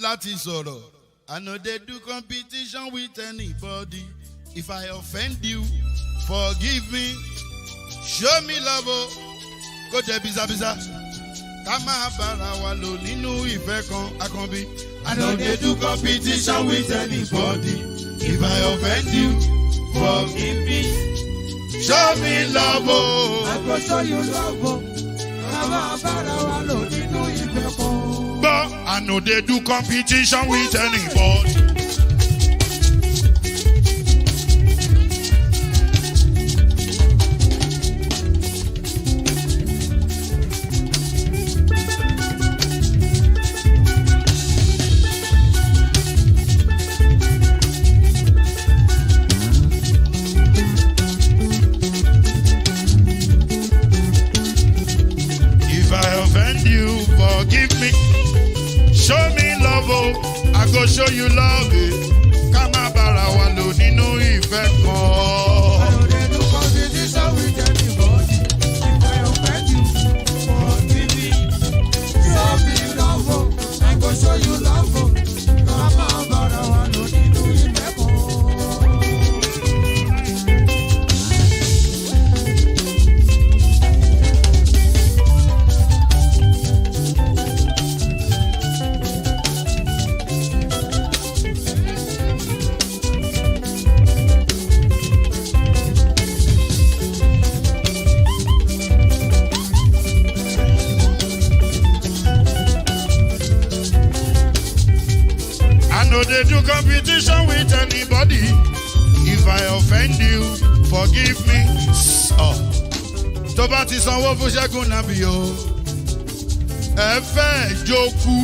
láti sọ̀rọ̀. I know they do competition with anybody. If I offend you, forgive me. Show me love, kó jẹ́ bizabiza. Ká máa bára wa lò nínú ìfẹ́ kan akànbí. I know they do competition with anybody. If I offend you, forgive me. Show me love, I go show you love, ká máa bára wa lò nínú ìfẹ́ kan. But I know they do competition with anybody. Forgive me, show me love, I go show you love. Ká má bára wa lò nínú ìfẹ́ kan. I know they do competition with anybody. If I offend you, forgive me. Show me love, I go show you love. Ká má bára wa lò nínú ìfẹ́ kan. They do competition with anybody. If I offend you, forgive me. Tó bá ti sanwó fún Ṣẹ́gun nàbí o, ẹ fẹ́ jókù.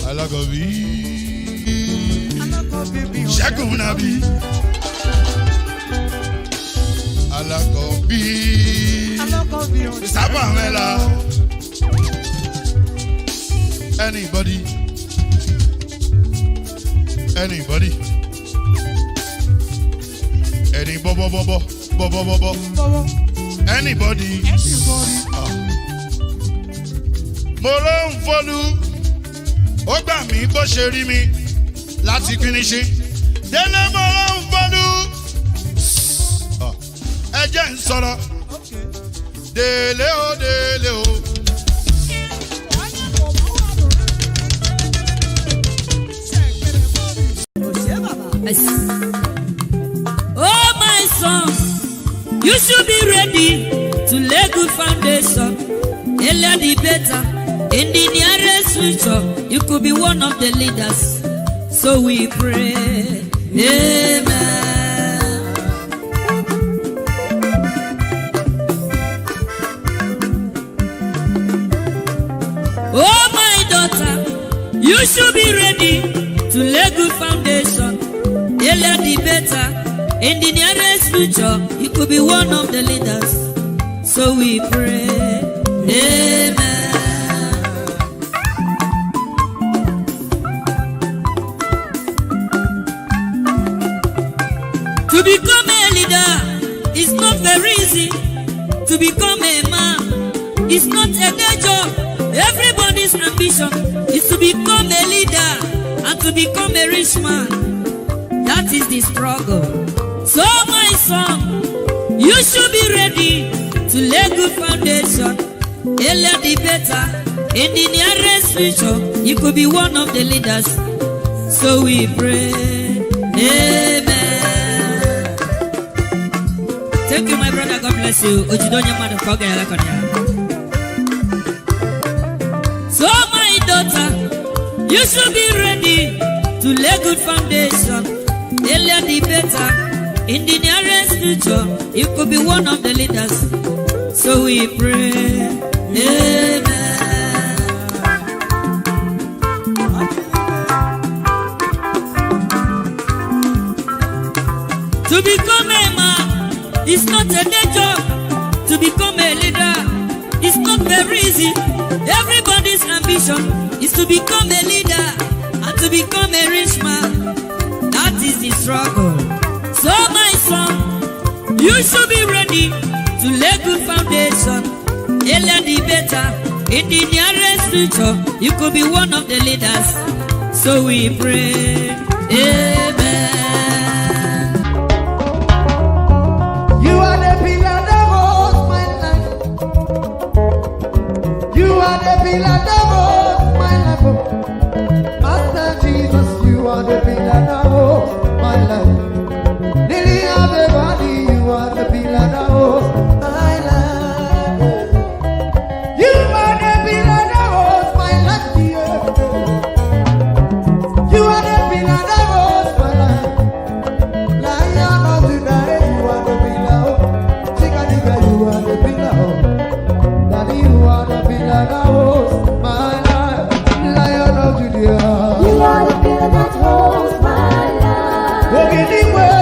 Alákọ̀bí Ṣẹ́gun nàbí. Alákọ̀bí sábà mẹ́la. Anybody? Anybody? Any bobo. Anybody? Mo ló ń fọlú, ó gbà mí bó ṣe rí mi láti kíníṣí. Délé mo ló ń fọlú, ẹ jẹ́ ń sọ̀rọ̀. Délé o. Oh my son, you should be ready to lay good foundation. Earlier the better. In the nearest future, you could be one of the leaders. So we pray, amen. Oh my daughter, you should be ready to lay good foundation. Earlier the better. In the nearest future, you could be one of the leaders. So we pray, amen. To become a leader is not very easy. To become a man is not a day job. Everybody's ambition is to become a leader and to become a rich man. That is the struggle. So my son, you should be ready to lay good foundation. Earlier the better. In the nearest future, you could be one of the leaders. So we pray, amen. Thank you, my brother. God bless you. So my daughter, you should be ready to lay good foundation. Earlier the better. In the nearest future, you could be one of the leaders. So we pray, amen. To become a man is not a day job. To become a leader is not very easy. Everybody's ambition is to become a leader and to become a rich man. That is the struggle. So my son, you should be ready to lay good foundation. Earlier the better. In the nearest future, you could be one of the leaders. So we pray. Amen. You are the pillar that holds my life. You are the pillar that holds my life. Master Jesus, you are the pillar that holds my life. Lily of the valley, you are the pillar that holds my life. You are the pillar that holds my life. You are the pillar that holds my life. Lion of Judah, you are the pillar. Chickadee, you are the pillar. Daddy, you are the pillar that holds my life. Lion of Judah, You are the pillar that holds my life. walk in the way.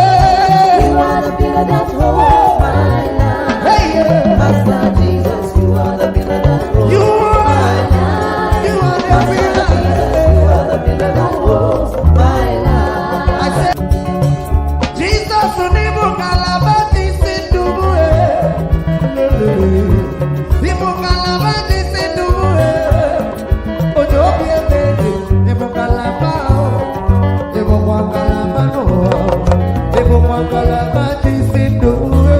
You are the pillar that holds my life. Hey, yeah. Master Jesus, you are the pillar that holds You my are, life. you are the Master pillar. Jesus, you are the pillar that holds my life. I said, Jesus, unibu kalabati sinduwe. Nibu kalabati sinduwe. Ojo biembe, nibu kalabao. Nibu kwa kalabano. Nibu kwa kalabati sinduwe.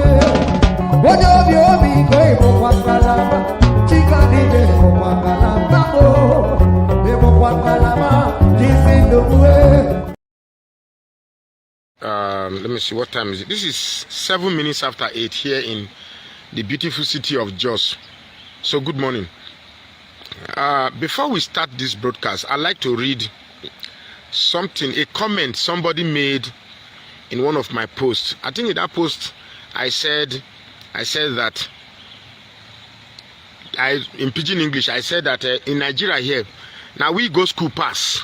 Ojo biombi ko nibu kwa kalaba. Chikadide nibu kwa kalabano. Nibu kwa kalabati sinduwe. Let me see, what time is it? This is 7 minutes after 8 here in the beautiful city of Jos. So good morning. Before we start this broadcast, I'd like to read something, a comment somebody made in one of my posts. I think in that post I said that in pidgin English, I said that in Nigeria here, now we go school pass.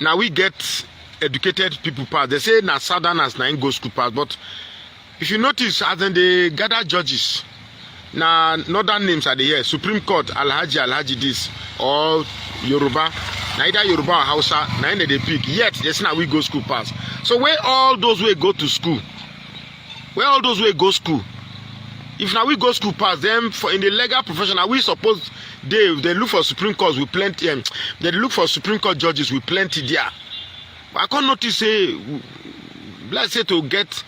Now we get educated people pass. They say na southerners na go school pass, but if you notice, as in they gather judges, na northern names are here. Supreme Court, Alhaji this, or Yoruba, na either Yoruba or Hausa, na they pick. Yet they say na we go school pass. So where all those way go to school? Where all those way go school? If now we go school pass, them for in the legal profession, are we suppose they look for Supreme Courts with plenty? They look for Supreme Court judges with plenty there. I can't notice say, let's say to get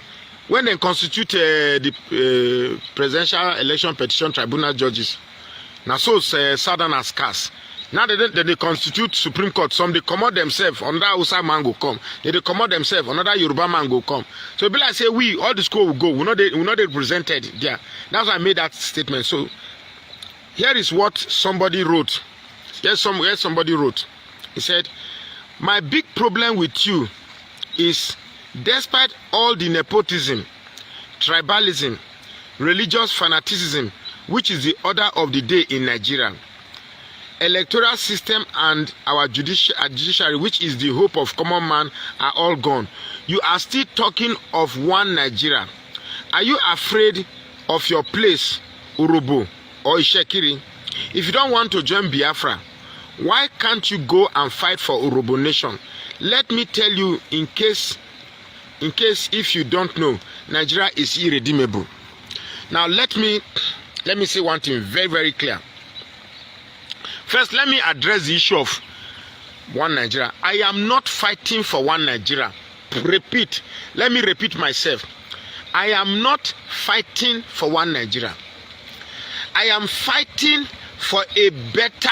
when they constitute the presidential election petition tribunal judges. Now so southerners cast. Now they constitute Supreme Court. Some they commode themselves, another Hausa man go come. They commode themselves, another Yoruba man go come. So it be like say we all the school will go. We not represented there. That's why I made that statement. So here is what somebody wrote. Here's somebody wrote. He said, "My big problem with you is despite all the nepotism, tribalism, religious fanaticism, which is the order of the day in Nigeria, electoral system and our judiciary, which is the hope of common man, are all gone. You are still talking of one Nigeria. Are you afraid of your place, Urobo or Ishekiri? If you don't want to join Biafra, why can't you go and fight for Urobo nation? Let me tell you, in case if you don't know, Nigeria is irredeemable." Now let me say one thing very, very clear. First, let me address the issue of one Nigeria. I am not fighting for one Nigeria. Let me repeat myself. I am not fighting for one Nigeria. I am fighting for a better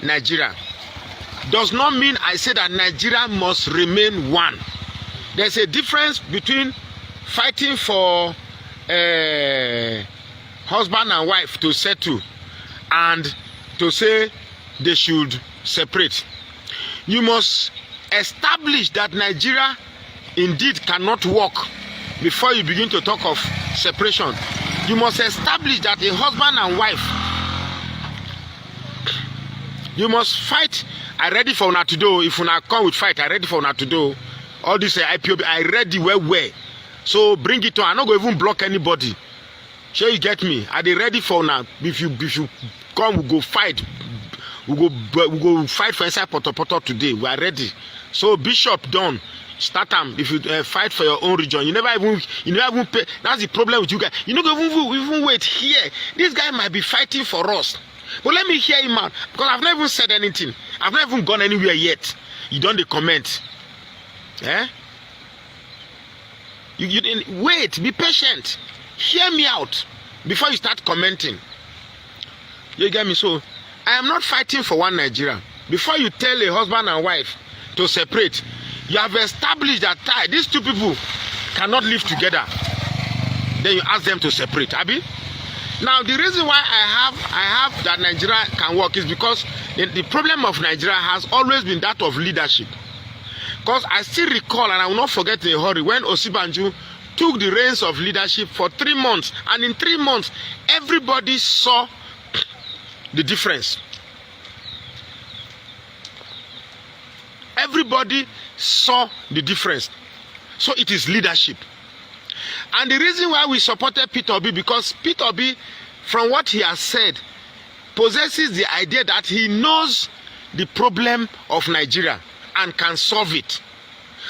Nigeria. Does not mean I say that Nigeria must remain one. There's a difference between fighting for husband and wife to settle and to say they should separate. You must establish that Nigeria indeed cannot work before you begin to talk of separation. You must establish that a husband and wife, you must fight. I ready for una to do. If una come with fight, I ready for una to do. All this IPOB, I ready where. So bring it on. I'm not going to even block anybody. Sure you get me? Are they ready for una? If you come, we go fight. We go fight for inside Poto today. We are ready. So Bishop done. Start them. If you fight for your own region, you never even pay. That's the problem with you guys. You don't even wait here. This guy might be fighting for us. But let me hear him out, because I've not even said anything. I've not even gone anywhere yet. You don't comment. Eh? You didn't wait. Be patient. Hear me out before you start commenting. You get me? So I am not fighting for one Nigeria. Before you tell a husband and wife to separate, you have established that these two people cannot live together. Then you ask them to separate. Abi? Now the reason why I have that Nigeria can work is because the problem of Nigeria has always been that of leadership. Because I still recall, and I will not forget in a hurry, when Osibanju took the reins of leadership for 3 months, and in 3 months everybody saw the difference. Everybody saw the difference. So it is leadership. And the reason why we supported Peter Obi, because Peter Obi, from what he has said, possesses the idea that he knows the problem of Nigeria and can solve it.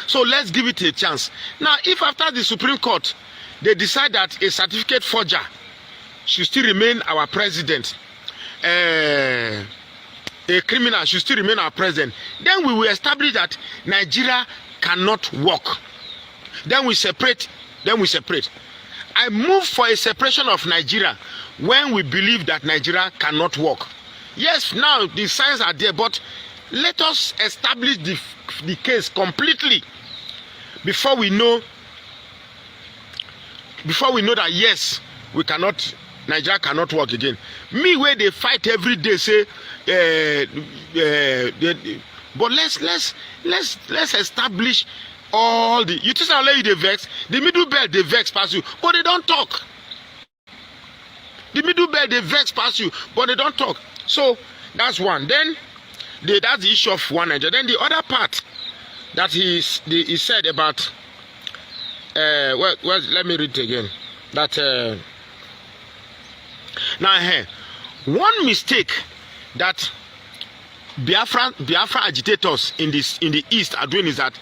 So let's give it a chance. Now, if after the Supreme Court, they decide that a certificate forger should still remain our president, a criminal should still remain our president, then we will establish that Nigeria cannot work. Then we separate. I move for a separation of Nigeria when we believe that Nigeria cannot work. Yes, now the signs are there, but let us establish the case completely before we know that yes, Nigeria cannot work again. Me where they fight every day say but let's establish all the, you just allow you the vex, the middle belt they vex pass you, but they don't talk. The middle belt they vex pass you, but they don't talk. So that's one. Then that's the issue of one Nigeria. Then the other part that he said about well, let me read it again. That now here, one mistake that Biafra agitators in the east are doing is that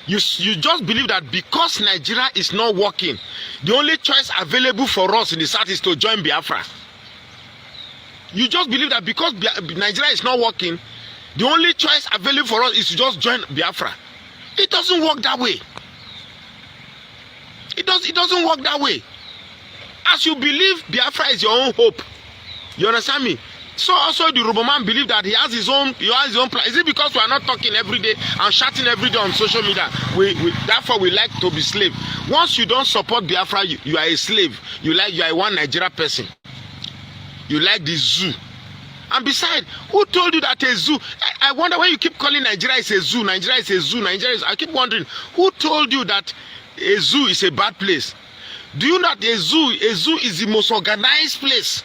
you just believe that because Nigeria is not working, the only choice available for us in the south is to join Biafra. You just believe that because Nigeria is not working, the only choice available for us is to just join Biafra. It doesn't work that way. It doesn't work that way. As you believe Biafra is your own hope, you understand me? So also the Roboman believe that he has his own plan. Is it because we are not talking every day and shouting every day on social media? Therefore we like to be slave. Once you don't support Biafra, you are a slave. You are a one Nigeria person. You like the zoo. And besides, who told you that a zoo? I wonder when you keep calling Nigeria is a zoo, Nigeria is a zoo, I keep wondering, who told you that a zoo is a bad place? Do you know that a zoo is the most organized place?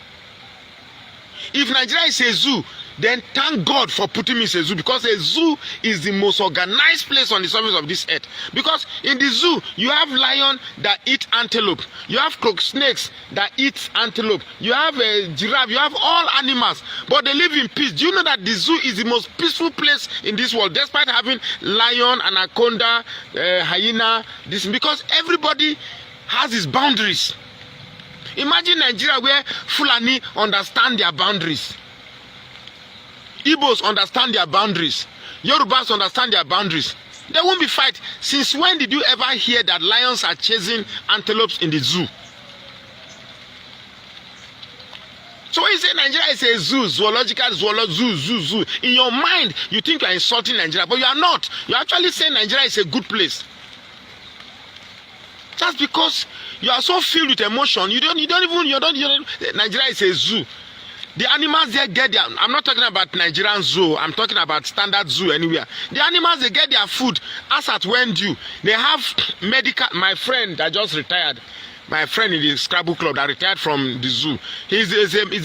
If Nigeria is a zoo, then thank God for putting me in a zoo, because a zoo is the most organized place on the surface of this earth. Because in the zoo, you have lion that eat antelope, you have snakes that eat antelope, you have a giraffe, you have all animals, but they live in peace. Do you know that the zoo is the most peaceful place in this world, despite having lion, anaconda, hyena, because everybody has its boundaries. Imagine Nigeria where Fulani understand their boundaries, Igbos understand their boundaries, Yorubas understand their boundaries. There won't be fight. Since when did you ever hear that lions are chasing antelopes in the zoo? So when you say Nigeria is a zoo, zoo, in your mind you think you are insulting Nigeria, but you are not. You are actually saying Nigeria is a good place. Just because you are so filled with emotion, Nigeria is a zoo. The animals there get their, I'm not talking about Nigerian zoo, I'm talking about standard zoo anywhere. The animals, they get their food as at when due. They have medical, my friend that just retired, my friend in the Scrabble Club that retired from the zoo, he's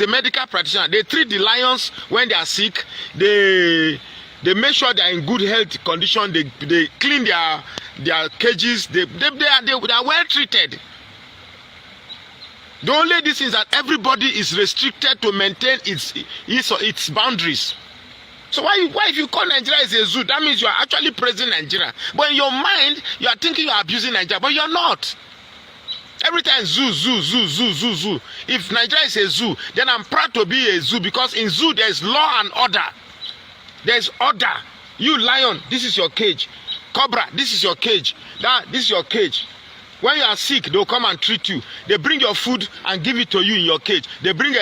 a medical practitioner. They treat the lions when they are sick, they make sure they are in good health condition, they clean their cages, they are well treated. The only thing is that everybody is restricted to maintain its boundaries. So why if you call Nigeria as a zoo, that means you are actually praising Nigeria. But in your mind, you are thinking you are abusing Nigeria, but you are not. Every time zoo, zoo, zoo, zoo, zoo, zoo. If Nigeria is a zoo, then I'm proud to be a zoo, because in zoo there's law and order. There's order. You lion, this is your cage. Cobra, this is your cage. This is your cage. When you are sick, they'll come and treat you. They bring your food and give it to you in your cage. They bring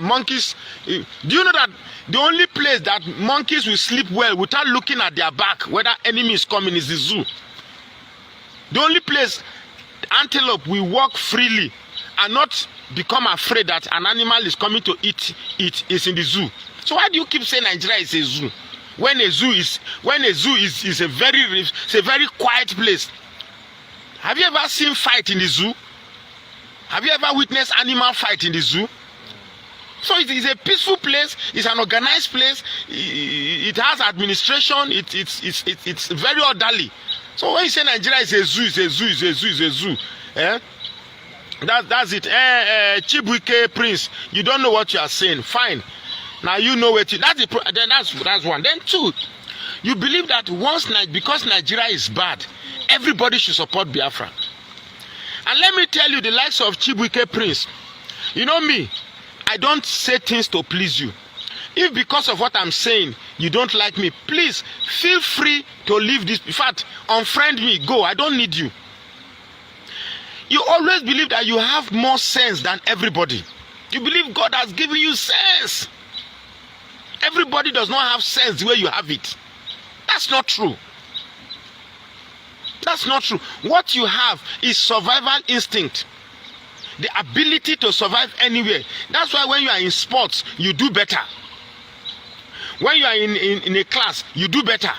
monkeys. Do you know that the only place that monkeys will sleep well without looking at their back, whether enemy is coming, is the zoo? The only place antelope will walk freely and not become afraid that an animal is coming to eat it is in the zoo. So why do you keep saying Nigeria is a zoo? When a zoo is a very quiet place. Have you ever seen fight in the zoo? Have you ever witnessed animal fight in the zoo? So it is a peaceful place. It's an organized place. It has administration. It's very orderly. So when you say Nigeria is a zoo, it's a zoo, it's a zoo, it's a zoo. Eh? That's it. Tinubu Prince, you don't know what you are saying. Fine. Now you know what that's one. Then two, you believe that because Nigeria is bad, everybody should support Biafra. And let me tell you, the likes of Tinubu Prince, you know me, I don't say things to please you. If because of what I'm saying you don't like me, please feel free to leave this. In fact, unfriend me, go. I don't need you. You always believe that you have more sense than everybody. You believe God has given you sense. Everybody does not have sense the way you have it. That's not true. That's not true. What you have is survival instinct. The ability to survive anywhere. That's why when you are in sports, you do better. When you are in a class, you do better.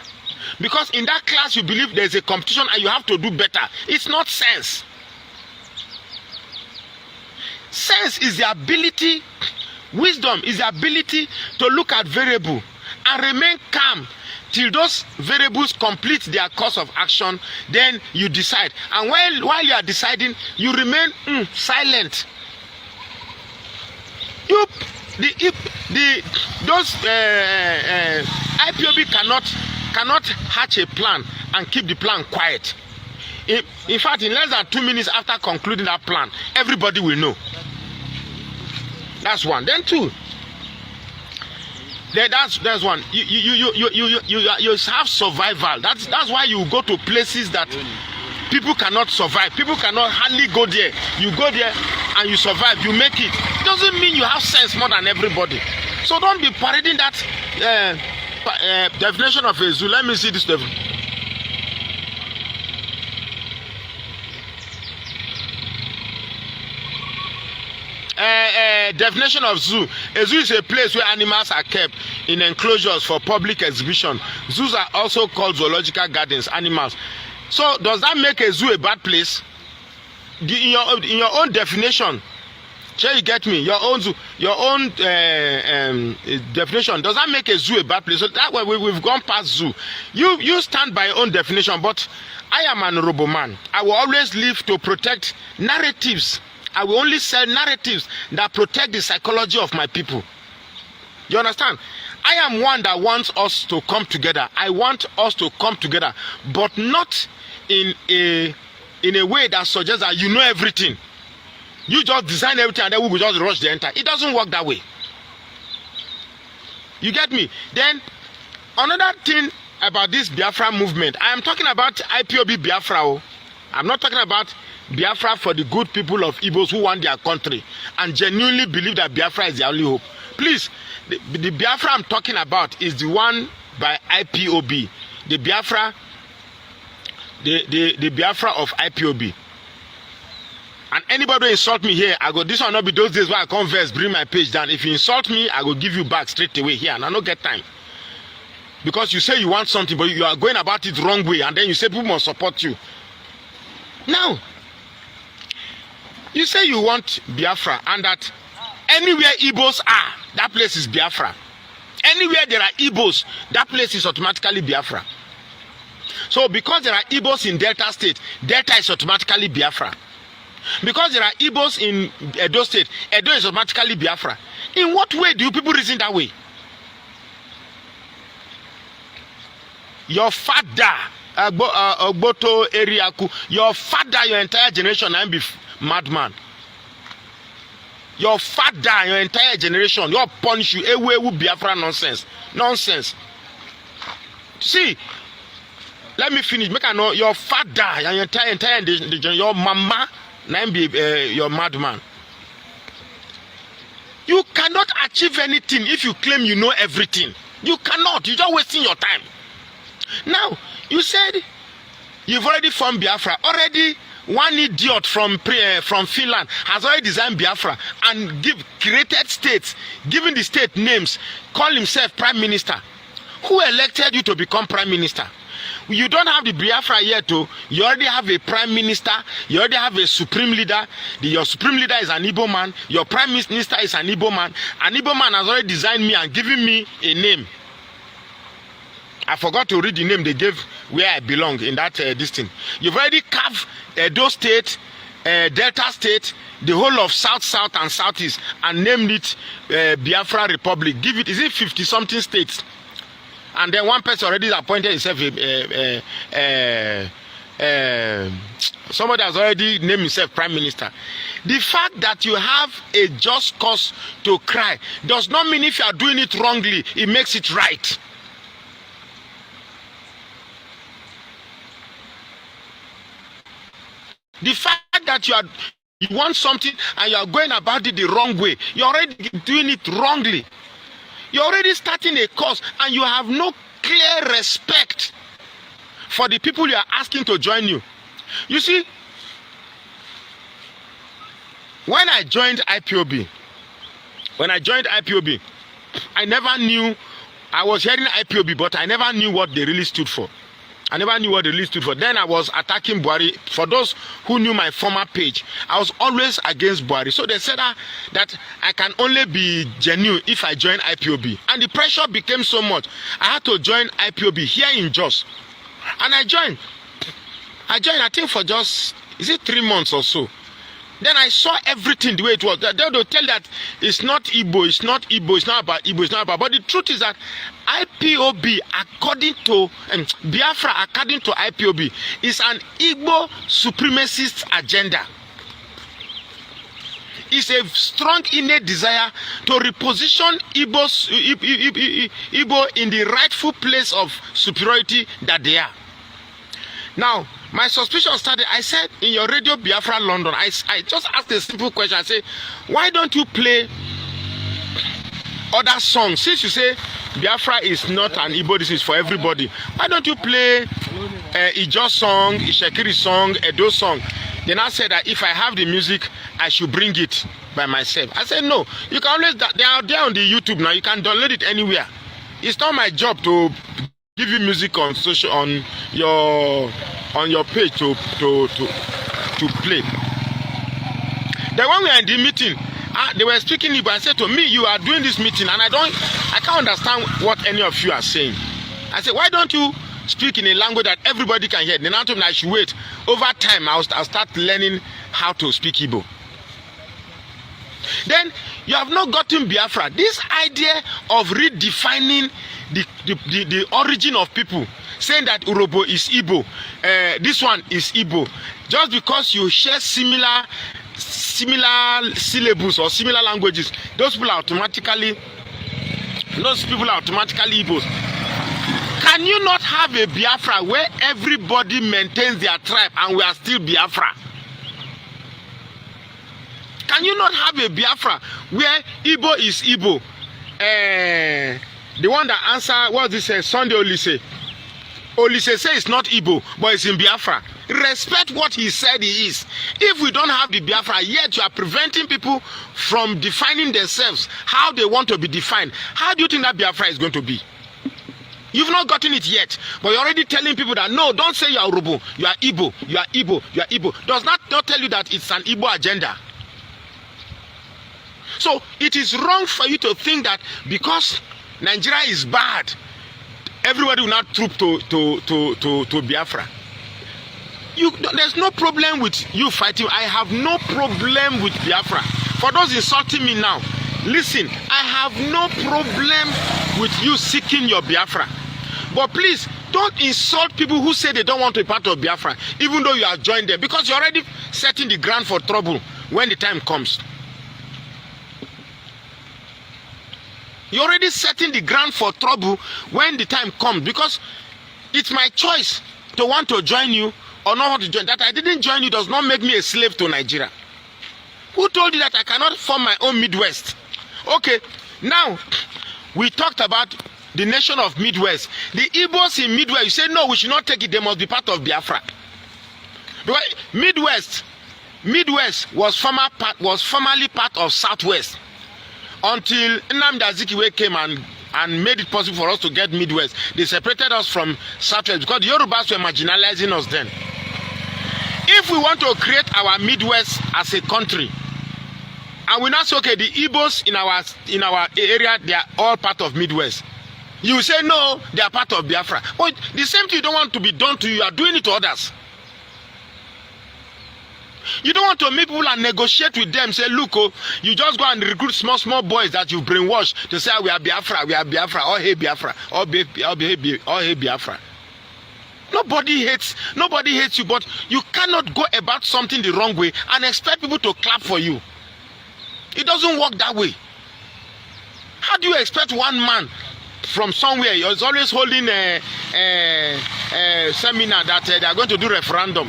Because in that class, you believe there's a competition and you have to do better. It's not sense. Sense is the ability, wisdom is the ability to look at variable and remain calm till those variables complete their course of action. Then you decide. And while you are deciding, you remain silent. Those IPOB cannot hatch a plan and keep the plan quiet. In fact, in less than 2 minutes after concluding that plan, everybody will know. That's one. Then two. That's one. You have survival. That's why you go to places that people cannot survive. People cannot hardly go there. You go there and you survive. You make it. It doesn't mean you have sense more than everybody. So don't be parading that definition of a zoo. Let me see this definition. Definition of zoo. A zoo is a place where animals are kept in enclosures for public exhibition. Zoos are also called zoological gardens, animals. So does that make a zoo a bad place? In your own definition, shall you get me? Your own definition, does that make a zoo a bad place? So that way we've gone past zoo. You stand by your own definition, but I am an honorable man. I will always live to protect narratives. I will only sell narratives that protect the psychology of my people. You understand? I am one that wants us to come together. I want us to come together, but not in a way that suggests that you know everything. You just design everything and then we will just rush the entire. It doesn't work that way. You get me? Then another thing about this Biafra movement, I am talking about IPOB Biafra. I'm not talking about Biafra for the good people of Igbos who want their country and genuinely believe that Biafra is their only hope. Please, the Biafra I'm talking about is the one by IPOB. The Biafra of IPOB. And anybody who insult me here, this will not be those days where I converse, bring my page down. If you insult me, I will give you back straight away here, and I don't get time. Because you say you want something, but you are going about it the wrong way, and then you say people must support you. Now, you say you want Biafra, and that anywhere Igbos are, that place is Biafra. Anywhere there are Igbos, that place is automatically Biafra. So because there are Igbos in Delta State, Delta is automatically Biafra. Because there are Igbos in Edo State, Edo is automatically Biafra. In what way do you people reason that way? Your father, Ogboto Eriaku. Your father, your entire generation, and be madman. Your father, your entire generation, you'll punish you. Ewe Biafra nonsense. Nonsense. See, let me finish. Make I know your father, your entire your mama, and be your madman. You cannot achieve anything if you claim you know everything. You cannot. You're just wasting your time. Now, you said you've already formed Biafra. Already, one idiot from Finland has already designed Biafra and created states, given the state names, call himself Prime Minister. Who elected you to become Prime Minister? You don't have the Biafra yet, though. You already have a Prime Minister. You already have a Supreme Leader. Your Supreme Leader is an Igbo man. Your Prime Minister is an Igbo man. An Igbo man has already designed me and given me a name. I forgot to read the name they gave where I belong in that this thing. You've already carved Edo State, Delta State, the whole of South and Southeast, and named it Biafra Republic. Give it, is it 50-something states? And then one person already appointed himself somebody has already named himself Prime Minister. The fact that you have a just cause to cry does not mean if you are doing it wrongly, it makes it right. The fact that you want something and you are going about it the wrong way, you're already doing it wrongly. You're already starting a cause and you have no clear respect for the people you are asking to join you. You see, when I joined IPOB, I never knew, I was hearing IPOB, but I never knew what they really stood for. Then I was attacking Buhari. For those who knew my former page, I was always against Buhari. So they said that I can only be genuine if I join IPOB. And the pressure became so much. I had to join IPOB here in Jos. And I joined, I think for just, is it 3 months or so? Then I saw everything the way it was. They'll tell that it's not Igbo, it's not about Igbo, it's not about. But the truth is that IPOB, according to Biafra, according to IPOB, is an Igbo supremacist agenda. It's a strong innate desire to reposition Igbo in the rightful place of superiority that they are. Now, my suspicion started. I said in your radio Biafra London, I just asked a simple question. I say, why don't you play other songs? Since you say Biafra is not an Igbo, this is for everybody. Why don't you play Ijo song, Ishekiri song, Edo song? Then I said that if I have the music, I should bring it by myself. I said, no, you can always, they are there on the YouTube now. You can download it anywhere. It's not my job to give you music on social, on your page to play. Then when we were in the meeting, they were speaking Igbo. I said to me, you are doing this meeting and I can't understand what any of you are saying. I said, why don't you speak in a language that everybody can hear? Then I told me I should wait. Over time, I'll start learning how to speak Igbo. Then you have not gotten Biafra. This idea of redefining the origin of people, saying that Urobo is Igbo, this one is Igbo, just because you share similar syllables or similar languages, those people are automatically Igbos. Can you not have a Biafra where everybody maintains their tribe and we are still Biafra? Can you not have a Biafra where Igbo is Igbo? The one that answered, what this Sunday Olise. Olise say it's not Igbo, but it's in Biafra. Respect what he said he is. If we don't have the Biafra, yet you are preventing people from defining themselves how they want to be defined, how do you think that Biafra is going to be? You've not gotten it yet, but you're already telling people that no, don't say you are Urobo, you are Igbo, you are Igbo, you are Igbo. Does not tell you that it's an Igbo agenda. So it is wrong for you to think that because Nigeria is bad, everybody will not troop to Biafra. There's no problem with you fighting. I have no problem with Biafra. For those insulting me now, listen, I have no problem with you seeking your Biafra. But please, don't insult people who say they don't want to be part of Biafra, even though you are joined them, because you're already setting the ground for trouble when the time comes. You're already setting the ground for trouble when the time comes, because it's my choice to want to join you or not want to join. That I didn't join you does not make me a slave to Nigeria. Who told you that I cannot form my own Midwest? Okay, now we talked about the nation of Midwest. The Igbos in Midwest, you say no, we should not take it, they must be part of Biafra. Because Midwest was formerly part of Southwest until Nnamdi Azikiwe came and made it possible for us to get Midwest. They separated us from Southwest because the Yorubas were marginalizing us then. If we want to create our Midwest as a country, and we now say, okay, the Igbos in our area, they are all part of Midwest. You say no, they are part of Biafra. But the same thing you don't want to be done to you, you are doing it to others. You don't want to meet people and negotiate with them. Say, look, oh, you just go and recruit small boys that you brainwash to say, we are Biafra, all hate Biafra, all hate Biafra. Nobody hates you, but you cannot go about something the wrong way and expect people to clap for you. It doesn't work that way. How do you expect one man from somewhere is always holding a seminar that they are going to do referendum?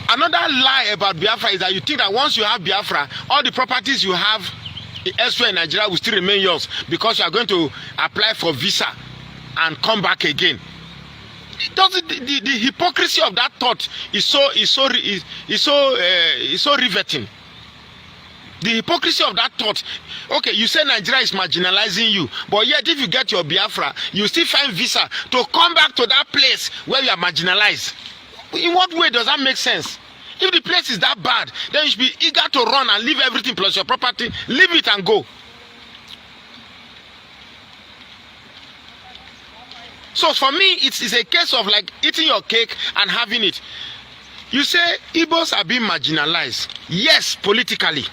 Another lie about Biafra is that you think that once you have Biafra, all the properties you have elsewhere in Nigeria will still remain yours because you are going to apply for visa and come back again. It doesn't. The hypocrisy of that thought is so riveting. The hypocrisy of that thought. Okay, you say Nigeria is marginalizing you, but yet if you get your Biafra, you still find visa to come back to that place where you are marginalized. In what way does that make sense? If the place is that bad, then you should be eager to run and leave everything plus your property, leave it and go. So for me, it's a case of like eating your cake and having it. You say Igbos are being marginalized. Yes, politically.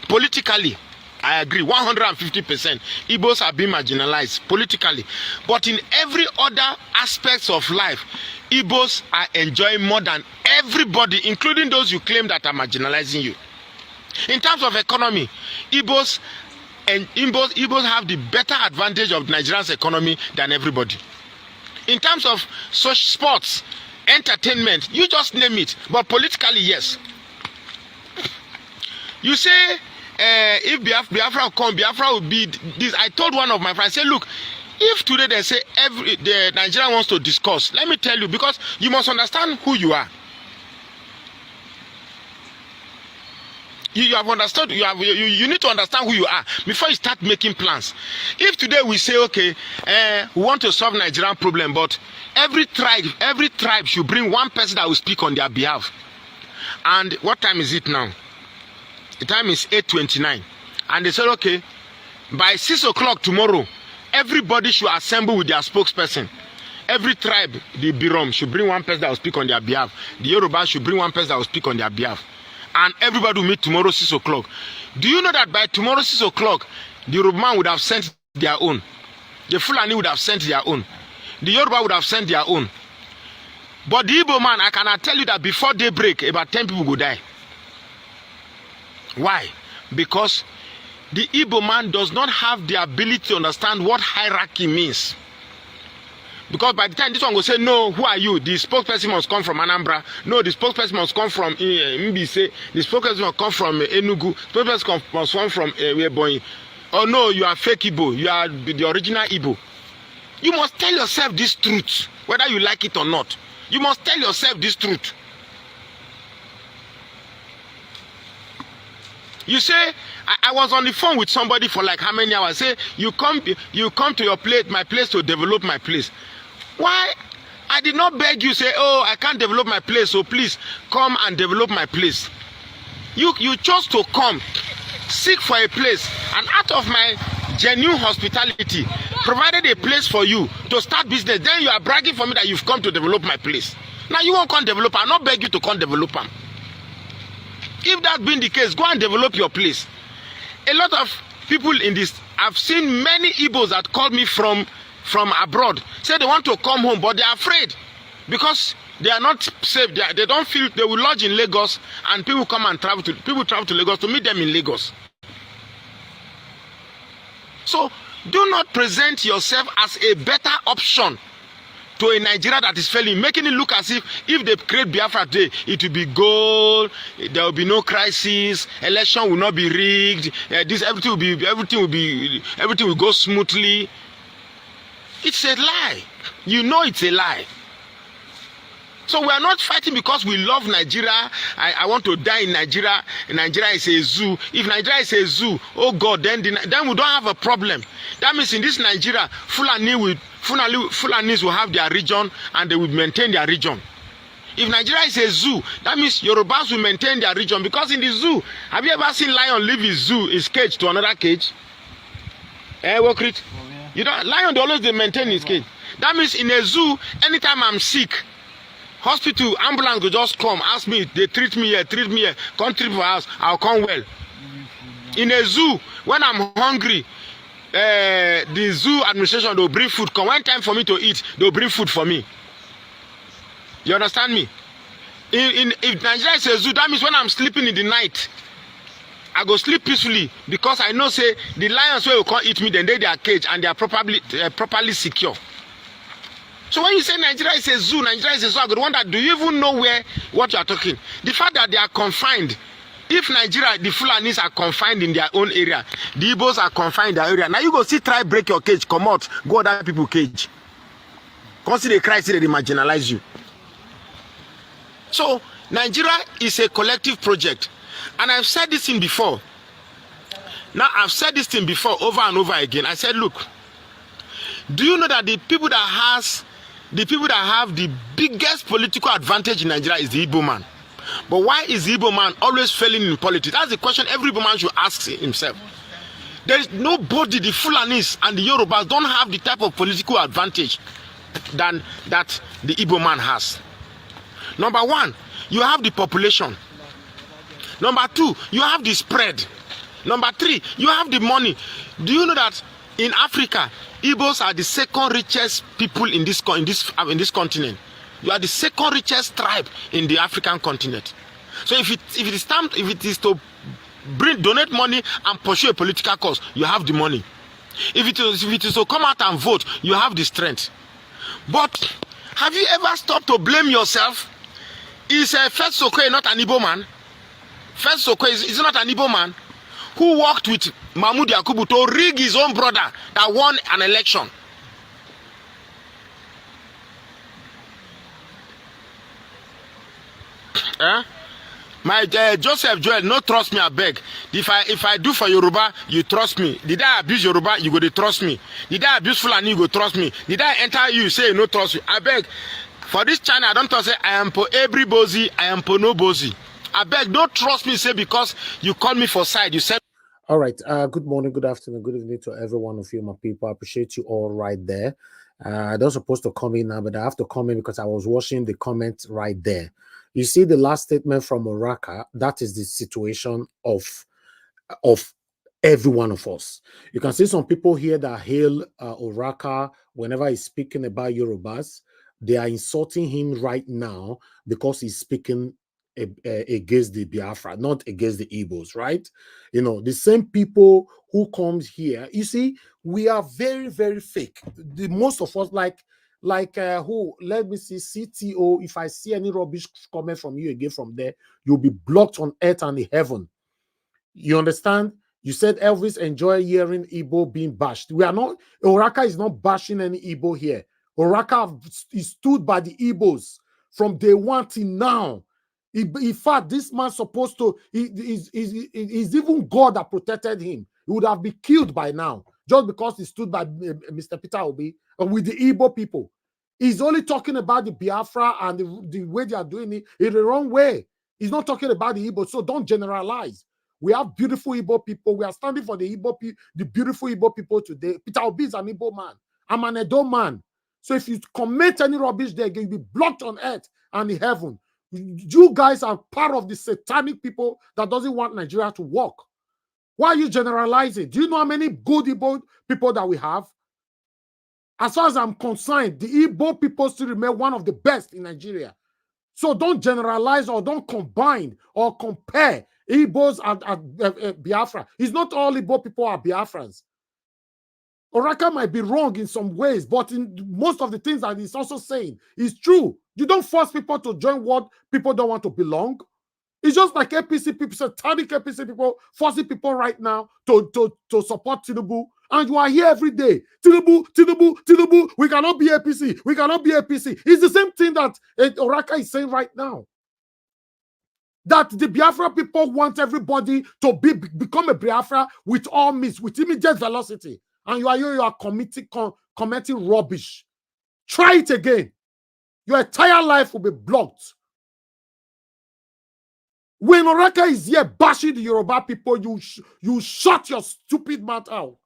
Politically, I agree, 150%. Igbos are being marginalized politically. But in every other aspect of life, Igbos are enjoying more than everybody, including those you claim that are marginalizing you. In terms of economy, Igbos have the better advantage of Nigeria's economy than everybody. In terms of such sports, entertainment, you just name it. But politically, yes. You say, if Biafra will come, Biafra will be this. I told one of my friends, I said, look, if today they say the Nigeria wants to discuss, let me tell you, because you must understand who you are. You have understood. You need to understand who you are before you start making plans. If today we say, okay, we want to solve Nigerian problem, but every tribe should bring one person that will speak on their behalf. And what time is it now? The time is 8:29, and they said, okay, by 6 o'clock tomorrow, everybody should assemble with their spokesperson. Every tribe, the Birom, should bring one person that will speak on their behalf. The Yoruba should bring one person that will speak on their behalf. And everybody will meet tomorrow 6 o'clock. Do you know that by tomorrow 6 o'clock, the Yoruba would have sent their own? The Fulani would have sent their own. The Yoruba would have sent their own. But the Igbo man, I cannot tell you that before daybreak, about 10 people will die. Why? Because the Igbo man does not have the ability to understand what hierarchy means. Because by the time this one will say, no, who are you? The spokesperson must come from Anambra. No, the spokesperson must come from Mbise. The spokesperson must come from Enugu. The spokesperson must come from Weboyi. Oh no, you are fake Igbo. You are the original Igbo. You must tell yourself this truth, whether you like it or not. You must tell yourself this truth. You say, I was on the phone with somebody for like how many hours? Say, you come to your place, my place, to develop my place. Why? I did not beg you, say, oh, I can't develop my place, so please come and develop my place. You chose to come, seek for a place, and out of my genuine hospitality, provided a place for you to start business. Then you are bragging for me that you've come to develop my place. Now you won't come develop, I'll not beg you to come develop them. If that being the case, go and develop your place. A lot of people in this, I've seen many Igbos that called me from from abroad say they want to come home, but they are afraid because they are not safe. They don't feel they will lodge in Lagos, and people come and travel to Lagos to meet them in Lagos. So do not present yourself as a better option to a Nigeria that is failing, making it look as if they create Biafra today, it will be gold, there will be no crisis, election will not be rigged, everything will go smoothly. It's a lie. You know it's a lie. So we are not fighting because we love Nigeria. I want to die in Nigeria. Nigeria is a zoo. If Nigeria is a zoo, oh God, then we don't have a problem. That means in this Nigeria, Fulanis will have their region and they will maintain their region. If Nigeria is a zoo, that means Yorubas will maintain their region, because in the zoo, have you ever seen lion leave his cage to another cage? Wokrit? You know, lion they always maintain his cage. That means in a zoo, anytime I'm sick, hospital, ambulance will just come, ask me, they treat me here, come treat for us, I'll come well. In a zoo, when I'm hungry, the zoo administration, they'll bring food. Come when time for me to eat, they'll bring food for me. You understand me? If Nigeria is a zoo, that means when I'm sleeping in the night, I go sleep peacefully, because I know say the lions will come eat me, then they are caged and they are properly secure. So when you say Nigeria is a zoo, I could wonder, do you even know what you are talking? The fact that they are confined. If Nigeria, the Fulanis are confined in their own area, the Igbos are confined in their area. Now you go see, try break your cage, come out, go other people's cage. Consider the crisis, they marginalize you. So Nigeria is a collective project. And I've said this thing before. Now I've said this thing before over and over again. I said, look, do you know that the people that have the biggest political advantage in Nigeria is the Igbo man? But why is the Igbo man always failing in politics? That's the question every Igbo man should ask himself. There is nobody, the Fulanis and the Yorubas don't have the type of political advantage that the Igbo man has. Number one, you have the population. Number two, you have the spread. Number three, you have the money. Do you know that in Africa, Igbos are the second richest people in this continent? You are the second richest tribe in the African continent. So if it is to donate money and pursue a political cause, you have the money. If it is to come out and vote, you have the strength. But have you ever stopped to blame yourself? Is First Sokoe not an Igbo man? First Sokoe is not an Igbo man who worked with Mahmoud Yakubu to rig his own brother that won an election. My Joseph Joel, no trust me, I beg. If I do for Yoruba, you trust me. Did I abuse Yoruba, you go to trust me. Did I abuse Fulani, you go trust me. Did I enter you, say no trust you. I beg. For this channel, I don't say I am for everybody, I am for nobody. I beg, don't trust me, say because you call me for side. You said. All right. Good morning, good afternoon, good evening to every one of you, my people. I appreciate you all right there. I don't supposed to come in now, but I have to come in because I was watching the comments right there. You see the last statement from Oraka. That is the situation of every one of us. You can see some people here that hail Oraka whenever he's speaking about Yorubas. They are insulting him right now because he's speaking against the Biafra, not against the Igbos, right? You know, the same people who comes here, you see, we are very, very fake. The most of us, like who, let me see, CTO, if I see any rubbish comment from you again from there, you'll be blocked on earth and in heaven. You understand? You said Elvis enjoy hearing Igbo being bashed. We are not, Oraka is not bashing any Igbo here. Oraka is stood by the Igbos from day one till now. In fact, this man supposed to, is even God that protected him. He would have been killed by now, just because he stood by Mr. Peter Obi with the Igbo people. He's only talking about the Biafra and the way they are doing it in the wrong way. He's not talking about the Igbo, so don't generalize. We have beautiful Igbo people. We are standing for the beautiful Igbo people today. Peter Obi is an Igbo man. I'm an Edo man. So if you commit any rubbish there, you'll be blocked on earth and in heaven. You guys are part of the satanic people that doesn't want Nigeria to work. Why are you generalizing? Do you know how many good Igbo people that we have? As far as I'm concerned, the Igbo people still remain one of the best in Nigeria. So don't generalize or don't combine or compare Igbos and Biafra. It's not all Igbo people are Biafrans. Oraka might be wrong in some ways, but in most of the things that he's also saying is true. You don't force people to join what people don't want to belong. It's just like APC people, satanic APC people, forcing people right now to support Tinubu. And you are here every day. Tinubu, we cannot be APC. We cannot be APC. It's the same thing that Oraka is saying right now. That the Biafra people want everybody to become a Biafra with all means, with immediate velocity. And you are committing rubbish. Try it again. Your entire life will be blocked. When Oraka is here bashing the Yoruba people, you shut your stupid mouth out.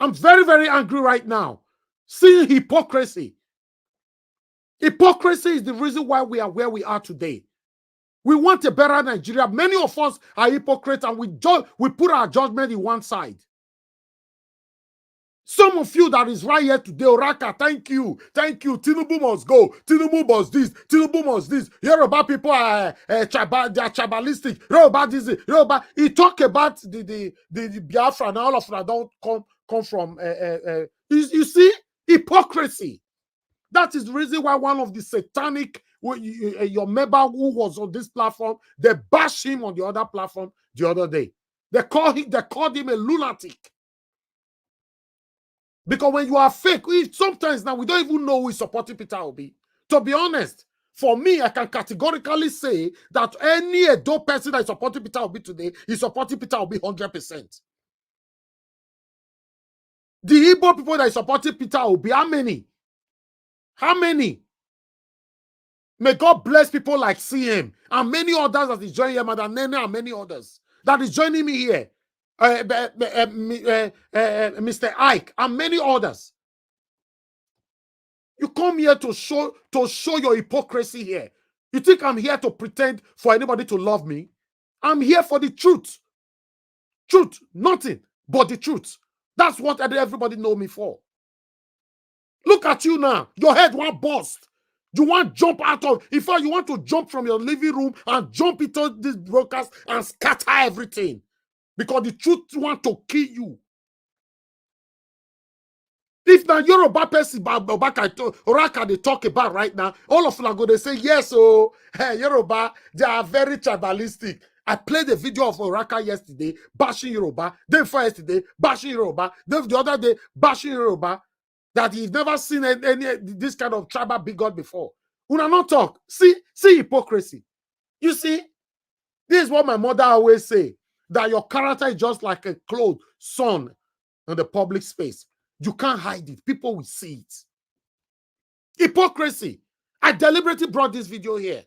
I'm very, very angry right now. Seeing hypocrisy. Hypocrisy is the reason why we are where we are today. We want a better Nigeria. Many of us are hypocrites and we put our judgment in one side. Some of you that is right here today, Oraka, thank you. Thank you. Tinubu must go. Tinubu must this. Tinubu must this. Yoruba people are they are tribalistic. Yoruba this. Yoruba. He talk about the Biafra and all of that don't come from. You see? Hypocrisy. That is the reason why one of the satanic, your member who was on this platform, they bashed him on the other platform the other day. They called him a lunatic. Because when you are fake, sometimes now we don't even know who is supporting Peter Obi. To be honest, for me, I can categorically say that any adult person that is supporting Peter Obi today is supporting Peter Obi 100%. The Igbo people that is supporting Peter Obi, how many? How many? May God bless people like CM and many others that is joining here, Madam Nene and many others that is joining me here. Mr. Ike and many others. You come here to show your hypocrisy here. You think I'm here to pretend for anybody to love me? I'm here for the truth. Truth, nothing but the truth. That's what everybody know me for. Look at you now. Your head won't bust. You want to jump out of, in fact, you want to jump from your living room and jump into this broadcast and scatter everything. Because the truth want to kill you. If now Yoruba person Oraka they talk about right now, all of them are going to say, yes, oh, hey, Yoruba, they are very tribalistic. I played a video of Oraka yesterday, bashing Yoruba. Then for yesterday, bashing Yoruba. Then the other day, bashing Yoruba. That he's never seen any this kind of tribal bigot before. Una not talk. See hypocrisy. You see, this is what my mother always say, that your character is just like a clothed sun in the public space. You can't hide it. People will see it. Hypocrisy. I deliberately brought this video here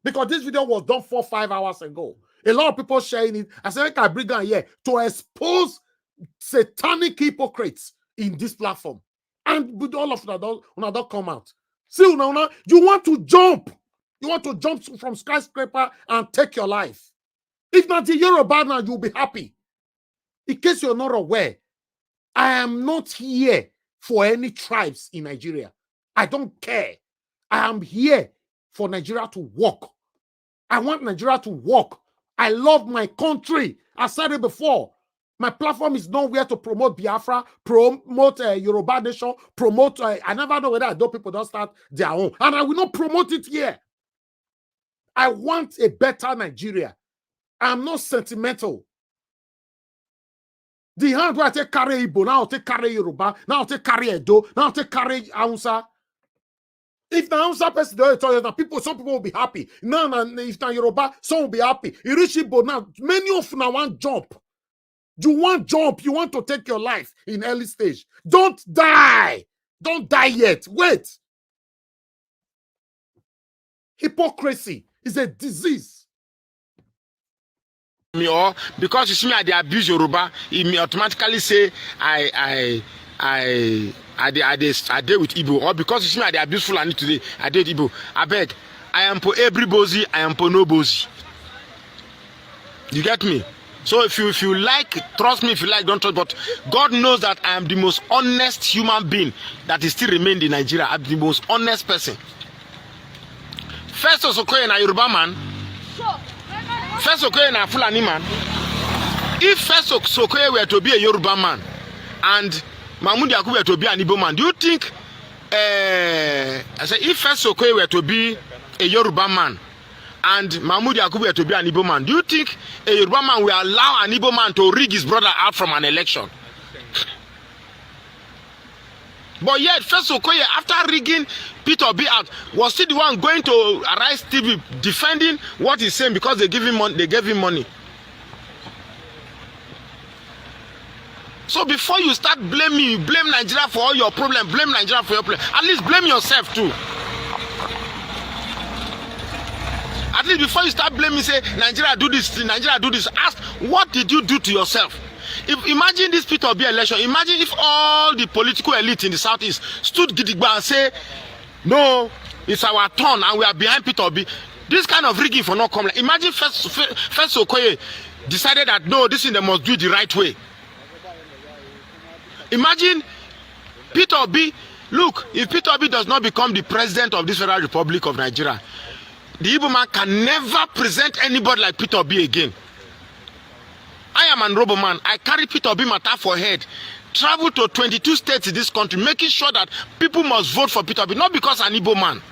because this video was done 4 or 5 hours ago. A lot of people sharing it. I said, I bring it here to expose satanic hypocrites in this platform. And with all of that, don't come out. See, you want to jump. You want to jump from skyscraper and take your life. If not the Yoruba now, you'll be happy. In case you're not aware, I am not here for any tribes in Nigeria. I don't care. I am here for Nigeria to work. I want Nigeria to work. I love my country. I said it before. My platform is nowhere to promote Biafra, promote Yoruba nation, promote. I never know whether those people don't start their own. And I will not promote it here. I want a better Nigeria. I'm not sentimental. The hand where I take carry Igbo, now I take carry Yoruba, now I take carry Edo, now I take carry Hausa. If the Hausa person don't tell you, some people will be happy. No, if the Yoruba, some will be happy. You reach Igbo now, many of them want jump. You want jump, you want to take your life in early stage. Don't die. Don't die yet. Wait. Hypocrisy is a disease. Or because you see me, they abuse Yoruba, it may automatically say I deal with Igbo. Or because you see me, they abuse Fulani today, I deal with Igbo. I beg, I am for every bozy, I am for no bozy. You get me? So if you like, trust me. If you like, don't trust. But God knows that I am the most honest human being that is still remained in Nigeria. I'm the most honest person. First Okoye na Yoruba man. First Okoye na Fulani man. If First Okoye were to be a Yoruba man and Mahmoud Yakubu were to be an Igbo man, do you think? I said, if First Okoye were to be a Yoruba man and Mahmoud Yakubu were to be an Igbo man, do you think a Yoruba man will allow an Igbo man to rig his brother out from an election? But yet, First Okoye, after rigging Peter Obi out, was still the one going to Arise TV defending what he's saying because they gave him money. They gave him money. So before you start blaming, you blame Nigeria for all your problems, blame Nigeria for your problems. At least blame yourself too. At least before you start blaming, say Nigeria do this, Nigeria do this. Ask, what did you do to yourself? If imagine this Peter Obi election, imagine if all the political elite in the southeast stood gidigba and say, no, it's our turn and we are behind Peter Obi. This kind of rigging for not coming. Imagine first Okoye decided that no, this is the must do it the right way. Imagine Peter Obi. Look, if Peter Obi does not become the president of this Federal Republic of Nigeria, the Igbo man can never present anybody like Peter Obi again. I am an Robo man. I carry Peter Obi matter for head. Travel to 22 states in this country, making sure that people must vote for Peter Obi, not because an Igbo man.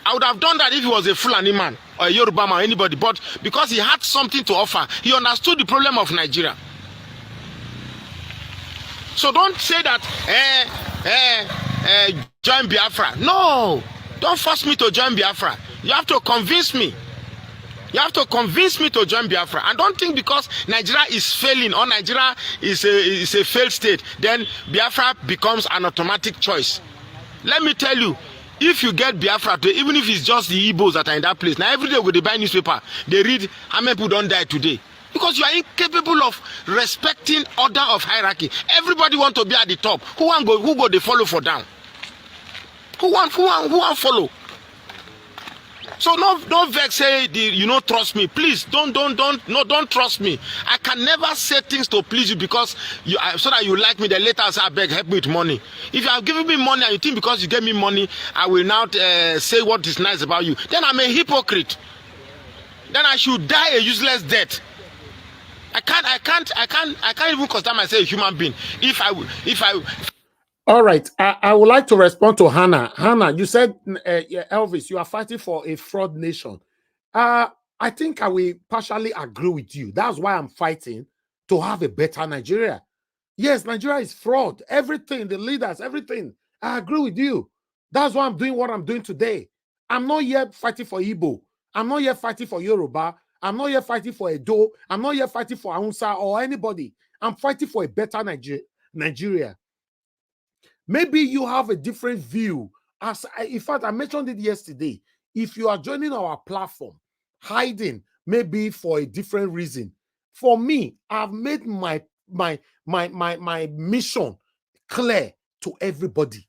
I would have done that if he was a Fulani man or a Yoruba man or anybody, but because he had something to offer, he understood the problem of Nigeria. So don't say that, join Biafra. No, don't force me to join Biafra. You have to convince me. You have to convince me to join Biafra. And don't think because Nigeria is failing or Nigeria is a failed state, then Biafra becomes an automatic choice. Let me tell you, if you get Biafra today, even if it's just the Igbos that are in that place, now every day when they buy newspaper, they read how many people don't die today. Because you are incapable of respecting order of hierarchy. Everybody want to be at the top. Who go they follow for down? Who want follow? So no vex say you don't trust me. Please don't trust me. I can never say things to please you because so that you like me. Then later I say, I beg, help me with money. If you have given me money and you think because you gave me money, I will now say what is nice about you, then I'm a hypocrite. Then I should die a useless death. I can't even consider myself a human being. If I. All right, I would like to respond to Hannah. Hannah, you said, Elvis, you are fighting for a fraud nation. I think I will partially agree with you. That's why I'm fighting to have a better Nigeria. Yes, Nigeria is fraud. Everything, the leaders, everything. I agree with you. That's why I'm doing what I'm doing today. I'm not yet fighting for Igbo. I'm not yet fighting for Yoruba. I'm not yet fighting for Edo. I'm not yet fighting for Hausa or anybody. I'm fighting for a better Nigeria. Maybe you have a different view. In fact, I mentioned it yesterday. If you are joining our platform, hiding maybe for a different reason. For me, I've made my mission clear to everybody.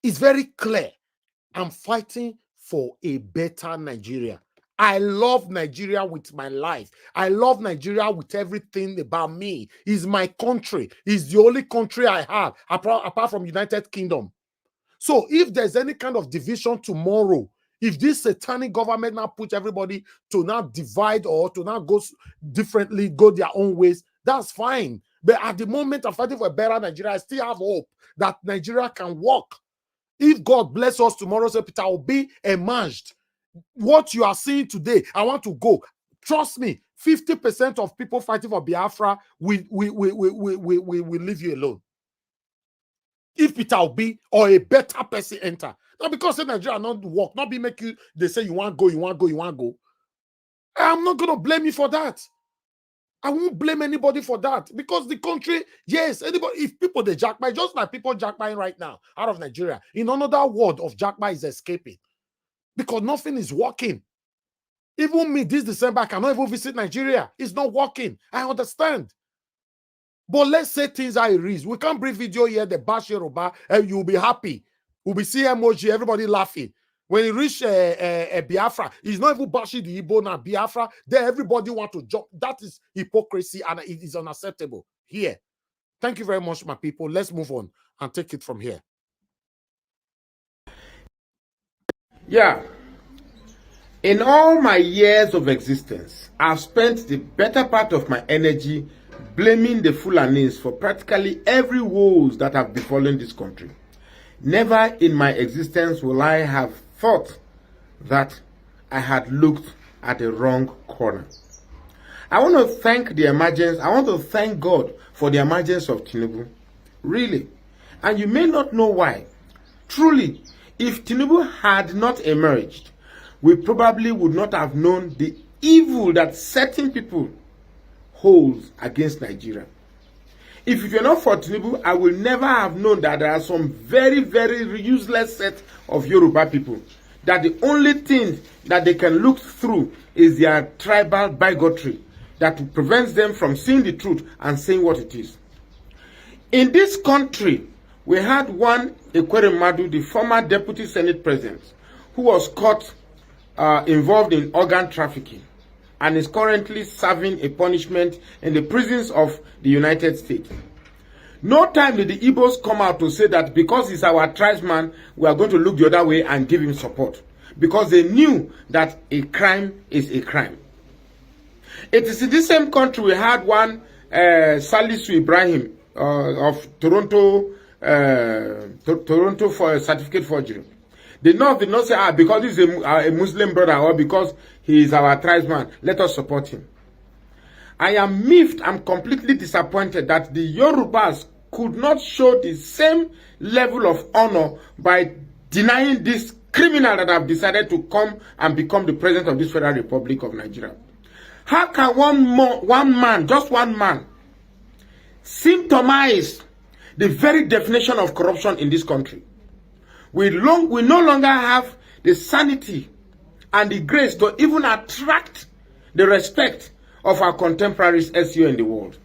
It's very clear. I'm fighting for a better Nigeria. I love Nigeria with my life. I love Nigeria with everything about me. It's my country. It's the only country I have, apart from United Kingdom. So if there's any kind of division tomorrow, if this satanic government now put everybody to now divide or to now go differently, go their own ways, that's fine. But at the moment I'm fighting for a better Nigeria, I still have hope that Nigeria can work. If God bless us tomorrow, say Peter Obi emerged. What you are seeing today, I want to go. Trust me, 50% of people fighting for Biafra will leave you alone. If Peter Obi or a better person enter, not because Nigeria not work, not be make you. They say you want to go. I'm not gonna blame you for that. I won't blame anybody for that because the country, yes, anybody. If people they jackpot, just like people jackpotting right now out of Nigeria, in another world of jackpot is escaping. Because nothing is working. Even me, this December, I cannot even visit Nigeria. It's not working. I understand. But let's say things are it is. We can't bring video here, the bash Yoruba, and you'll be happy. We'll be seeing emoji, everybody laughing. When he reached Biafra, he's not even bashing the Igbo now. Biafra, there everybody want to jump. That is hypocrisy and it is unacceptable here. Thank you very much, my people. Let's move on and take it from here. Yeah. In all my years of existence, I've spent the better part of my energy blaming the Fulanis for practically every woes that have befallen this country. Never in my existence will I have thought that I had looked at the wrong corner. I want to thank the emergence. I want to thank God for the emergence of Tinubu. Really. And you may not know why. Truly, if Tinubu had not emerged, we probably would not have known the evil that certain people hold against Nigeria. If it were not for Tinubu, I will never have known that there are some very, very useless set of Yoruba people. That the only thing that they can look through is their tribal bigotry that prevents them from seeing the truth and saying what it is. In this country, we had one Ekwere Madu, the former deputy Senate president, who was caught involved in organ trafficking and is currently serving a punishment in the prisons of the United States. No time did the Igbos come out to say that because he's our tribesman, we are going to look the other way and give him support. Because they knew that a crime is a crime. It is in this same country we had one Salisu Ibrahim of Toronto, Toronto for a certificate forgery. The North did not say, because he's a Muslim brother or because he is our tribesman, let us support him. I am miffed, I'm completely disappointed that the Yorubas could not show the same level of honor by denying this criminal that have decided to come and become the president of this Federal Republic of Nigeria. How can one man, just one man, symptomize the very definition of corruption in this country? We no longer have the sanity and the grace to even attract the respect of our contemporaries SEO in the world.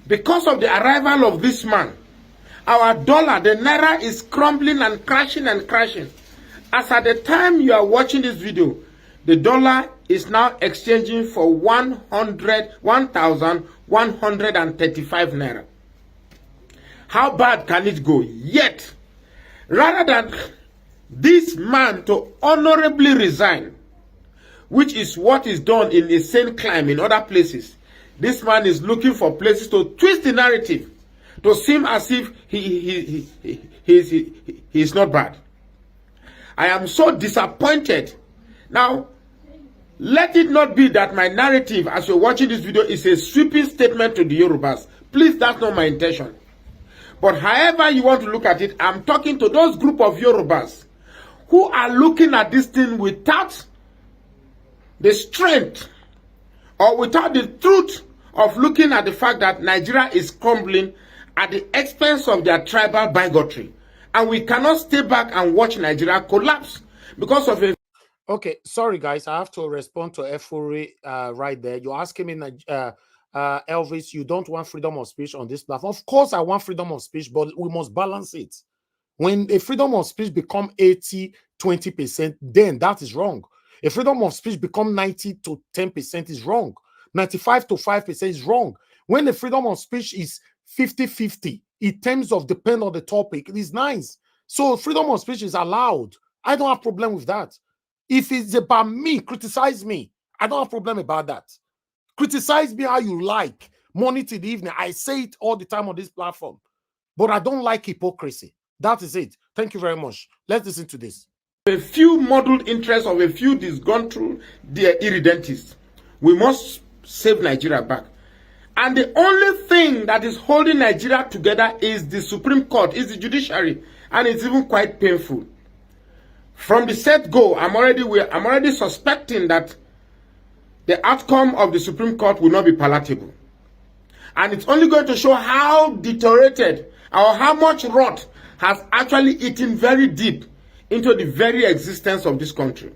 Because of the arrival of this man, our dollar, the naira, is crumbling and crashing and crashing. As at the time you are watching this video, the dollar is now exchanging for 1,135 naira. How bad can it go? Yet, rather than this man to honorably resign, which is what is done in a sane climb in other places, this man is looking for places to twist the narrative to seem as if he is not bad. I am so disappointed. Now, let it not be that my narrative as you're watching this video is a sweeping statement to the Yorubas. Please, that's not my intention. But however you want to look at it, I'm talking to those group of Yorubas who are looking at this thing without the strength or without the truth of looking at the fact that Nigeria is crumbling at the expense of their tribal bigotry. And we cannot stay back and watch Nigeria collapse because of a... Okay, sorry guys, I have to respond to Efuri right there. You're asking me, Elvis, you don't want freedom of speech on this platform. Of course, I want freedom of speech, but we must balance it. When a freedom of speech become 80-20%, then that is wrong. A freedom of speech become 90 to 10% is wrong. 95 to 5% is wrong. When the freedom of speech is 50-50, in terms of depend on the topic, it is nice. So freedom of speech is allowed. I don't have problem with that. If it's about me, criticize me. I don't have problem about that. Criticize me how you like. Morning to the evening. I say it all the time on this platform. But I don't like hypocrisy. That is it. Thank you very much. Let's listen to this. A few muddled interests of a few disgruntled irredentists. We must save Nigeria back. And the only thing that is holding Nigeria together is the Supreme Court, is the judiciary. And it's even quite painful. From the set go, I'm already suspecting that the outcome of the Supreme Court will not be palatable. And it's only going to show how deteriorated or how much rot has actually eaten very deep into the very existence of this country.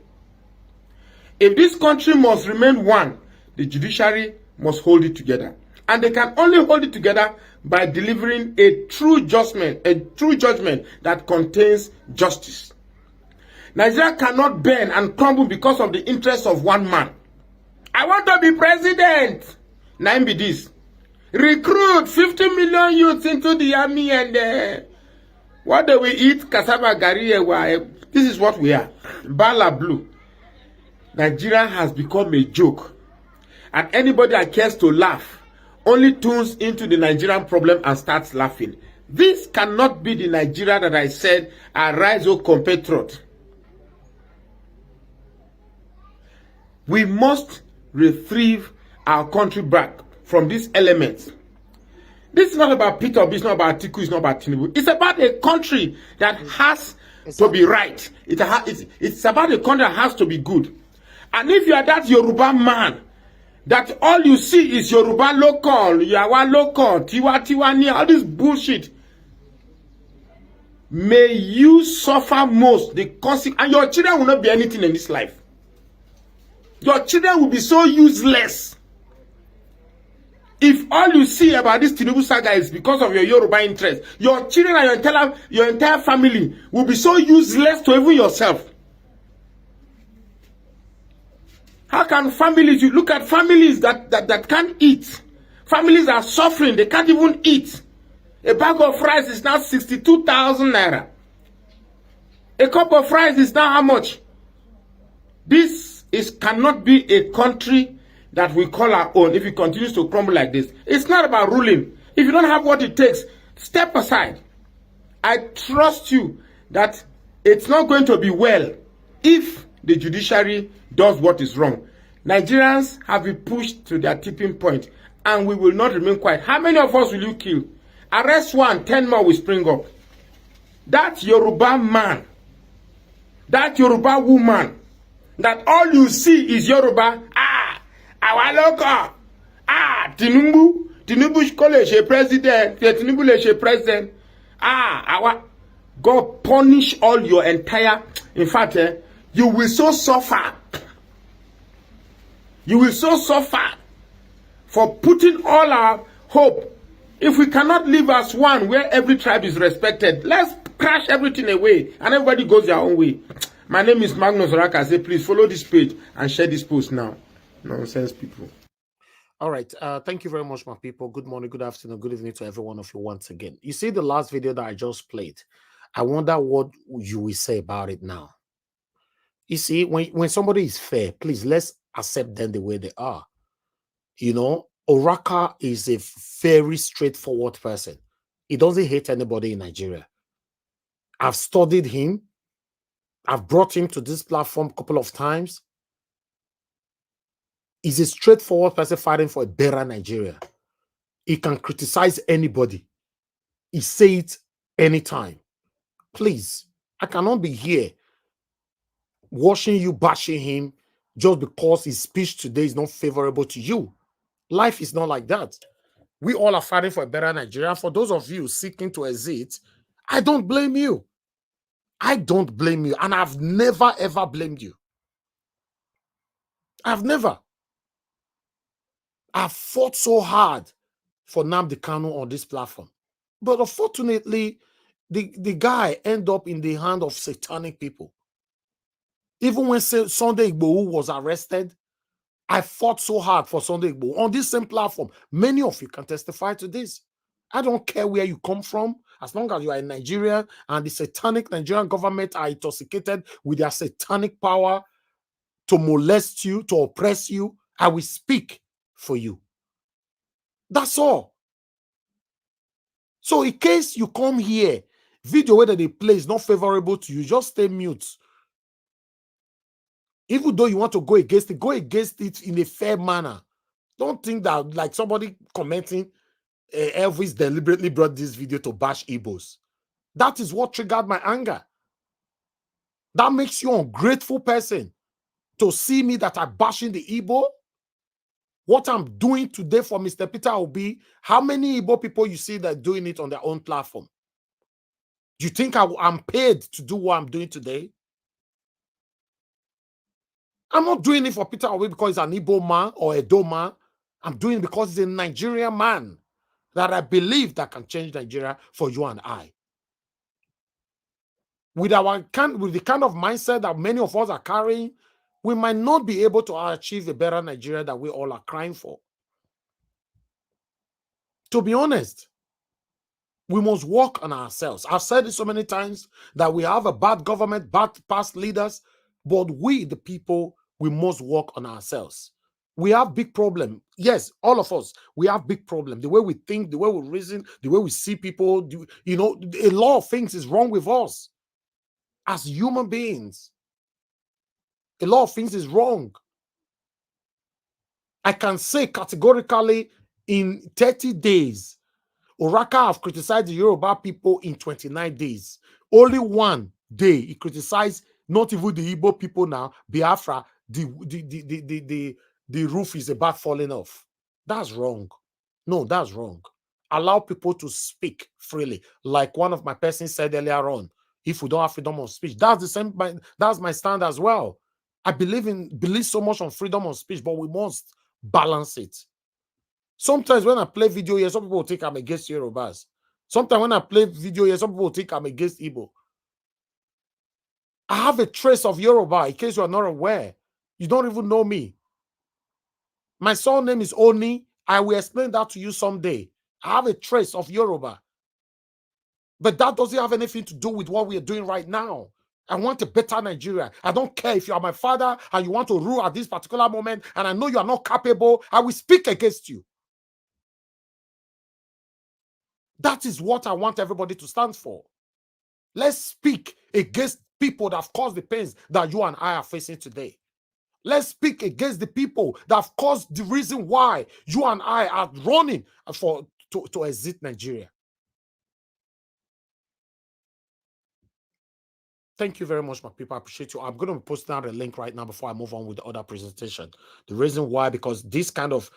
If this country must remain one, the judiciary must hold it together. And they can only hold it together by delivering a true judgment that contains justice. Nigeria cannot bend and crumble because of the interests of one man. I want to be president. Now be this. Recruit 50 million youths into the army and what do we eat? Cassava gari. This is what we are. Bala blue. Nigeria has become a joke. And anybody that cares to laugh only tunes into the Nigerian problem and starts laughing. This cannot be the Nigeria that I said, arise, O compatriot. We must retrieve our country back from these elements. This is not about Peter Obi, it's not about Atiku, it's not about Tinubu. It's about a country that has to be right. It's about a country that has to be good. And if you are that Yoruba man, that all you see is Yoruba local, Yawa local, Tiwa near, all this bullshit, may you suffer most the consequence, and your children will not be anything in this life. Your children will be so useless. If all you see about this Tinubu saga is because of your Yoruba interest, your children and your entire family will be so useless to even yourself. How can families, you look at families that can't eat. Families are suffering, they can't even eat. A bag of rice is now 62,000 naira. A cup of rice is now how much? This cannot be a country that we call our own if it continues to crumble like this. It's not about ruling. If you don't have what it takes, step aside. I trust you that it's not going to be well if the judiciary does what is wrong. Nigerians have been pushed to their tipping point and we will not remain quiet. How many of us will you kill? Arrest one, 10 more will spring up. That Yoruba man, that Yoruba woman, that all you see is Yoruba, our local, Tinubu college president, Tinubu president, our God punish all your entire, in fact, you will so suffer. You will so suffer for putting all our hope. If we cannot live as one where every tribe is respected, let's crash everything away and everybody goes their own way. My name is Magnus Oraka. I say, please follow this page and share this post now. Nonsense people. All right. Thank you very much, my people. Good morning, good afternoon, good evening to every one of you once again. You see the last video that I just played. I wonder what you will say about it now. You see, when somebody is fair, please, let's accept them the way they are. You know, Oraka is a very straightforward person. He doesn't hate anybody in Nigeria. I've studied him. I've brought him to this platform a couple of times. He's a straightforward person fighting for a better Nigeria. He can criticize anybody. He say it anytime. Please, I cannot be here watching you bashing him just because his speech today is not favorable to you. Life is not like that. We all are fighting for a better Nigeria. For those of you seeking to exit, I don't blame you. I don't blame you. And I've never, ever blamed you. I've never. I've fought so hard for Nnamdi Kanu on this platform. But unfortunately, the guy ended up in the hand of satanic people. Even when Sunday Igboho was arrested, I fought so hard for Sunday Igboho on this same platform. Many of you can testify to this. I don't care where you come from, as long as you are in Nigeria and the satanic Nigerian government are intoxicated with their satanic power to molest you, to oppress you, I will speak for you. That's all. So in case you come here, video whether they play is not favorable to you, just stay mute. Even though you want to go against it in a fair manner. Don't think that like somebody commenting, Elvis deliberately brought this video to bash Igbos. That is what triggered my anger. That makes you an ungrateful person to see me that I'm bashing the Igbo. What I'm doing today for Mr. Peter Obi, how many Igbo people you see that are doing it on their own platform? Do you think I'm paid to do what I'm doing today? I'm not doing it for Peter Obi because he's an Igbo man or a Edo man. I'm doing it because he's a Nigerian man. that I believe that can change Nigeria for you and I. With the kind of mindset that many of us are carrying, we might not be able to achieve a better Nigeria that we all are crying for. To be honest, we must work on ourselves. I've said it so many times that we have a bad government, bad past leaders, but we, the people, we must work on ourselves. We have big problem. Yes, all of us, we have big problem. The way we think, the way we reason, the way we see people, you know, a lot of things is wrong with us as human beings. A lot of things is wrong. I can say categorically in 30 days, Oraka have criticized the Yoruba people in 29 days. Only one day he criticized not even the Igbo people now, Biafra, the roof is about falling off. That's wrong. No, that's wrong. Allow people to speak freely. Like one of my persons said earlier on, if we don't have freedom of speech, that's the same, that's my stand as well. I believe so much on freedom of speech, but we must balance it. Sometimes when I play video here, some people will think I'm against Yorubas. Sometimes when I play video here, some people will think I'm against Igbo. I have a trace of Yoruba, in case you are not aware. You don't even know me. My surname is Oni. I will explain that to you someday. I have a trace of Yoruba. But that doesn't have anything to do with what we are doing right now. I want a better Nigeria. I don't care if you are my father and you want to rule at this particular moment, and I know you are not capable, I will speak against you. That is what I want everybody to stand for. Let's speak against people that have caused the pains that you and I are facing today. Let's speak against the people that have caused the reason why you and I are running to exit Nigeria. Thank you very much, my people. I appreciate you. I'm going to post down a link right now before I move on with the other presentation. The reason why, because this kind of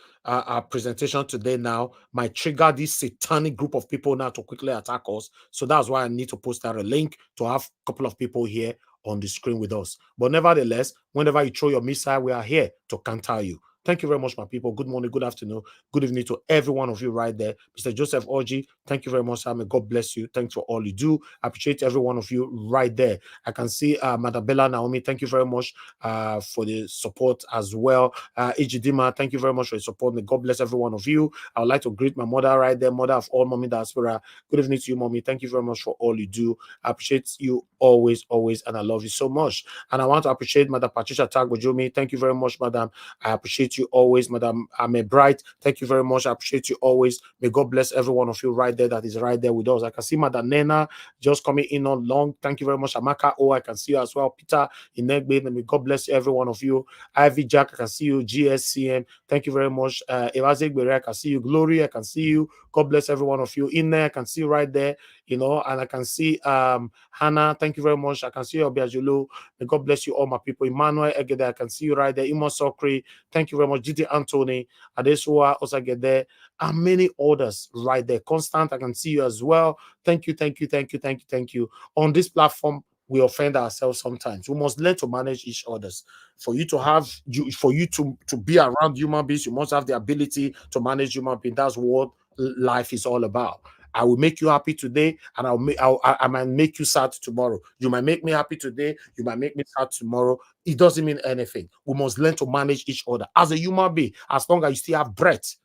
presentation today now might trigger this satanic group of people now to quickly attack us. So that's why I need to post down a link to have a couple of people here on the screen with us. But nevertheless, whenever you throw your missile, we are here to counter you. Thank you very much, my people. Good morning, good afternoon, good evening to every one of you right there. Mr. Joseph Orji, thank you very much, sir. May God bless you. Thanks for all you do. I appreciate every one of you right there. I can see Madam Bella Naomi, thank you very much for the support as well. Ejidima, thank you very much for the support. May God bless every one of you. I would like to greet my mother right there, mother of all Mommy Diaspora. Good evening to you, Mommy. Thank you very much for all you do. I appreciate you always, and I love you so much. And I want to appreciate Madam Patricia Tagbojumi. Thank you very much, Madam. I appreciate you always, Madam Ame Bright. Thank you very much. I appreciate you always. May God bless every one of you right there that is right there with us. I can see Madam Nena just coming in on long. Thank you very much, Amaka. Oh, I can see you as well. Peter Inegbe, may God bless every one of you. Ivy Jack, I can see you. GSCM, thank you very much. Evazegbere, I can see you. Glory, I can see you. God bless every one of you. In there, I can see you right there, you know, and I can see Hannah, thank you very much. I can see you, Obiajulu. May God bless you, all my people. Emmanuel Egede, I can see you right there. Imo Sokri, thank you very much. Gidi Anthony, Adesua Osagede, and many others right there. Constant, I can see you as well. Thank you, thank you, thank you, thank you, thank you. On this platform, we offend ourselves sometimes. We must learn to manage each other's. For you to be around human beings, you must have the ability to manage human beings. That's what life is all about. I will make you happy today, and I might make you sad tomorrow. You might make me happy today, you might make me sad tomorrow. It doesn't mean anything. We must learn to manage each other as a human being, as long as you still have breath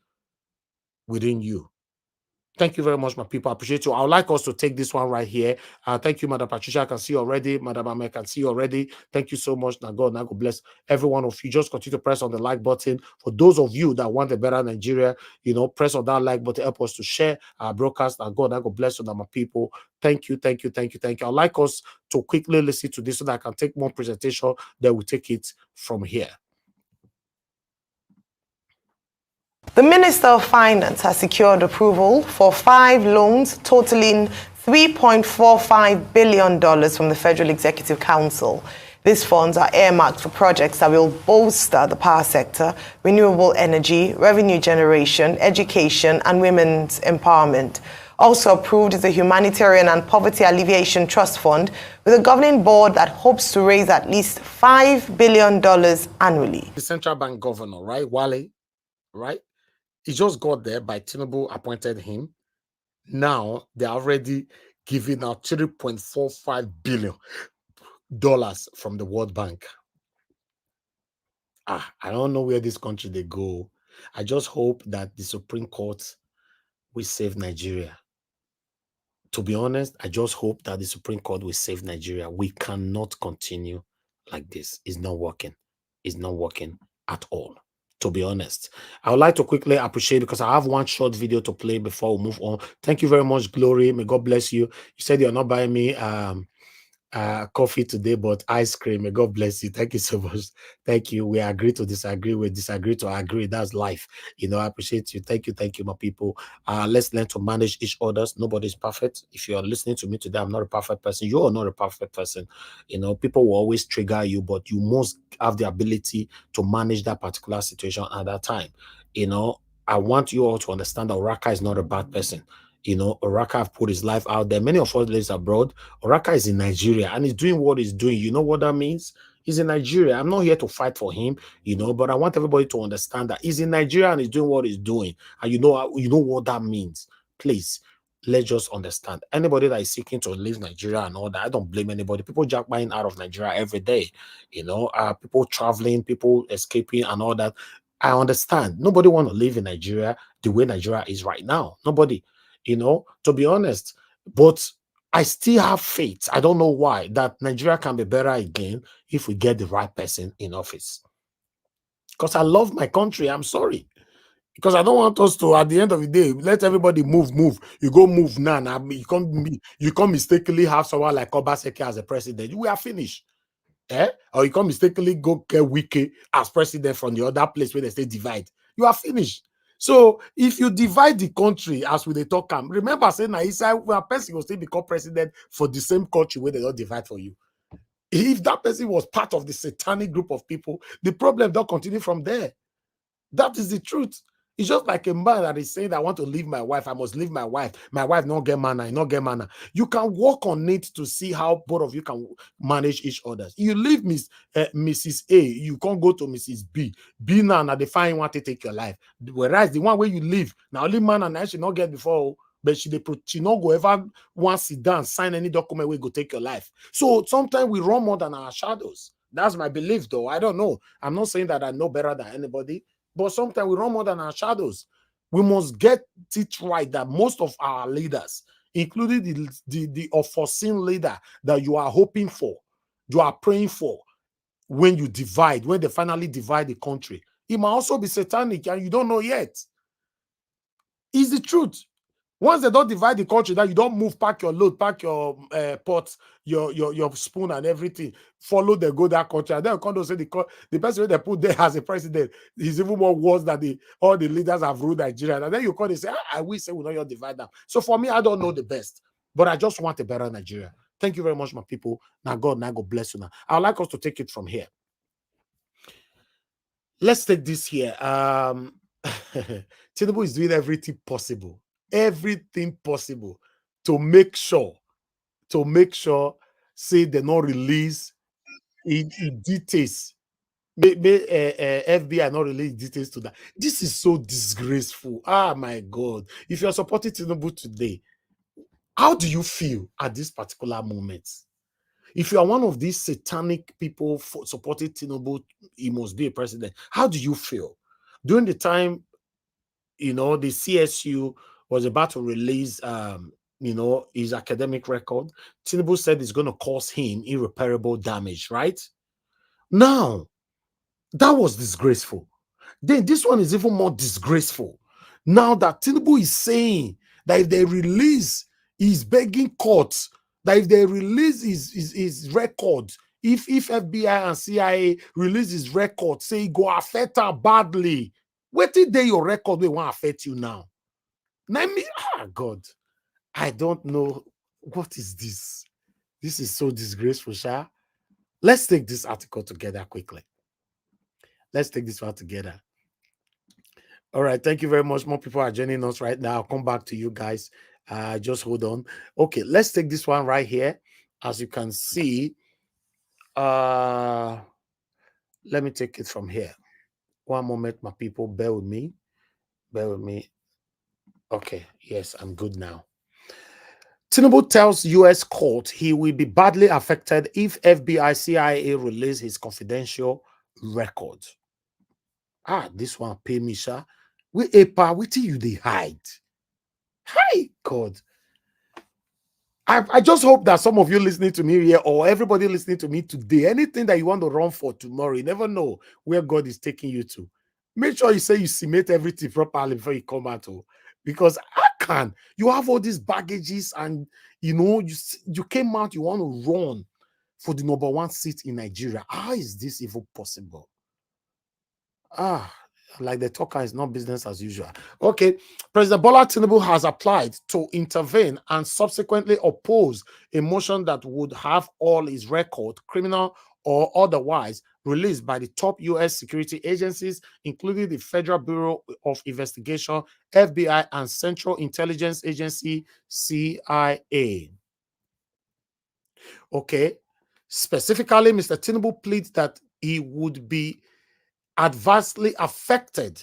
within you. Thank you very much, my people. I appreciate you. I would like us to take this one right here. Thank you, Madam Patricia. I can see you already. Madam Ame, I can see you already. Thank you so much. Now God bless every one of you. Just continue to press on the like button. For those of you that want a better Nigeria, you know, press on that like button. Help us to share our broadcast. Now God bless you, my people. Thank you, thank you, thank you, thank you. I'd like us to quickly listen to this so that I can take more presentation. Then we'll take it from here. The Minister of Finance has secured approval for 5 loans totaling $3.45 billion from the Federal Executive Council. These funds are earmarked for projects that will bolster the power sector, renewable energy, revenue generation, education, and women's empowerment. Also approved is the Humanitarian and Poverty Alleviation Trust Fund, with a governing board that hopes to raise at least $5 billion annually. The central bank governor, right, Wale, right? He just got there by Tinubu appointed him. Now they're already giving out $3.45 billion from the World Bank. I don't know where this country they go. I just hope that the Supreme Court will save Nigeria. To be honest, I just hope that the Supreme Court will save Nigeria. We cannot continue like this. It's not working. It's not working at all. To be honest, I would like to quickly appreciate, because I have one short video to play before we move on. Thank you very much, Glory. May God bless you. You said you're not buying me coffee today, but ice cream. May God bless you. Thank you so much. Thank you. We agree to disagree. We disagree to agree. That's life. You know, I appreciate you. Thank you, my people. Let's learn to manage each other's. Nobody's perfect. If you're listening to me today, I'm not a perfect person. You are not a perfect person. You know, people will always trigger you, but you must have the ability to manage that particular situation at that time. You know, I want you all to understand that Oraka is not a bad person. You know, Oraka have put his life out there. Many of us live abroad. Oraka is in Nigeria and he's doing what he's doing. You know what that means? He's in Nigeria. I'm not here to fight for him, you know, but I want everybody to understand that he's in Nigeria and he's doing what he's doing. And you know what that means. Please, let's just understand. Anybody that is seeking to leave Nigeria and all that, I don't blame anybody. People jackpotting out of Nigeria every day, you know, people traveling, people escaping and all that. I understand. Nobody want to live in Nigeria the way Nigeria is right now. Nobody, you know, to be honest. But I still have faith. I don't know why, that Nigeria can be better again if we get the right person in office. Because I love my country. I'm sorry. Because I don't want us to, at the end of the day, let everybody move. You go move now. You can't mistakenly have someone like Obaseki as a president. We are finished. Or you can't mistakenly go get Wike as president from the other place where they say divide. You are finished. So if you divide the country as we they talk, remember saying that a person will still become president for the same country where they don't divide for you. If that person was part of the satanic group of people, the problem don't continue from there. That is the truth. It's just like a man that is saying, I want to leave my wife. I must leave my wife. My wife not get manner, not get manner. You can work on it to see how both of you can manage each other. You leave Mrs. A, you can't go to Mrs. B. B now they find want to take your life. Whereas the one where you live, now only man and I should not get before, but she not go ever want to sit down, sign any document where go take your life. So sometimes we run more than our shadows. That's my belief, though. I don't know. I'm not saying that I know better than anybody. But sometimes we run more than our shadows. We must get it right that most of our leaders, including the unforeseen leader that you are hoping for, you are praying for, when they finally divide the country, it might also be satanic and you don't know yet. It's the truth. Once they don't divide the country, that you don't move, pack your load, pack your pots, your spoon and everything, follow the go that country. And then Kondo say the person they put there as a president is even more worse than all the leaders have ruled Nigeria. And then you call and say, I wish say we not divide them. So for me, I don't know the best, but I just want a better Nigeria. Thank you very much, my people. Now God bless you. Now I would like us to take it from here. Let's take this here. Tinubu is doing everything possible to make sure say they not release in details. FBI not release details to that. This is so disgraceful. Ah, my God. If you're supporting Tinubu today, how do you feel at this particular moment? If you are one of these satanic people supporting Tinubu, he must be a president. How do you feel? During the time, you know, the CSU was about to release, you know, his academic record, Tinubu said it's going to cause him irreparable damage, right? Now, that was disgraceful. Then this one is even more disgraceful. Now that Tinubu is saying that if they release, he's begging courts that if they release his record, if FBI and CIA release his record, say it go affect her badly. Wait till day your record will want affect you now. God, I don't know. What is this? This is so disgraceful, Sha. Let's take this article together quickly. Let's take this one together. All right, thank you very much. More people are joining us right now. I'll come back to you guys. Just hold on. Okay, let's take this one right here. As you can see, let me take it from here. One moment, my people, bear with me. Bear with me. Okay, yes, I'm good now. Tinubu tells U.S. court he will be badly affected if FBI CIA release his confidential records. This one pay me, sir. We APA, what you they hide? Hi, God. I just hope that some of you listening to me here or everybody listening to me today, anything that you want to run for tomorrow, you never know where God is taking you to. Make sure you say you cement everything properly before you come out. Because you have all these baggages and you came out, you want to run for the #1 seat in Nigeria. How is this even possible? Like the talker is not business as usual. Okay, President Bola Tinubu has applied to intervene and subsequently oppose a motion that would have all his record, criminal or otherwise, released by the top U.S. security agencies, including the Federal Bureau of Investigation, FBI, and Central Intelligence Agency, CIA. Okay, specifically, Mr. Tinubu pleads that he would be adversely affected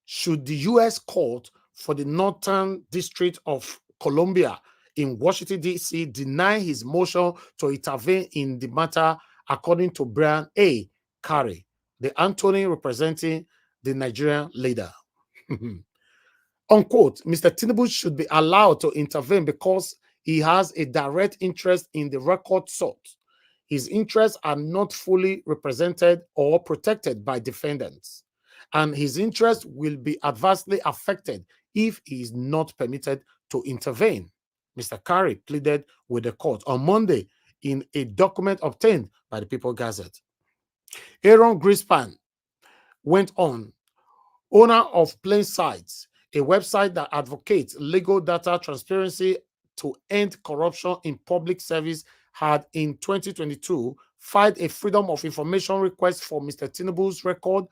should the U.S. Court for the Northern District of Columbia in Washington, D.C. deny his motion to intervene in the matter, according to Brian A. Carey, the attorney representing the Nigerian leader. Unquote, Mr. Tinubu should be allowed to intervene because he has a direct interest in the record sought. His interests are not fully represented or protected by defendants, and his interests will be adversely affected if he is not permitted to intervene, Mr. Carey pleaded with the court on Monday in a document obtained by the People Gazette. Aaron Greenspan went on, owner of Plain Sites, a website that advocates legal data transparency to end corruption in public service, had in 2022 filed a Freedom of Information request for Mr. Tinubu's record.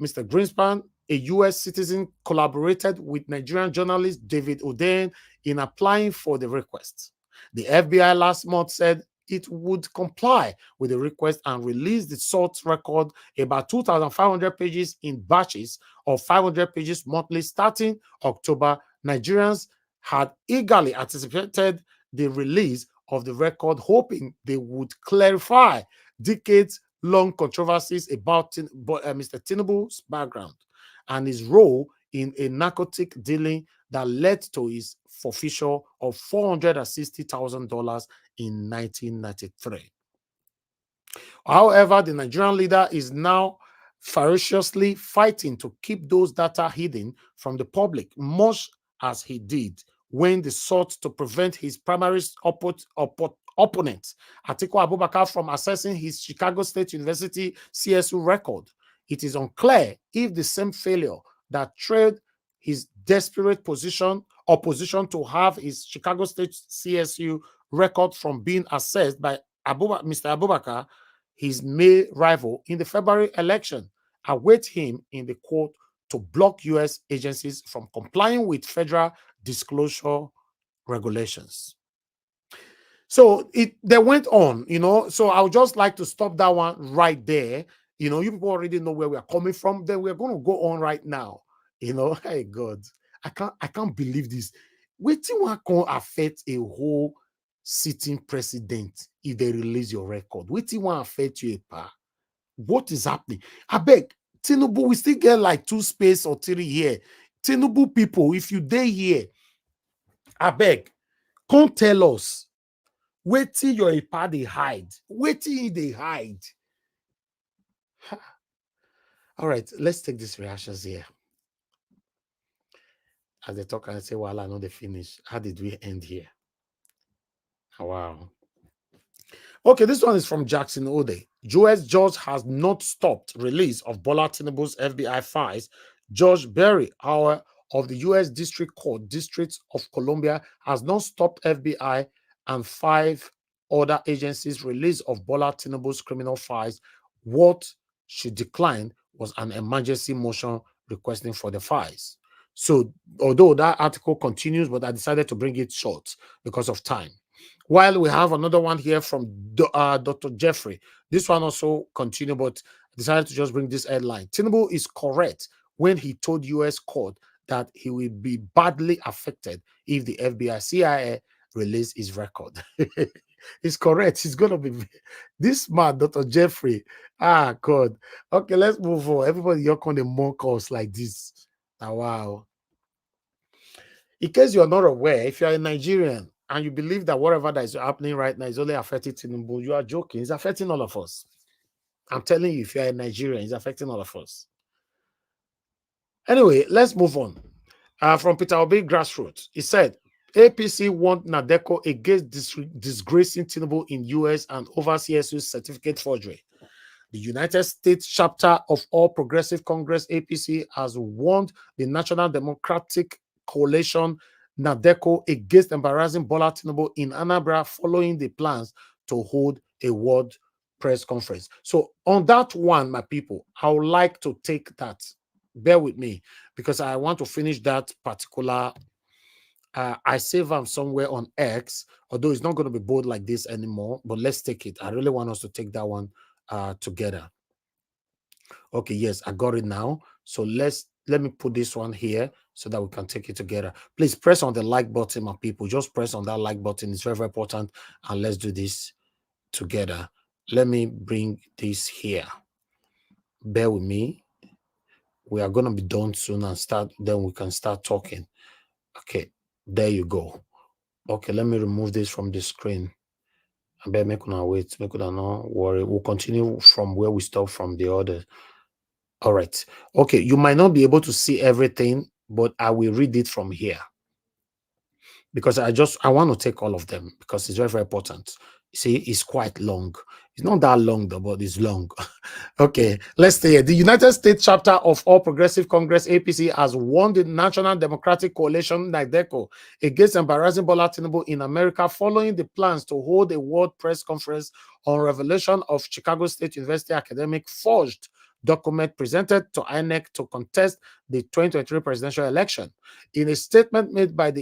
Mr. Greenspan, a U.S. citizen, collaborated with Nigerian journalist David Oden in applying for the request. The FBI last month said it would comply with the request and release the sought record, about 2,500 pages in batches of 500 pages monthly starting October. Nigerians had eagerly anticipated the release of the record, hoping they would clarify decades-long controversies about Mr. Tinubu's background and his role in a narcotic dealing that led to his forfeiture of $460,000 in 1993. However, the Nigerian leader is now ferociously fighting to keep those data hidden from the public, much as he did when they sought to prevent his primary opponent, Atiku Abubakar, from accessing his Chicago State University CSU record. It is unclear if the same failure that trailed his desperate opposition to have his Chicago State CSU record from being accessed by Mr. Abubakar, his May rival in the February election, await him in the court to block U.S. agencies from complying with federal disclosure regulations. So they went on, so I would just like to stop that one right there. You people already know where we are coming from. Then we're going to go on right now. Hey God, I can't believe this. Waiting one can affect a whole sitting president if they release your record. Waiting one affect you, what is happening? I beg, Tinubu, we still get like 2 space or 3 here. Tinubu people, if you dare here, I beg, come tell us. Wait till your EPA they hide. Wait till they hide. All right, let's take these reactions here. As they talk and say, well, I know they finish. How did we end here? Wow. Okay, this one is from Jackson Ode. U.S. judge has not stopped release of Bola Tinubu's FBI files. Judge Barry Howell of the U.S. District Court, District of Columbia, has not stopped FBI and 5 other agencies' release of Bola Tinubu's criminal files. What she declined was an emergency motion requesting for the files. So, although that article continues, but I decided to bring it short because of time. While we have another one here from Dr. Jeffrey. This one also continued, but I decided to just bring this headline. Tinubu is correct when he told U.S. court that he will be badly affected if the FBI, CIA release his record. It's correct. It's going to be this man, Dr. Jeffrey. Ah, God. Okay, let's move on. Everybody, you're going to mock us like this. Ah, wow. In case you're not aware, if you're a Nigerian and you believe that whatever that is happening right now is only affecting Tinubu, you are joking. It's affecting all of us. I'm telling you, if you're a Nigerian, it's affecting all of us. Anyway, let's move on. From Peter Obi Grassroots, he said, APC want Nadeco against disgracing Tinubu in US and over CSU's certificate forgery. The United States chapter of All Progressive Congress, APC, has warned the National Democratic Coalition, Nadeco, against embarrassing Bola Tinubu in Anambra following the plans to hold a world press conference. So on that one, my people, I would like to take that. Bear with me because I want to finish that particular. I save them somewhere on X, although it's not going to be bold like this anymore, but let's take it. I really want us to take that one together. Okay, yes, I got it now. So let me put this one here so that we can take it together. Please press on the like button, my people. Just press on that like button. It's very, very important. And let's do this together. Let me bring this here. Bear with me. We are going to be done soon and then we can start talking. Okay, there you go. Okay, let me remove this from the screen. I better make una wait, make una not worry. We'll continue from where we stop from the other. All right. Okay, you might not be able to see everything, but I will read it from here. Because I want to take all of them because it's very, very important. You see, it's quite long. It's not that long though, but it's long. Okay, let's stay here. The United States chapter of All Progressive Congress, APC, has warned the National Democratic Coalition, NADECO, against embarrassing Bola Tinubu in America following the plans to hold a world press conference on revelation of Chicago State University academic forged document presented to INEC to contest the 2023 presidential election. In a statement made by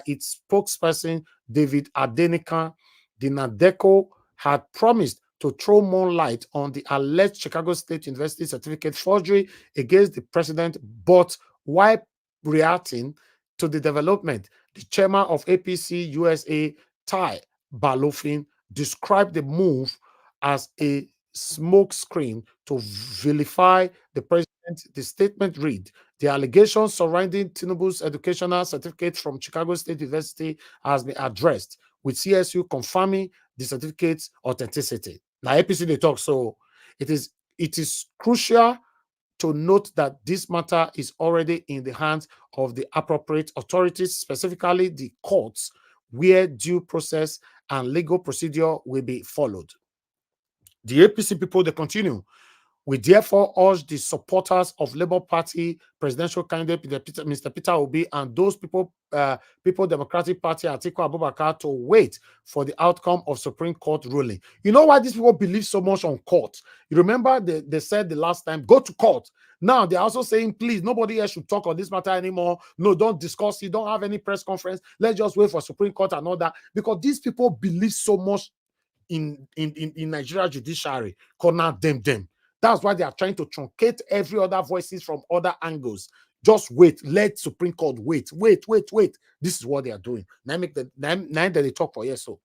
its spokesperson, David Adenika, the NADECO had promised to throw more light on the alleged Chicago State University certificate forgery against the president, but while reacting to the development, the chairman of APC USA, Ty Balofin, described the move as a smokescreen to vilify the president. The statement read, the allegations surrounding Tinubu's educational certificate from Chicago State University has been addressed, with CSU confirming the certificate's authenticity. Now, APC they talk, so it is crucial to note that this matter is already in the hands of the appropriate authorities, specifically the courts, where due process and legal procedure will be followed. The APC people, they continue. We therefore urge the supporters of Labour Party presidential candidate Mr. Peter Obi and those People Democratic Party Atiku Abubakar to wait for the outcome of Supreme Court ruling. You know why these people believe so much on court? You remember they said the last time, go to court. Now they're also saying, please, nobody else should talk on this matter anymore. No, don't discuss it. Don't have any press conference. Let's just wait for Supreme Court and all that. Because these people believe so much in Nigeria judiciary. Corner them. That's why they are trying to truncate every other voices from other angles. Just wait. Let Supreme Court wait. This is what they are doing. Now that they talk for yes. So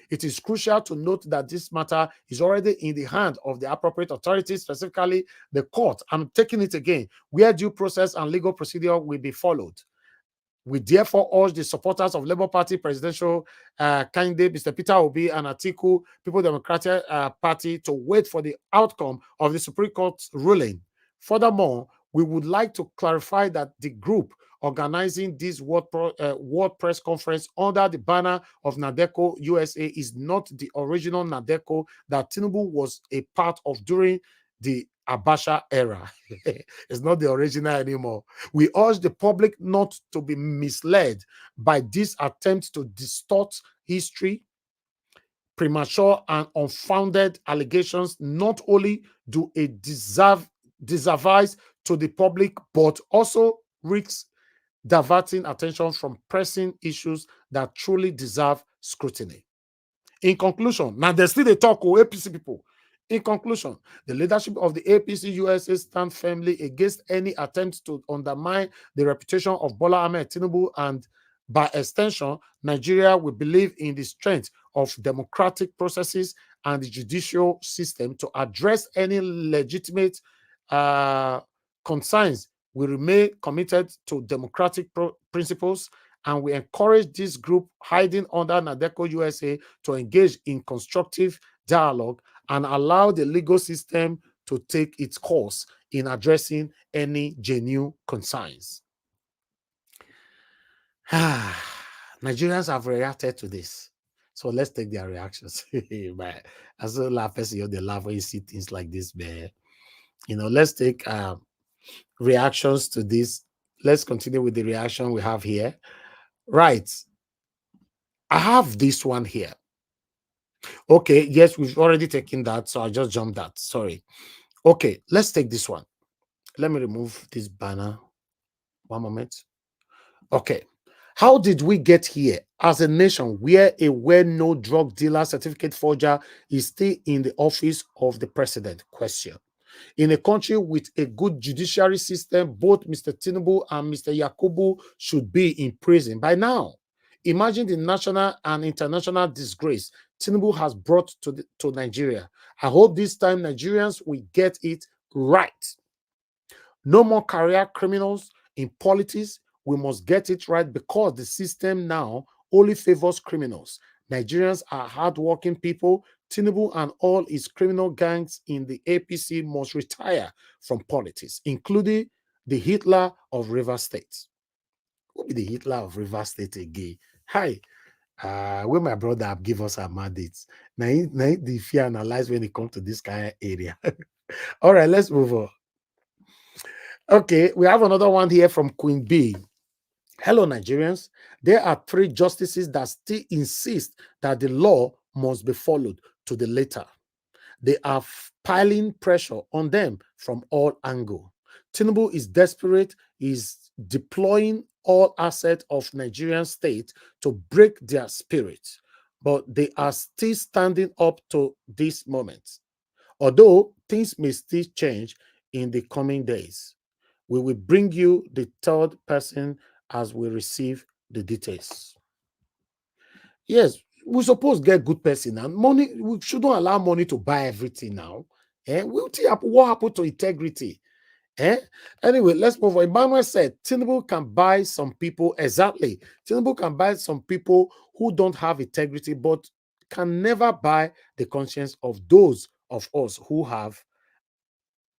it is crucial to note that this matter is already in the hand of the appropriate authorities, specifically the court. I'm taking it again, where due process and legal procedure will be followed. We therefore urge the supporters of Labour Party presidential candidate Mr. Peter Obi and Atiku People Democratic Party to wait for the outcome of the Supreme Court's ruling. Furthermore, we would like to clarify that the group organizing this World Press Conference under the banner of NADECO USA is not the original NADECO that Tinubu was a part of during the Abacha era. It's not the original anymore. We urge the public not to be misled by this attempt to distort history. Premature and unfounded allegations not only do a disservice to the public, but also risks diverting attention from pressing issues that truly deserve scrutiny. In conclusion, now there's still a talk with APC people. In conclusion, the leadership of the APC USA stand firmly against any attempt to undermine the reputation of Bola Ahmed Tinubu, and by extension, Nigeria will believe in the strength of democratic processes and the judicial system to address any legitimate concerns. We remain committed to democratic principles, and we encourage this group hiding under Nadeco USA to engage in constructive dialogue and allow the legal system to take its course in addressing any genuine concerns. Nigerians have reacted to this. So let's take their reactions. But as a laugh, they laugh when you see things like this, man. Let's take reactions to this. Let's continue with the reaction we have here. Right. I have this one here. Okay, yes, we've already taken that, so I just jumped that. Sorry. Okay, let's take this one. Let me remove this banner. One moment. Okay. How did we get here as a nation where a well-known drug dealer certificate forger is still in the office of the president? Question. In a country with a good judiciary system, both Mr. Tinubu and Mr. Yakubu should be in prison by now. Imagine the national and international disgrace Tinubu has brought to Nigeria. I hope this time Nigerians will get it right. No more career criminals in politics. We must get it right because the system now only favors criminals. Nigerians are hardworking people. Tinubu and all his criminal gangs in the APC must retire from politics, including the Hitler of Rivers State. Who be the Hitler of Rivers State again? Hi. When my brother give us our mandates. Now the fear analyze when it comes to this kind of area. All right, let's move on. Okay, we have another one here from Queen B. Hello, Nigerians. There are 3 justices that still insist that the law must be followed to the letter. They are piling pressure on them from all angles. Tinubu is desperate, is deploying all assets of Nigerian state to break their spirit, but they are still standing up to this moment. Although things may still change in the coming days, we will bring you the 3rd person as we receive the details. Yes, we suppose get good person, and money, we shouldn't allow money to buy everything now. What happened to integrity? Anyway, let's move on. Emmanuel said Tinubu can buy some people. Exactly. Tinubu can buy some people who don't have integrity, but can never buy the conscience of those of us who have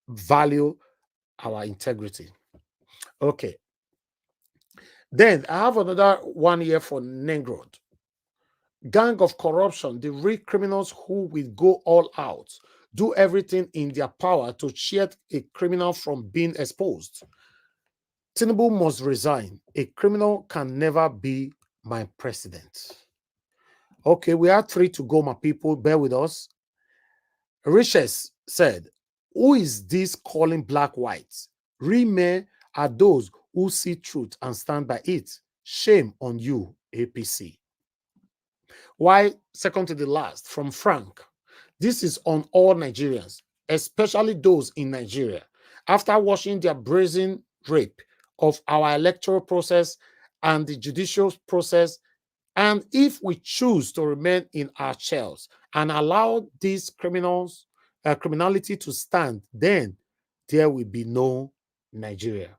value our integrity. Okay. Then I have another one here for Nengrod. Gang of corruption, the real criminals who will go all out, do everything in their power to shield a criminal from being exposed. Tinubu must resign. A criminal can never be my president. Okay, we have 3 to go, my people. Bear with us. Riches said, who is this calling black white? Real men are those who see truth and stand by it. Shame on you, APC. Why, second to the last, from Frank. This is on all Nigerians, especially those in Nigeria. After watching their brazen rape of our electoral process and the judicial process, and if we choose to remain in our shells and allow these criminality to stand, then there will be no Nigeria.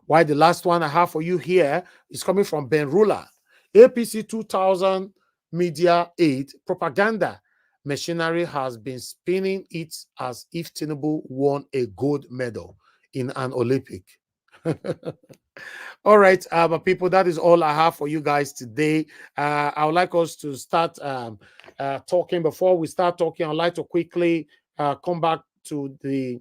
Why, the last one I have for you here is coming from Ben Rula. APC 2000 media aid propaganda machinery has been spinning it as if Tinubu won a gold medal in an Olympic. All right, but people, that is all I have for you guys today. I would like us to start talking. Before we start talking, I'd like to quickly come back to the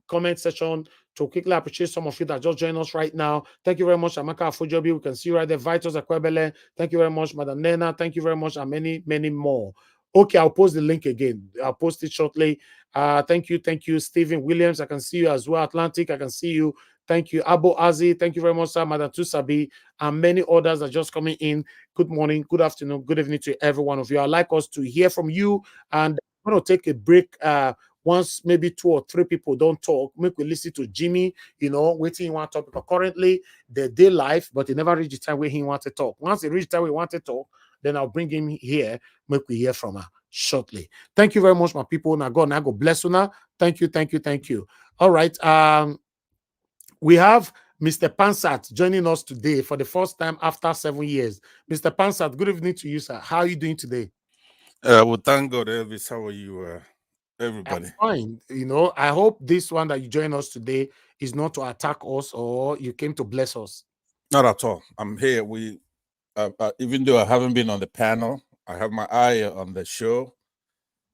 comment section to quickly appreciate some of you that just joined us right now. Thank you very much, Amaka Afojobi. We can see you right there. Vitus Akwebele. Thank you very much, Madam Nena. Thank you very much, and many, many more. Okay, I'll post the link again. I'll post it shortly. Thank you, Stephen Williams. I can see you as well. Atlantic, I can see you. Thank you, Abo Azi. Thank you very much, sir. Madam Tusabi, and many others are just coming in. Good morning, good afternoon, good evening to every one of you. I'd like us to hear from you, and going to take a break. Once maybe 2 or 3 people don't talk, make we listen to Jimmy, waiting one topic. Because currently the day life, but he never reached the time where he wants to talk. Once he reached the time we want to talk, then I'll bring him here, make we hear from her shortly. Thank you very much, my people. Now go bless you now. Thank you. All right. We have Mr. Pansat joining us today for the first time after 7 years. Mr. Pansat, good evening to you, sir. How are you doing today? Well, thank God, Elvis. How are you, everybody? I'm fine. I hope this one that you join us today is not to attack us or you came to bless us. Not at all. I'm here. Even though I haven't been on the panel, I have my eye on the show.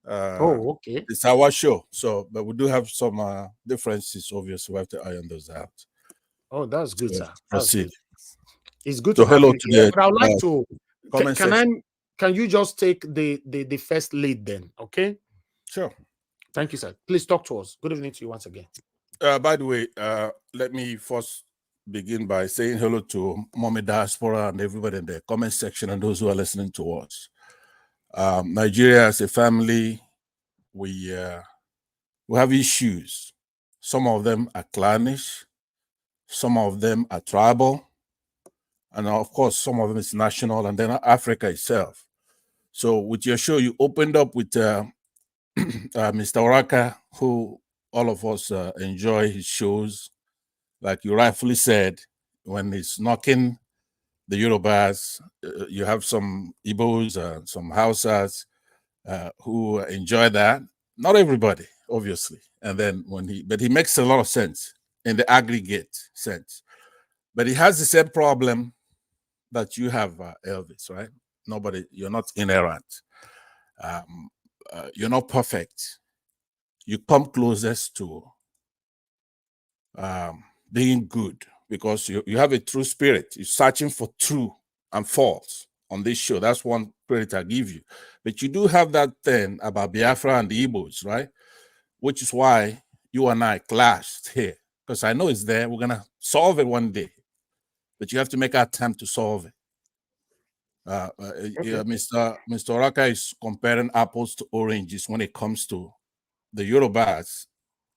Okay. It's our show, but we do have some differences. Obviously, we have to iron those out. Oh, that's good, sir. Proceed. It's good to have hello you to here. the But I would like to. comment section. Can you just take the first lead then? Okay. Sure. Thank you, sir. Please talk to us. Good evening to you once again. By the way, let me first begin by saying hello to Mommy Diaspora and everybody in the comment section and those who are listening to us. Nigeria as a family, we have issues. Some of them are clannish, some of them are tribal, and of course, some of them is national, and then Africa itself. So with your show, you opened up with Mr. Oraka, who all of us enjoy his shows. Like you rightfully said, when he's knocking the Yorubas, you have some Igbos, some Hausas who enjoy that. Not everybody, obviously. And then but he makes a lot of sense in the aggregate sense. But he has the same problem that you have, Elvis, right? You're not inerrant. You're not perfect. You come closest to being good because you have a true spirit. You're searching for true and false on this show. That's one credit I give you. But you do have that thing about Biafra and the Igbos, right? Which is why you and I clashed here. Because I know it's there. We're going to solve it one day. But you have to make our attempt to solve it. Mr. Oraka is comparing apples to oranges when it comes to the Yorubas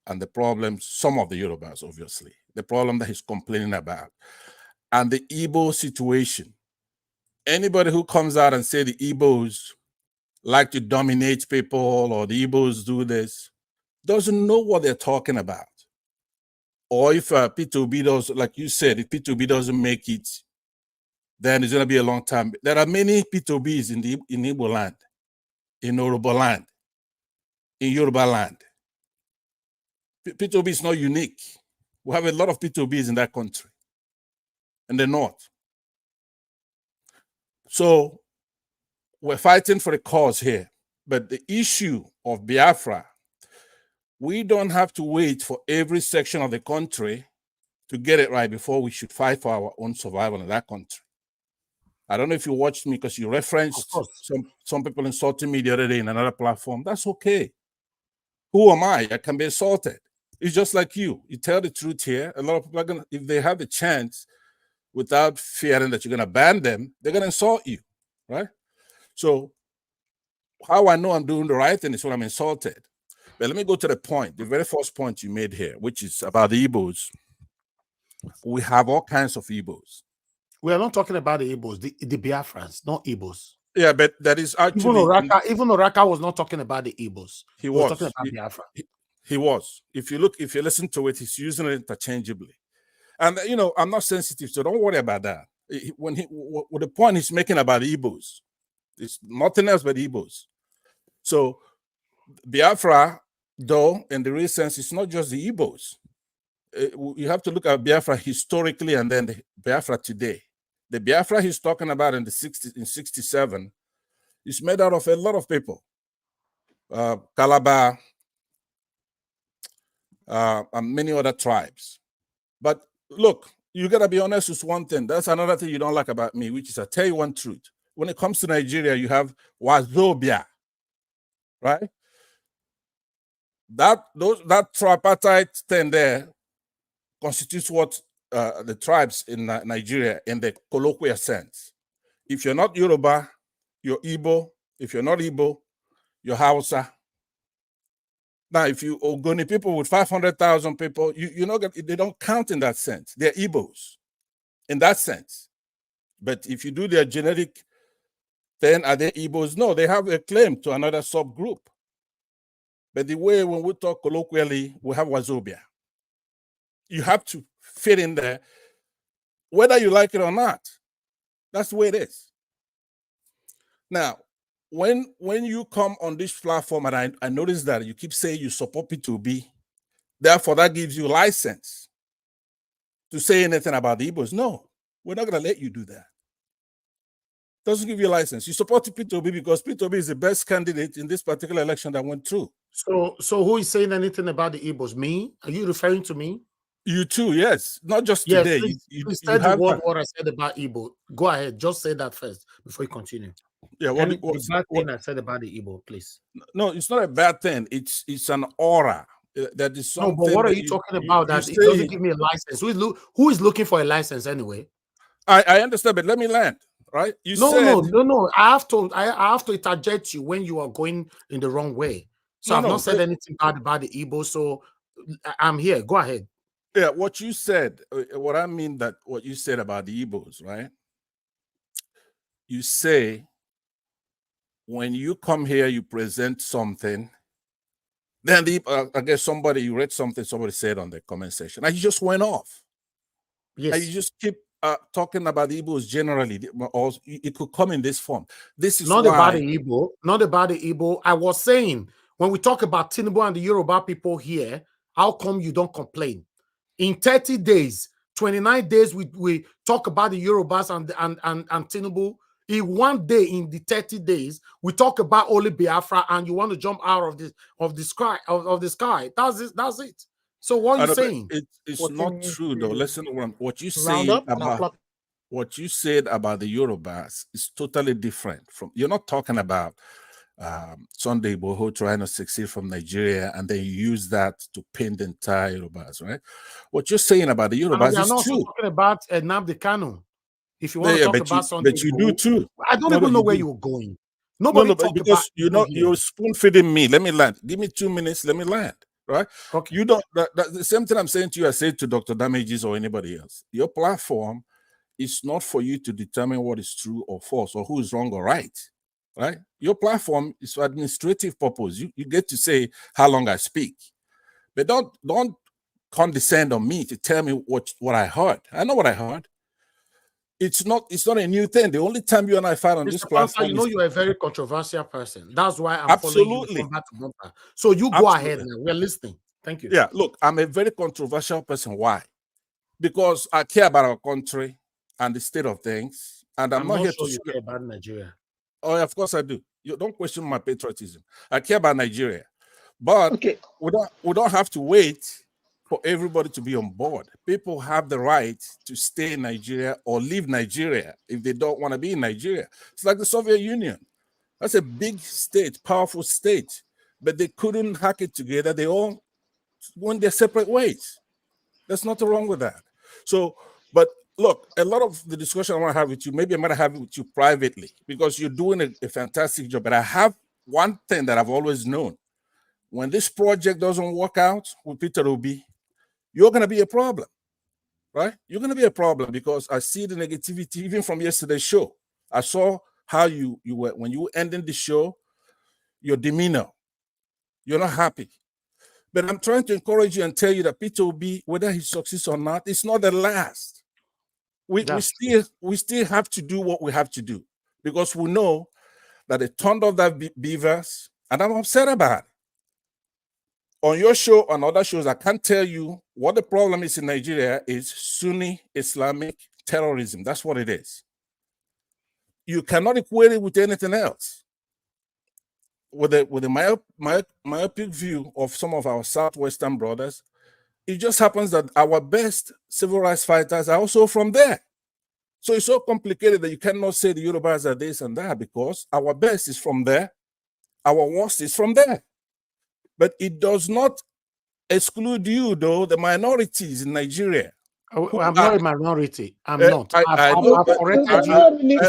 and the problems, some of the Yorubas, obviously, the problem that he's complaining about, and the Igbo situation. Anybody who comes out and say the Igbos like to dominate people or the Igbos do this doesn't know what they're talking about. Or if P2B does, like you said, if P2B doesn't make it, then it's going to be a long time. There are many P2Bs in Igbo land, in Yoruba land, in Yoruba land. P2B is not unique. We have a lot of P2Bs in that country, in the north. So we're fighting for a cause here. But the issue of Biafra, we don't have to wait for every section of the country to get it right before we should fight for our own survival in that country. I don't know if you watched me because you referenced some people insulting me the other day in another platform. That's okay. Who am I? I can be assaulted. It's just like you. You tell the truth here. A lot of people are going to, if they have the chance, without fearing that you're going to ban them, they're going to insult you, right? So how I know I'm doing the right thing is when I'm insulted. But let me go to the point, the very first point you made here, which is about the Igbos. We have all kinds of Igbos. We are not talking about the Igbos, the Biafrans, not Igbos. Yeah, but that is actually... Even Oraka was not talking about the Igbos. He was talking about Biafra. He was. If you listen to it, he's using it interchangeably. And, I'm not sensitive, so don't worry about that. With the point he's making about the Igbos, it's nothing else but Igbos. So Biafra, though, in the real sense, it's not just the Igbos. You have to look at Biafra historically and then the Biafra today. The Biafra he's talking about in 67 is made out of a lot of people. Calabar, and many other tribes. But look, you got to be honest with one thing. That's another thing you don't like about me, which is I tell you one truth. When it comes to Nigeria, you have Wazobia, right? That tripartite thing there constitutes what the tribes in Nigeria in the colloquial sense. If you're not Yoruba, you're Igbo. If you're not Igbo, you're Hausa. Now, if you Ogoni people with 500,000 people, you know that they don't count in that sense. They're Igbos in that sense. But if you do their genetic, then are they Igbos? No, they have a claim to another subgroup. But the way when we talk colloquially, we have Wazobia. You have to fit in there, whether you like it or not. That's the way it is. Now, when you come on this platform, and I notice that you keep saying you support P2B, therefore that gives you license to say anything about the Igbos. No, we're not going to let you do that. Doesn't give you a license. You support P2B because P2B is the best candidate in this particular election that went through. So who is saying anything about the Igbos? Me? Are you referring to me? You too, yes. Not just Yes, today. please tell the world what I said about Igbo. Go ahead. Just say that first before you continue. Yeah, the bad thing I said about the Igbo, please. No, it's not a bad thing. It's an aura. That is something. No, but what are you talking about? That it doesn't give me a license. Who is looking for a license anyway? I understand, but let me land. Right? No. I have to interject you when you are going in the wrong way. So I've not said anything bad about the Igbo. So I'm here. Go ahead. Yeah, what you said, what I mean that what you said about the Igbos, right? You say when you come here, you present something, then I guess you read something somebody said on the comment section, and you just went off. Yes. And you just keep talking about the Igbos generally, or it could come in this form. This is not about the Igbo, not about the Igbo. I was saying when we talk about Tinubu and the Yoruba people here, how come you don't complain? In 30 days, 29 days, we talk about the Yorubas and Tinubu. In 1 day, in the 30 days, we talk about only Biafra, and you want to jump out of the sky. That's it. So what are you saying? It's not true though. Listen to what you say about what you said about the Yorubas is totally different from. You're not talking about Sunday Igboho trying to succeed from Nigeria, and then you use that to paint the entire Yorubas, right? What you're saying about the Yorubas is true. Talking about Nnamdi Kanu. If you want to talk about Sunday, but you do too. I don't even know where you're going. Nobody talk because you're spoon feeding me. Let me land. Give me 2 minutes. Let me land. Right? Okay. You don't. That's the same thing I'm saying to you. I said to Dr. Damages or anybody else. Your platform is not for you to determine what is true or false or who is wrong or right. Right? Your platform is for administrative purpose. You get to say how long I speak, but don't condescend on me to tell me what I heard. I know what I heard. It's not a new thing. The only time you and I fight on this platform, you know, you're a very controversial person. That's why I'm following you from bumper to bumper. So you go ahead now. We're listening. Thank you. Yeah, look, I'm a very controversial person. Why? Because I care about our country and the state of things, and I'm not here to you care about Nigeria. Oh, of course I do. You don't question my patriotism. I care about Nigeria, but we don't have to wait for everybody to be on board. People have the right to stay in Nigeria or leave Nigeria if they don't want to be in Nigeria. It's like the Soviet Union. That's a big state, powerful state, but they couldn't hack it together. They all went their separate ways. There's nothing wrong with that. So, but look, a lot of the discussion I want to have with you, maybe I might have it with you privately because you're doing a fantastic job. But I have one thing that I've always known. When this project doesn't work out with Peter Obi, you're going to be a problem, right? You're going to be a problem because I see the negativity even from yesterday's show. I saw how you were, when you were ending the show, your demeanor, you're not happy. But I'm trying to encourage you and tell you that Peter Obi, whether he succeeds or not, it's not the last. We still have to do what we have to do because we know that they turned off that beavers, and I'm upset about it. On your show and other shows, I can't tell you what the problem is in Nigeria is Sunni Islamic terrorism. That's what it is. You cannot equate it with anything else. With a myopic view of some of our Southwestern brothers, it just happens that our best civil rights fighters are also from there. So it's so complicated that you cannot say the Yorubas are this and that because our best is from there, our worst is from there. But it does not exclude you, though, the minorities in Nigeria. I'm not a minority. I'm not. I've corrected you.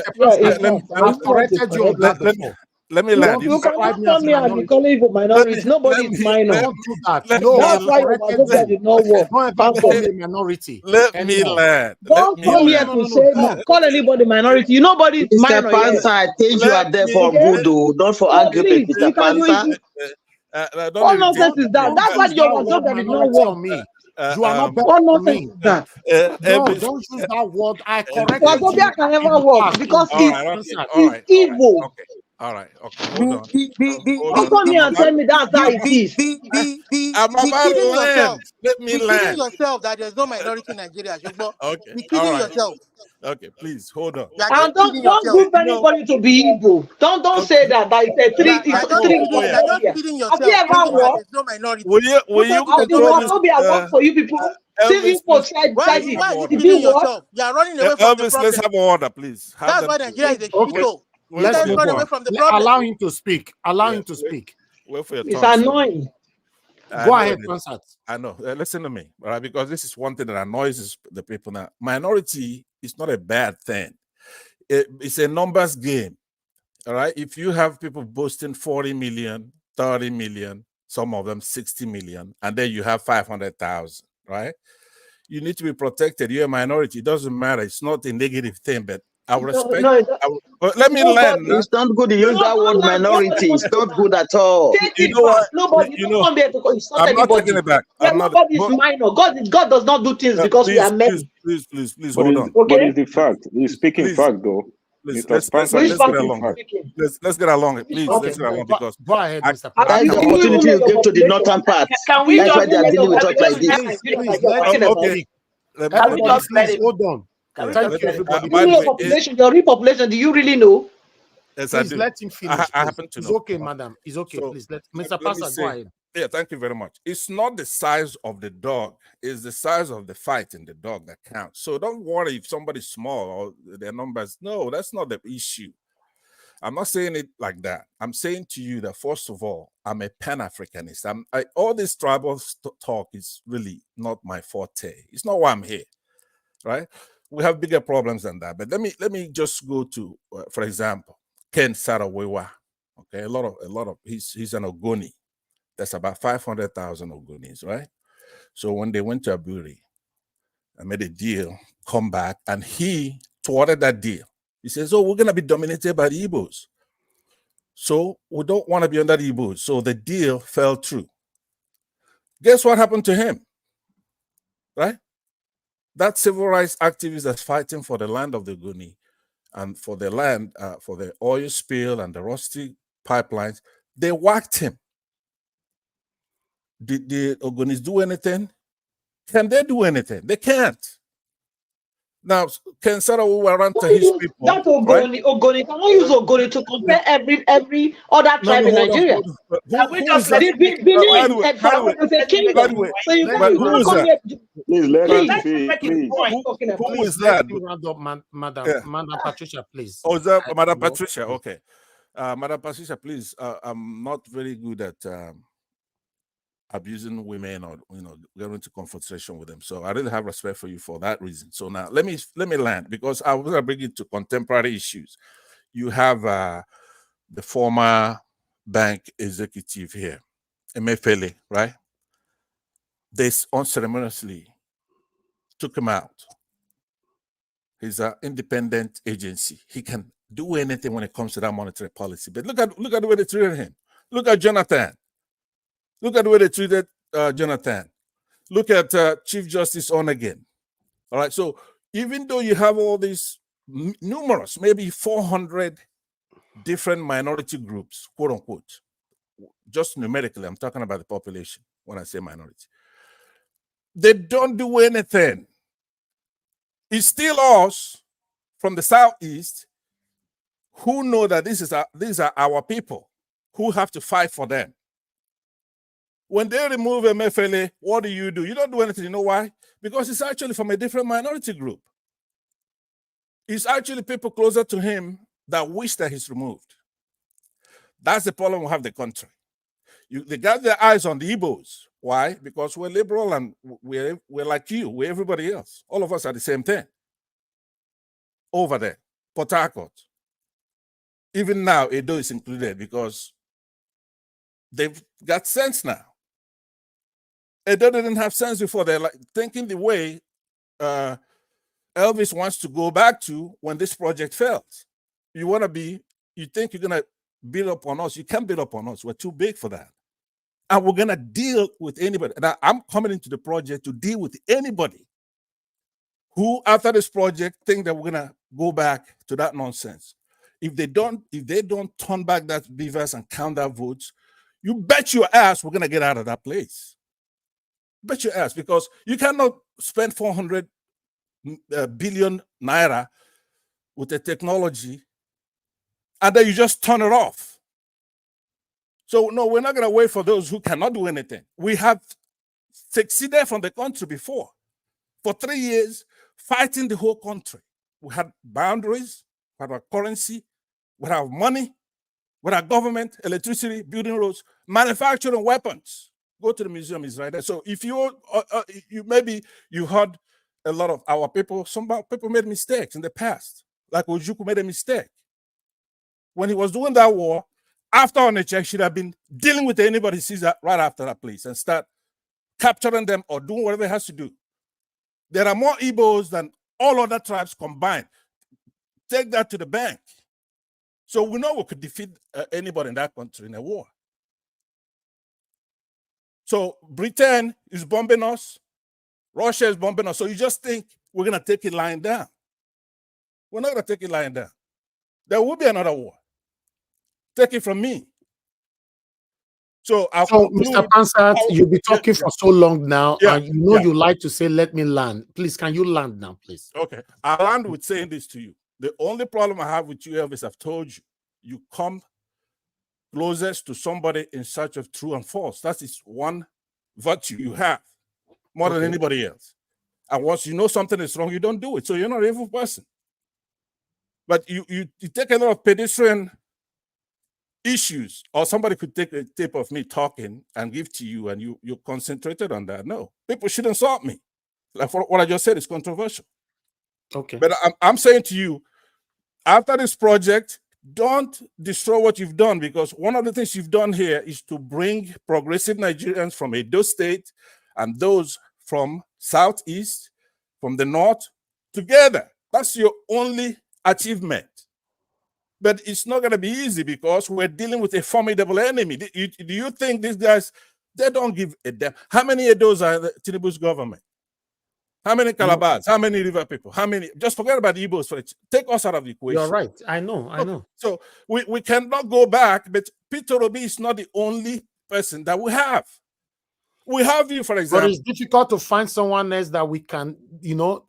I've corrected you on that before. Let me land. You You describe cannot me tell as a me and be minority. calling Igbo minority. Nobody is minor. Don't do that. let No, me That's you why your corrected Wazobia them. did not work. Don't ever Thank call God. me a minority let me anymore. land. Let Don't me come land. here to No, say don't. call anybody minority. You nobody is Mr. minor here. Pansa, I think you Let are there me. for Okay? good, though. Not for So argument, please, Mr. you can do Pansa. it. Don't What irritate nonsense me, is that? please. That's why Use your that word Wazobia did not minority work. on me. Uh, You are not um, better What than nonsense me. is that? No, every, don't use that word. I uh, corrected Wazobia you can in never the work past in because all this right, okay, answer. all he's right, all right, evil. okay, all right, okay. Hold on, hold Don't on. come here and tell me that's how it is. I'm Be about to kidding land. yourself. Let me Be kidding land. yourself that there's no minority in Nigeria. Shugbo. Okay, Be all kidding right, yourself. okay. Please hold on. You are Let, just And kidding don't yourself. group anybody to be evil. Don't okay. say that it's a You three, are, you it's are a just Oh, three oh kidding. for You yeah. are just Wazobia. kidding Have you yourself, ever thinking that worked? there's no minority. Will you Have you control this? Wazobia worked for you people? Since you Elvis, people please, Why are tried you it, why are you order. did kidding it work? yourself? You are running away from the Elvis, let's problem. have order, please. Have That's them. why Nigeria is a Okay, shithole. You let's guys move run on. away from the problem. Allow him to speak. Allow Yeah, him to speak. wait for your It's turn, sir. annoying. I Go know ahead, it is. Concert. I know. Listen to me, right? Because this is one thing that annoys the people now. Minority is not a bad thing. It's a numbers game, all right? If you have people boasting 40 million, 30 million, some of them 60 million, and then you have 500,000, right? You need to be protected. You're a minority. It doesn't matter. It's not a negative thing, but I will respect. No, Let me land now. It's not good to use that word minority. It's not good at all. take You it know what? back. Nobody, You don't know, come here to insult I'm not taking anybody. it back. Yeah, I'm not. nobody is But, minor. God does not do things because we are please, please, men. please, please, please, But hold on. Okay? it's the fact. He's speaking Please, fact, though. please, Mr. Spencer Which is let's get fact is speaking along. fact. speaking? Let's get along. Which Please, fact Okay, let's is get along go, because go ahead, I, Mr. Have I That is President. the you, cannot. do you even opportunity know you your gave to the population? northern part. Can we That's Do why just you they are know let your dealing with us like population this. in Please, Nigeria please that you are let talking him about? Okay, speak. let can we me Everybody, just speak. let please him hold on. can we Thank just Let you, me. let him everybody. Do you By know the your way, Please, population, your real population? Do you really know? yes, I please do. let him finish, I please. happen to It's know. okay, madam. It's okay, So please. Mr. let me Pastor, go say, ahead. yeah, thank you very much. It's not the size of the dog; it's the size of the fight in the dog that counts. So don't worry if somebody's small or their numbers. No, that's not the issue. I'm not saying it like that. I'm saying to you that first of all, I'm a Pan-Africanist. All this tribal talk is really not my forte. It's not why I'm here, right? We have bigger problems than that. But let me just go to, for example, Ken Sarawewa. Okay, a lot of he's an Ogoni. That's about 500,000 Ogonis, right? So when they went to Aburi and made a deal, come back, and he thwarted that deal. He says, "Oh, we're gonna be dominated by the Igbos. So we don't want to be under the Igbos." So the deal fell through. Guess what happened to him? Right? That civil rights activist that's fighting for the land of the Ogoni and for the land, for the oil spill and the rusty pipelines, they whacked him. Did the Ogonis do anything? Can they do anything? They can't. Now, Ken Sarawewa ran to Don't his use people, that right? Ogoni. Cannot use Ogoni to compare every other No, tribe no, in hold on, Nigeria. hold on. can we Who just is that? let The him make his By point? the Benin, way, for Africa, is a Let him make by his the kingdom. way, So you point. Let him who cannot is round come up. that? here. Please let him Please, Let him speak, make his please. point. talking about. Who is Let that? him round up, Yeah. Madam Patricia, please. Oh, is that Madam Hello? Patricia? Yes. Okay. Madam Patricia, please. I'm not very good at abusing women or getting into confrontation with them. So I really have respect for you for that reason. So now let me land because I was gonna bring it to contemporary issues. You have the former bank executive here, Emefiele, right? They unceremoniously took him out. He's an independent agency. He can do anything when it comes to that monetary policy. But look at the way they treated him. Look at Jonathan. Look at the way they treated Jonathan. Look at Chief Justice Onagin. All right. So even though you have all these numerous, maybe 400 different minority groups, quote unquote, just numerically, I'm talking about the population when I say minority, they don't do anything. It's still us from the southeast who know that these are our people who have to fight for them. When they remove MFLA, what do? You don't do anything. You know why? Because it's actually from a different minority group. It's actually people closer to him that wish that he's removed. That's the problem we have in the country. They got their eyes on the Igbos. Why? Because we're liberal and we're like you, we're everybody else. All of us are the same thing. Over there, Port Harcourt. Even now, Edo is included because they've got sense now. Edo didn't have sense before. They're like thinking the way Elvis wants to go back to when this project fails. You think you're gonna build up on us. You can't build up on us. We're too big for that. And we're gonna deal with anybody. Now, I'm coming into the project to deal with anybody who, after this project, think that we're gonna go back to that nonsense. If they don't turn back that beavers and count that votes, you bet your ass we're gonna get out of that place. Bet your ass, because you cannot spend 400 billion naira with a technology and then you just turn it off. So no, we're not gonna wait for those who cannot do anything. We have succeeded from the country before. For 3 years, fighting the whole country. We had boundaries, we had our currency, we had our money, we had our government, electricity, building roads, manufacturing weapons. Go to the museum, it's right there. So if you maybe you heard a lot of our people, some people made mistakes in the past. Like Ojukwu made a mistake. When he was doing that war, after Onitsha, should have been dealing with anybody who sees that right after that place and start capturing them or doing whatever it has to do. There are more Igbos than all other tribes combined. Take that to the bank. So we know we could defeat anybody in that country in a war. So Britain is bombing us. Russia is bombing us. So you just think we're going to take it lying down. We're not going to take it lying down. There will be another war. Take it from me. So Mr. Pansat, you'll be talking for so long now, and you like to say, let me land. Please, can you land now, please? Okay. I'll land with saying this to you. The only problem I have with you, Elvis, I've told you, you come closest to somebody in search of true and false. That is one virtue you have more than anybody else. And once you know something is wrong, you don't do it. So you're not an evil person. But you take a lot of pedestrian issues, or somebody could take a tape of me talking and give to you, and you're concentrated on that. No, people shouldn't insult me. Like what I just said is controversial. Okay. But I'm saying to you, after this project, don't destroy what you've done, because one of the things you've done here is to bring progressive Nigerians from Edo State and those from Southeast, from the North, together. That's your only achievement. But it's not going to be easy because we're dealing with a formidable enemy. Do you think these guys, they don't give a damn? How many of those are the Tinubu's government? How many Calabars? How many river people? How many? Just forget about the Igbos for it. Take us out of the equation. You're right. I know. So we cannot go back, but Peter Obi is not the only person that we have. We have you, for example. But it's difficult to find someone else that we can,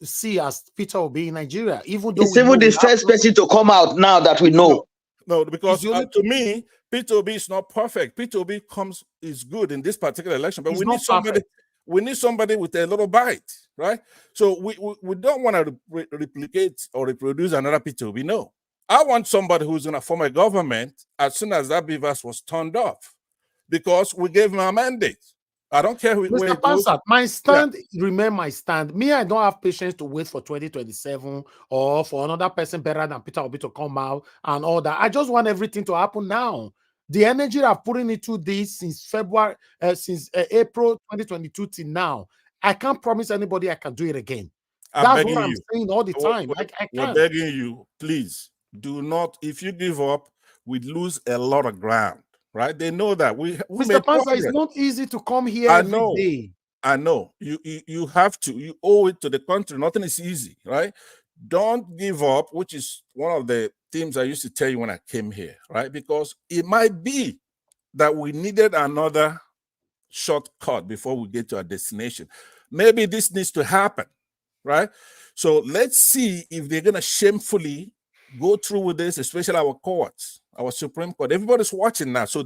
see as Peter Obi in Nigeria. Even though it's even the first person to come out now that we know. No, because to me, Peter Obi is not perfect. Peter Obi is good in this particular election, but we need somebody. Perfect. We need somebody with a little bite, right? So we don't want to replicate or reproduce another Peter Obi. No, I want somebody who's going to form a government as soon as that beavers was turned off, because we gave him a mandate. I don't care Mr. Pansat, my stand remain my stand. Me, I don't have patience to wait for 2027 or for another person better than Peter Obi to come out and all that. I just want everything to happen now. The energy I've put into this since April 2022 till now, I can't promise anybody I can do it again. That's what I'm saying all the time. I can't. We're begging you, please do not. If you give up, we'd lose a lot of ground. Right? They know that Mr. Panza, it's not easy to come here every day. I know. You have to. You owe it to the country. Nothing is easy, right? Don't give up, which is one of the themes I used to tell you when I came here, right? Because it might be that we needed another shortcut before we get to our destination. Maybe this needs to happen, right? So let's see if they're going to shamefully go through with this, especially our courts, our Supreme Court. Everybody's watching now, so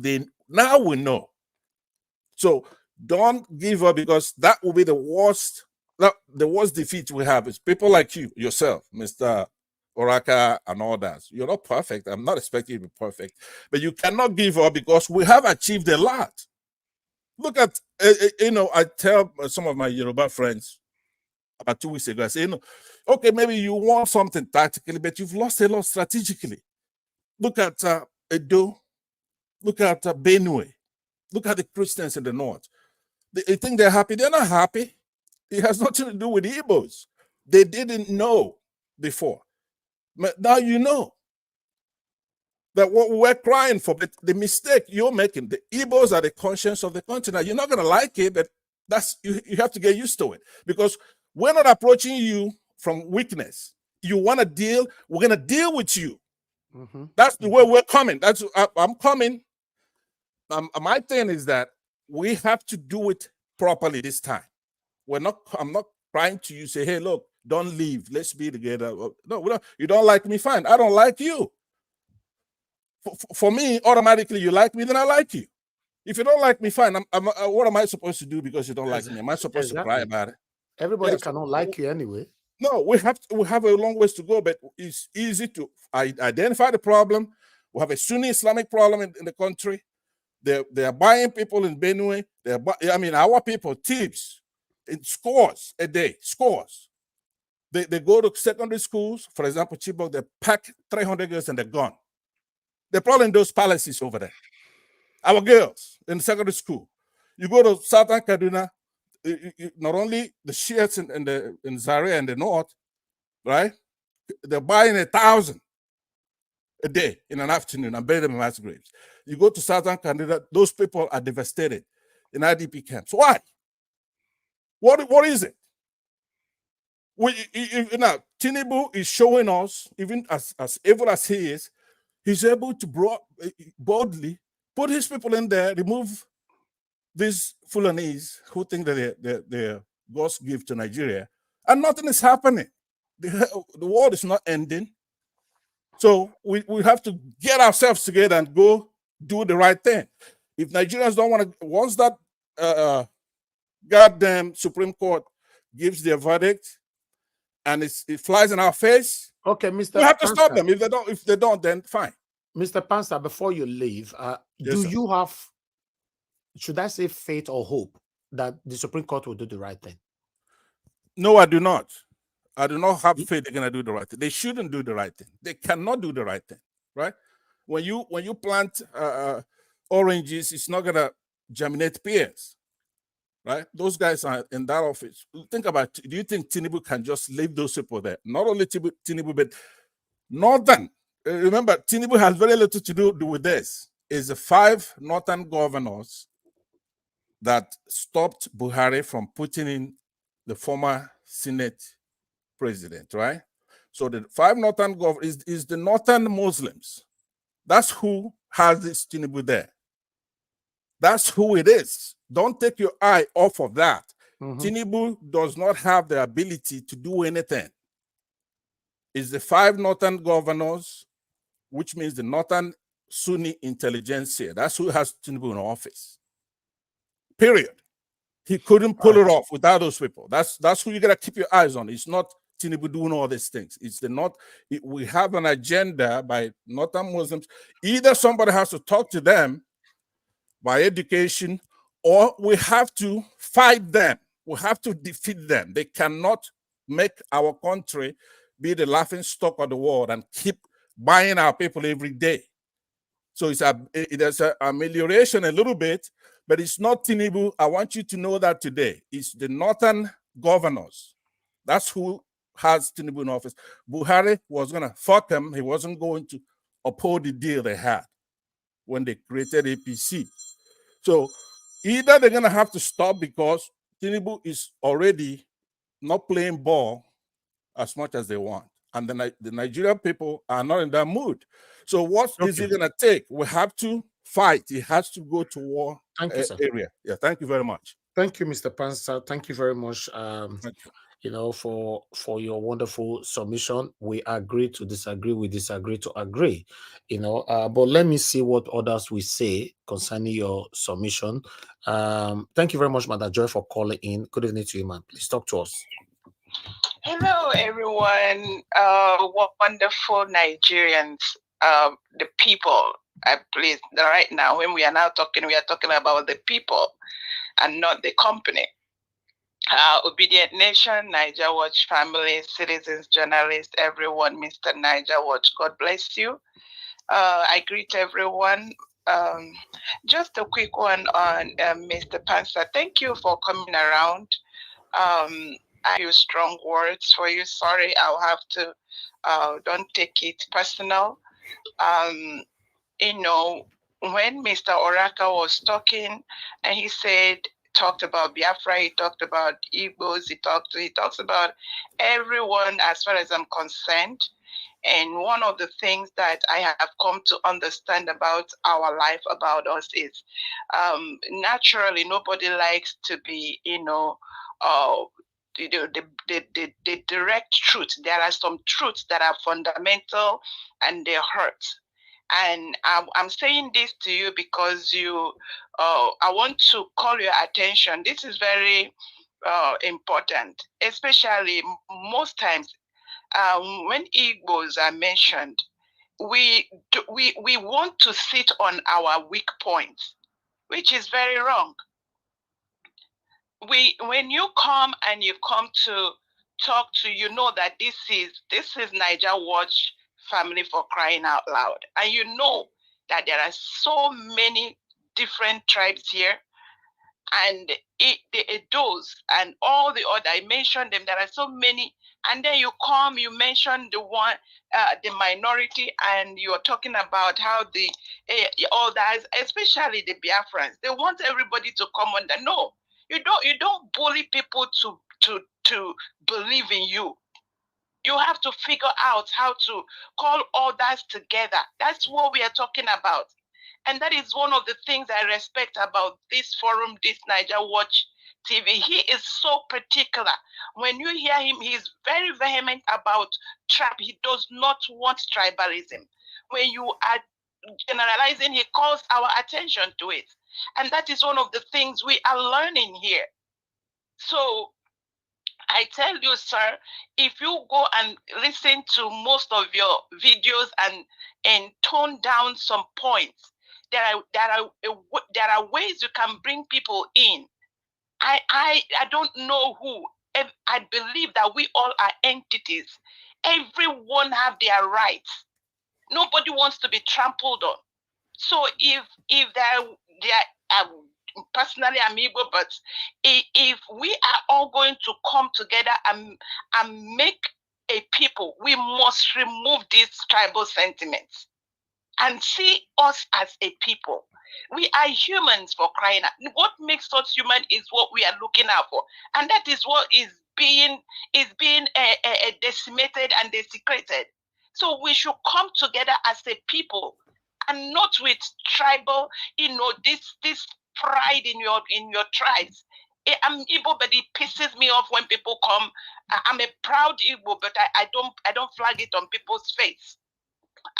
now we know. So don't give up, because that will be the worst defeat we have is people like you, yourself, Mr. Oraka, and all that. You're not perfect. I'm not expecting you to be perfect, but you cannot give up because we have achieved a lot. Look at, I tell some of my Yoruba friends about 2 weeks ago, I say, okay, maybe you want something tactically, but you've lost a lot strategically. Look at Edo. Look at Benue. Look at the Christians in the north. They think they're happy. They're not happy. It has nothing to do with the Igbos. They didn't know before. But now you know that what we're crying for, but the mistake you're making, the Igbos are the conscience of the country. Now, you're not going to like it, but that's you have to get used to it, because we're not approaching you from weakness. You want to deal, we're going to deal with you. That's the way we're coming. I'm coming. My thing is that we have to do it properly this time. I'm not trying to you say, hey, look, don't leave. Let's be together. No, you don't like me, fine. I don't like you. For me, automatically, you like me, then I like you. If you don't like me, fine. What am I supposed to do because you don't like me? Am I supposed to cry about it? Everybody cannot like you anyway. No, we have a long ways to go, but it's easy to identify the problem. We have a Sunni Islamic problem in the country. They're buying people in Benue. Our people, thieves, in scores a day, scores. They go to secondary schools, for example, Chibok, they pack 300 girls and they're gone. They're probably in those palaces over there. Our girls in secondary school. You go to Southern Kaduna, not only the Shiites in Zaria and the north, right? They're buying 1,000 a day in an afternoon and bury them in mass graves. You go to Southern Kaduna, those people are devastated in IDP camps. Why? What is it? Now, Tinubu is showing us, even as evil as he is, he's able to boldly put his people in there, remove these Fulanese who think that they're God's gift to Nigeria, and nothing is happening. The world is not ending. So we have to get ourselves together and go do the right thing. If Nigerians don't want to, once that goddamn Supreme Court gives their verdict and it flies in our face, okay, Mr. we have to Pansa. stop them. If they don't, then fine. Mr. Pansa, before you leave, Yes, sir. you have, should I say, faith or hope that the Supreme Court will do the right thing? No, I do not. I do not have faith they're going to do the right thing. They shouldn't do the right thing. They cannot do the right thing, right? When you plant oranges, it's not going to germinate pears, right? Those guys are in that office. Think about, do you think Tinubu can just leave those people there? Not only Tinubu, but Northern. Remember, Tinubu has very little to do with this. It's the 5 Northern governors that stopped Buhari from putting in the former Senate president, right? So the 5 Northern governors is the Northern Muslims. That's who has this Tinubu there. That's who it is. Don't take your eye off of that. Tinubu does not have the ability to do anything. It's the 5 Northern governors, which means the Northern Sunni intelligentsia. That's who has Tinubu in office. Period. He couldn't pull it off without those people. That's who you gotta keep your eyes on. It's not Tinubu doing all these things. It's the North. We have an agenda by Northern Muslims. Either somebody has to talk to them by education, or we have to fight them. We have to defeat them. They cannot make our country be the laughing stock of the world and keep buying our people every day. So there's an amelioration a little bit, but it's not Tinubu. I want you to know that today. It's the Northern governors. That's who has Tinubu in office. Buhari was going to fuck him. He wasn't going to uphold the deal they had when they created APC. So either they're going to have to stop because Tinubu is already not playing ball as much as they want. And the Nigerian people are not in that mood. So what is it going to take? We have to fight. It has to go to war. Thank you, sir. Area. Yeah, thank you very much. Thank you, Mr. Pansa. Thank you very much. For your wonderful submission. We agree to disagree, we disagree to agree, but let me see what others will say concerning your submission. Thank you very much, Madam Joy, for calling in. Good evening to you, man. Please talk to us. Hello, everyone. Wonderful Nigerians, the people. Please, right now, when we are now talking, we are talking about the people and not the company. Obedient Nation, Niger Watch family, citizens, journalists, everyone, Mr. Niger Watch, God bless you. I greet everyone. Just a quick one on Mr. Pansa. Thank you for coming around. I use strong words for you. Sorry, I'll have to. Don't take it personal. You know, when Mr. Oraka was talking, and he talked about Biafra, he talked about Igbos, he talks about everyone as far as I'm concerned. And one of the things that I have come to understand about our life, about us, is naturally nobody likes to be, the direct truth. There are some truths that are fundamental and they hurt. And I'm saying this to you because I want to call your attention. This is very important, especially most times when Igbos are mentioned, we want to sit on our weak points, which is very wrong. When you come and you come to talk to, you know that this is Niger Watch Family for Crying Out Loud, and you know that there are so many different tribes here, and the Edos and all the other, I mentioned them, there are so many, and then you mention the minority, and you're talking about how all that, especially the Biafrans, they want everybody to come under. No, you don't bully people to believe in you. You have to figure out how to call others together. That's what we are talking about. And that is one of the things I respect about this forum, this Niger Watch TV. He is so particular. When you hear him, he's very vehement about tribe. He does not want tribalism. When you are generalizing, he calls our attention to it. And that is one of the things we are learning here. So I tell you, sir, if you go and listen to most of your videos and tone down some points, there are ways you can bring people in. I don't know who. I believe that we all are entities. Everyone have their rights. Nobody wants to be trampled on. So if personally I'm Igbo, but if we are all going to come together and make a people, we must remove these tribal sentiments and see us as a people. We are humans, for crying out. What makes us human is what we are looking out for, and that is what is being decimated and desecrated. So we should come together as a people, and not with tribal, this pride in your tribes. I'm Igbo, but it pisses me off when people come. I'm a proud Igbo, but I don't flag it on people's face.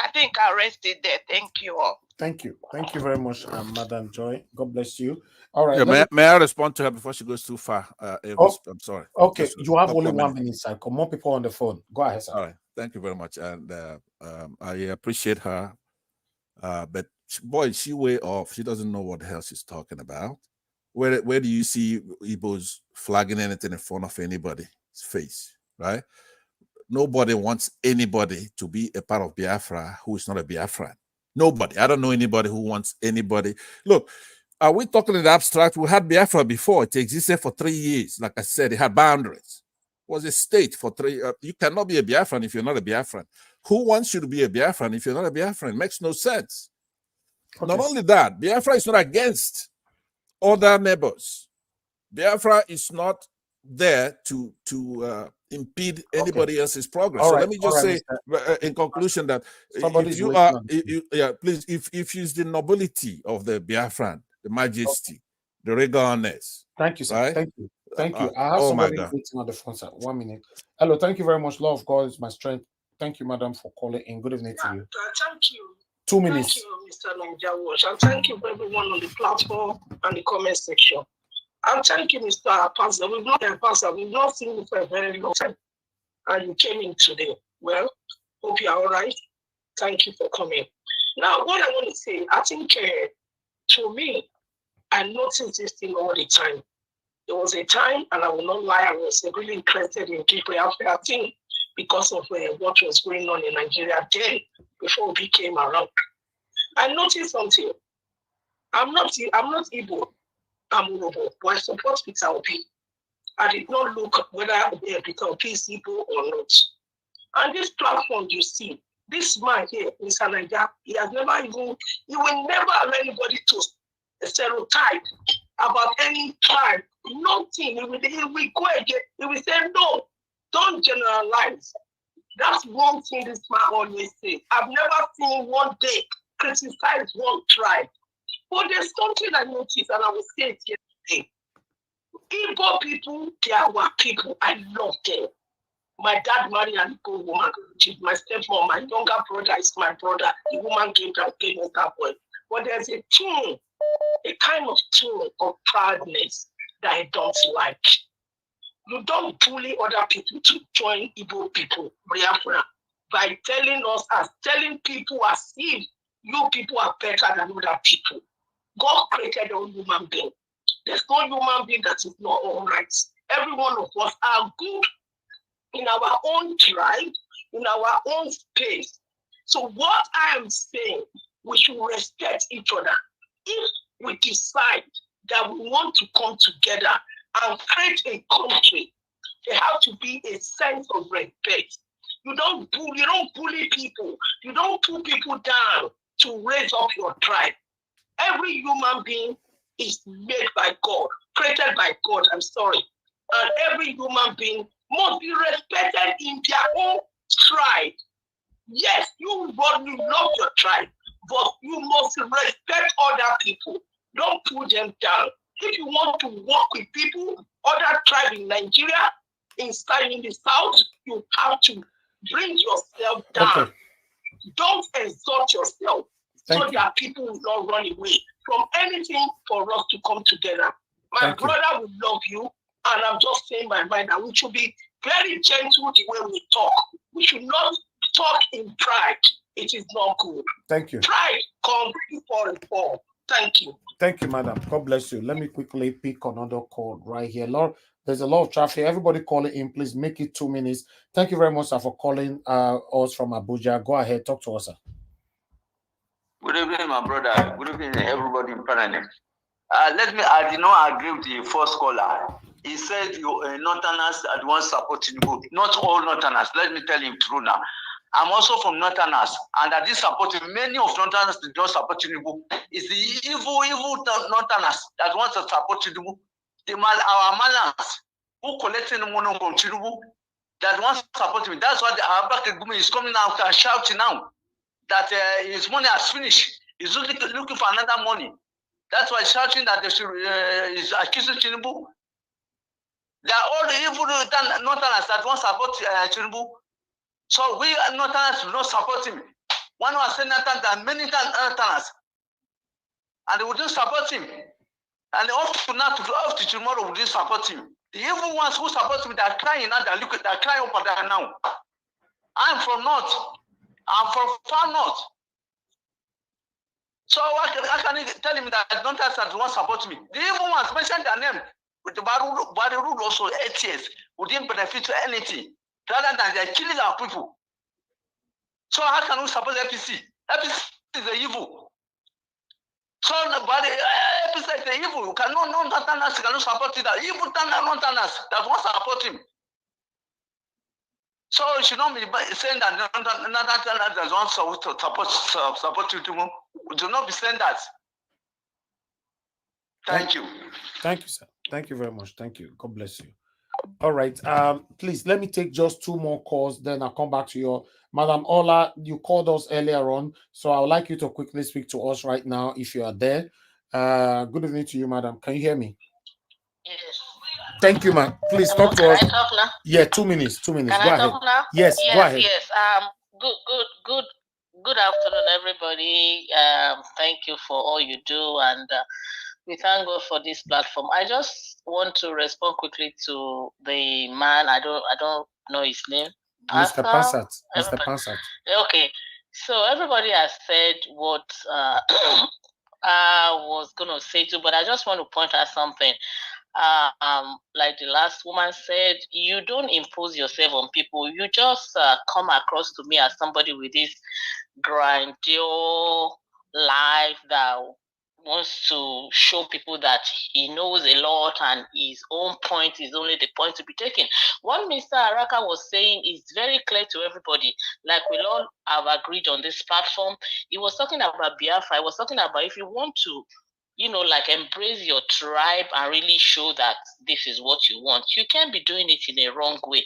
I think I'll rest it there. Thank you all. Thank you very much, Madam Joy. God bless you. All right. Yeah, may I respond to her before she goes too far? I'm sorry. Okay, you have only 1 minute, sir. More people on the phone. Go ahead, sir. All right. Thank you very much, and I appreciate her. But boy, she way off. She doesn't know what the hell she's talking about. Where do you see Igbos flagging anything in front of anybody's face, right? Nobody wants anybody to be a part of Biafra who is not a Biafran. Nobody. I don't know anybody who wants anybody. Look, are we talking in the abstract? We had Biafra before. It existed for 3 years. Like I said, it had boundaries. It was a state for 3 years. You cannot be a Biafran if you're not a Biafran. Who wants you to be a Biafran if you're not a Biafran? It makes no sense. Okay. Not only that, Biafra is not against other neighbors. Biafra is not there to impede anybody else's progress. All so right. Let me just say in conclusion that if you are, please, if it's the nobility of the Biafran, the majesty, the regalness. Thank you, sir. Right? Thank you. Thank you. I have oh somebody waiting on the phone, sir. 1 minute. Hello, thank you very much. Love of God is my strength. Thank you, madam, for calling in. Good evening to you. Thank you. 2 minutes. Thank you, Mr. Niger Watch. And thank you for everyone on the platform and the comment section. And thank you, Mr. Pastor. We've not seen you for a very long time. And you came in today. Well, hope you're all right. Thank you for coming. Now, what I want to say, I think to me, I noticed this thing all the time. There was a time, and I will not lie, I was really interested in people. I think because of what was going on in Nigeria then, before we came around. I noticed something. I'm not Igbo, I'm Urobo, but I support Peter Obi. I did not look whether Peter Obi is Igbo or not. And this platform you see, this man here, Mr. Naija, he will never allow anybody to stereotype about any tribe, nothing. He will go again. He will say, no, don't generalize. That's one thing this man always says. I've never seen one day criticize one tribe. But there's something I noticed, and I will say it yesterday. Igbo people, they are our people. I love them. My dad married an Igbo woman, which is my stepmom. My younger brother is my brother. The woman gave that boy. But there's a tune, a kind of tune of proudness that I don't like. You don't bully other people to join Igbo people, Biafra, by telling people as if you people are better than other people. God created a human being. There's no human being that is not all right. Every one of us are good in our own tribe, in our own space. So what I am saying, we should respect each other. If we decide that we want to come together and create a country, there has to be a sense of respect. You don't bully people. You don't put people down to raise up your tribe. Every human being is made by God, created by God, and every human being must be respected in their own tribe. Yes, you love your tribe, but you must respect other people. Don't put them down. If you want to work with people, other tribes in Nigeria, in the south, you have to bring yourself down. Okay. Don't exalt yourself so that people will not run away from anything for us to come together. My brother will love you, and I'm just saying my mind that we should be very gentle the way we talk. We should not talk in pride. It is not good. Thank you. Pride comes before a fall. Thank you. Thank you, madam. God bless you. Let me quickly pick another call right here. Lord, there's a lot of traffic. Everybody calling in, please make it 2 minutes. Thank you very much, sir, for calling us from Abuja. Go ahead, talk to us, sir. Good evening, my brother. Good evening, everybody in Parliament. I did not agree with the first caller. He said Northerners are the ones supporting Tinubu. Not all Northerners. Let me tell him true now. I'm also from Northerners, and that this supporting many of Northerners did not support Tinubu. It's the evil Northerners that want to support Tinubu. Our Malans who collecting the money from Tinubu that wants to support him. That's why the Abba Gumi is coming out and shouting now that his money has finished. He's looking for another money. That's why he's shouting that he's accusing Tinubu. They are all the evil Northerners that want to support Tinubu. So we Northerners do not support him. One was saying that many Northerners, and they wouldn't support him. And up to tomorrow, we didn't support him. The evil ones who support him, they are crying now. They're crying up and down now. I'm from North. I'm from far North. So I can tell him that Northerners do not support me. The evil ones mentioned their name. With the Bari rule also 8 years, we didn't benefit to anything. Rather than they're killing our people. So how can we support APC? APC is the evil. So APC is the evil. You cannot Northerners cannot support it. Evil Northerners that won't support him. So you should not be saying that Northerners want to support Tinubu. We do not be saying that. Thank you. Thank you, sir. Thank you very much. Thank you. God bless you. All right. Please let me take just 2 more calls, then I'll come back to you. Madam Ola, you called us earlier on, so I would like you to quickly speak to us right now if you are there. Good evening to you, madam. Can you hear me? Yes. Thank you, ma'am. Please talk to us. Can I talk now? Yeah, 2 minutes. 2 minutes. Can Go I ahead. talk now? Yes, go ahead. Yes. Good afternoon, everybody. Thank you for all you do, and we thank God for this platform. I just want to respond quickly to the man. I don't know his name. Mr. Pansat. Mr. Pansat. Okay. So everybody has said what I was going to say too, but I just want to point out something. like the last woman said, you don't impose yourself on people. You just come across to me as somebody with this grandiose life that wants to show people that he knows a lot and his own point is only the point to be taken. What Mr. Araka was saying is very clear to everybody. Like we all have agreed on this platform. He was talking about Biafra. He was talking about if you want to, like embrace your tribe and really show that this is what you want, you can't be doing it in a wrong way.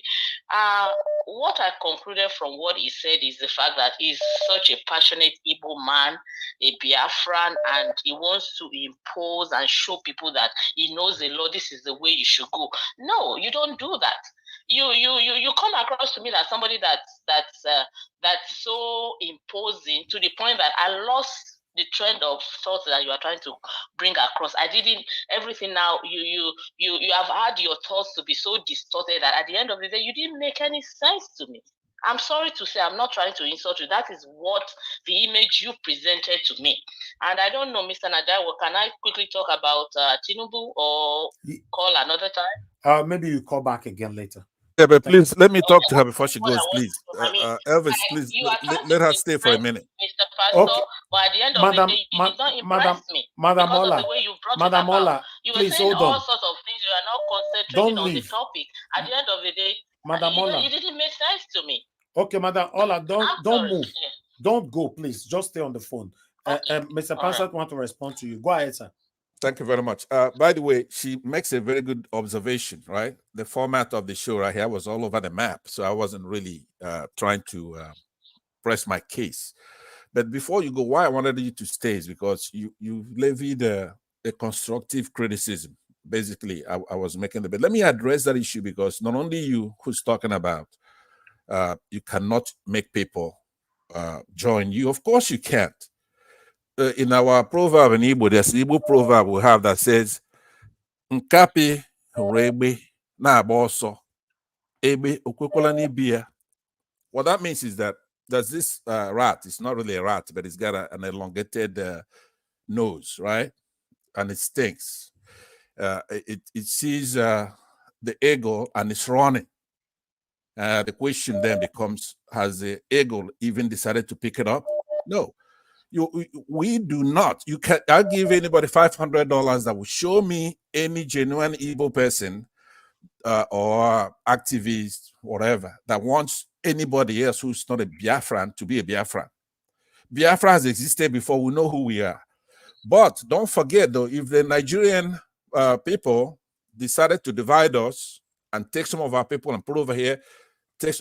What I concluded from what he said is the fact that he's such a passionate Igbo man, a Biafran, and he wants to impose and show people that he knows the law. This is the way you should go. No, you don't do that. You come across to me as somebody that's so imposing to the point that I lost the trend of thought that you are trying to bring across. I didn't everything now. You have had your thoughts to be so distorted that at the end of the day you didn't make any sense to me. I'm sorry to say, I'm not trying to insult you. That is what the image you presented to me. And I don't know, Mr. Najawa, can I quickly talk about Tinubu or call another time? Maybe you call back again later. Yeah, but please let me talk to her before she goes, please. Elvis, please let her stay for a minute. Mr. Pastor, okay. But at the end of the day, you did not impress me because of the way you brought it about. You were saying all sorts of things. You are not concentrating on the topic. At the end of the day, you didn't make sense to me. Okay, Madam Ola, don't move. Yeah. Don't go, please. Just stay on the phone. Okay. Mr. Pansat want to respond to you. Go ahead, sir. Thank you very much. By the way, she makes a very good observation, right? The format of the show right here was all over the map, so I wasn't really trying to press my case. But before you go, why I wanted you to stay is because you levied a constructive criticism. Basically, I was making the bit. Let me address that issue because not only you who's talking about you cannot make people join you. Of course you can't. In our proverb in Igbo, there's an Igbo proverb we have that says, Nkapi rebe na aboso ebe okwekola n'ibia. What that means is that there's this rat. It's not really a rat, but it's got an elongated nose, right? And it stinks. It sees the eagle and it's running. The question then becomes, has the eagle even decided to pick it up? No. We do not. I'll give anybody $500 that will show me any genuine Igbo person or activist, whatever, that wants anybody else who's not a Biafran to be a Biafran. Biafra has existed before. We know who we are. But don't forget, though, if the Nigerian people decided to divide us and take some of our people and put over here,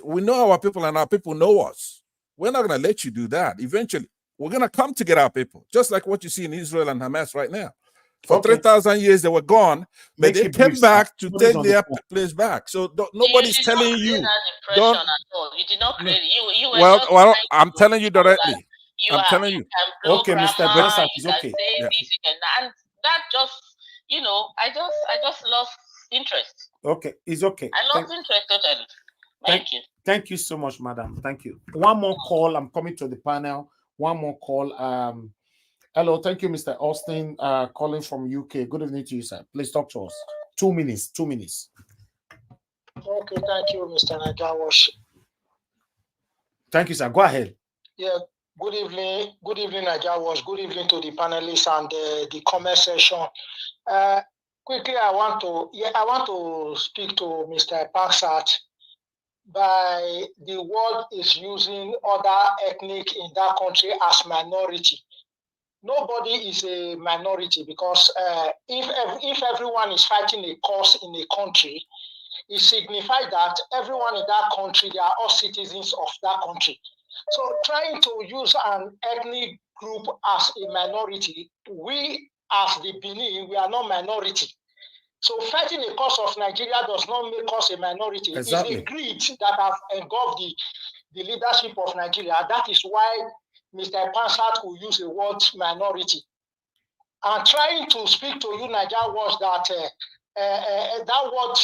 we know our people and our people know us. We're not going to let you do that. Eventually, we're going to come to get our people, just like what you see in Israel and Hamas right now. For 3,000 years, they were gone, but they came back to take their place back. So nobody's telling you. You did not create you were well, I'm telling you directly. I'm telling you. Okay, Mr. Brassard is okay. And that just, I just lost interest. Okay, it's okay. I lost interest totally. Thank you. Thank you so much, madam. Thank you. One more call. I'm coming to the panel. One more call. Hello, thank you, Mr. Austin, calling from UK. Good evening to you, sir. Please talk to us. 2 minutes. 2 minutes. Okay, thank you, Mr. Nagawash. Thank you, sir. Go ahead. Yeah, good evening. Good evening, Nagawash. Good evening to the panelists and the comment session. Quickly, I want to speak to Mr. Pansat. By the world is using other ethnic in that country as minority. Nobody is a minority because if everyone is fighting a cause in a country, it signifies that everyone in that country, they are all citizens of that country. So trying to use an ethnic group as a minority, we as the Benin, we are not minority. So fighting the cause of Nigeria does not make us a minority. Exactly. It's a greed that has engulfed the leadership of Nigeria. That is why Mr. Pansat will use the word minority. I'm trying to speak to you, Nigeria, was that that word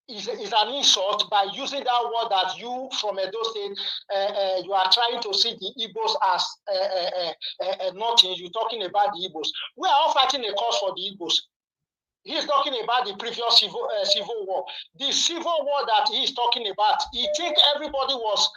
is an insult by using that word that you from Edo State, you are trying to see the Igbos as nothing. You're talking about the Igbos. We are all fighting a cause for the Igbos. He's talking about the previous civil war. The civil war that he's talking about, he think everybody was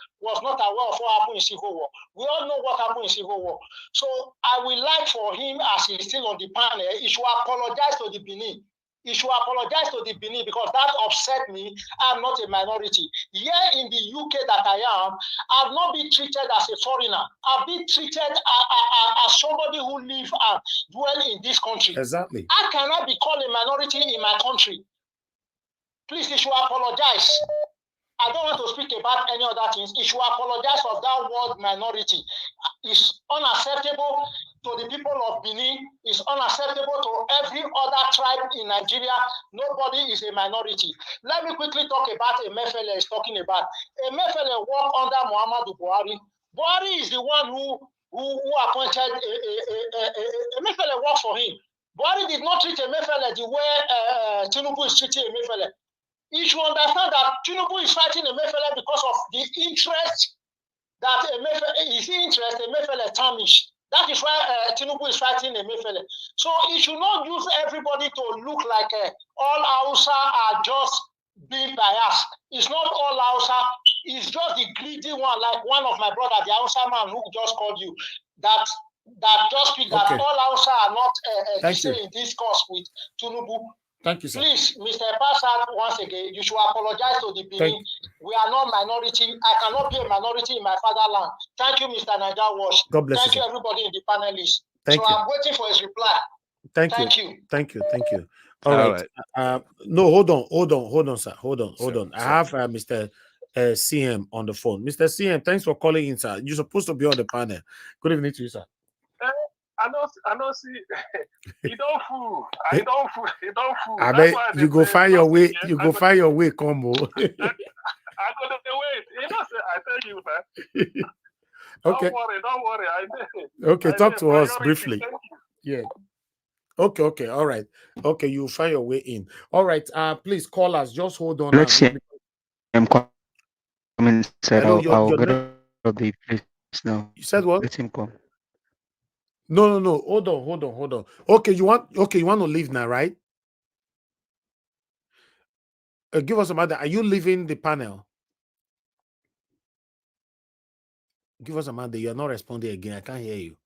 not aware of what happened in civil war. We all know what happened in civil war. So I would like for him, as he's still on the panel, he should apologize to the Benin. He should apologize to the Benin because that upset me. I'm not a minority. Here in the UK that I am, I've not been treated as a foreigner. I've been treated as somebody who live and dwell in this country. Exactly. I cannot be called a minority in my country. Please, he should apologize. I don't want to speak about any other things. He should apologize for that word minority. It's unacceptable to the people of Benin. It's unacceptable to every other tribe in Nigeria. Nobody is a minority. Let me quickly talk about Emefiele is talking about. Emefiele worked under Muhammadu Buhari. Buhari is the one who appointed Emefiele worked for him. Buhari did not treat Emefiele the way Tinubu is treating Emefiele. You should understand that Tinubu is fighting Emefiele because of the interest that Emefiele tarnished. That is why Tinubu is fighting Emefiele. So he should not use everybody to look like all Hausa are just being biased. It's not all Hausa. It's just the greedy one, like one of my brother, the Hausa man who just called you, that just speak that all Hausa are not in discourse with Tinubu. Thank you, sir. Please, Mr. Passat, once again, you should apologize to the Benin. We are not minority. I cannot be a minority in my fatherland. Thank you, Mr. Niger Wash. God bless Thank you, you, everybody in the panelists. Thank you. I'm waiting for his reply. Thank you. All right. No, hold on, sir. Hold on. I have Mr. CM on the phone. Mr. CM, thanks for calling in, sir. You're supposed to be on the panel. Good evening to you, sir. I don't see. You don't fool. You don't fool. I bet you go find your way. You go find your way, combo. I go to the way. You know, I tell you that. Okay. Don't worry. Okay, talk to us briefly. Yeah. Okay. All right. Okay, you'll find your way in. All right. Please call us. Just hold on. Let's see. I'm coming. Hello, I'll get out of the place now. You said what? Let him come. No. Hold on. Okay, you want to leave now, right? Give us a matter. Are you leaving the panel? Give us a matter. You're not responding again. I can't hear you.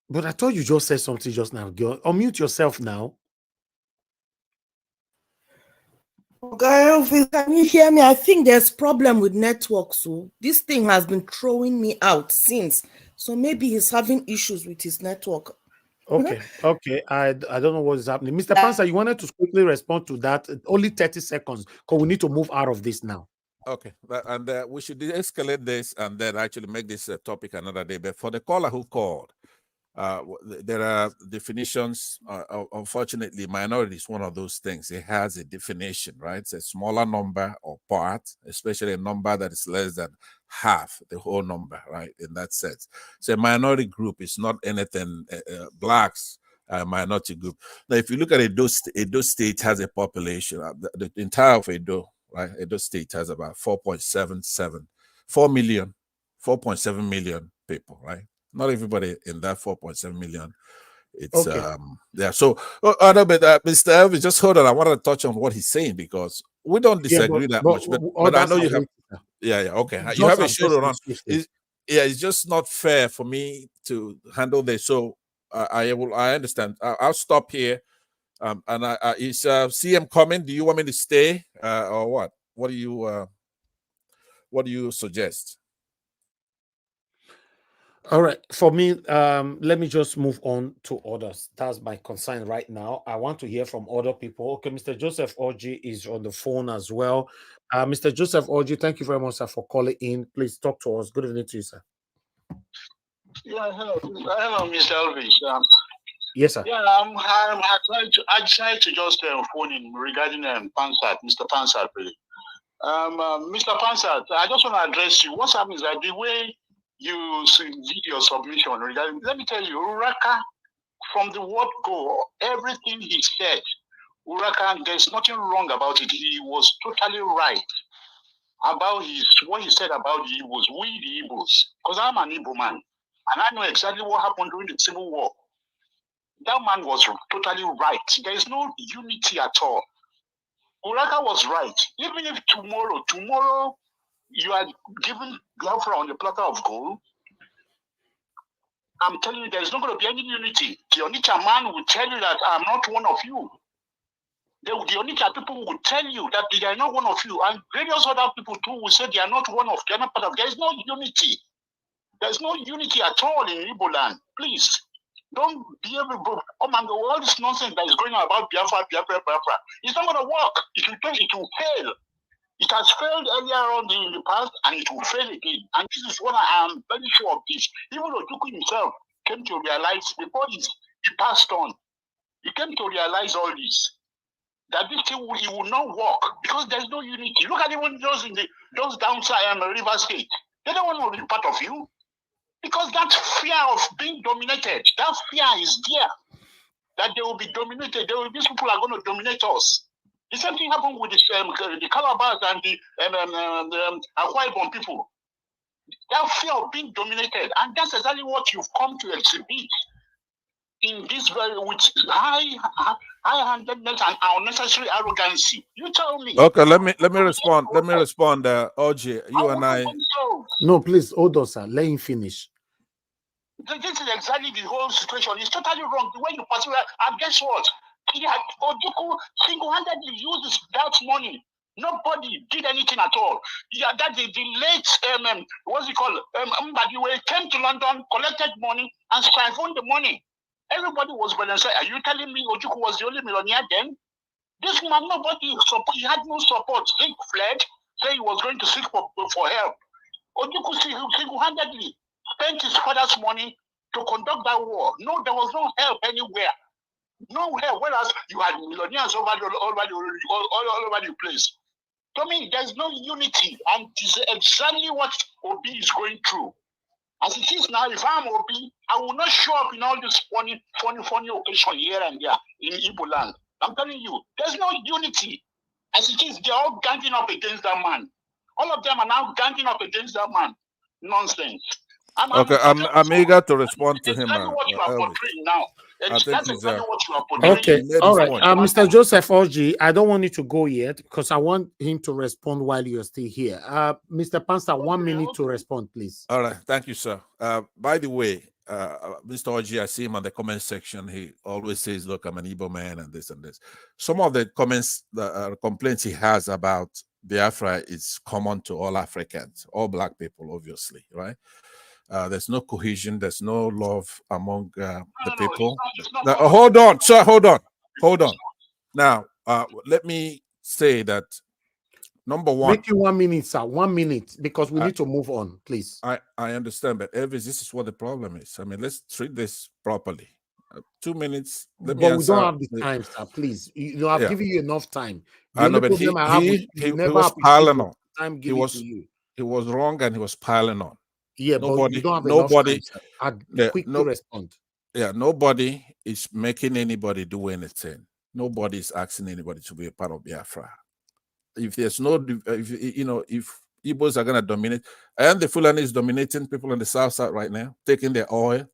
But I thought you just said something just now, girl. Unmute yourself now. Okay, can you hear me? I think there's problem with network, so this thing has been throwing me out since. So maybe he's having issues with his network. Okay. I don't know what is happening. Mr. Pansa, you wanted to quickly respond to that. Only 30 seconds, because we need to move out of this now. Okay, and we should de-escalate this and then actually make this a topic another day. But for the caller who called, there are definitions. Unfortunately, minority is one of those things. It has a definition, right? It's a smaller number or part, especially a number that is less than half the whole number, right? In that sense, so a minority group is not anything. Blacks are a minority group. Now, if you look at Edo State has a population. The entire of Edo, right? Edo State has about 4.7 million people, right? Not everybody in that 4.7 million. It's okay. Yeah. So, Mr. Elvis, just hold on. I want to touch on what he's saying because we don't disagree that much. But I know you have. Yeah. Okay. You have a shoulder on. It's just not fair for me to handle this. So I understand. I'll stop here. And is CM coming? Do you want me to stay or what? What do you suggest? All right. For me, let me just move on to others. That's my concern right now. I want to hear from other people. Okay, Mr. Joseph Orji is on the phone as well. Mr. Joseph Orji, thank you very much, sir, for calling in. Please talk to us. Good evening to you, sir. Yeah, hello, Mr. Elvis. Yes, sir. Yeah, I decided to just phone in regarding Pansat, Mr. Pansat, really. Mr. Pansat, I just want to address you. What's happening is that the way you did your submission regarding, let me tell you, Uraka, from the word go, everything he said, Uraka, there's nothing wrong about it. He was totally right about what he said about the Igbos, we the Igbos, because I'm an Igbo man, and I know exactly what happened during the Civil War. That man was totally right. There is no unity at all. Uraka was right. Even if tomorrow you are given Biafra on the platter of gold, I'm telling you, there's not going to be any unity. The Onitsha man will tell you that I'm not one of you. The Onitsha people will tell you that they are not one of you. And various other people too will say they are not one of, they are not part of. There is no unity. There's no unity at all in Igbo land. Please, don't be able to come and go. All this nonsense that is going on about Biafra. It's not going to work. It will fail. It has failed earlier on in the past, and it will fail again. And this is what I am very sure of this. Even Ojuku himself came to realize before he passed on, he came to realize all this. That this thing it will not work because there's no unity. Look at even those downside and River State. They don't want to be part of you. Because that fear of being dominated, that fear is there. That they will be dominated. These people are going to dominate us. The same thing happened with the Calabas and the Akwa Ibom people. That fear of being dominated. And that's exactly what you've come to exhibit in this very, with high-handedness and unnecessary arrogancy. You tell me. Okay, let me respond. Let me respond, OJ. You and I. No, please hold on, sir. Let him finish. This is exactly the whole situation. It's totally wrong. The way you pursue it, and guess what? Ojuku single-handedly uses that money. Nobody did anything at all. Yeah, that the late what's it called? Mbadiwe came to London, collected money, and siphoned the money. Everybody was well and said, "Are you telling me Ojuku was the only millionaire then?" This man, nobody support. He had no support. He fled, said he was going to seek for help. Ojuku single-handedly spent his father's money to conduct that war. No, there was no help anywhere. Nowhere. Whereas you had millionaires all over the place. To me, there's no unity, and this is exactly what Obi is going through. As it is now, if I'm Obi, I will not show up in all this funny occasion here and there in Igbo land. I'm telling you, there's no unity. As it is, they're all ganging up against that man. All of them are now ganging up against that man. Nonsense. I'm eager to respond to him. Exactly what you are portraying now. That's exactly what you are portraying. Okay, all right. Mr. Joseph Orji, I don't want you to go yet because I want him to respond while you're still here. Mr. Panster, 1 minute to respond, please. All right, thank you, sir. By the way, Mr. Orji, I see him on the comment section. He always says, "Look, I'm an Igbo man," and this and this. Some of the comments, the complaints he has about Biafra is common to all Africans, all Black people, obviously, right? There's no cohesion. There's no love among the people. Hold on, sir. Hold on. Now, let me say that number one. Make you 1 minute, sir. 1 minute, because we need to move on, please. I understand, but Elvis, this is what the problem is. I mean, let's treat this properly. 2 minutes. But we don't have the time, sir. Please, I've given you enough time. I know, but he was piling on. He was wrong, and he was piling on. Yeah, but you don't have enough time. Quick to respond. Yeah, nobody is making anybody do anything. Nobody is asking anybody to be a part of Biafra. If there's if Igbos are gonna dominate, and the Fulani is dominating people on the south side right now, taking their oil,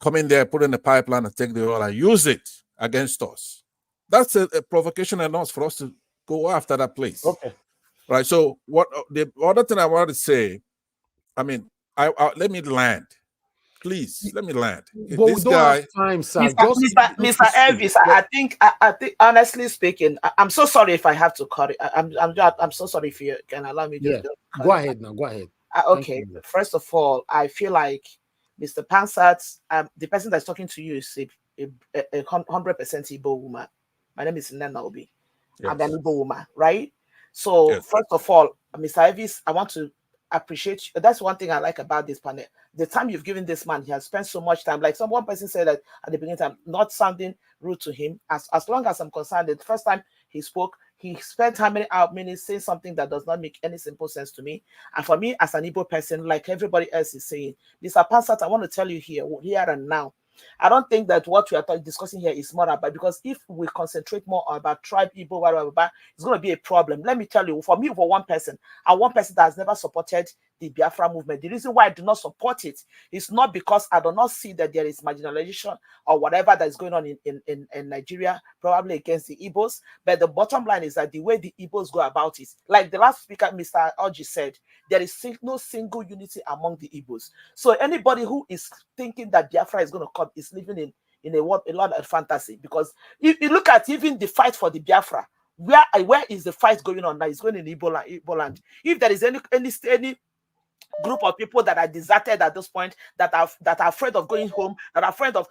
come in there, put in the pipeline and take the oil and use it against us. That's a provocation enough for us to go after that place. Okay. Right. So what the other thing I wanted to say, I mean, let me land. Please, let me land. But this guy, time, sir. Mr. Elvis, I think, honestly speaking, I'm so sorry if I have to cut it. I'm so sorry if you can allow me to. Go ahead now. Go ahead. Okay. First of all, I feel like Mr. Pansat, the person that's talking to you is a 100% Igbo woman. My name is Nana Obi. Yes. I'm an Igbo woman, right? So first of all, Mr. Elvis, I want to appreciate you. That's one thing I like about this panel. The time you've given this man, he has spent so much time. Like one person said that at the beginning, I'm not sounding rude to him. As long as I'm concerned, the first time he spoke, he spent how many minutes saying something that does not make any simple sense to me. And for me, as an Igbo person, like everybody else is saying, Mr. Pansat, I want to tell you here and now, I don't think that what we are discussing here is more about, because if we concentrate more about tribe, Igbo, it's going to be a problem. Let me tell you, for me, for one person, and one person that has never supported the Biafra movement. The reason why I do not support it is not because I do not see that there is marginalization or whatever that is going on in Nigeria, probably against the Igbos. But the bottom line is that the way the Igbos go about it, like the last speaker, Mr. Oji, said, there is no single unity among the Igbos. So anybody who is thinking that Biafra is going to come is living in a lot of fantasy. Because if you look at even the fight for the Biafra, where is the fight going on now? It's going in Igbo land. If there is any group of people that are deserted at this point, that are afraid of going home, that are afraid of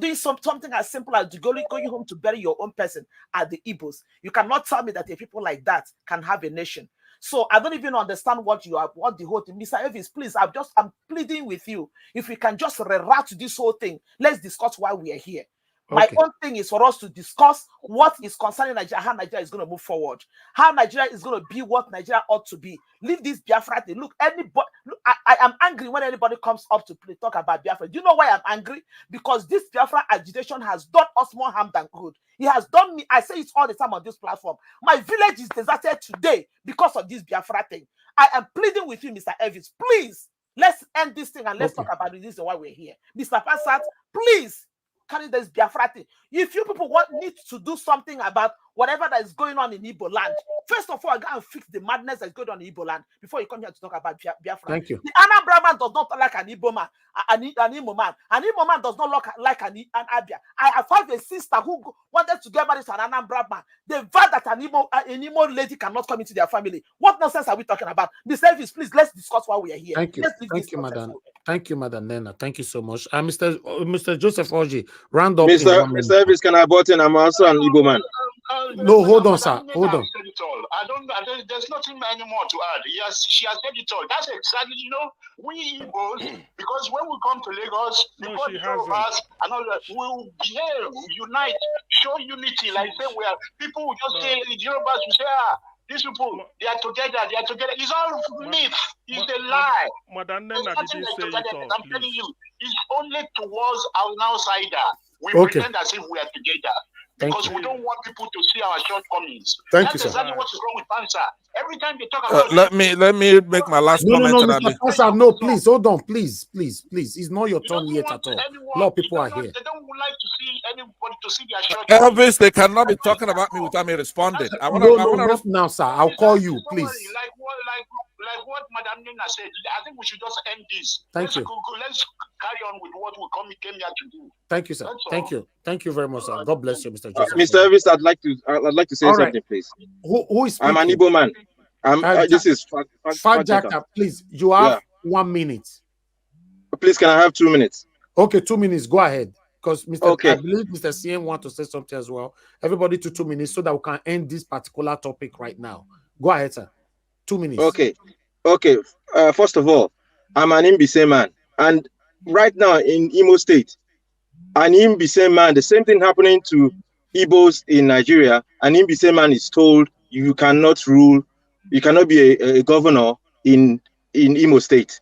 doing something as simple as going home to bury your own person at the Igbos, you cannot tell me that a people like that can have a nation. So I don't even understand what the whole thing. Mr. Elvis, please, I'm pleading with you. If we can just reroute this whole thing, let's discuss why we are here. My own thing is for us to discuss what is concerning Nigeria, how Nigeria is going to move forward, how Nigeria is going to be what Nigeria ought to be. Leave this Biafra thing. Look, I am angry when anybody comes up to talk about Biafra. Do you know why I'm angry? Because this Biafra agitation has done us more harm than good. It has done me. I say it all the time on this platform. My village is deserted today because of this Biafra thing. I am pleading with you, Mr. Elvis. Please, let's end this thing and let's talk about the reason why we're here. Mr. Passat, please. Carry this Biafra thing. If you people need to do something about whatever that is going on in Igbo land, first of all, go and fix the madness that is going on in Igbo land before you come here to talk about Biafra. Thank you. The Anambra man does not like an Igbo man, an Imo man. An Imo man does not look like an Abia. I have a sister who wanted to get married to an Anambra man. They vowed that an Imo lady cannot come into their family. What nonsense are we talking about? Mr. Elvis, please, let's discuss why we are here. Thank you. Thank you, madam. Thank you, Madam Nena. Thank you so much. Mr. Joseph Oji, round up. Mr. Elvis, can I button? I'm also an Igbo man. No, hold on, sir. Hold on. There's nothing anymore to add. She has said it all. That's exactly, we Igbos, because when we come to Lagos, before the two of us and all that, we will behave, unite, show unity. Like say we are people who just say the Yorubas will say, these people, they are together. It's all myth. It's a lie. Madam Nena didn't say it all. I'm telling you, it's only towards an outsider. We pretend as if we are together. Because we don't want people to see our shortcomings. Thank you, sir. That's exactly what is wrong with Pansa. Every time they talk about let me make my last comment. No, Mr. No, please, hold on, please. It's not your turn yet at all. A lot of people are here. They don't like to see anybody to see their shortcomings. Elvis, they cannot be talking about me without me responding. Not now, sir. I'll call you, please. Like what Madam Nina said, I think we should just end this. Thank you. Let's carry on with what we came here to do. Thank you, sir. Thank you very much, sir. God bless you, Mr. Joseph. Mr. Elvis, I'd like to say something, please. Who is speaking? I'm an Igbo man. This is Fajaka, please. You have 1 minute. Please, can I have 2 minutes? Okay, 2 minutes. Go ahead. Because I believe Mr. CM wants to say something as well. Everybody to 2 minutes so that we can end this particular topic right now. Go ahead, sir. 2 minutes. Okay. First of all, I'm an Mbise man. And right now in Imo State, an Mbise man, the same thing happening to Igbos in Nigeria. An Mbise man is told you cannot rule, you cannot be a governor in Imo State.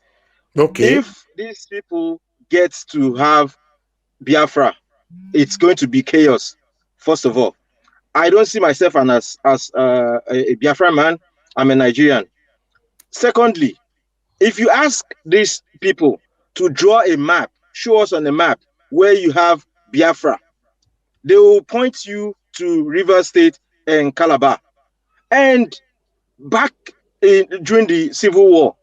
Okay. If these people get to have Biafra, it's going to be chaos. First of all, I don't see myself as a Biafra man. I'm a Nigerian. Secondly, if you ask these people to draw a map, show us on a map where you have Biafra, they will point you to River State and Calabar. And back during the Civil War,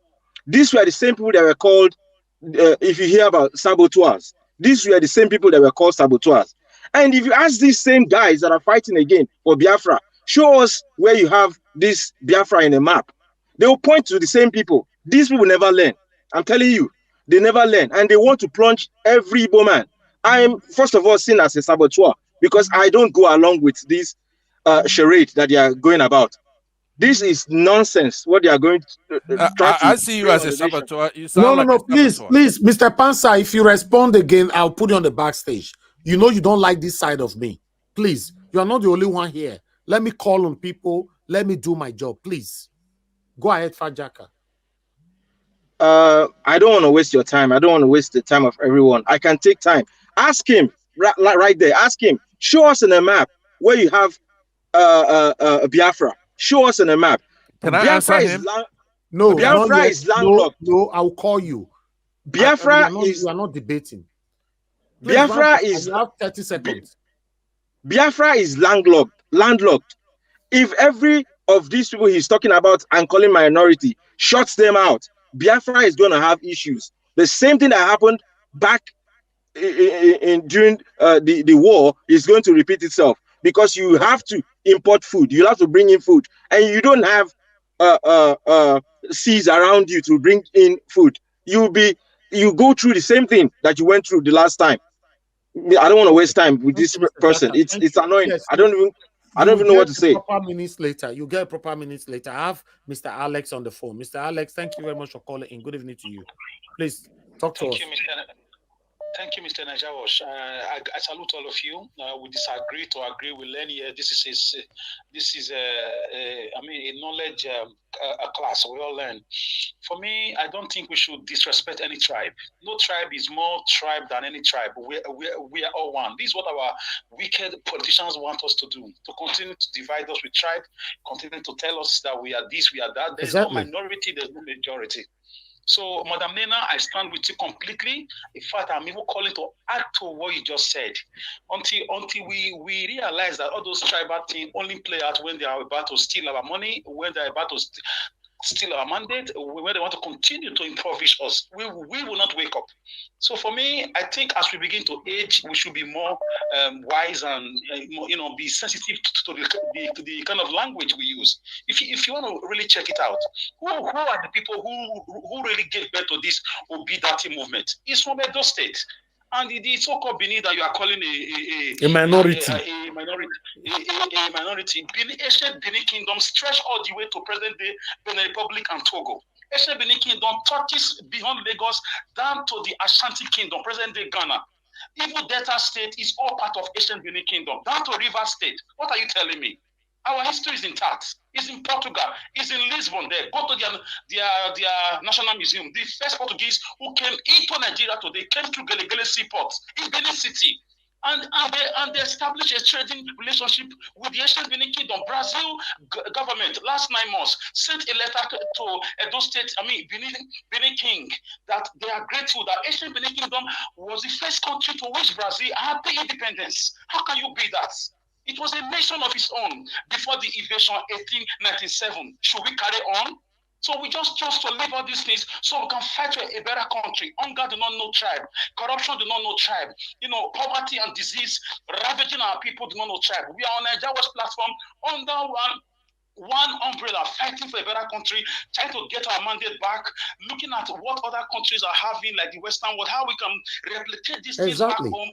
these were the same people that were called, if you hear about saboteurs, these were the same people that were called saboteurs. And if you ask these same guys that are fighting again for Biafra, show us where you have this Biafra in a map, they will point to the same people. These people never learn. I'm telling you, they never learn. And they want to plunge every Igbo man. I am, first of all, seen as a saboteur because I don't go along with this charade that they are going about. This is nonsense, what they are going to try to... I see you as a saboteur. You no, please, Mr. Pansa, if you respond again, I'll put you on the backstage. You know you don't like this side of me. Please, you are not the only one here. Let me call on people. Let me do my job, please. Go ahead, Fajaka. I don't want to waste your time. I don't want to waste the time of everyone. I can take time. Ask him, right there. Ask him. Show us on a map where you have Biafra. Show us on a map. Can I answer him? No, not Biafra yet. is landlocked. No, I'll call you. Biafra we is are not debating. Please, Biafra is you have 30 seconds. Biafra is landlocked. If every of these people he's talking about and calling minority shuts them out, Biafra is going to have issues. The same thing that happened back during the war is going to repeat itself, because you have to import food, you have to bring in food, and you don't have seas around you to bring in food. You go through the same thing that you went through the last time. I don't want to waste time with this person. It's annoying. Yes, I don't even know what to say. Proper minutes later. You get proper minutes later. I have Mr. Alex on the phone. Mr. Alex, thank you very much for calling in. Good evening to you. Please talk to us. Thank you, Mr. Najawash. I salute all of you. We disagree to agree. We learn here. This is a knowledge class. We all learn. For me, I don't think we should disrespect any tribe. No tribe is more tribe than any tribe. We are all one. This is what our wicked politicians want us to do, to continue to divide us with tribe, continue to tell us that we are this, we are that. There's no minority, there's no majority. So, Madam Nena, I stand with you completely. In fact, I'm even calling to add to what you just said. Until we realize that all those tribal things only play out when they are about to steal our money, when they are about to steal our mandate, when they want to continue to impoverish us, we will not wake up. So for me, I think as we begin to age, we should be more wise and be sensitive to the kind of language we use. If you want to really check it out, who are the people who really gave birth to this Obidati movement? It's from Edo State. And the so-called Benin that you are calling a minority. A minority. Ancient Benin Kingdom stretch all the way to present-day Benin Republic and Togo. Ancient Benin Kingdom touches beyond Lagos down to the Ashanti Kingdom, present-day Ghana. Even Delta State is all part of Ancient Benin Kingdom, down to River State. What are you telling me? Our history is intact. It's in Portugal. It's in Lisbon there. Go to their national museum. The first Portuguese who came into Nigeria today came through Gelegele Seaport in Benin City. And they established a trading relationship with the ancient Benin Kingdom. Brazil government last 9 months sent a letter to Edo State, Benin King, that they are grateful that ancient Benin Kingdom was the first country to which Brazil had the independence. How can you be that? It was a nation of its own before the invasion 1897. Should we carry on? So we just chose to leave all these things so we can fight for a better country. Hunger do not know tribe. Corruption do not know tribe. Poverty and disease ravaging our people do not know tribe. We are on a Jawas platform under one umbrella, fighting for a better country, trying to get our mandate back, looking at what other countries are having, like the Western world, how we can replicate these things back home,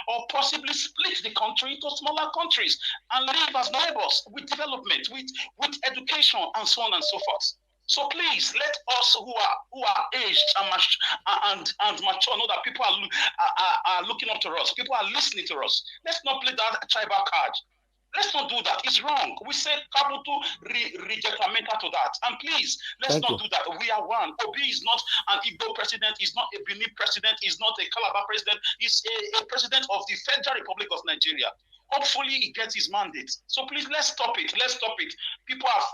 or possibly split the country into smaller countries and live as neighbors with development, with education, and so on and so forth. So please let us who are aged and mature know that people are looking up to us. People are listening to us. Let's not play that tribal card. Let's not do that. It's wrong. We say Kabuto reject to that. And please, let's not do that. We are one. Obi is not an Igbo president. He's not a Benin president. He's not a Calabar president. He's a president of the Federal Republic of Nigeria. Hopefully, he gets his mandate. So please, let's stop it. Let's stop it. People have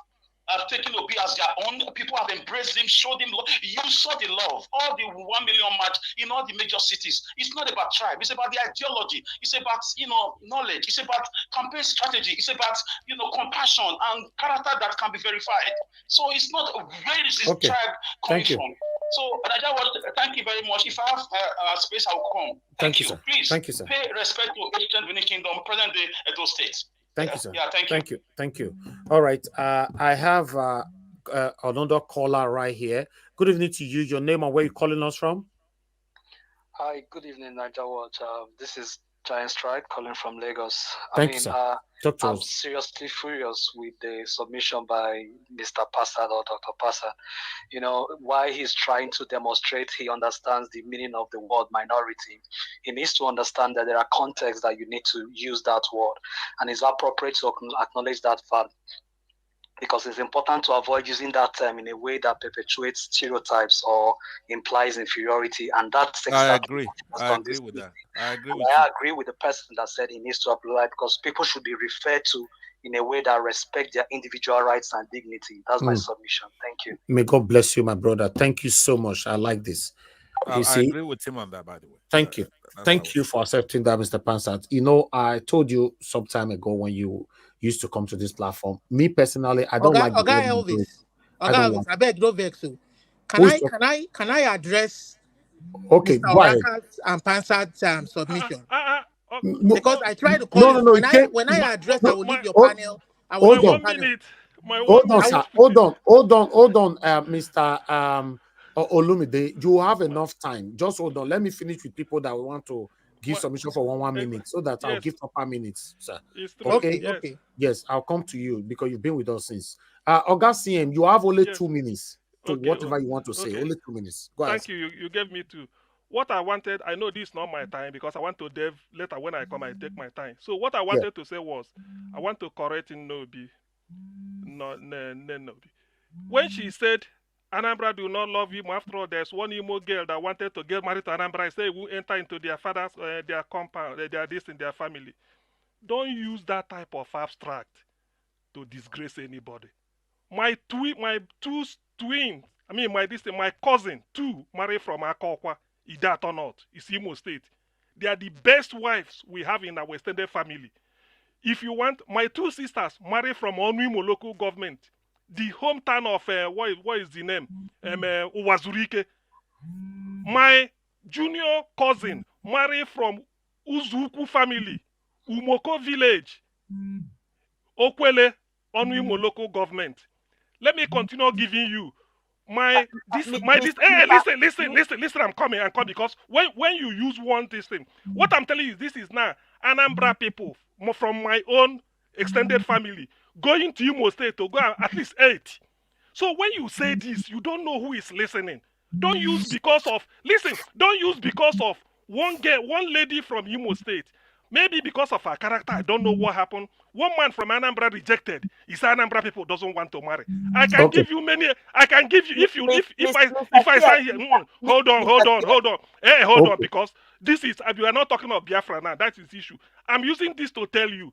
taken Obi as their own. People have embraced him, showed him love. You saw the love. All the 1 million march in all the major cities. It's not about tribe. It's about the ideology. It's about knowledge. It's about campaign strategy. It's about compassion and character that can be verified. So it's not where is this tribe coming from. So thank you very much. If I have space, I will come. Thank you. Sir. Please thank you, sir. Pay respect to Ancient Benin Kingdom, present day Edo State. Thank you, sir. Yeah, thank you. Thank you. All right. I have another caller right here. Good evening to you. Your name and where you're calling us from? Hi, good evening, Niger World. This is Giant Strike calling from Lagos. Thank you, sir. I'm seriously furious with the submission by Mr. Passad or Dr. Passad. Why he's trying to demonstrate he understands the meaning of the word minority. He needs to understand that there are contexts that you need to use that word. And it's appropriate to acknowledge that fact, because it's important to avoid using that term in a way that perpetuates stereotypes or implies inferiority. And that's exactly I agree with that. I agree with the person that said he needs to apply, because people should be referred to in a way that respect their individual rights and dignity. That's my submission. Thank you. May God bless you, my brother. Thank you so much. I like this. You I see, agree with him on that, by the way. thank you. Thank you for accepting that, Mr. Pansat. You know, I told you some time ago when you used to come to this platform. Me personally, I don't like the Oga way you do it. Elvis. I Oga don't Elvis, like. I beg no vex. Can Who is I talking? can I can I address Okay, Mr. go ahead. Oraka's and Pansat's submission? No, Because I tried to call no, you. no. You can't. When I address, I No, will leave your hold, panel. I will hold leave your on. panel. Hold on, sir. Hold on, Mr. Olumide. You have enough time. Just hold on. Let me finish with people that want to give submission for 1 minute, so that I'll give proper minutes, sir. Okay. Okay. Yes, I'll come to you because you've been with us since. August CM, you have only 2 minutes to whatever you want to say. Only 2 minutes. Go ahead. Thank you. You gave me two. What I wanted, I know this is not my time because I want to delve later when I come. I take my time. So what I Yeah. wanted to say was, I want to correct Nobi. Nobi. When she said Anambra do not love him, after all, there's one Imo girl that wanted to get married to Anambra. I say we enter into their father's, their compound, their this in their family. Don't use that type of abstract to disgrace anybody. My two twins, my cousin, two married from Akokwa, Idat or not, is Imo State. They are the best wives we have in our extended family. If you want, my two sisters married from Onwimo local government, the hometown of what is the name? Uwazurike. My junior cousin married from Uzuku family, Umoko village, Okwele, Onwimo local government. Let me continue giving you listen, I'm coming because when you use one this thing, what I'm telling you is this is now Anambra people from my own extended family going to Imo State to go at least 8. So when you say this, you don't know who is listening. Don't use because of one lady from Imo State. Maybe because of her character, I don't know what happened. One man from Anambra rejected. He said Anambra people doesn't want to marry. I can give you many. I can give you if I stand here. Hold on. Hey, hold on, because this is we are not talking about Biafra now. That is the issue. I'm using this to tell you.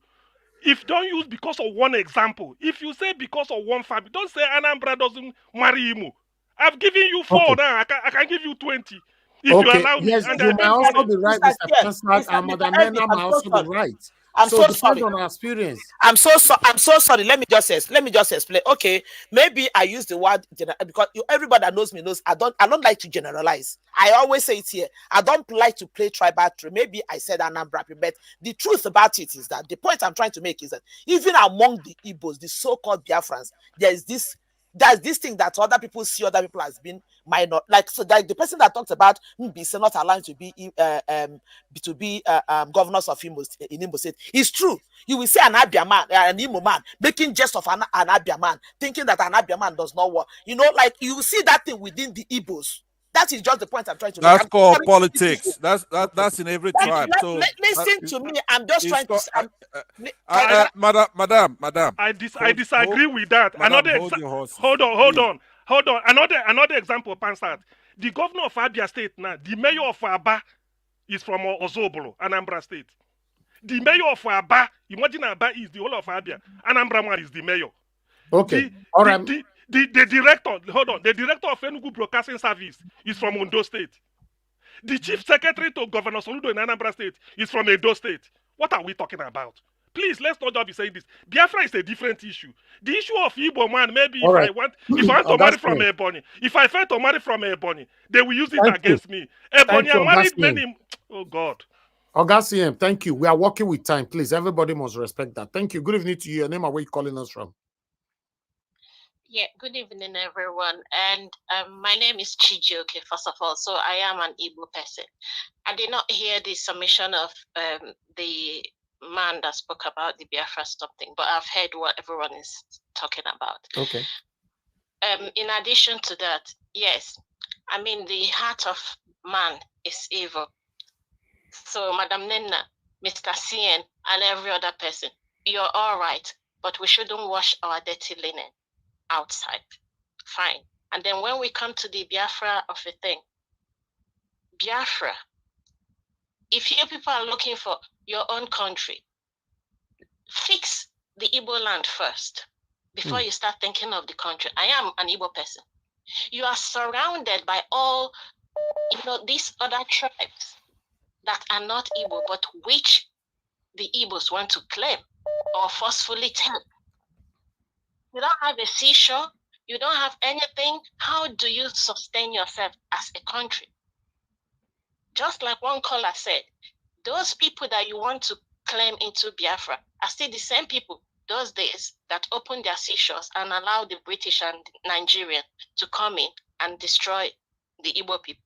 If don't use because of one example, if you say because of one family, don't say Anambra doesn't marry Imo. I've given you 4 now. I can give you 20 if you allow me. Yes, And you I might don't also finish. be right, Mr. Pansat, and Madam Mena might also be right. I'm So so it depends sorry. on our experience. I'm so sorry. Let me just explain. Okay, maybe I use the word because everybody that knows me knows I don't like to generalize. I always say it here. I don't like to play tribal. Maybe I said Anambra, but the truth about it is that the point I'm trying to make is that even among the Igbos, the so-called Biafrans, there's this thing that other people see other people as being minor. Like the person that talked about Mbise not allowed to be governors of Imo State. It's true. You will see an Abia man, an Imo man, making jest of an Abia man, thinking that an Abia man does not work. You know, like you will see that thing within the Igbos. That is just the point I'm trying to make. That's called politics. That's in every tribe. So listen to me. I'm just trying to. Madam. I disagree with that. Madam, Hold on. Another example, Pansat. The governor of Abia State now, the mayor of Aba is from Ozobolo, Anambra State. The mayor of Aba, imagine Aba is the whole of Abia. Anambra man is the mayor. Okay. The director of Enugu Broadcasting Service is from Ondo State. The chief secretary to Governor Soludo in Anambra State is from Edo State. What are we talking about? Please, let's not just be saying this. Biafra is a different issue. The issue of Igbo man, maybe if I want to marry from Ebony, if I fail to marry from Ebony, they will use it against me. Ebony, I married many. Oh God. Augustine, thank you. We are working with time. Please, everybody must respect that. Thank you. Good evening to you. Your name and where you calling us from? Yeah, good evening, everyone. And my name is Chijioke, first of all. So I am an Igbo person. I did not hear the summation of the man that spoke about the Biafra something, but I've heard what everyone is talking about. Okay. In addition to that, yes, I mean, the heart of man is evil. So, Madam Nenna, Mr. CN, and every other person, you're all right, but we shouldn't wash our dirty linen outside. Fine. And then when we come to the Biafra of a thing, Biafra, if you people are looking for your own country, fix the Igbo land first before you start thinking of the country. I am an Igbo person. You are surrounded by all, these other tribes that are not Igbo, but which the Igbos want to claim or forcefully tell. You don't have a seashore. You don't have anything. How do you sustain yourself as a country? Just like one caller said, those people that you want to claim into Biafra are still the same people those days that opened their seashores and allowed the British and Nigerian to come in and destroy the Igbo people.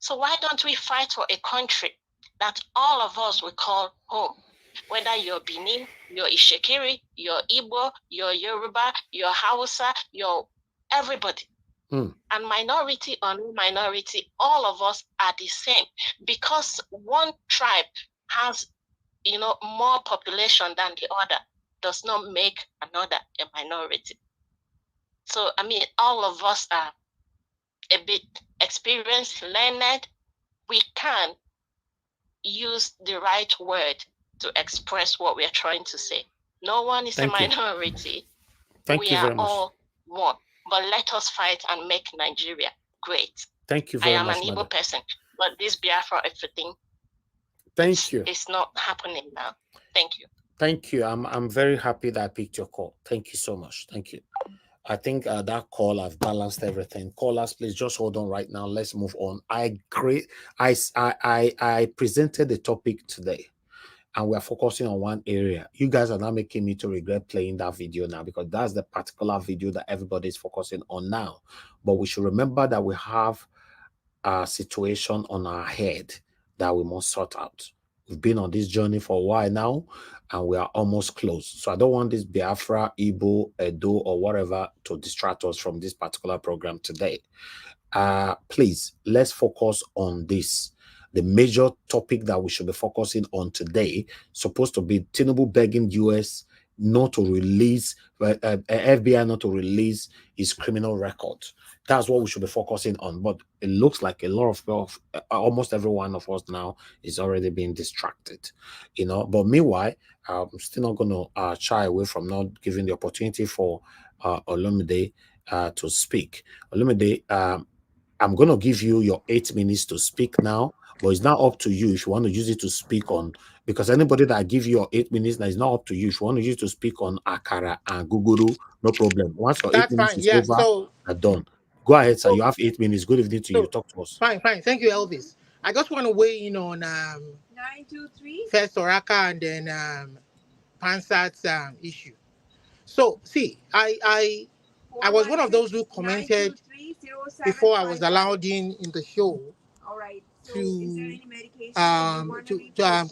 So why don't we fight for a country that all of us will call home? Whether you're Benin, you're Ishekiri, you're Igbo, you're Yoruba, you're Hausa, you're everybody. And minority or no minority, all of us are the same, because one tribe has, more population than the other does not make another a minority. So, all of us are a bit experienced, learned. We can use the right word to express what we are trying to say. No one is a minority. Thank you very much. We are all one. But let us fight and make Nigeria great. Thank you very much, I am an Igbo person, but this Biafra everything is not happening now. Thank you. Thank you. I'm very happy that I picked your call. Thank you so much. Thank you. I think that call, I've balanced everything. Callers, please just hold on right now. Let's move on. I presented the topic today, and we're focusing on one area. You guys are now making me to regret playing that video now, because that's the particular video that everybody's focusing on now. But we should remember that we have a situation on our head that we must sort out. We've been on this journey for a while now, and we are almost close. So I don't want this Biafra, Igbo, Edo, or whatever to distract us from this particular program today. Please, let's focus on this. The major topic that we should be focusing on today, supposed to be Tinubu begging US not to release, FBI not to release his criminal record. That's what we should be focusing on. But it looks like a lot of almost every one of us now is already being distracted, But meanwhile, I'm still not going to shy away from not giving the opportunity for Olumide to speak. Olumide, I'm going to give you your 8 minutes to speak now, but it's not up to you if you want to use it to speak on, because anybody that give you your 8 minutes, now it's not up to you. If you want to use it to speak on Akara and Guguru, no problem. Once your 8 minutes is over, So, are done. Go ahead, sir. You have 8 minutes. Good evening to you. Talk to us. Fine. Thank you, Elvis. I just want to weigh in on 923 first Oraka and then Pansat's issue. So, see, I was one of those who commented before I was allowed in the show to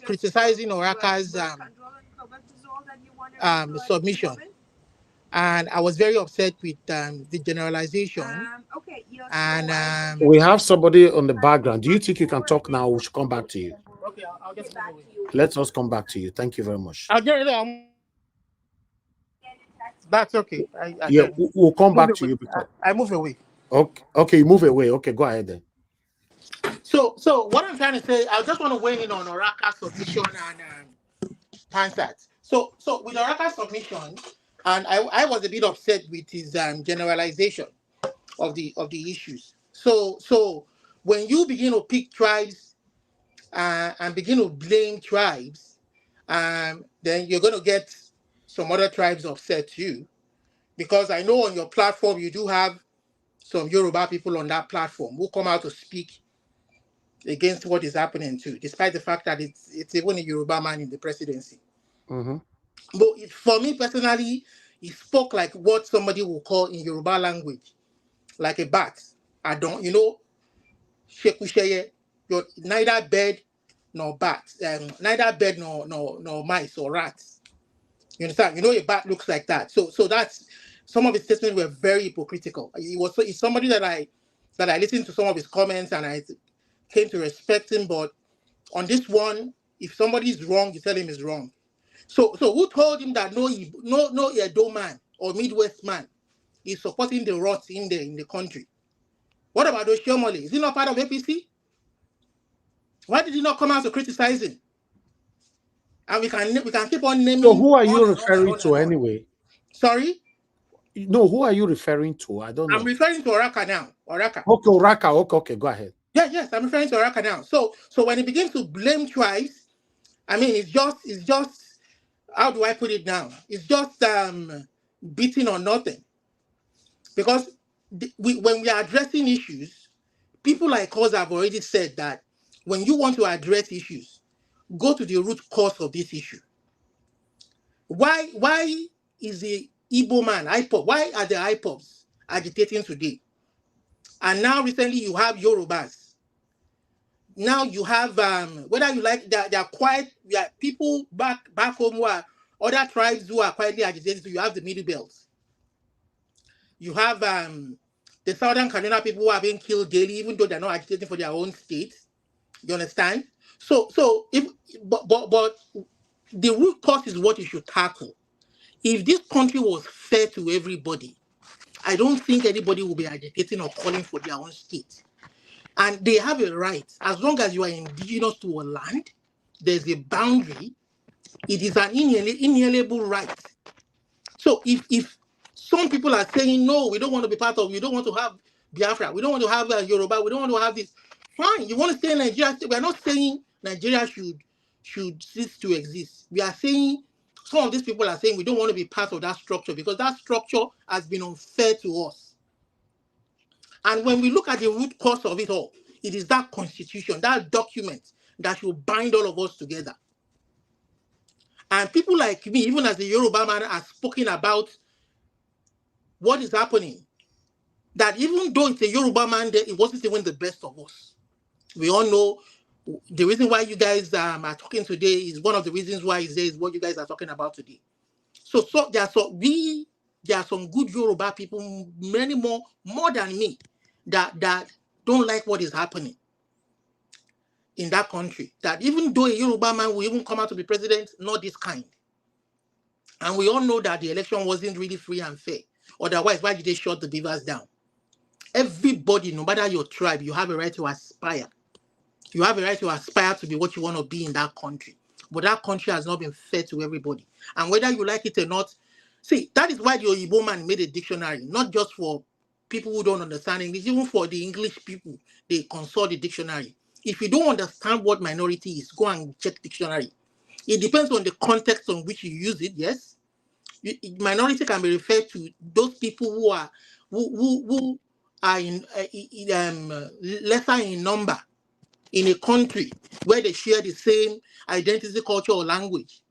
criticizing Oraka's submission. And I was very upset with the generalization. And we have somebody on the background. Do you think you can talk now? We should come back to you. Okay, I'll get back to you. Let us come back to you. Thank you very much. That's okay. We'll come back to you because I move away. Okay, you move away. Okay, go ahead then. So what I'm trying to say, I just want to weigh in on Oraka's submission and Pansat. So with Oraka's submission, and I was a bit upset with his generalization of the issues. So when you begin to pick tribes and begin to blame tribes, then you're going to get some other tribes upset too, because I know on your platform you do have some Yoruba people on that platform who come out to speak against what is happening too, despite the fact that it's even a Yoruba man in the presidency. Mm-hmm. But for me personally, he spoke like what somebody will call in Yoruba language, like a bat. I don't, shekusheye, you're neither bird nor bat, neither bird nor mice or rats. You understand? A bat looks like that. So that's, some of his statements were very hypocritical. He's somebody that I listened to some of his comments and I came to respect him. But on this one, if somebody is wrong, you tell him he's wrong. So who told him that no Edo man or Midwest man is supporting the rot in the country? What about Oshiomhole? Is he not part of APC? Why did he not come out to criticize him? And we can keep on naming. So who are you on and on and referring on to and on. anyway? Sorry? No, who are you referring to? I don't know. I'm referring to Oraka now. Oraka. Okay, Oraka. Okay, go ahead. Yes, I'm referring to Oraka now. So when he begins to blame Tribes, I mean, it's just how do I put it now? It's just beating on nothing. Because when we are addressing issues, people like us have already said that when you want to address issues, go to the root cause of this issue. Why is the Igbo man, IPOB, why are the IPOBs agitating today? And now recently you have Yorubas. Now you have whether you like they are quiet, people back home who are other tribes who are quietly agitating. So you have the Middle Belt. You have the Southern Kaduna people who are being killed daily, even though they're not agitating for their own state. You understand? So if but the root cause is what you should tackle. If this country was fair to everybody, I don't think anybody will be agitating or calling for their own state. And they have a right, as long as you are indigenous to a land, there's a boundary. It is an inalienable right. So if some people are saying, no, we don't want to be part of, we don't want to have Biafra, we don't want to have Yoruba, we don't want to have this, fine, you want to stay in Nigeria. We are not saying Nigeria should cease to exist. We are saying, some of these people are saying we don't want to be part of that structure because that structure has been unfair to us. And when we look at the root cause of it all, it is that constitution, that document that should bind all of us together. And people like me, even as a Yoruba man, are spoken about what is happening. That even though it's a Yoruba man, it wasn't even the best of us. We all know the reason why you guys are talking today is one of the reasons why is what you guys are talking about today. So there are some good Yoruba people, many more than me, that don't like what is happening in that country. That even though a Yoruba man will even come out to be president, not this kind. And we all know that the election wasn't really free and fair. Otherwise, why did they shut the beavers down? Everybody, no matter your tribe, you have a right to aspire. You have a right to aspire to be what you want to be in that country. But that country has not been fair to everybody. And whether you like it or not, see, that is why the Oyibo man made a dictionary, not just for people who don't understand English, even for the English people, they consult the dictionary. If you don't understand what minority is, go and check dictionary. It depends on the context on which you use it, yes. Minority can be referred to those people who are lesser in number in a country where they share the same identity, culture, or language.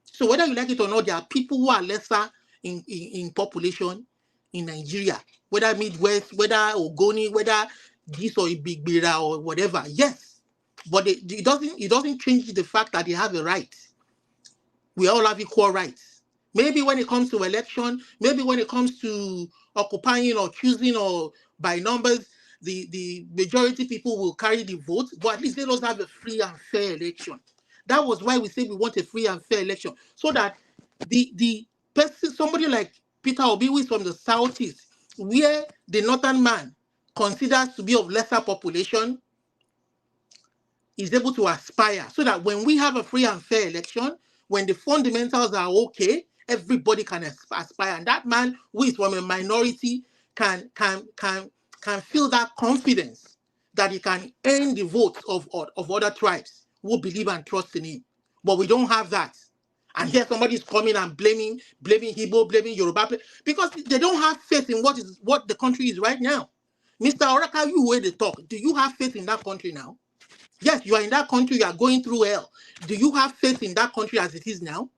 So whether you like it or not, there are people who are lesser in population in Nigeria, whether Midwest, whether Ogoni, whether this or Ibigbira or whatever. Yes, but it doesn't change the fact that they have a right. We all have equal rights. Maybe when it comes to election, maybe when it comes to occupying or choosing or by numbers, the majority people will carry the vote, but at least they don't have a free and fair election. That was why we say we want a free and fair election, so that the person, somebody like Peter Obi, who is from the southeast, where the northern man considers to be of lesser population, is able to aspire, so that when we have a free and fair election, when the fundamentals are okay, everybody can aspire, and that man who is from a minority can feel that confidence that he can earn the votes of other tribes who believe and trust in him. But we don't have that. And here somebody is coming and blaming Igbo, blaming Yoruba, because they don't have faith in what the country is right now. Mr. Oraka, you where they talk. Do you have faith in that country now? Yes, you are in that country, you are going through hell. Do you have faith in that country as it is now?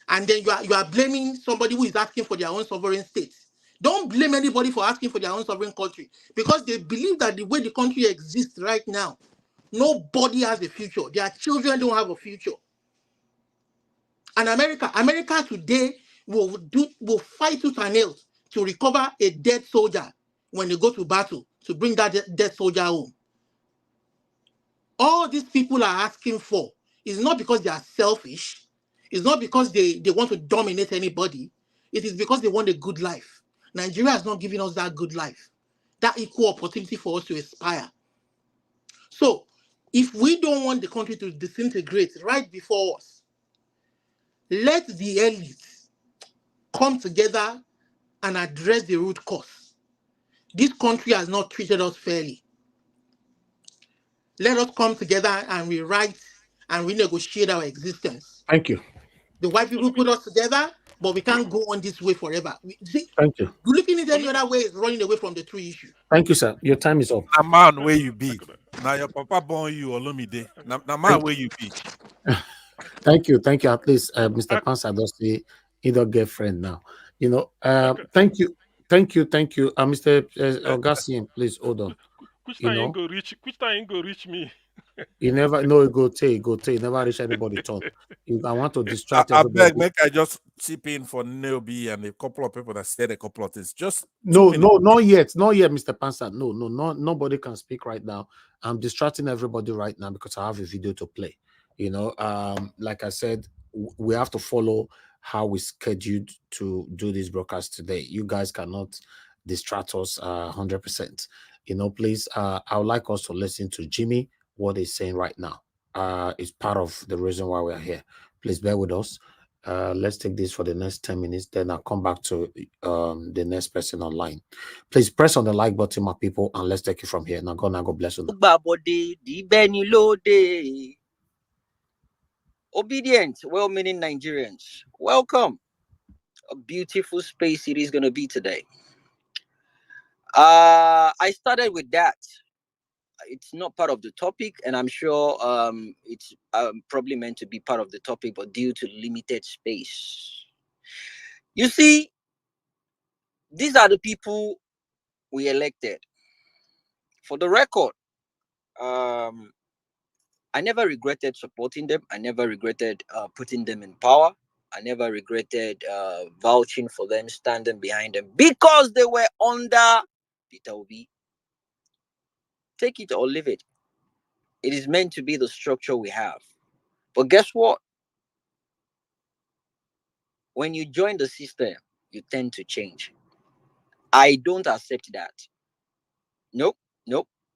And then you are blaming somebody who is asking for their own sovereign state. Don't blame anybody for asking for their own sovereign country, because they believe that the way the country exists right now, nobody has a future. Their children don't have a future. And America today will fight tooth and nail to recover a dead soldier when they go to battle, to bring that dead soldier home. All these people are asking for is not because they are selfish. It's not because they want to dominate anybody. It is because they want a good life. Nigeria is not giving us that good life, that equal opportunity for us to aspire. So If we don't want the country to disintegrate right before us, let the elites come together and address the root cause. This country has not treated us fairly. Let us come together and rewrite and renegotiate our existence. Thank you. The white people put us together, but we can't go on this way forever. Thank you. Looking at any other way is running away from the true issue. Thank you, sir. Your time is up. A man where you be. Now your papa born you Olumide. Now man where you be. Thank you. Thank you. At least Mr. Pansa does say he don't get friend now. You know, thank you. Thank you. Mr. Augustine, please hold on. Which You time know, which time you go reach me? you never know go take, never reach anybody talk. I want to distract I everybody. beg, make I just chip in for Neobi and a couple of people that said a couple of things. Just No, not yet, Mr. Pansa. No, nobody can speak right now. I'm distracting everybody right now because I have a video to play. You know, like I said, we have to follow how we scheduled to do this broadcast today. You guys cannot distract us 100%. You know, please, I would like us to listen to Jimmy, what he's saying right now. It's part of the reason why we're here. Please bear with us. Let's take this for the next 10 minutes, then I'll come back to the next person online. Please press on the like button, my people, and let's take it from here. Now God bless you. Obedient, well-meaning Nigerians, welcome. A beautiful space it is going to be today. I started with that. It's not part of the topic, and I'm sure it's probably meant to be part of the topic, but due to limited space. You see, these are the people we elected. For the record, I never regretted supporting them. I never regretted putting them in power. I never regretted vouching for them, standing behind them, because they were under Peter Obi. Take it or leave it. It is meant to be the structure we have. But guess what? When you join the system, you tend to change. I don't accept that. Nope.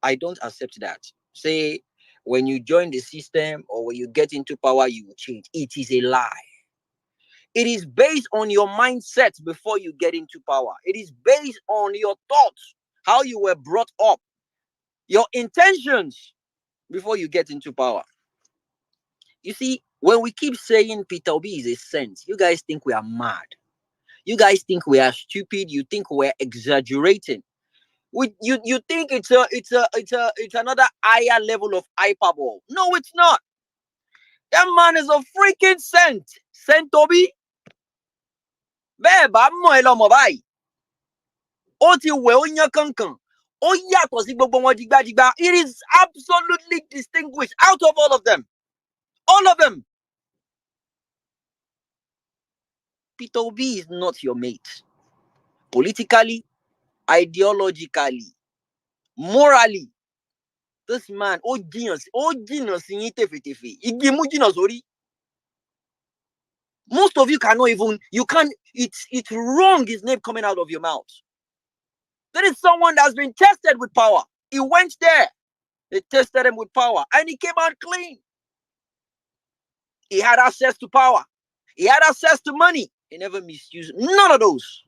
I don't accept that. Say, when you join the system or when you get into power, you will change. It is a lie. It is based on your mindset before you get into power. It is based on your thoughts, how you were brought up, your intentions before you get into power. You see, when we keep saying Peter Obi is a saint, you guys think we are mad. You guys think we are stupid. You think we're exaggerating. You think it's another higher level of hyperbole. No, it's not. That man is a freaking saint. Saint Obi. Bẹ́ẹ̀ bá mọ̀ ẹ́ lọ́mọ báyìí. Ó ti wẹ̀ ó yán kankan. Ó yàtọ̀ sí gbogbo wọn dìgbàdìgbà. It is absolutely distinguished out of all of them. All of them. Peter Obi is not your mate. Politically, ideologically, morally, this man, ó jìnnà sí yín tèfètèfè. Igi mú jìnnà sórí. Most of you cannot even, it's wrong his name coming out of your mouth. There is someone that's been tested with power. He went there. They tested him with power and he came out clean. He had access to power. He had access to money. He never misused none of those.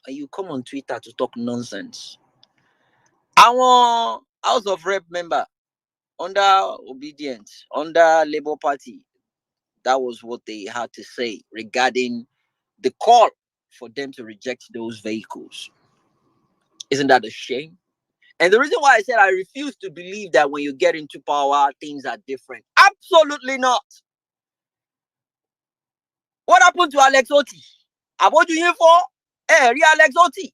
And you come on Twitter to talk nonsense. Our House of Rep member under Obedience, under Labour Party, that was what they had to say regarding the call for them to reject those vehicles. Isn't that a shame? And the reason why I said I refuse to believe that when you get into power, things are different. Absolutely not. What happened to Alex Oti? About you for? Alex Oti.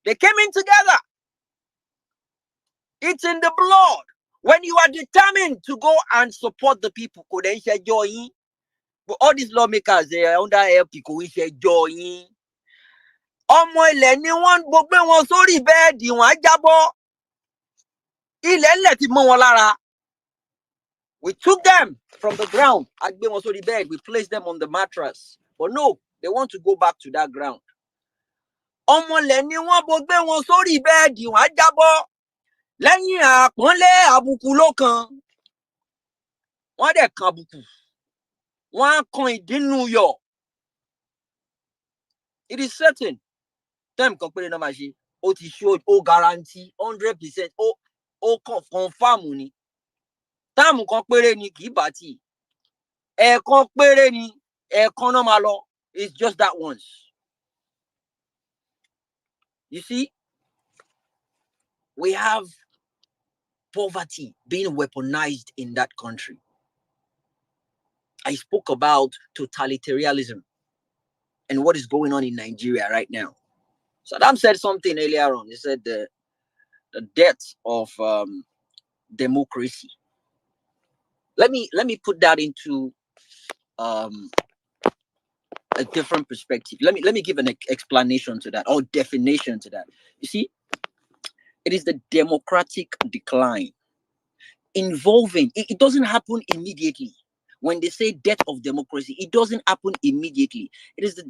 They came in together. It's in the blood. When you are determined to go and support the people, couldn't you join? But all these lawmakers, they are under LP, couldn't you join? Ọmọ ilẹ̀ ni wọ́n gbogbo wọn sórí bẹ́ẹ̀dì wọn á jábọ́. Ilẹ̀ ńlẹ̀ ti mọ́ wọn lára. We took them from the ground. A gbé wọn sórí bed. We placed them on the mattress. But no, they want to go back to that ground. Ọmọ ilẹ̀ ni wọ́n gbogbo wọn sórí bẹ́ẹ̀dì wọn á jábọ́. lẹ́yìn àpọ́nlé àbùkù ló kan wọ́n dẹ̀ kan àbùkù wọ́n á kan ìdínú yọ̀. It is certain term kan péré náà máa ṣe ó ti show ó guarantee 100% ó confirm ni táàmù kan péré ni kì í bá tì ẹ̀ẹ̀kan péré ni ẹ̀ẹ̀kan náà máa lọ. It's just that once. You see, we have poverty being weaponized in that country. I spoke about totalitarianism and what is going on in Nigeria right now. Saddam said something earlier on. He said the death of democracy. Let me put that into a different perspective. Let me give an explanation to that or definition to that. You see, it is the democratic decline involving. It doesn't happen immediately. When they say death of democracy, it doesn't happen immediately. It is the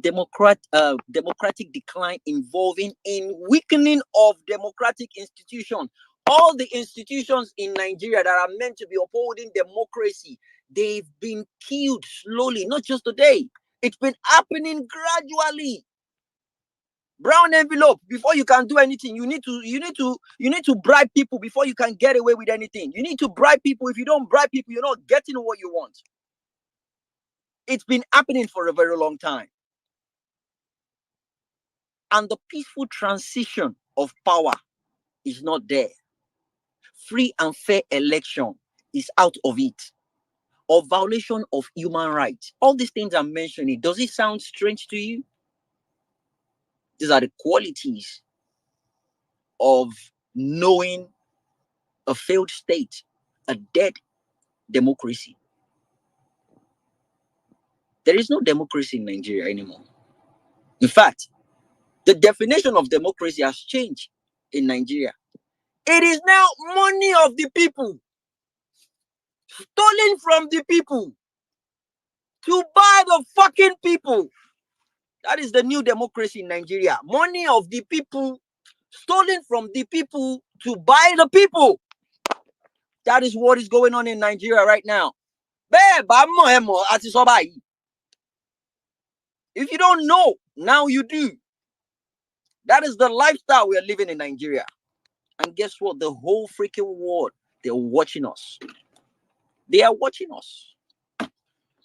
democratic decline involving in weakening of democratic institutions. All the institutions in Nigeria that are meant to be upholding democracy, they've been killed slowly, not just today. It's been happening gradually. Brown envelope. Before you can do anything, you need to bribe people before you can get away with anything. You need to bribe people. If you don't bribe people, you're not getting what you want. It's been happening for a very long time. And the peaceful transition of power is not there. Free and fair election is out of it. Or violation of human rights. All these things I'm mentioning, does it sound strange to you? These are the qualities of knowing a failed state, a dead democracy. There is no democracy in Nigeria anymore. In fact, the definition of democracy has changed in Nigeria. It is now money of the people, stolen from the people, to buy the fucking people. That is the new democracy in Nigeria. Money of the people, stolen from the people to buy the people. That is what is going on in Nigeria right now. If you don't know, now you do. That is the lifestyle we are living in Nigeria. And guess what? The whole freaking world, they're watching us. They are watching us.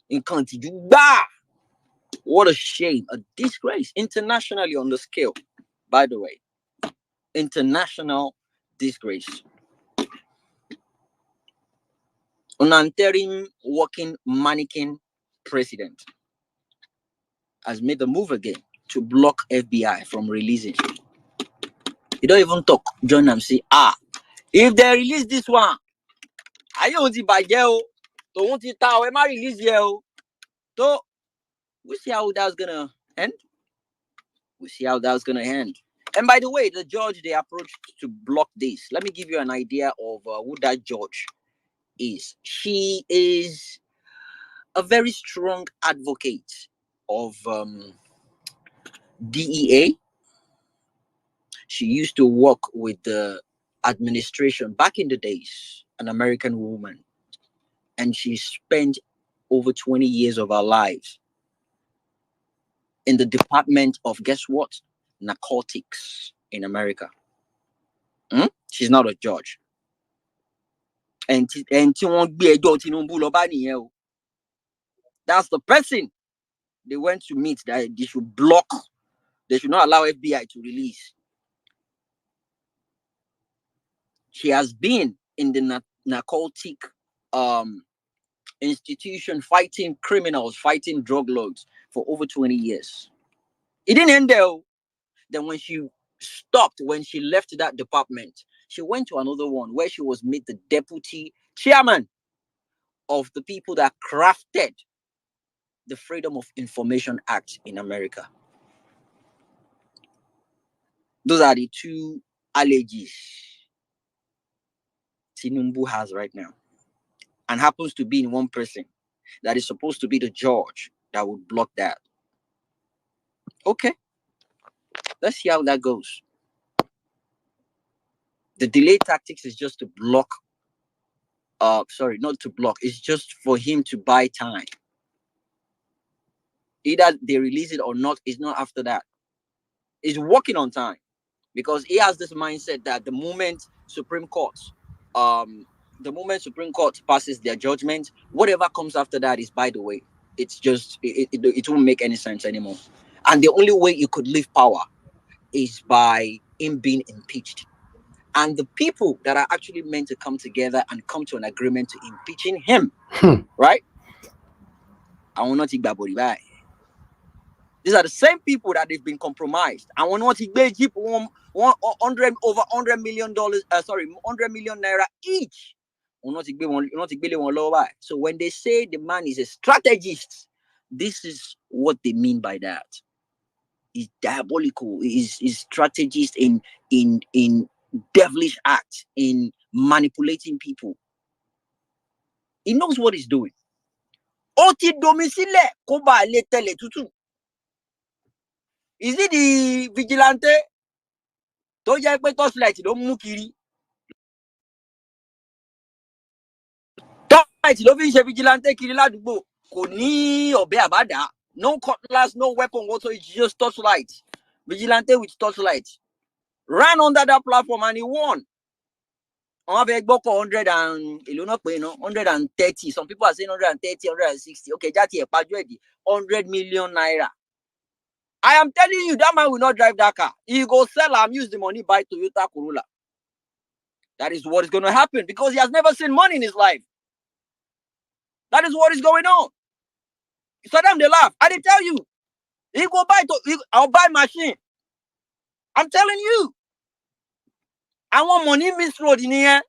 In country, what a shame, a disgrace internationally on the scale. By the way, international disgrace. An interim working mannequin president has made the move again to block FBI from releasing. You don't even talk. Join them say, if they release this one, I won't release you. So we see how that's gonna end. And by the way, the judge they approached to block this. Let me give you an idea of who that judge is. She is a very strong advocate of DEA. She used to work with the administration back in the days, an American woman. And she spent over 20 years of her life in the department of, guess what? Narcotics in America. She's not a judge. And that's the person they went to meet that they should block. They should not allow FBI to release. She has been in the narcotic institution fighting criminals, fighting drug lords for over 20 years. It didn't end there. Then when she left that department, she went to another one where she was made the deputy chairman of the people that crafted the Freedom of Information Act in America. Those are the two allergies Tinubu has right now. And happens to be in one person that is supposed to be the judge that would block that. Okay. Let's see how that goes. The delay tactics is just to block. Sorry, not to block. It's just for him to buy time. Either they release it or not. It's not after that. It's working on time because he has this mindset that the moment Supreme Court passes their judgment, whatever comes after that is by the way. It's just it won't make any sense anymore. And the only way you could leave power is by him being impeached. And the people that are actually meant to come together and come to an agreement to impeaching him, right? I will not take that body back. These are the same people that they've been compromised. I will not take Jeep over $100 million. Sorry, 100 million naira each. So when they say the man is a strategist, this is what they mean by that. He's diabolical. He's strategist in devilish acts, in manipulating people. He knows what he's doing. Oti domicile koba le tele tutu. Is it the vigilante? Tó jẹ́ pé torchlight ló mú kiri. Torchlight ló fi ń ṣe vigilante kiri ládùúgbò. Kò ní ọ̀bẹ àbádá. No cutlass, no weapon whatsoever. It's just torchlight. Vigilante with torchlight. Ran under that platform and he won. On have 100 and 130. Some people are saying 130, 160. Okay, that's 100 million naira. I am telling you, that man will not drive that car. He go sell and use the money buy Toyota Corolla. That is what is going to happen because he has never seen money in his life. That is what is going on. So them they laugh. I didn't tell you. He go buy I'll buy machine. I'm telling you. I want money Miss Road in here.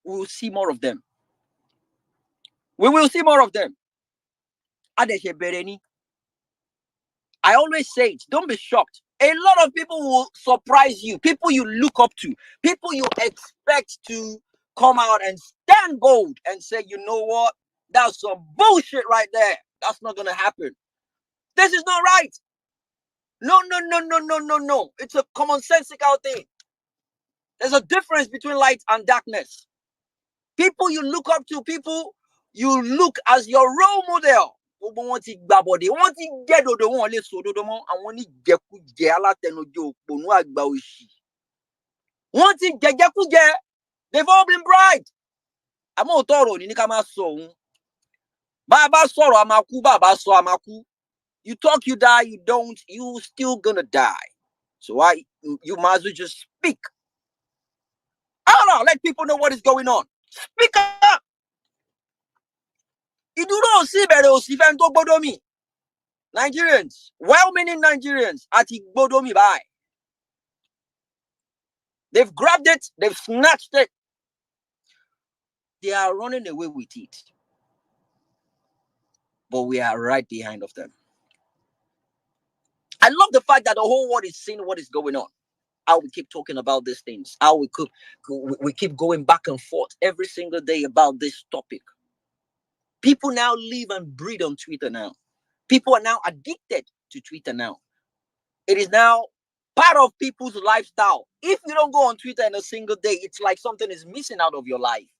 We will see more of them. We will see more of them. I always say it. Don't be shocked. A lot of people will surprise you. People you look up to. People you expect to come out and stand bold and say, you know what? That's some bullshit right there. That's not going to happen. This is not right. No. It's a commonsensical thing. There's a difference between light and darkness. People you look up to, people you look as your role model. Wọ́n ti gbàbọ̀dé, wọ́n ti gẹ́dọ̀dọ̀ wọn lè sòdodo mọ́ àwọn oníjẹkújẹ alátẹnujẹ òpònú àgbà òṣì. Wọ́n ti jẹjẹkújẹ. They've all been bribed. Àmọ́ òótọ́ ọ̀rọ̀ ní ká máa sọ òun. Bá a bá sọ̀rọ̀ a máa kú, bá a bá sọ a máa kú. You talk, you die. You don't, you still gonna die. So you might as well just speak. I don't know. Let people know what is going on. Speak up. Ìdúró òsì bẹ̀rẹ̀ òsì fẹ́ tó gbọ́dọ̀ mi. Nigerians, well-meaning Nigerians, àti gbọ́dọ̀ mi báyìí. They've grabbed it. They've snatched it. They are running away with it. But we are right behind of them. I love the fact that the whole world is seeing what is going on. How we keep talking about these things. How we keep going back and forth every single day about this topic. People now live and breathe on Twitter now. People are now addicted to Twitter now. It is now part of people's lifestyle. If you don't go on Twitter in a single day, it's like something is missing out of your life.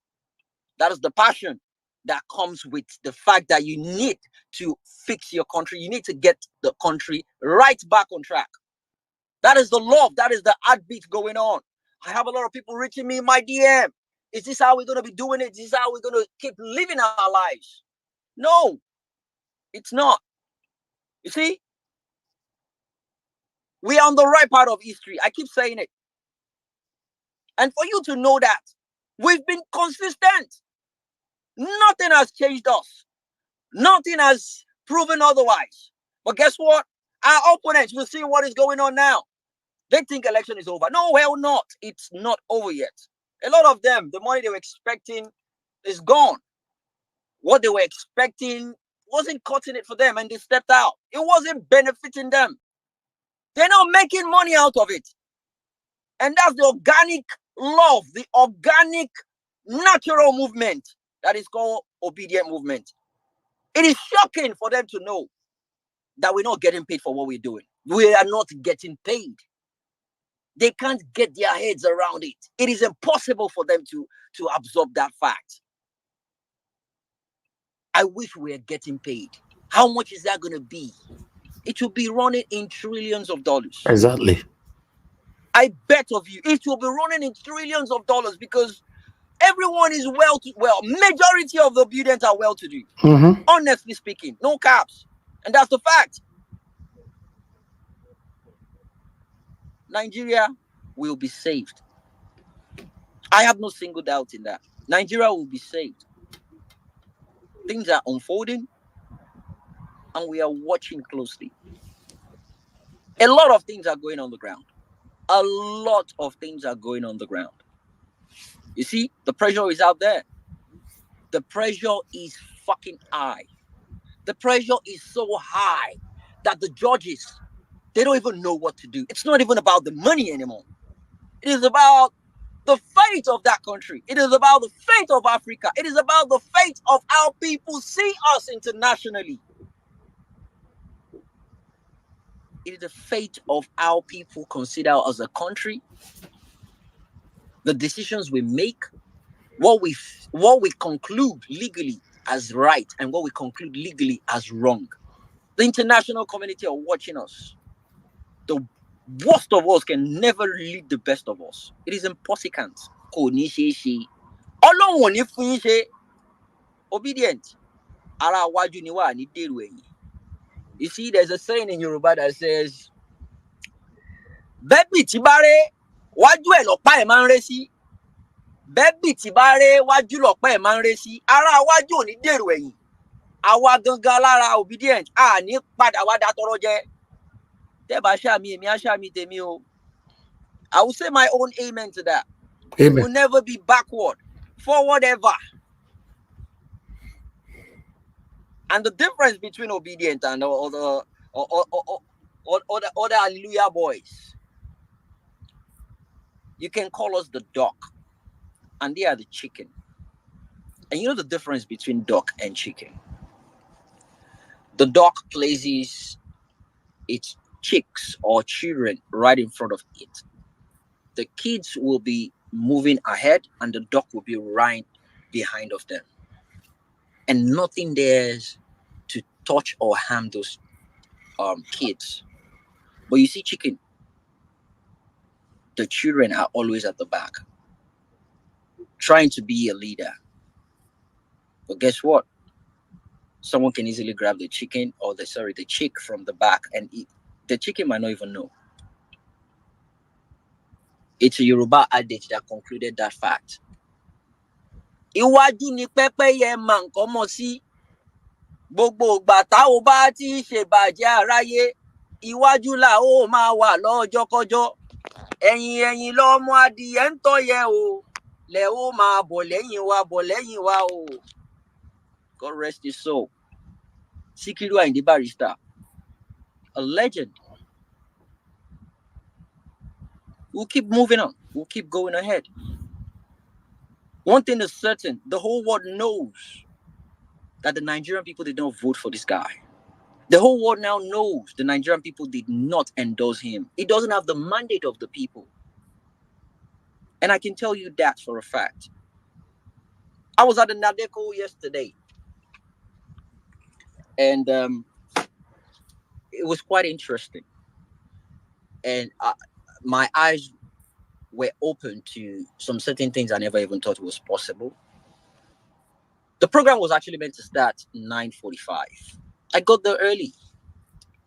That is the passion that comes with the fact that you need to fix your country. You need to get the country right back on track. That is the love. That is the heartbeat going on. I have a lot of people reaching me in my DM. Is this how we're going to be doing it? Is this how we're going to keep living our lives? No, it's not. You see, we are on the right part of history. I keep saying it. And for you to know that, we've been consistent. Nothing has changed us. Nothing has proven otherwise. But guess what? Our opponents will see what is going on now. They think election is over. No, well, not. It's not over yet. A lot of them, the money they were expecting is gone. What they were expecting wasn't cutting it for them and they stepped out. It wasn't benefiting them. They're not making money out of it. And that's the organic love, the organic natural movement that is called obedient movement. It is shocking for them to know that we're not getting paid for what we're doing. We are not getting paid. They can't get their heads around it. It is impossible for them to absorb that fact. I wish we were getting paid. How much is that going to be? It will be running in trillions of dollars. Exactly. I bet of you, it will be running in trillions of dollars because everyone is well. Majority of the obedient are well-to-do. Honestly speaking, no caps, and that's the fact. Nigeria will be saved. I have no single doubt in that. Nigeria will be saved. Things are unfolding, and we are watching closely. A lot of things are going on the ground. A lot of things are going on the ground. You see, the pressure is out there. The pressure is fucking high. The pressure is so high that the judges, they don't even know what to do. It's not even about the money anymore. It is about the fate of that country. It is about the fate of Africa. It is about the fate of how people see us internationally. It is the fate of how people consider us a country. The decisions we make, what we conclude legally as right and what we conclude legally as wrong. The international community are watching us. The worst of us can never lead the best of us. It is impossible. Kò ní ṣeé ṣe. Ọlọ́run ò ní fún yín ṣe. Obedient. Ara wájú ni wà ní dèrò ẹ̀yìn. You see, there's a saying in Yoruba that says, bẹ́bì tí bá ré, wájú ẹ̀ lọ́pá ẹ̀ máa ń ré sí. Bẹ́bì tí bá ré, wájú lọ́pá ẹ̀ máa ń ré sí. Ara wájú ò ní dèrò ẹ̀yìn. Àwa gangan lára obedient. A ní padà wá dá tọrọ jẹ. Tẹ́ bá ṣàmì èmi á ṣàmì tèmi o. I will say my own amen to that. Amen. We will never be backward, forward ever. And the difference between obedient and other hallelujah boys, you can call us the duck, and they are the chicken. And you know the difference between duck and chicken? The duck places its chicks or children right in front of it. The kids will be moving ahead, and the duck will be right behind of them. And nothing dares to touch or harm those kids. But you see, chicken, the children are always at the back, trying to be a leader. But guess what? Someone can easily grab the chicken or the chick from the back and eat. The chicken might not even know. It's a Yoruba adage that concluded that fact. Iwájú ni pẹ́pẹ́yẹ máa ń kọ́ mọ́ sí. Gbogbo ìgbà tá ò bá ti ṣèbàjẹ́ aráyé, iwájú là ó máa wà lọ́jọ́kọ́jọ́. Ẹ̀yìn lọ́mọ adìyẹ ń tọ́yẹ o. Lẹ̀ ó máa bọ̀ lẹ́yìn wa o. God rest his soul. Sikiru Ayinde Barrister, a legend. We'll keep moving on. We'll keep going ahead. One thing is certain, the whole world knows that the Nigerian people did not vote for this guy. The whole world now knows the Nigerian people did not endorse him. He doesn't have the mandate of the people. And I can tell you that for a fact. I was at the Nadeko yesterday. And it was quite interesting. And my eyes were open to some certain things I never even thought was possible. The program was actually meant to start 9:45. I got there early.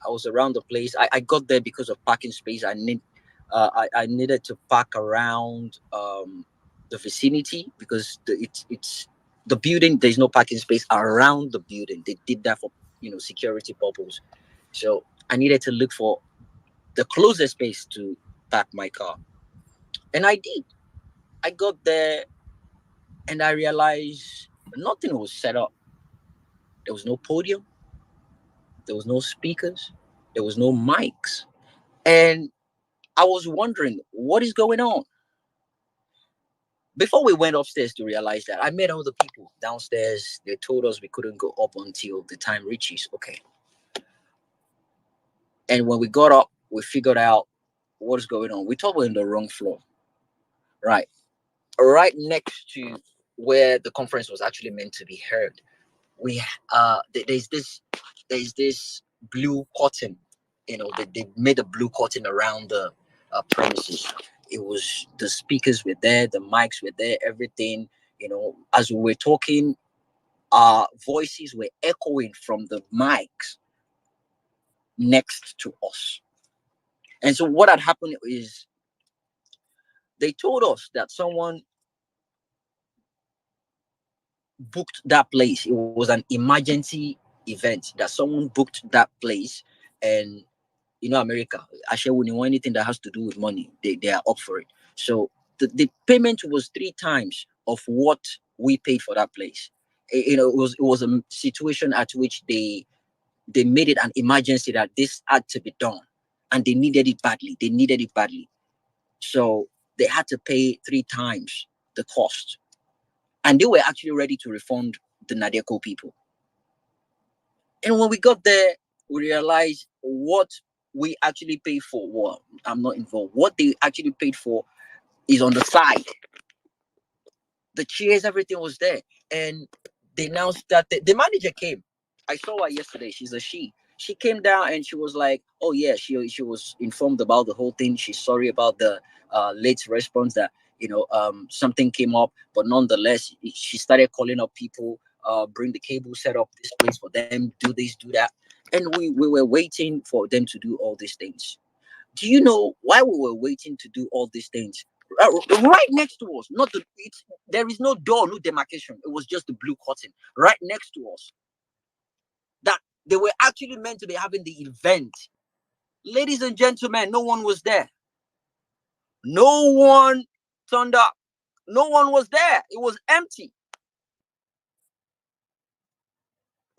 I was around the place. I got there because of parking space. I needed to park around the vicinity because it's the building. There's no parking space around the building. They did that for security purposes. So I needed to look for the closest space to park my car, and I did. I got there, and I realized nothing was set up. There was no podium. There was no speakers. There was no mics. And I was wondering, what is going on? Before we went upstairs to realize that, I met all the people downstairs. They told us we couldn't go up until the time reaches. Okay. And when we got up, we figured out what's going on. We thought we're in the wrong floor, right? Right next to where the conference was actually meant to be held. We there's this blue curtain. They made a blue curtain around the premises. It was the speakers were there, the mics were there, everything. As we were talking, our voices were echoing from the mics next to us. And so what had happened is they told us that someone booked that place. It was an emergency event that someone booked that place. And America, actually, when you want anything that has to do with money, they are up for it. So the payment was 3 times of what we paid for that place. It was a situation at which they made it an emergency that this had to be done, and they needed it badly. They needed it badly. So they had to pay 3 times the cost. And they were actually ready to refund the Nadeco people. And when we got there, we realized what we actually paid for. Well, I'm not involved. What they actually paid for is on the side. The chairs, everything was there. And they now started. The manager came. I saw her yesterday. She's a she. She came down and she was like, "Oh yeah, she was informed about the whole thing. She's sorry about the late response that something came up, but nonetheless, she started calling up people, bring the cable, set up this place for them, do this, do that, and we were waiting for them to do all these things. Do you know why we were waiting to do all these things? Right next to us, not there is no door, no demarcation. It was just the blue curtain right next to us. That they were actually meant to be having the event. Ladies and gentlemen, no one was there. No one turned up. No one was there. It was empty.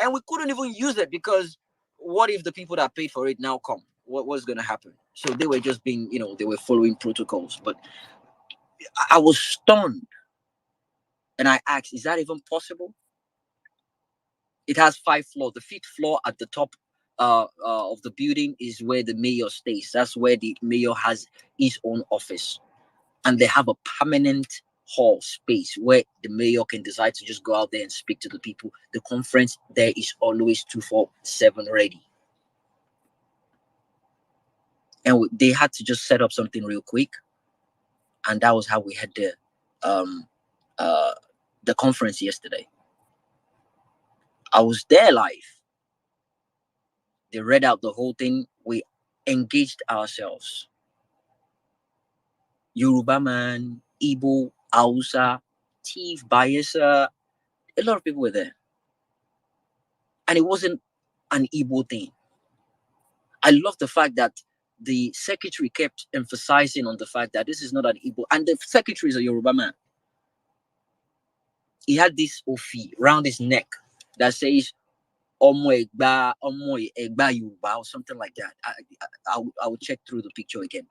And we couldn't even use it because what if the people that paid for it now come? What's going to happen? So they were just being, they were following protocols. But I was stunned. And I asked, is that even possible? It has 5 floors. The 5th floor at the top of the building is where the mayor stays. That's where the mayor has his own office. And they have a permanent hall space where the mayor can decide to just go out there and speak to the people. The conference there is always 247 ready. And they had to just set up something real quick. And that was how we had the conference yesterday. I was there live. They read out the whole thing. We engaged ourselves. Yoruba man, Igbo, Hausa, Tiv, Bayelsa, a lot of people were there. And it wasn't an Igbo thing. I love the fact that the secretary kept emphasizing on the fact that this is not an Igbo. And the secretary is a Yoruba man. He had this ofi around his neck that says, Omo Egba Yoruba, or something like that. I will check through the picture again.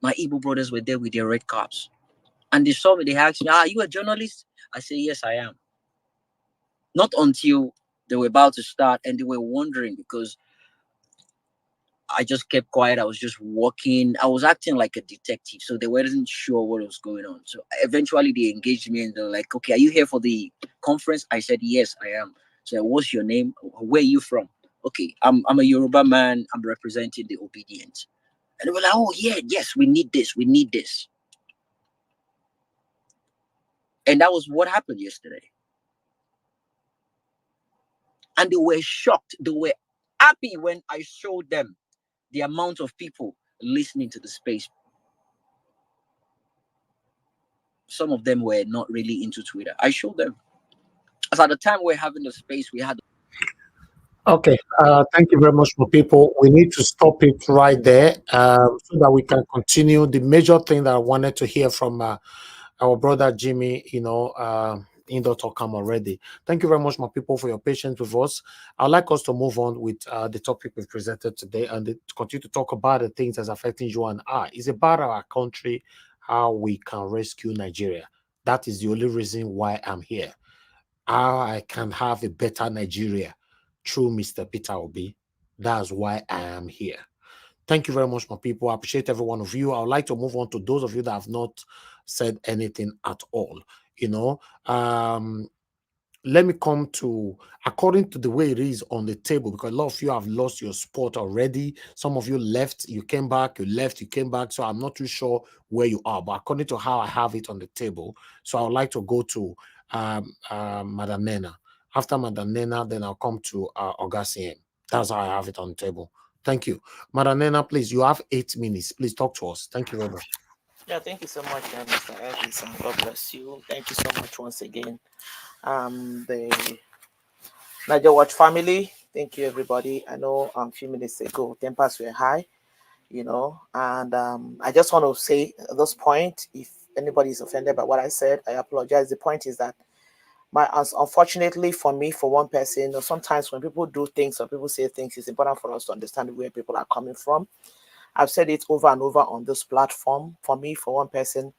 My Igbo brothers were there with their red caps. And they saw me, they asked me, are you a journalist? I said, yes, I am. Not until they were about to start and they were wondering because I just kept quiet. I was just walking. I was acting like a detective. So they weren't sure what was going on. So eventually they engaged me and they're like, okay, are you here for the conference? I said, yes, I am. So what's your name? Where are you from? Okay, I'm a Yoruba man. I'm representing the obedient. And they were like, oh, yeah, yes, we need this. We need this. And that was what happened yesterday. And they were shocked. They were happy when I showed them the amount of people listening to the space. Some of them were not really into Twitter. I showed them. As at the time we're having the space, we had. Okay, thank you very much for people. We need to stop it right there so that we can continue. The major thing that I wanted to hear from our brother Jimmy, Indot come already. Thank you very much, my people, for your patience with us. I'd like us to move on with the topic we presented today and to continue to talk about the things that's affecting you and I. It's about our country, how we can rescue Nigeria. That is the only reason why I'm here. How I can have a better Nigeria through Mr. Peter Obi. That's why I am here. Thank you very much, my people. I appreciate every one of you. I would like to move on to those of you that have not said anything at all. You know, let me come to according to the way it is on the table, because a lot of you have lost your spot already. Some of you left, you came back, you left, you came back. So I'm not too sure where you are, but according to how I have it on the table, so I would like to go to Madam Nena. After Madam Nena, then I'll come to Augustine. That's how I have it on the table. Thank you. Madam Nena, please, you have 8 minutes. Please talk to us. Thank you very much. Yeah, thank you so much, Mr. Elvis, and God bless you. Thank you so much once again. The Niger Watch family, thank you, everybody. I know a few minutes ago, tempers were high, and I just want to say at this point, if anybody is offended by what I said, I apologize. The point is that unfortunately for me, for one person, sometimes when people do things or people say things, it's important for us to understand where people are coming from. I've said it over and over on this platform. For me, for one person,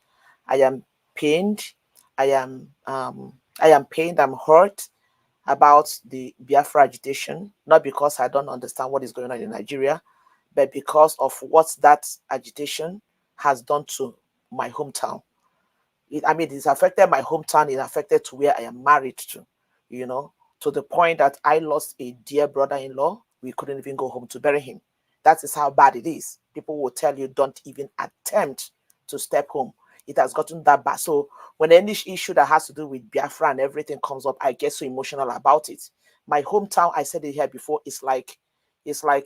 I am pained. I am pained. I'm hurt about the Biafra agitation, not because I don't understand what is going on in Nigeria, but because of what that agitation has done to my hometown. It's affected my hometown. It affected to where I am married to, to the point that I lost a dear brother-in-law. We couldn't even go home to bury him. That is how bad it is. People will tell you, don't even attempt to step home. It has gotten that bad. So when any issue that has to do with Biafra and everything comes up, I get so emotional about it. My hometown, I said it here before, it's like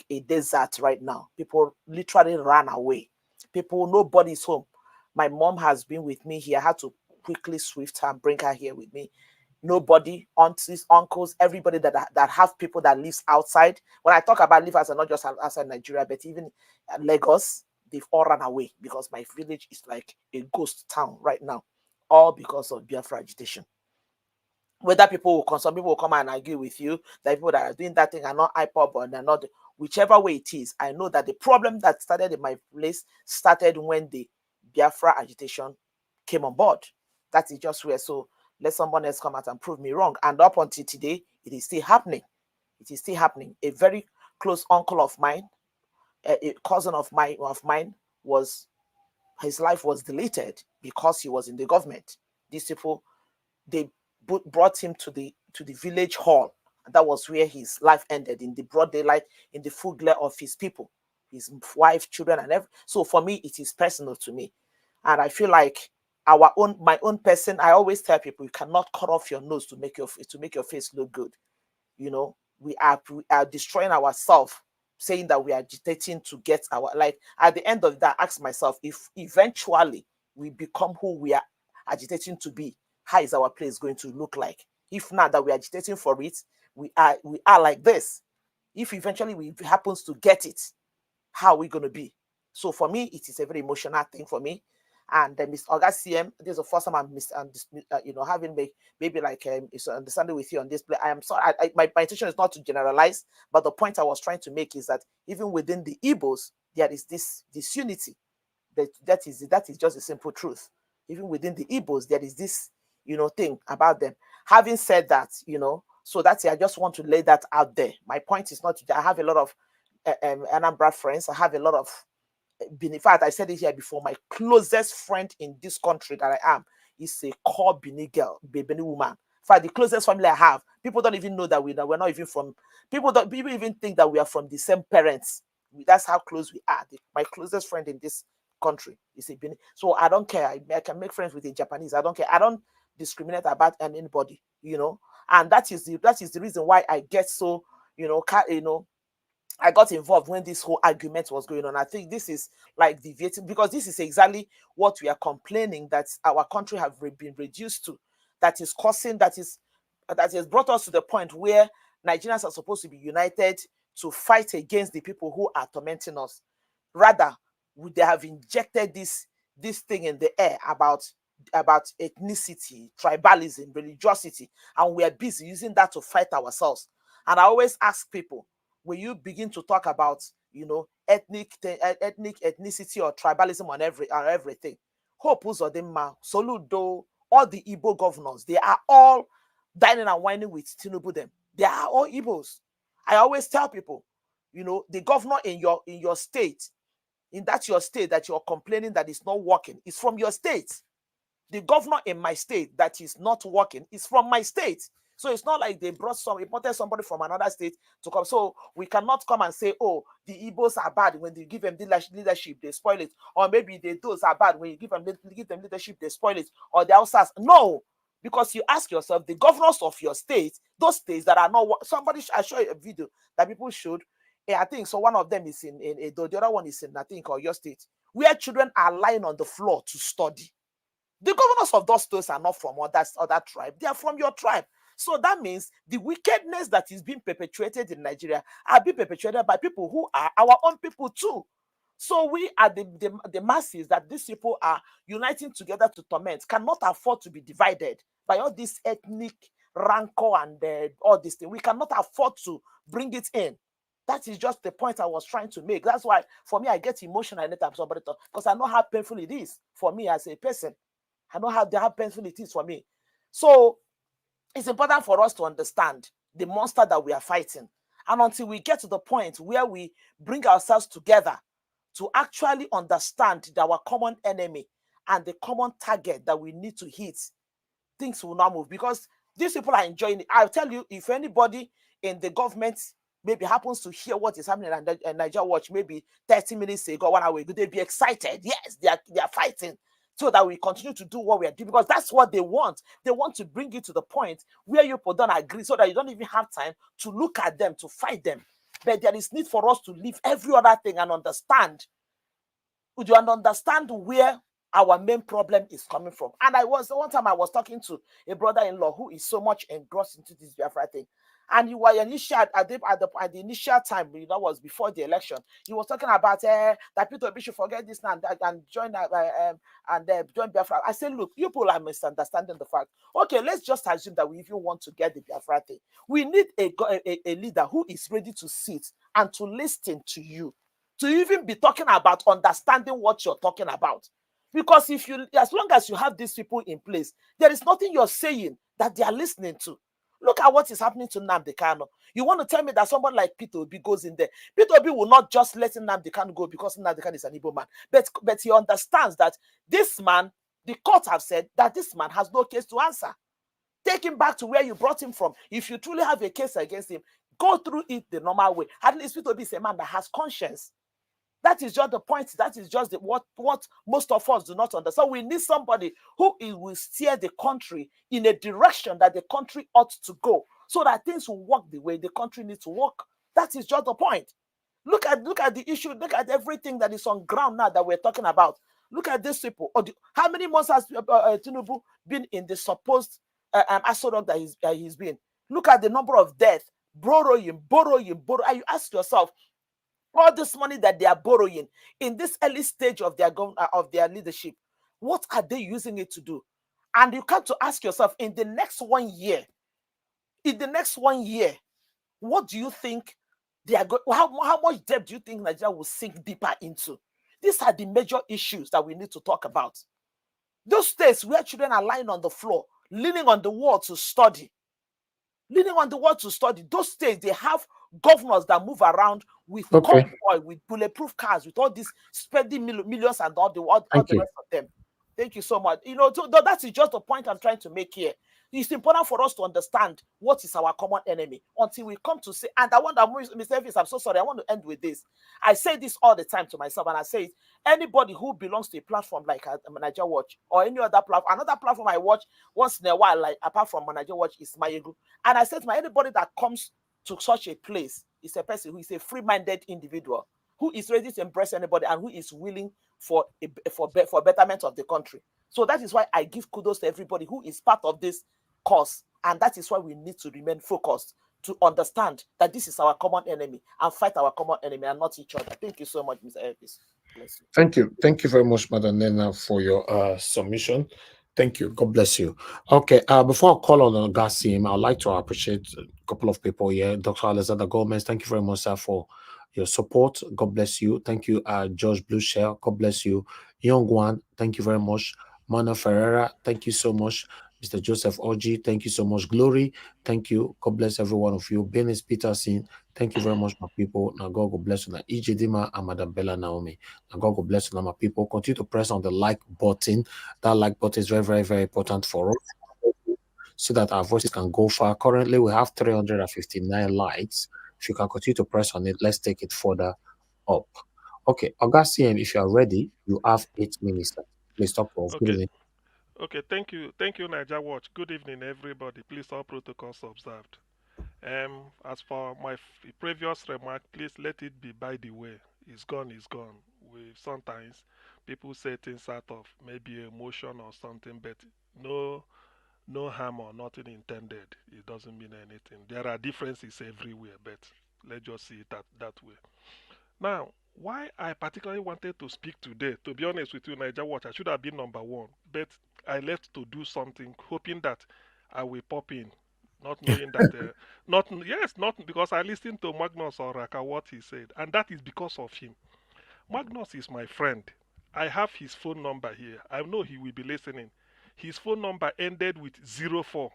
a desert right now. People literally ran away. Nobody's home. My mom has been with me here. I had to quickly swift her and bring her here with me. Nobody, aunties, uncles, everybody that have people that lives outside. When I talk about livers, not just outside Nigeria, but even Lagos, they've all run away because my village is like a ghost town right now, all because of Biafra agitation. Whether some people will come and argue with you that people that are doing that thing are not IPOB or they're not, whichever way it is. I know that the problem that started in my place started when the Biafra agitation came on board. That is just where. So let someone else come out and prove me wrong. And up until today, it is still happening. It is still happening. A very close uncle of mine, a cousin of mine, his life was deleted because he was in the government. These people, they brought him to the village hall. That was where his life ended, in the broad daylight, in the full glare of his people, his wife, children, and everything. So for me, it is personal to me, and I feel like my own person. I always tell people, you cannot cut off your nose to make your face look good. We are destroying ourselves, saying that we are agitating to get our, like, at the end of that, ask myself, if eventually we become who we are agitating to be, how is our place going to look like? If not that we're agitating for it, we are like this. If eventually we happens to get it, how are we going to be? So for me, it is a very emotional thing for me. And Mr. August CM, this is the first time I'm having maybe like understanding with you on this play. I am sorry. My intention is not to generalize, but the point I was trying to make is that even within the Igbos, there is this unity. That is just a simple truth. Even within the Igbos, there is this thing about them. Having said that, so that's it. I just want to lay that out there. My point is not to. I have a lot of Anambra friends. I have a lot of. In fact, I said it here before. My closest friend in this country that I am is a core Bini girl, Bini woman. In fact, the closest family I have, people don't even know that we're not even from. People even think that we are from the same parents. That's how close we are. My closest friend in this country is a Bini. So I don't care. I can make friends with a Japanese. I don't care. I don't discriminate about anybody. And that is the reason why I get so I got involved when this whole argument was going on. I think this is like deviating, because this is exactly what we are complaining that our country have been reduced to. That has brought us to the point where Nigerians are supposed to be united to fight against the people who are tormenting us. Rather, they have injected this thing in the air about ethnicity, tribalism, religiosity, and we are busy using that to fight ourselves. And I always ask people, when you begin to talk about ethnicity or tribalism on everything, Hope Uzodinma, Soludo, all the Igbo governors, they are all dining and whining with Tinubu them. They are all Igbos. I always tell people, You know, the governor in your state, in that your state that you're complaining that it's not working, is from your state. The governor in my state that is not working is from my state. So it's not like they imported somebody from another state to come. So we cannot come and say, oh, the Igbos are bad. When they give them leadership, they spoil it. Or maybe the those are bad. When you give them leadership, they spoil it. Or the Hausas. No. Because you ask yourself, the governors of your state, those states that are not, I show you a video that people showed. I think so. One of them is in Edo, the other one is in, I think, or your state, where children are lying on the floor to study. The governors of those states are not from other tribe. They are from your tribe. So that means the wickedness that is being perpetuated in Nigeria are being perpetuated by people who are our own people too. So we are the masses that these people are uniting together to torment, cannot afford to be divided by all this ethnic rancor and all this thing. We cannot afford to bring it in. That is just the point I was trying to make. That's why, for me, I get emotional anytime somebody talks, because I know how painful it is for me as a person. I know how painful it is for me. So it's important for us to understand the monster that we are fighting. And until we get to the point where we bring ourselves together to actually understand our common enemy and the common target that we need to hit, things will not move, because these people are enjoying it. I'll tell you, if anybody in the government maybe happens to hear what is happening in Nigeria Watch maybe 30 minutes ago, 1 hour ago, they'll be excited. Yes, they are fighting so that we continue to do what we are doing, because that's what they want. They want to bring you to the point where you don't agree, so that you don't even have time to look at them, to fight them. But there is need for us to leave every other thing and understand. Would you understand where our main problem is coming from? And one time I was talking to a brother-in-law who is so much engrossed into this Biafra thing. And he was at the initial time, that was before the election. He was talking about that people should forget this now and join join Biafra. I said, look, you people are misunderstanding the fact. Okay, let's just assume that we even want to get the Biafra thing. We need a leader who is ready to sit and to listen to you, to even be talking about understanding what you're talking about. Because as long as you have these people in place, there is nothing you're saying that they are listening to. Look at what is happening to Nnamdi Kanu. You want to tell me that someone like Peter Obi goes in there? Peter Obi will not just let Nnamdi Kanu go because Nnamdi Kanu is an Igbo man. But he understands that this man, the court have said that this man has no case to answer. Take him back to where you brought him from. If you truly have a case against him, go through it the normal way. At least Peter Obi is a man that has conscience. That is just the point. That is just what most of us do not understand. So we need somebody who will steer the country in a direction that the country ought to go, so that things will work the way the country needs to work. That is just the point. Look at the issue. Look at everything that is on ground now that we're talking about. Look at these people. How many months has Tinubu been in the supposed asylum that he's been? Look at the number of deaths, borrowing. And you ask yourself, all this money that they are borrowing in this early stage of their leadership, what are they using it to do? And you come to ask yourself, in the next 1 year, what do you think they are going? How much debt do you think Nigeria will sink deeper into? These are the major issues that we need to talk about. Those states where children are lying on the floor, leaning on the wall to study. Those states, they have governors that move around with convoy, with bulletproof cars, with all these spending millions and all the rest of them. Thank you so much. So that is just the point I'm trying to make here. It's important for us to understand what is our common enemy until we come to say, and I want to, Mr. Elvis, I'm so sorry, I want to end with this. I say this all the time to myself, and I say, anybody who belongs to a platform like Nigeria Watch or any other platform, another platform I watch once in a while, like apart from Nigeria Watch, is Mayegu. And I said to anybody that comes to such a place is a person who is a free-minded individual, who is ready to embrace anybody and who is willing for betterment of the country. So that is why I give kudos to everybody who is part of this cause, and that is why we need to remain focused to understand that this is our common enemy and fight our common enemy and not each other. Thank you so much, Mr. Elvis. Bless you. Thank you very much, Madam Nena, for your submission. Thank you. God bless you. Okay, before I call on Gassim, I'd like to appreciate a couple of people here. Dr. Alexander Gomez, thank you very much, sir, for your support. God bless you. Thank you, George Blueshell. God bless you. Young One, thank you very much. Mana Ferreira, thank you so much. Mr. Joseph Oji, thank you so much. Glory, thank you. God bless every one of you. Benis Peterson, Thank you very much, my people. Now God will bless you. Now Ijedima and Madam Bella Naomi. Now God will bless you. Now my people, continue to press on the like button. That like button is very, very, very important for us, so that our voices can go far. Currently, we have 359 likes. If you can continue to press on it, let's take it further up. Okay, Augustine, if you are ready, you have 8 minutes. Please talk to us. Good Okay. evening. Okay, thank you, Niger Watch. Good evening, everybody. Please, all protocols observed. As for my previous remark, please let it be by the way. It's gone, it's gone. We sometimes people say things out of maybe emotion or something, but no, no harm or nothing intended. It doesn't mean anything. There are differences everywhere, but let's just see it that way. Now, why I particularly wanted to speak today, to be honest with you, Niger Watch, I should have been number one, but I left to do something, hoping that I will pop in, not knowing that, not yes, not because I listened to Magnus or Raka what he said, and that is because of him. Magnus is my friend. I have his phone number here. I know he will be listening. His phone number ended with 04.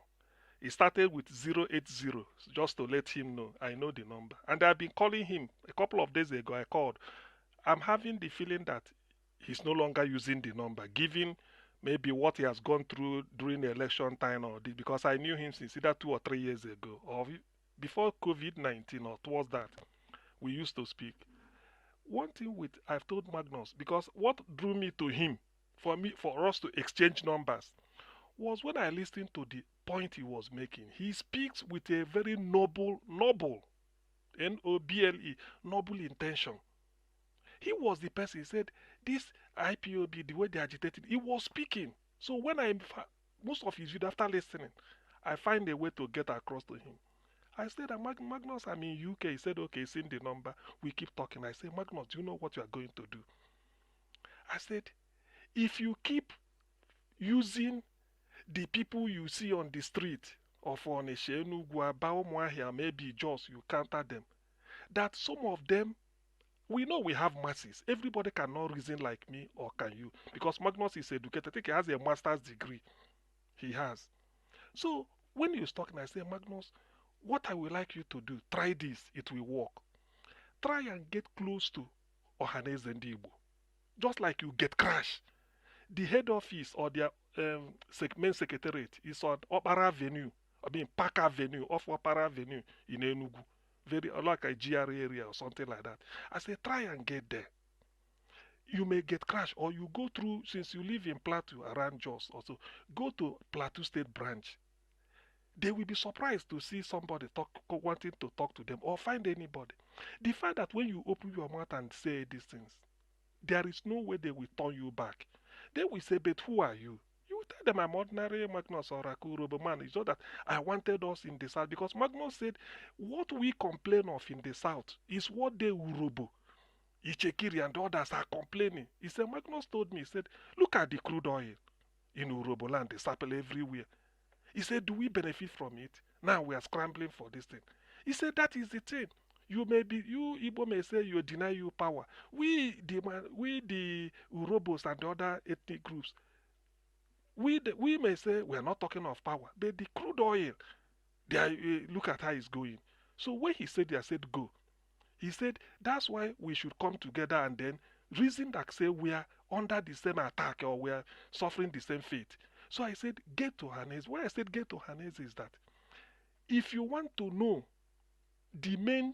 It started with 080, just to let him know. I know the number. And I've been calling him a couple of days ago. I called. I'm having the feeling that he's no longer using the number, given maybe what he has gone through during the election time, or because I knew him since either 2 or 3 years ago, or before COVID-19, or towards that, we used to speak. One thing with I've told Magnus, because what drew me to him, for us to exchange numbers, was when I listened to the point he was making. He speaks with a very noble, Noble, noble intention. He was the person, he said, this IPOB, the way they agitated, he was speaking. So when most of his video, after listening, I find a way to get across to him. I said, Magnus, I'm in UK. He said, okay, send the number. We keep talking. I said, Magnus, do you know what you are going to do? I said, if you keep using the people you see on the street of Onitsha, Enugu, Aba, Umuahia, maybe Jos, you counter them, that some of them, we know we have masses. Everybody cannot reason like me, or can you? Because Magnus is educated. I think he has a master's degree. He has. So when he was talking, I said, Magnus, what I would like you to do, try this, it will work. Try and get close to Ohaneze Ndigbo. Just like you get crash. The head office or their main secretariat is on Opera Avenue, I mean Park Avenue, off Opera Avenue in Enugu. Very like a GRA area or something like that. I say try and get there. You may get crash, or you go through, since you live in Plateau around Jos also, go to Plateau State branch. They will be surprised to see somebody wanting to talk to them or find anybody. The fact that when you open your mouth and say these things, there is no way they will turn you back. They will say, but who are you? You tell them I'm ordinary Magnus or Rakurobo man. It's not that I wanted us in the south, because Magnus said what we complain of in the south is what they Urobo, Ichekiri and others are complaining. He said, Magnus told me, he said, look at the crude oil in Urobo land, they sample everywhere. He said, do we benefit from it? Now we are scrambling for this thing. He said, that is the thing. You Igbo may say you deny you power. We the Urobos and the other ethnic groups, we may say we are not talking of power, but the crude oil, look at how it's going. So when he said, I said go. He said that's why we should come together and then reason that say we are under the same attack, or we are suffering the same fate. So I said get to Hannes. Why I said get to Hannes is that if you want to know the main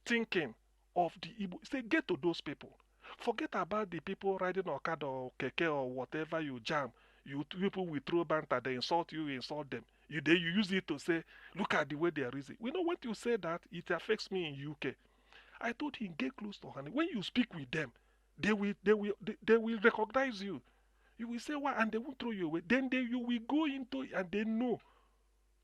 thinking of the Igbo, say get to those people. Forget about the people riding Okada or Keke or whatever you jam. You people will throw banter, they insult you, insult them. You use it to say, look at the way they are reasoning. We know when you say that, it affects me in UK. I told him get close to honey. When you speak with them, they will recognize you. You will say why, and they won't throw you away. Then you will go into it and they know.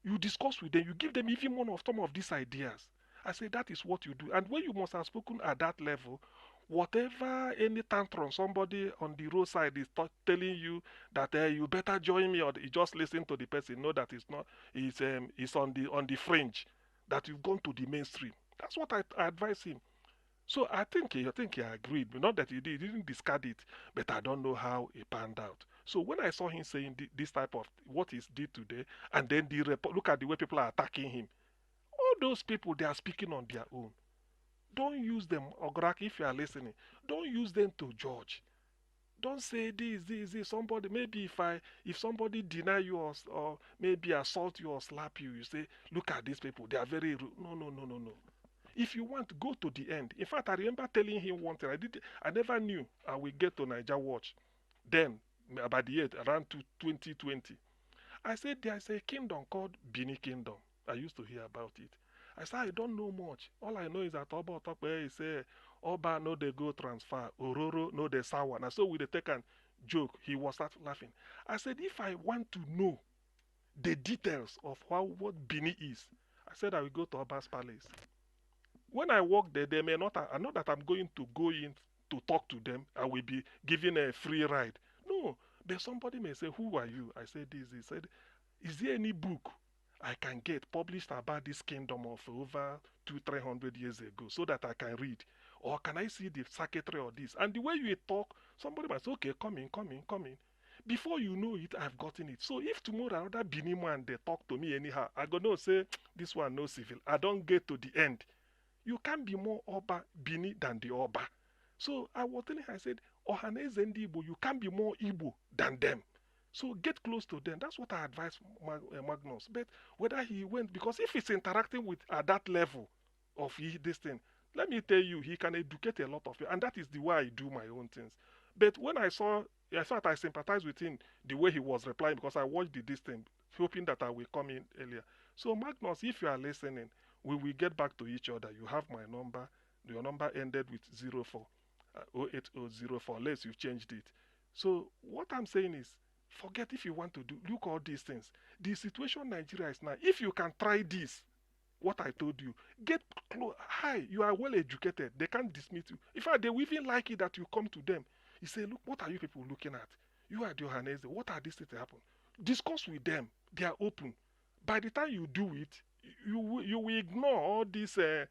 You discuss with them, you give them even one of some of these ideas. I say that is what you do. And when you must have spoken at that level, whatever any tantrum somebody on the roadside is telling you that you better join me, or you just listen to the person, know that it's not, it's on the fringe, that you've gone to the mainstream. That's what I advise him. So I think he agreed, but not that he didn't discard it, but I don't know how it panned out. So when I saw him saying this type of what he did today, and then look at the way people are attacking him. All those people, they are speaking on their own. Don't use them, Ograk, if you are listening. Don't use them to judge. Don't say this. Somebody, maybe if somebody deny you or maybe assault you or slap you, you say, look at these people, they are very rude. No, no, no, no, no. If you want, go to the end. In fact, I remember telling him one thing. I never knew I will get to Niger Watch. Then, about the year around 2020, I said there's a kingdom called Bini Kingdom. I used to hear about it. I said I don't know much. All I know is that Oba Otokwe is say Oba no they go transfer, Ororo no they sawa. And so with the take and joke, he was start laughing. I said if I want to know the details of what Bini is, I said I will go to Oba's palace. When I walk there, they may not. I know that I'm going to go in to talk to them. I will be given a free ride. No, but somebody may say, "Who are you?" I said, "This." He said, "Is there any book I can get published about this kingdom of over 200-300 years ago, so that I can read, or can I see the secretary or this?" And the way you talk, somebody might say, "Okay, come in, come in, come in." Before you know it, I've gotten it. So if tomorrow another Benin man they talk to me anyhow, I go no say this one no civil. I don't get to the end. You can't be more Oba Bini than the Oba. So I was telling her, I said, Ohaneze and Igbo, you can't be more Igbo than them. So get close to them. That's what I advise Magnus. But whether he went, because if he's interacting with at that level of this thing, let me tell you, he can educate a lot of you. And that is the way I do my own things. But when I thought I sympathized with him the way he was replying because I watched the distance, hoping that I will come in earlier. So Magnus, if you are listening, we will get back to each other. You have my number. Your number ended with 04, 08004, unless you've changed it. So what I'm saying is, forget if you want to do, look all these things. The situation Nigeria is now, if you can try this, what I told you, get close. Hi, you are well educated. They can't dismiss you. In fact, they will even like it that you come to them. You say, look, what are you people looking at? You are the Johannes. What are these things that happen? Discuss with them. They are open. By the time you do it, you will ignore all these, side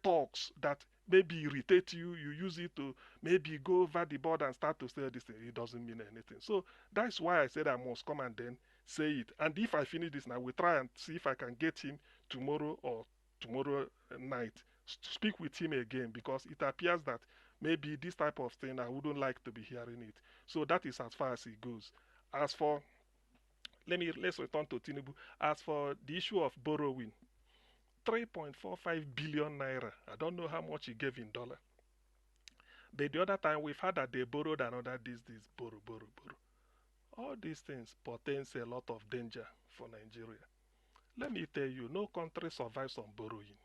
talks that maybe irritate you. You use it to maybe go over the board and start to say this thing. It doesn't mean anything. So that's why I said I must come and then say it. And if I finish this now, we try and see if I can get him tomorrow or tomorrow night to speak with him again, because it appears that maybe this type of thing I wouldn't like to be hearing it. So that is as far as it goes. As for let's return to Tinubu. As for the issue of borrowing, 3.45 billion naira. I don't know how much he gave in dollar. But the other time we've heard that they borrowed another this borrow, borrow, borrow. All these things portends a lot of danger for Nigeria. Let me tell you, no country survives on borrowing.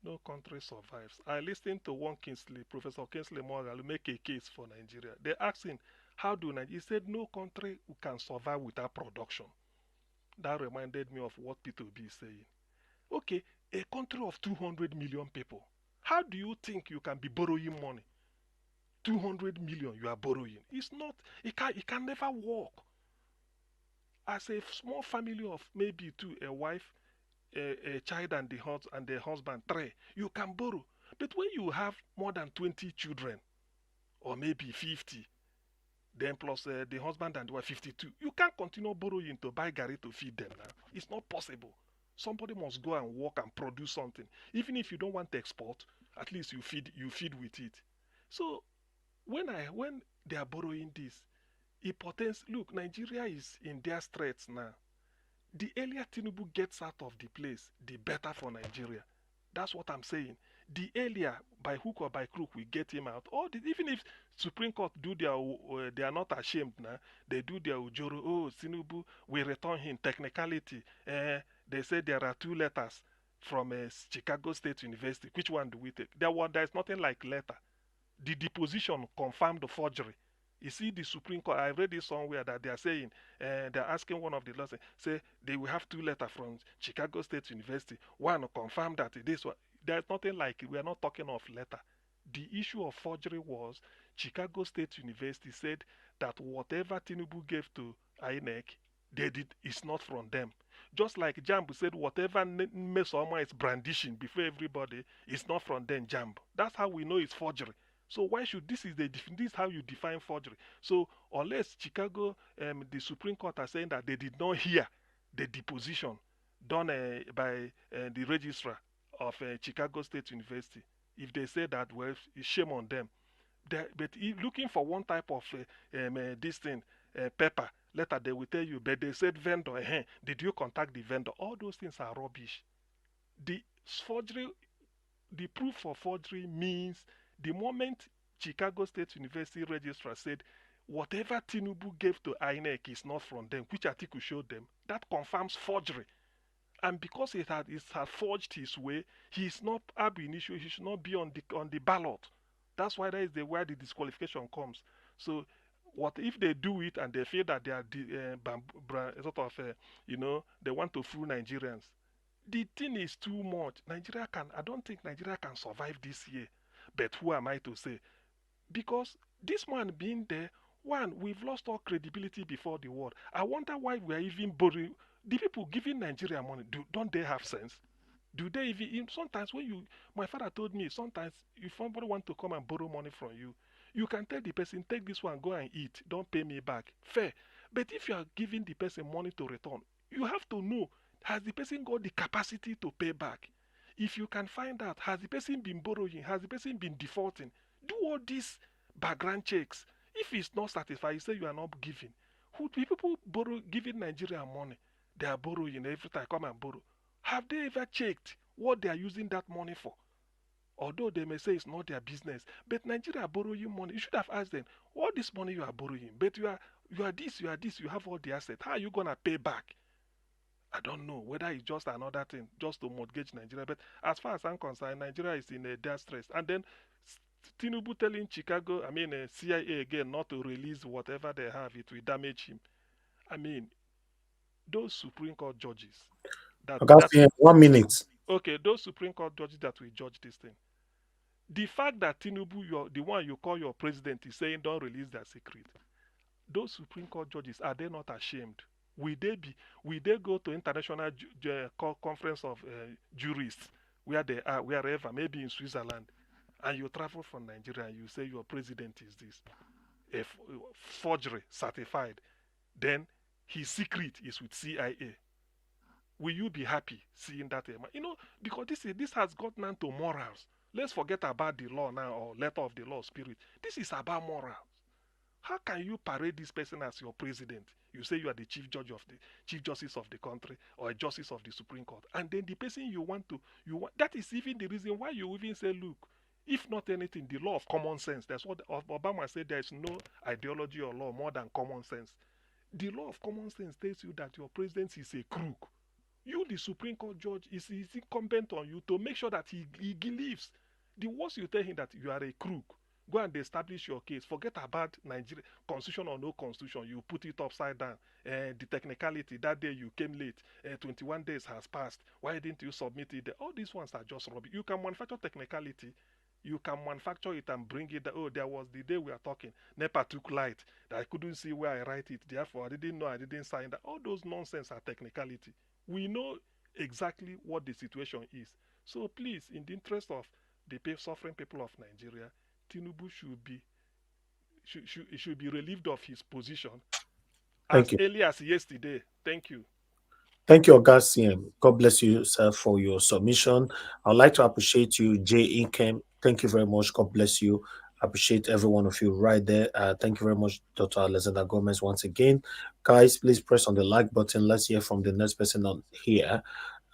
No country survives. I listened to one Kingsley, Professor Kingsley Morgan, make a case for Nigeria. They asked him, how do Nigeria? He said, no country can survive without production. That reminded me of what Peter B is saying. Okay, a country of 200 million people, how do you think you can be borrowing money? 200 million you are borrowing. It's not, it can never work. As a small family of maybe two, a wife, a child and the husband, three, you can borrow. But when you have more than 20 children, or maybe 50, then plus the husband and the wife 52, you can't continue borrowing to buy Gary to feed them now. It's not possible. Somebody must go and work and produce something. Even if you don't want to export, at least you feed with it. So when they are borrowing this, it portends, look, Nigeria is in their straits now. The earlier Tinubu gets out of the place, the better for Nigeria. That's what I'm saying. The earlier, by hook or by crook, we get him out. Or even if Supreme Court do their, they are not ashamed now. They do their ujoro. Oh, Tinubu, we return him. Technicality. They say there are two letters from Chicago State University. Which one do we take? There is nothing like letter. The deposition confirmed the forgery. You see, the Supreme Court, I read it somewhere that they are saying, they're asking one of the lawyers, say they will have two letters from Chicago State University. One confirm that this one. There's nothing like it. We are not talking of letter. The issue of forgery was Chicago State University said that whatever Tinubu gave to INEC, they did is not from them. Just like Jambu said, whatever Mesoma is brandishing before everybody is not from them, Jambu. That's how we know it's forgery. So why should this is how you define forgery? So unless Chicago, the Supreme Court are saying that they did not hear the deposition done by the registrar of Chicago State University, if they say that, well, shame on them. But if looking for one type of this thing, paper, letter, they will tell you, but they said vendor, did you contact the vendor? All those things are rubbish. The forgery, the proof for forgery means the moment Chicago State University registrar said whatever Tinubu gave to INEC is not from them, which article showed them, that confirms forgery. And because it had forged his way, he is not ab initio, he should not be on the ballot. That's why that is where the disqualification comes. So what if they do it and they feel that they are sort of they want to fool Nigerians? The thing is too much. I don't think Nigeria can survive this year. But who am I to say? Because this man being there, one, we've lost all credibility before the world. I wonder why we are even borrowing. The people giving Nigeria money, don't they have sense? Do they even, sometimes my father told me, sometimes if somebody want to come and borrow money from you, you can tell the person, take this one, go and eat, don't pay me back. Fair. But if you are giving the person money to return, you have to know, has the person got the capacity to pay back? If you can find out, has the person been borrowing, has the person been defaulting? Do all these background checks. If it's not satisfied, you say you are not giving. Who people giving Nigeria money? They are borrowing every time, come and borrow. Have they ever checked what they are using that money for? Although they may say it's not their business, but Nigeria are borrowing money. You should have asked them, what this money you are borrowing? But you are this, you have all the assets. How are you gonna pay back? I don't know whether it's just another thing, just to mortgage Nigeria. But as far as I'm concerned, Nigeria is in a dire stress. And then Tinubu telling CIA again not to release whatever they have, it will damage him. I mean, those Supreme Court judges Augustine, 1 minute. okay, those Supreme Court judges that will judge this thing. The fact that Tinubu, the one you call your president, is saying don't release their secret. Those Supreme Court judges, are they not ashamed? Will they go to international conference of jurists where they are, wherever, maybe in Switzerland, and you travel from Nigeria and you say your president is this, a forgery certified, then his secret is with CIA. Will you be happy seeing that? Because this has gotten into morals. Let's forget about the law now, or letter of the law spirit. This is about morals. How can you parade this person as your president? You say you are the chief justice of the country, or a justice of the Supreme Court, and then the person that is even the reason why you even say, look, if not anything, the law of common sense. That's what Obama said. There is no ideology or law more than common sense. The law of common sense tells you that your president is a crook. You, the Supreme Court judge, is incumbent on you to make sure that he leaves. The worst you tell him that you are a crook, go and establish your case. Forget about Nigeria, constitution or no constitution. You put it upside down. The technicality, that day you came late. 21 days has passed. Why didn't you submit it? All these ones are just rubbish. You can manufacture technicality. You can manufacture it and bring it. Oh, there was the day we are talking. NEPA took light. I couldn't see where I write it. Therefore, I didn't know I didn't sign that. All those nonsense are technicality. We know exactly what the situation is. So please, in the interest of the suffering people of Nigeria, Tinubu should be relieved of his position Thank as you. early as yesterday. Thank you. Thank you, Augustine. God bless you, sir, for your submission. I'd like to appreciate you, Jay Inkem. Thank you very much. God bless you. I appreciate every one of you right there. Thank you very much, Dr. Alexander Gomez, once again. Guys, please press on the like button. Let's hear from the next person on here.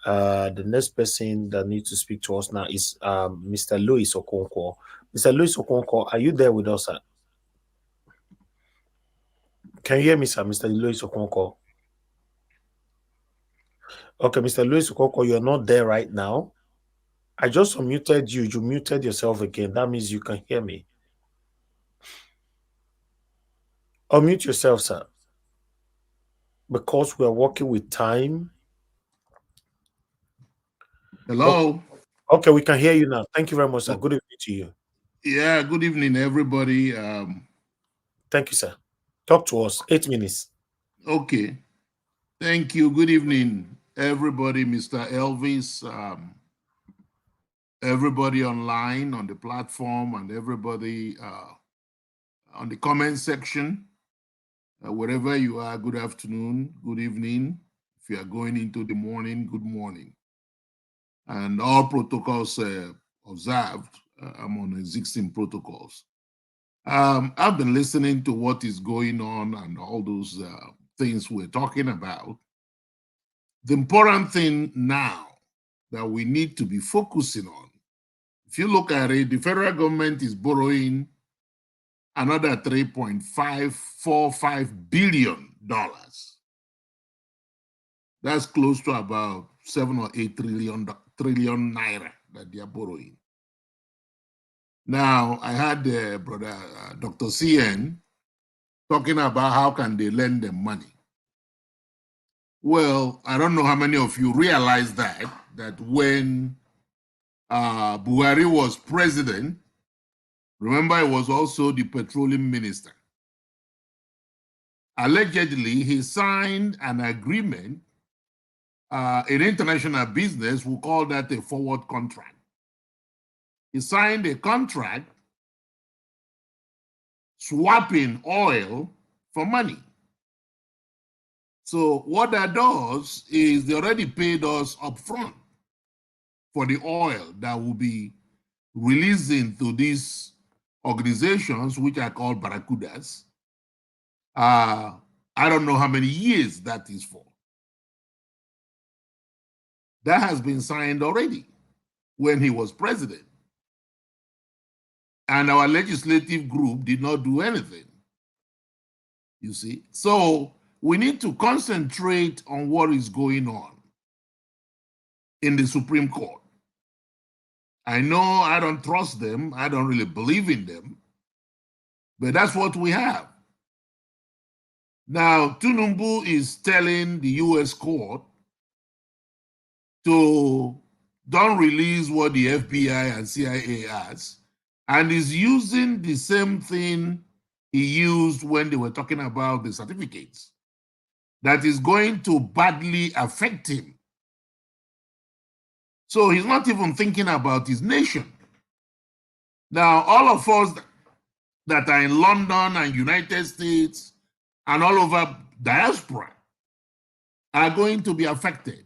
The next person that needs to speak to us now is Mr. Louis Okonkwo. Mr. Louis Okonkwo, are you there with us, sir? Can you hear me, sir, Mr. Louis Okonkwo? Okay, Mr. Louis Okonkwo, you're not there right now. I just unmuted you. You muted yourself again. That means you can hear me. Unmute yourself, sir. Because we are working with time. Hello. Okay, we can hear you now. Thank you very much, sir. Good evening to you. Yeah, good evening, everybody. Thank you, sir. Talk to us. 8 minutes. Okay. Thank you. Good evening, everybody. Mr. Elvis, everybody online on the platform, and everybody on the comment section. Wherever you are, good afternoon, good evening. If you are going into the morning, good morning. and all protocols observed. I'm on existing protocols. I've been listening to what is going on and all those things we're talking about. The important thing now that we need to be focusing on, if you look at it, the federal government is borrowing another $3.545 billion. That's close to about 7 or 8 trillion naira that they are borrowing. Now, I had brother Dr. CN talking about how can they lend them money. Well, I don't know how many of you realize that when Buhari was president, remember he was also the petroleum minister. Allegedly, he signed an agreement in international business, we call that a forward contract. He signed a contract swapping oil for money. So what that does is they already paid us upfront for the oil that will be releasing to these organizations, which are called barracudas. I don't know how many years that is for. That has been signed already when he was president. And our legislative group did not do anything. You see? So we need to concentrate on what is going on in the Supreme Court. I know I don't trust them. I don't really believe in them. But that's what we have. Now, Tinubu is telling the US court to don't release what the FBI and CIA has, and is using the same thing he used when they were talking about the certificates, that is going to badly affect him. So he's not even thinking about his nation. Now, all of us that are in London and United States and all over diaspora are going to be affected.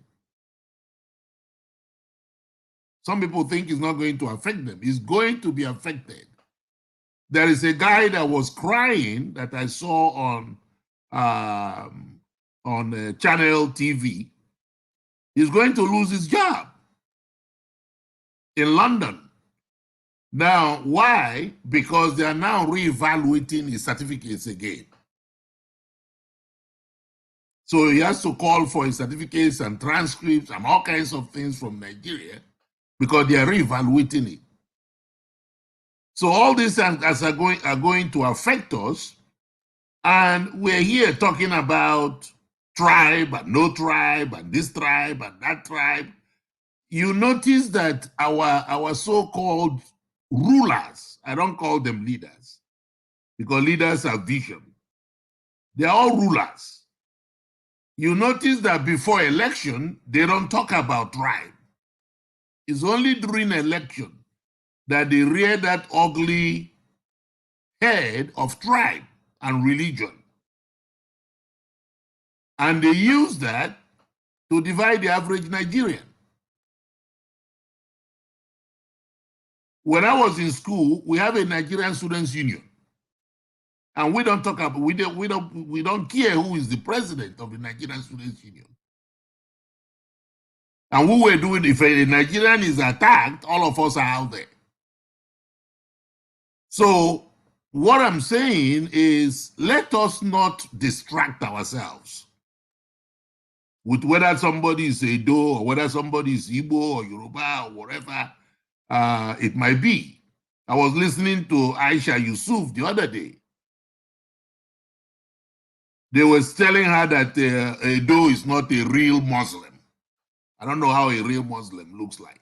Some people think it's not going to affect them. It's going to be affected. There is a guy that was crying that I saw on Channel TV. He's going to lose his job in London. Now, why? Because they are now reevaluating his certificates again. So he has to call for his certificates and transcripts and all kinds of things from Nigeria because they are reevaluating it. So all these things are going to affect us. And we're here talking about tribe and no tribe and this tribe and that tribe. You notice that our so-called rulers, I don't call them leaders, because leaders have vision. They're all rulers. You notice that before election, they don't talk about tribe. It's only during election that they rear that ugly head of tribe and religion. And they use that to divide the average Nigerian. When I was in school, we have a Nigerian Students Union. And we don't talk about, we don't care who is the president of the Nigerian Students Union. And we were doing, if a Nigerian is attacked, all of us are out there. So what I'm saying is, let us not distract ourselves with whether somebody is Edo or whether somebody is Igbo or Yoruba or whatever it might be. I was listening to Aisha Yusuf the other day. They were telling her that Edo is not a real Muslim. I don't know how a real Muslim looks like.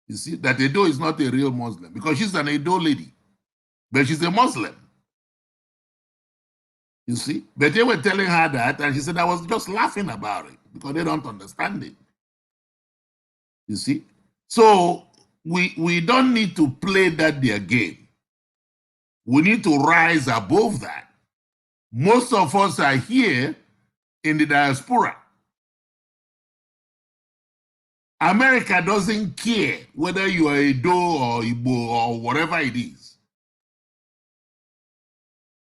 You see, that Edo is not a real Muslim because she's an Edo lady, but she's a Muslim. You see, but they were telling her that, and she said, I was just laughing about it because they don't understand it. You see, so we don't need to play that their game. We need to rise above that. Most of us are here in the diaspora. America doesn't care whether you are a Do or Igbo or whatever it is.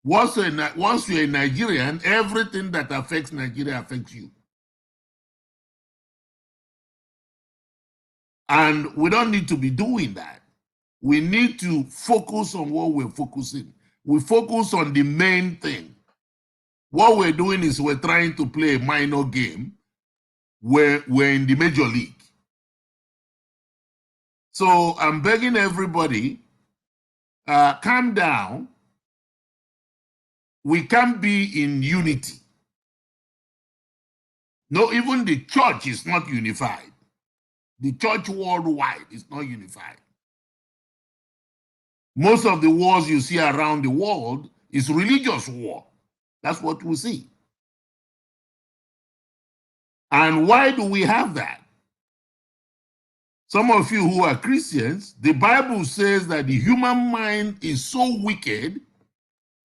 Once you're a Nigerian, everything that affects Nigeria affects you. And we don't need to be doing that. We need to focus on what we're focusing. We focus on the main thing. What we're doing is we're trying to play a minor game where we're in the major league. So I'm begging everybody, calm down. We can't be in unity. No, even the church is not unified. The church worldwide is not unified. Most of the wars you see around the world is religious war. That's what we see. And why do we have that? Some of you who are Christians, the Bible says that the human mind is so wicked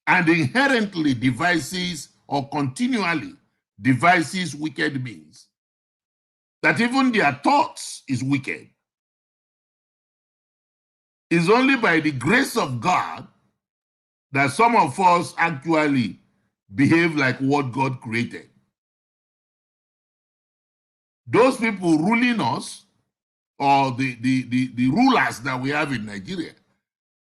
and inherently devises or continually devises wicked means that even their thoughts is wicked. It's only by the grace of God that some of us actually behave like what God created. Those people ruling us, or the rulers that we have in Nigeria,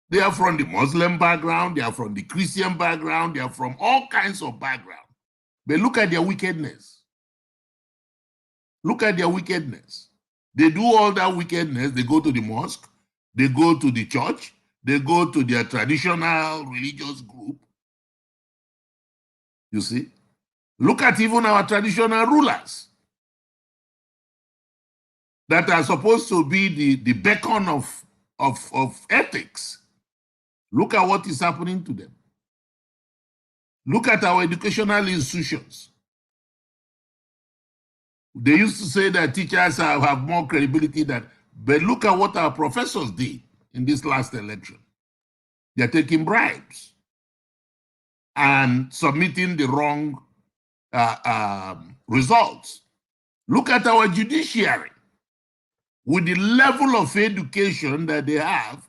they are from the Muslim background, they are from the Christian background, they are from all kinds of background. But look at their wickedness. Look at their wickedness. They do all that wickedness. They go to the mosque, they go to the church, they go to their traditional religious group. You see? Look at even our traditional rulers that are supposed to be the beacon of ethics. Look at what is happening to them. Look at our educational institutions. They used to say that teachers have more credibility but look at what our professors did in this last election. They're taking bribes and submitting the wrong results. Look at our judiciary. With the level of education that they have,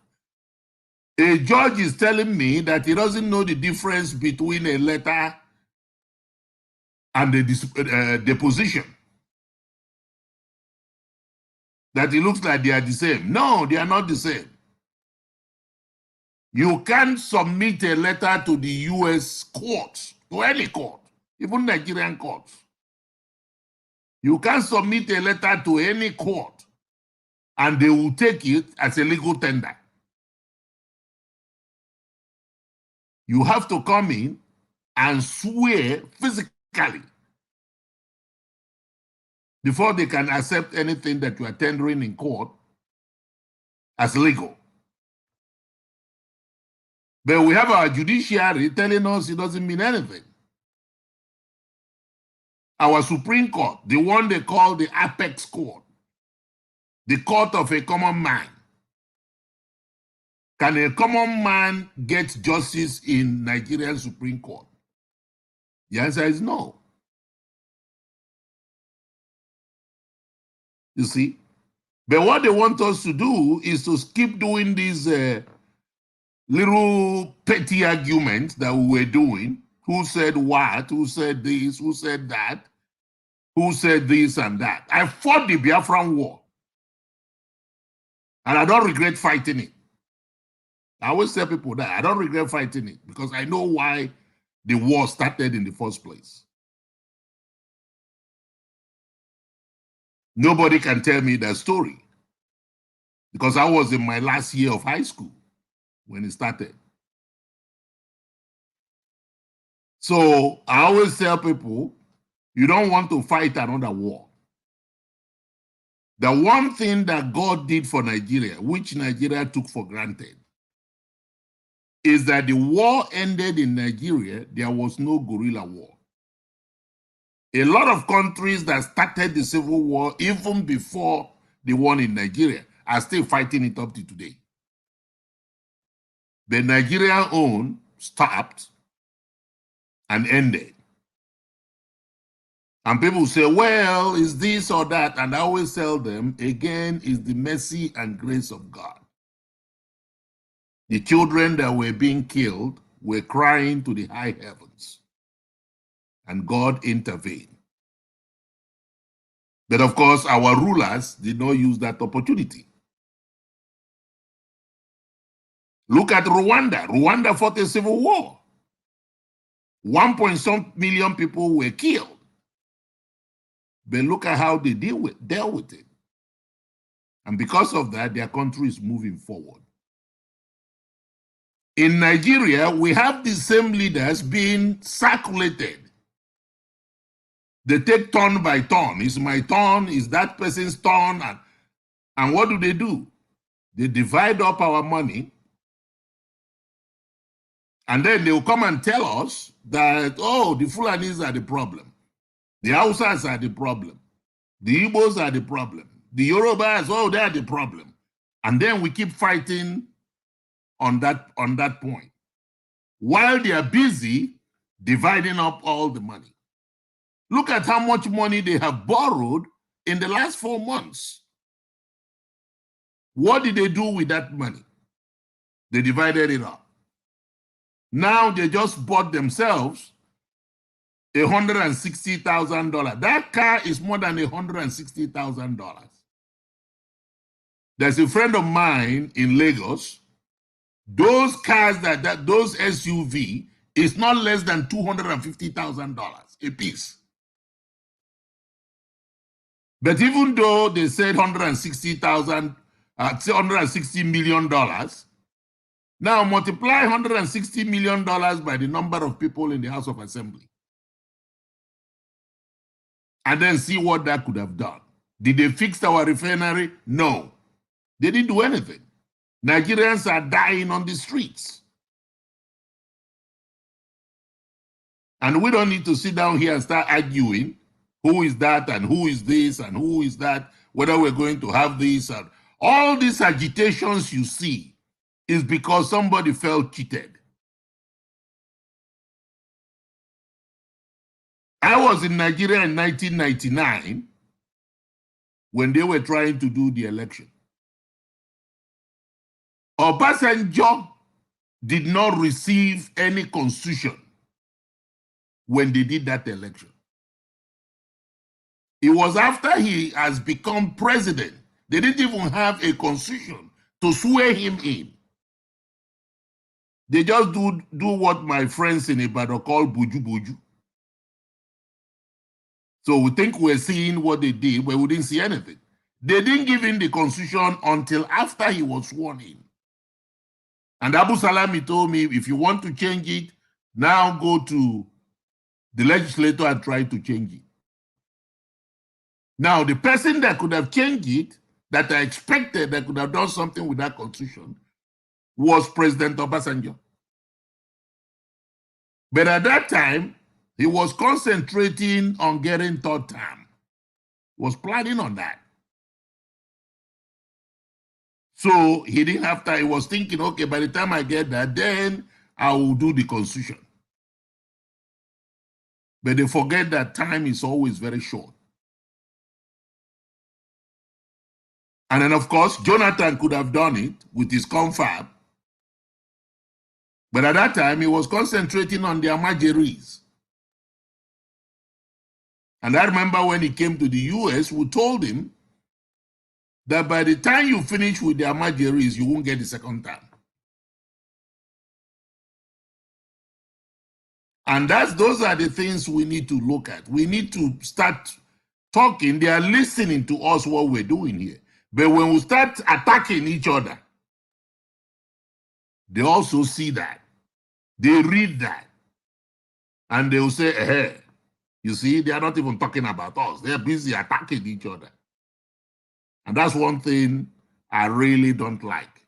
a judge is telling me that he doesn't know the difference between a letter and a deposition. That it looks like they are the same. No, they are not the same. You can't submit a letter to the US courts, to any court, even Nigerian courts. You can't submit a letter to any court and they will take it as a legal tender. You have to come in and swear physically before they can accept anything that you are tendering in court as legal. But we have our judiciary telling us it doesn't mean anything. Our Supreme Court, the one they call the apex court, the court of a common man. Can a common man get justice in Nigerian Supreme Court? The answer is no. You see? But what they want us to do is to keep doing these little petty arguments that we were doing. Who said what? Who said this? Who said that? Who said this and that? I fought the Biafran War. And I don't regret fighting it. I always tell people that I don't regret fighting it because I know why the war started in the first place. Nobody can tell me that story because I was in my last year of high school when it started. So I always tell people, you don't want to fight another war. The one thing that God did for Nigeria, which Nigeria took for granted, is that the war ended in Nigeria. There was no guerrilla war. A lot of countries that started the civil war even before the one in Nigeria are still fighting it up to today. The Nigerian own stopped and ended. And people say, well, is this or that? And I always tell them, again, is the mercy and grace of God. The children that were being killed were crying to the high heavens, and God intervened. But of course, our rulers did not use that opportunity. Look at Rwanda. Rwanda fought a civil war. 1.some million people were killed. But look at how they dealt with it. And because of that, their country is moving forward. In Nigeria, we have the same leaders being circulated. They take turn by turn. It's my turn, it's that person's turn. And what do? They divide up our money. And then they'll come and tell us that, oh, the Fulanis are the problem. The Hausas are the problem. The Igbos are the problem. The Yorubas, oh, they're the problem. And then we keep fighting on that point, while they are busy dividing up all the money. Look at how much money they have borrowed in the last 4 months. What did they do with that money? They divided it up. Now they just bought themselves $160,000. That car is more than $160,000. There's a friend of mine in Lagos. Those cars those SUV is not less than $250,000 a piece. But even though they said $160 million, now multiply $160 million by the number of people in the House of Assembly, and then see what that could have done. Did they fix our refinery? No. They didn't do anything. Nigerians are dying on the streets. And we don't need to sit down here and start arguing who is that and who is this and who is that, whether we're going to have this. And all these agitations you see is because somebody felt cheated. I was in Nigeria in 1999 when they were trying to do the election. Obasanjo did not receive any constitution when they did that election. It was after he has become president. They didn't even have a constitution to swear him in. They just do what my friends in Ibadan call buju buju. So we think we're seeing what they did, but we didn't see anything. They didn't give him the constitution until after he was sworn in. And Abu Salami told me, if you want to change it, now go to the legislature and try to change it. Now, the person that could have changed it, that I expected that could have done something with that constitution, was President Obasanjo. But at that time, he was concentrating on getting third term. He was planning on that. So he didn't have time. He was thinking, okay, by the time I get that, then I will do the constitution. But they forget that time is always very short. And then, of course, Jonathan could have done it with his confab. But at that time, he was concentrating on the Amajeris. And I remember when he came to the US, we told him that by the time you finish with the Amajeris, you won't get the second term. And those are the things we need to look at. We need to start talking. They are listening to us what we're doing here. But when we start attacking each other, they also see that. They read that. And they will say, hey, you see, they are not even talking about us. They're busy attacking each other. And that's one thing I really don't like.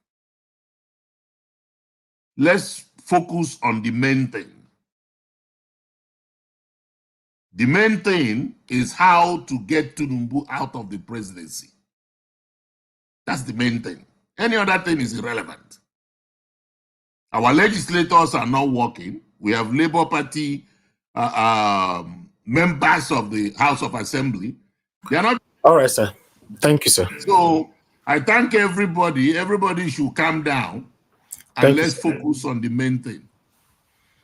Let's focus on the main thing. The main thing is how to get Tinubu out of the presidency. That's the main thing. Any other thing is irrelevant. Our legislators are not working. We have Labour Party members of the House of Assembly. They are not. All right, sir. Thank you, sir. So I thank everybody. Everybody should calm down and Thank you, let's sir. focus on the main thing.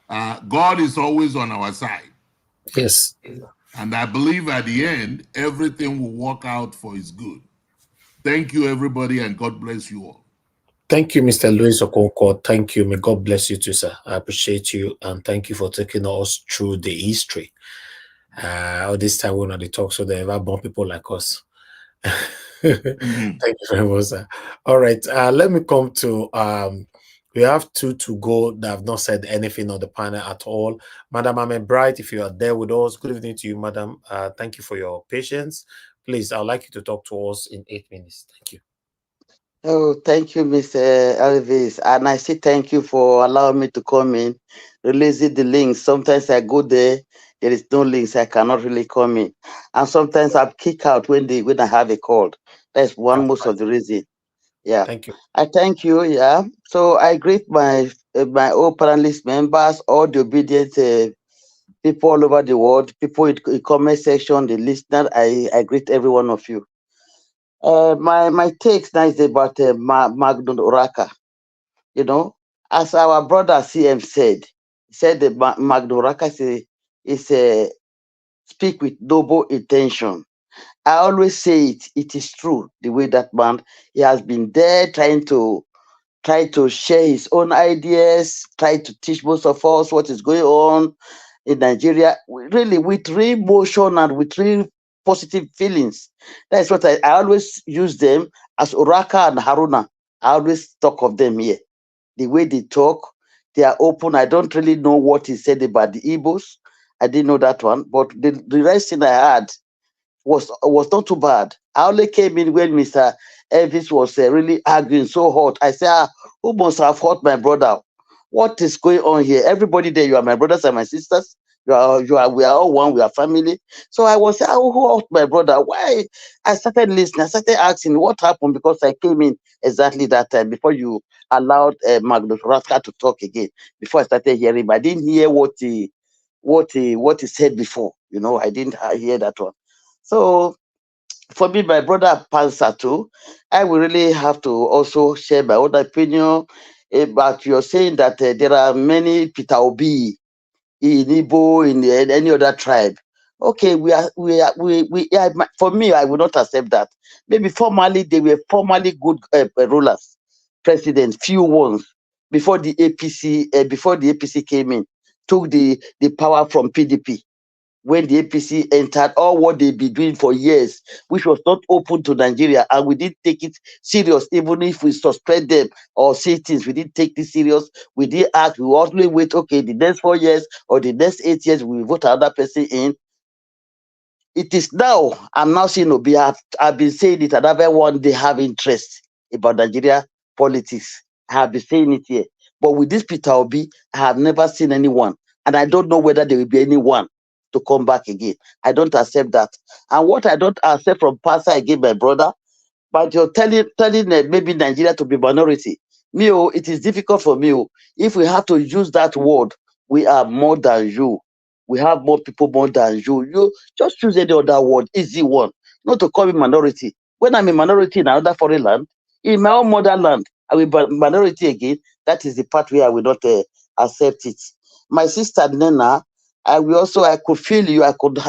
God is always on our side. Yes. And I believe at the end, everything will work out for his good. Thank you, everybody, and God bless you all. Thank you, Mr. Louis Okonkwo. Thank you. May God bless you too, sir. I appreciate you, and thank you for taking us through the history. All this time we're not the talk, so they ever born people like us. Thank you very much, sir. All right, let me come to we have two to go that have not said anything on the panel at all. Madam Ahmed Bright, if you are there with us, good evening to you, madam. Thank you for your patience. Please, I'd like you to talk to us in 8 minutes. Thank you. Oh, thank you, Mr. Elvis. And I say thank you for allowing me to come in, releasing the links. Sometimes I go there, there is no links, I cannot really come in. And sometimes I'm kicked out when I have a call. That's one most of the reason. Yeah. Thank you. I thank you. Yeah. So I greet my all panelist members, all the obedient people all over the world, people in the comment section, the listener. I greet every one of you. My takes now is about Magnum Oraka. You know, as our brother CM said, he said that Magnum Oraka is a speak with noble intention. I always say it is true the way that man, he has been there try to share his own ideas, try to teach most of us what is going on in Nigeria, really with real emotion and with real positive feelings. That's what I always use them as Oraka and Haruna. I always talk of them here. The way they talk, they are open. I don't really know what he said about the Igbos. I didn't know that one, but the rest thing I had was not too bad. I only came in when Mr. Elvis was really arguing so hot. I said, who must have hurt my brother? What is going on here? Everybody there, you are my brothers and my sisters. We are all one. We are family. So I was saying, who hurt my brother? Why? I started listening. I started asking what happened because I came in exactly that time before you allowed Magnus Raska to talk again. Before I started hearing, but I didn't hear what he said before. You know, I didn't hear that one. So for me, my brother Pansa too, I will really have to also share my own opinion about you're saying that there are many Peter Obi in Igbo, in any other tribe. Okay, for me, I will not accept that. Maybe formally, they were formally good rulers, presidents, few ones, before the APC came in, took the power from PDP when the APC entered, all what they've been doing for years, which was not open to Nigeria, and we didn't take it serious, even if we suspend them or say things, we didn't take this serious, we didn't act, we always wait, okay, the next 4 years or the next 8 years, we vote another person in. It is now, I'm now seeing Obi, I've been saying it, and everyone, they have interest about Nigeria politics. I have been saying it here. But with this Peter Obi, I have never seen anyone, and I don't know whether there will be anyone to come back again. I don't accept that. And what I don't accept from Pastor again, my brother, but you're telling maybe Nigeria to be minority. Me, it is difficult for me. If we have to use that word, we are more than you. We have more people more than you. You just choose any other word, easy one, not to call me minority. When I'm a minority in another foreign land, in my own motherland, I will be minority again. That is the part where I will not accept it. My sister Nena, I could feel you. I could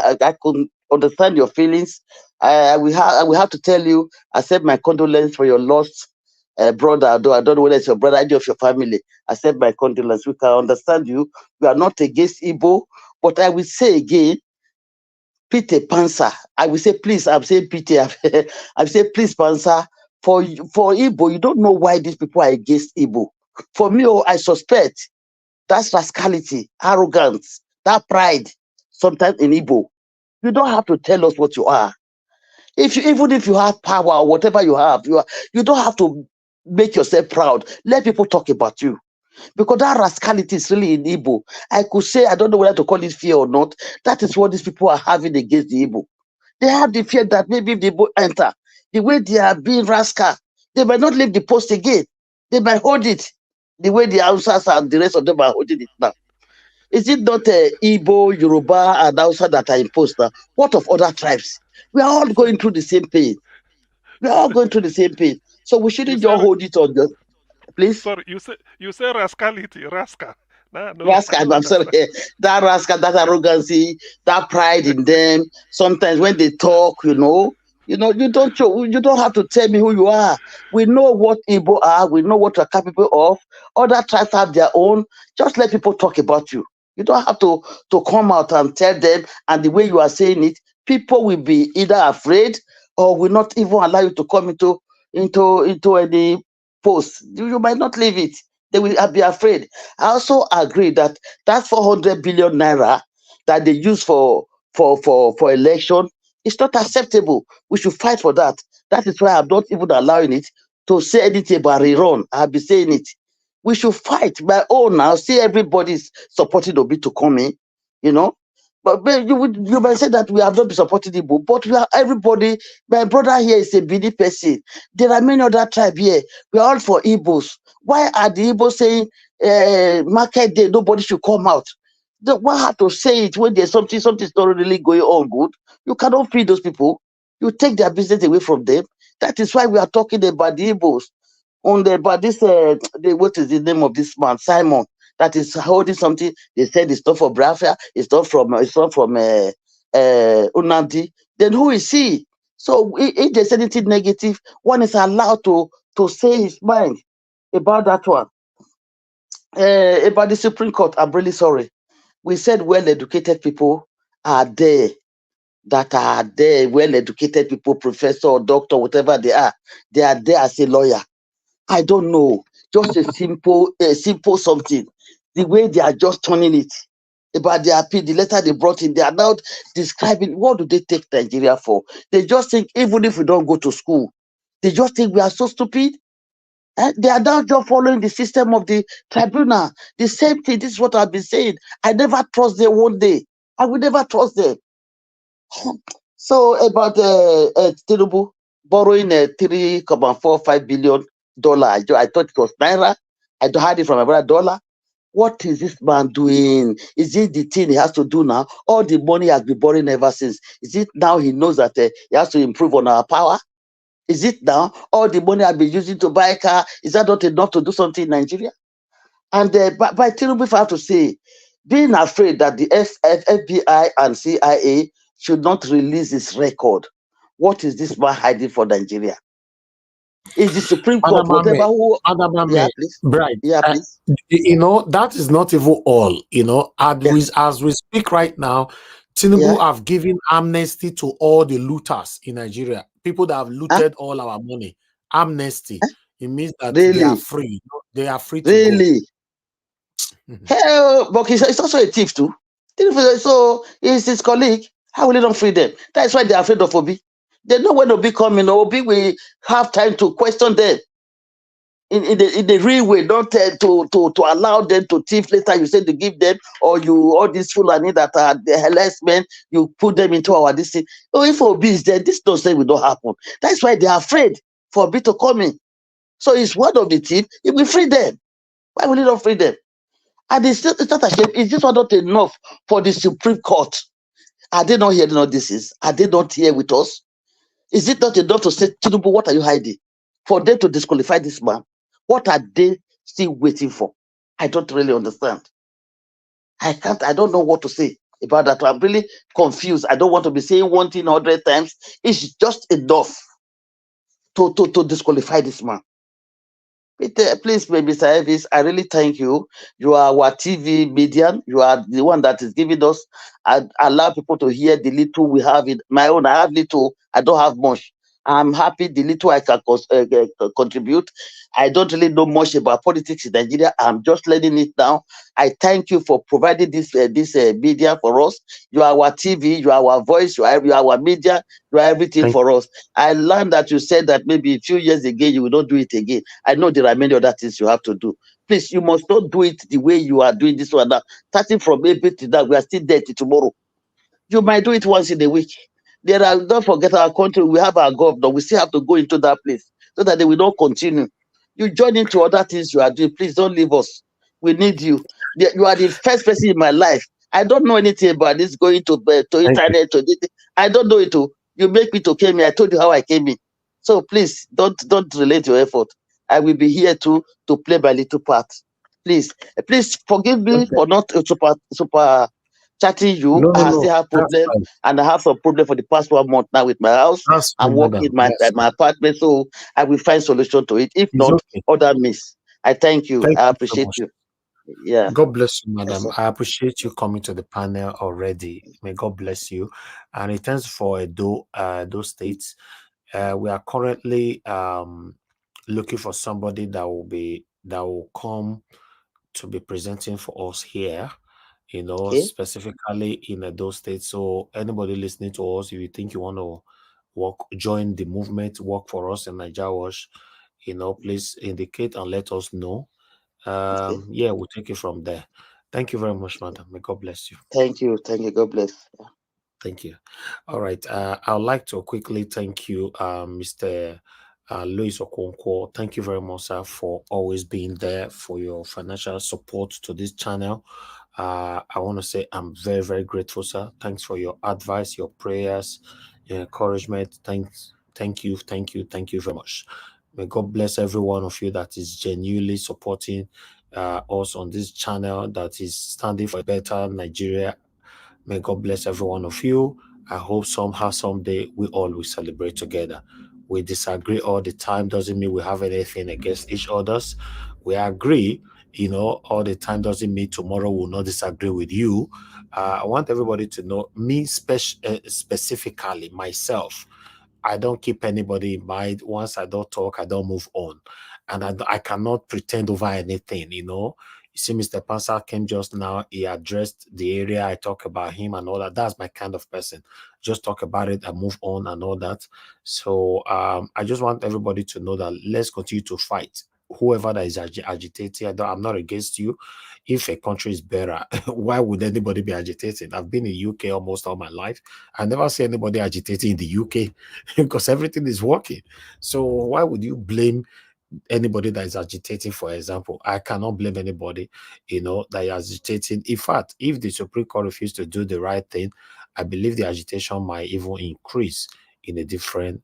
understand your feelings. I will have to tell you, accept my condolence for your lost brother. Though I don't know whether it's your brother, any of your family. Accept my condolence. We can understand you. We are not against Igbo, but I will say again, Peter Pansa. I will say please. I'm saying Peter. I will say please, Pansa. For Igbo, you don't know why these people are against Igbo. For me, I suspect that's rascality, arrogance, that pride. Sometimes in Igbo, you don't have to tell us what you are. Even if you have power or whatever you don't have to make yourself proud. Let people talk about you. Because that rascality is really in Igbo. I could say, I don't know whether to call it fear or not. That is what these people are having against the Igbo. They have the fear that maybe if the Igbo enter, the way they are being rascal, they might not leave the post again. They might hold it the way the Hausas and the rest of them are holding it now. Is it not Igbo, Yoruba, and Hausa that are imposed now? What of other tribes? We are all going through the same pain. We are all going through the same pain. So we You shouldn't say just hold it on just, please. sorry. You say rascality, rascal. Nah, no, I Rascal, don't I'm sorry. understand. That rascal, that arrogancy, that pride in them. Sometimes when they talk, you don't have to tell me who you are. We know what Igbo are. We know what you're capable of. Other tribes have their own. Just let people talk about you. You don't have to come out and tell them. And the way you are saying it, people will be either afraid or will not even allow you to come into any post. You might not leave it. They will be afraid. I also agree that 400 billion naira that they use for election is not acceptable. We should fight for that. That is why I'm not even allowing it to say anything about Iran. I'll be saying it. We should fight by all now. See, everybody's supporting Obi to come in, you know. But you might say that we have not been supporting Igbo, but we are everybody. My brother here is a Bini person. There are many other tribes here. We are all for Igbos. Why are the Igbos saying market day nobody should come out? Why have to say it when there's something's not really going on good? You cannot feed those people. You take their business away from them. That is why we are talking about the Igbos. About this, what is the name of this man, Simon, that is holding something. They said it's not for Biafra, it's not from Unandi. Then who is he? So if there's anything negative, one is allowed to say his mind about that one. About the Supreme Court, I'm really sorry. We said well-educated people are there, well-educated people, professor or doctor, whatever they are there as a lawyer. I don't know, just a simple something. The way they are just turning it about their appeal, the letter they brought in, they are now describing what do they take Nigeria for. They just think even if we don't go to school, they just think we are so stupid. They are now just following the system of the tribunal. The same thing. This is what I've been saying. I never trust them one day. I will never trust them. So about Tinubu borrowing $3.45 billion, I thought it was naira. I had it from my brother dollar. What is this man doing? Is it the thing he has to do now? All the money he has been borrowing ever since. Is it now he knows that he has to improve on our power? Is it now all the money I've been using to buy a car? Is that not enough to do something in Nigeria? And by Tinubu, if I have to say, being afraid that the FBI and CIA should not release his record. What is this man hiding for Nigeria? Is the Supreme Court, whatever who... Yeah, please. Right. Yeah, please. That is not even all. As we speak right now, Tinubu have given amnesty to all the looters in Nigeria. People that have looted all our money. Amnesty. It means that they are free. They are free to go. Hell, but he's also a thief too. So he's his colleague. How will he not free them? That's why they're afraid of Obi. They know when Obi coming. Obi will have time to question them in the real way, not to allow them to thief later. You say to give them, or you all these Fulani that are the hellish men, you put them into our this thing. Oh, if Obi is there, this nonsense will not happen. That's why they are afraid for Obi to come in. So he's one of the thief. He will free them. Why will he not free them? And it's not a shame. Is this one not enough for the Supreme Court? Are they not hearing all this? Are they not here with us? Is it not enough to say, Tinubu, what are you hiding? For them to disqualify this man, what are they still waiting for? I don't really understand. I don't know what to say about that. I'm really confused. I don't want to be saying one thing 100 times. It's just enough to disqualify this man. Please, Mr. Elvis, I really thank you. You are our TV medium. You are the one that is giving us and allow people to hear the little we have in my own. I have little. I don't have much. I'm happy the little I can contribute. I don't really know much about politics in Nigeria. I'm just learning it now. I thank you for providing this media for us. You are our TV. You are our voice. You are our media. You are everything for us. I learned that you said that maybe a few years again you will not do it again. I know there are many other things you have to do. Please, you must not do it the way you are doing this one now. Starting from April to that, we are still there till tomorrow. You might do it once in a week. Don't forget our country. We have our governor. We still have to go into that place so that they will not continue. You join into other things you are doing. Please don't leave us. We need you. You are the first person in my life. I don't know anything about this going to Thank you. internet to this. I don't know it. You make me to came here. I told you how I came in. So please don't relate your effort. I will be here to play my little part. Please forgive me Okay. for not super chatting you. No, no, I still no. have That's problem, fine. and I have some problem for the past 1 month now with my house. That's I'm fine, working madam. in my That's my fine. apartment, so I will find solution to it. If It's not, okay. other miss. I thank you. Thank I you so appreciate much. you. Yeah. God bless you, Yes, madam. sir. I appreciate you coming to the panel already. May God bless you. And in terms for those states, we are currently looking for somebody that will come to be presenting for us here, Okay. specifically in those states. So anybody listening to us, if you think you want to join the movement, work for us in Nigeria Wash, please indicate and let us know. Okay. Yeah, we'll take it from there. Thank you very much, madam. May God bless you. Thank you. Thank you. God bless. Thank you. All right. I'd like to quickly thank you, Mr. Louis Okonkwo. Thank you very much, sir, for always being there for your financial support to this channel. I want to say I'm very, very grateful, sir. Thanks for your advice, your prayers, your encouragement. Thank you very much. May God bless every one of you that is genuinely supporting us on this channel, that is standing for a better Nigeria. May God bless every one of you. I hope somehow, someday, we all will celebrate together. We disagree all the time, doesn't mean we have anything against each other's. We agree, all the time doesn't mean tomorrow we'll not disagree with you. I want everybody to know, me specifically, myself, I don't keep anybody in mind. Once I don't talk, I don't move on. And I cannot pretend over anything. You see, Mr. Pansa came just now. He addressed the area. I talk about him and all that. That's my kind of person. Just talk about it and move on and all that. So I just want everybody to know that let's continue to fight. Whoever that is agitating, I'm not against you. If a country is better, why would anybody be agitating? I've been in UK almost all my life. I never see anybody agitating in the UK because everything is working. So why would you blame anybody that is agitating? For example, I cannot blame anybody, that is agitating. In fact, if the Supreme Court refuses to do the right thing, I believe the agitation might even increase in a different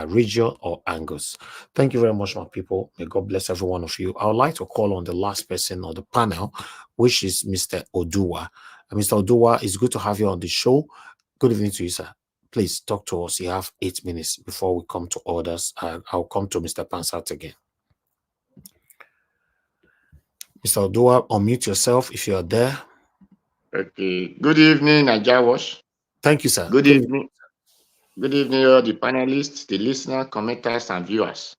region or angles. Thank you very much, my people. May God bless every one of you. I would like to call on the last person on the panel, which is Mr. Odua. Mr. Odua, it's good to have you on the show. Good evening to you, sir. Please talk to us. You have 8 minutes before we come to orders. I'll come to Mr. Pansat again. Mr. Odua, unmute yourself if you're there. Okay. Good evening, Najawash. Thank you, sir. Good evening. Good evening, all the panelists, the listeners, commenters, and viewers.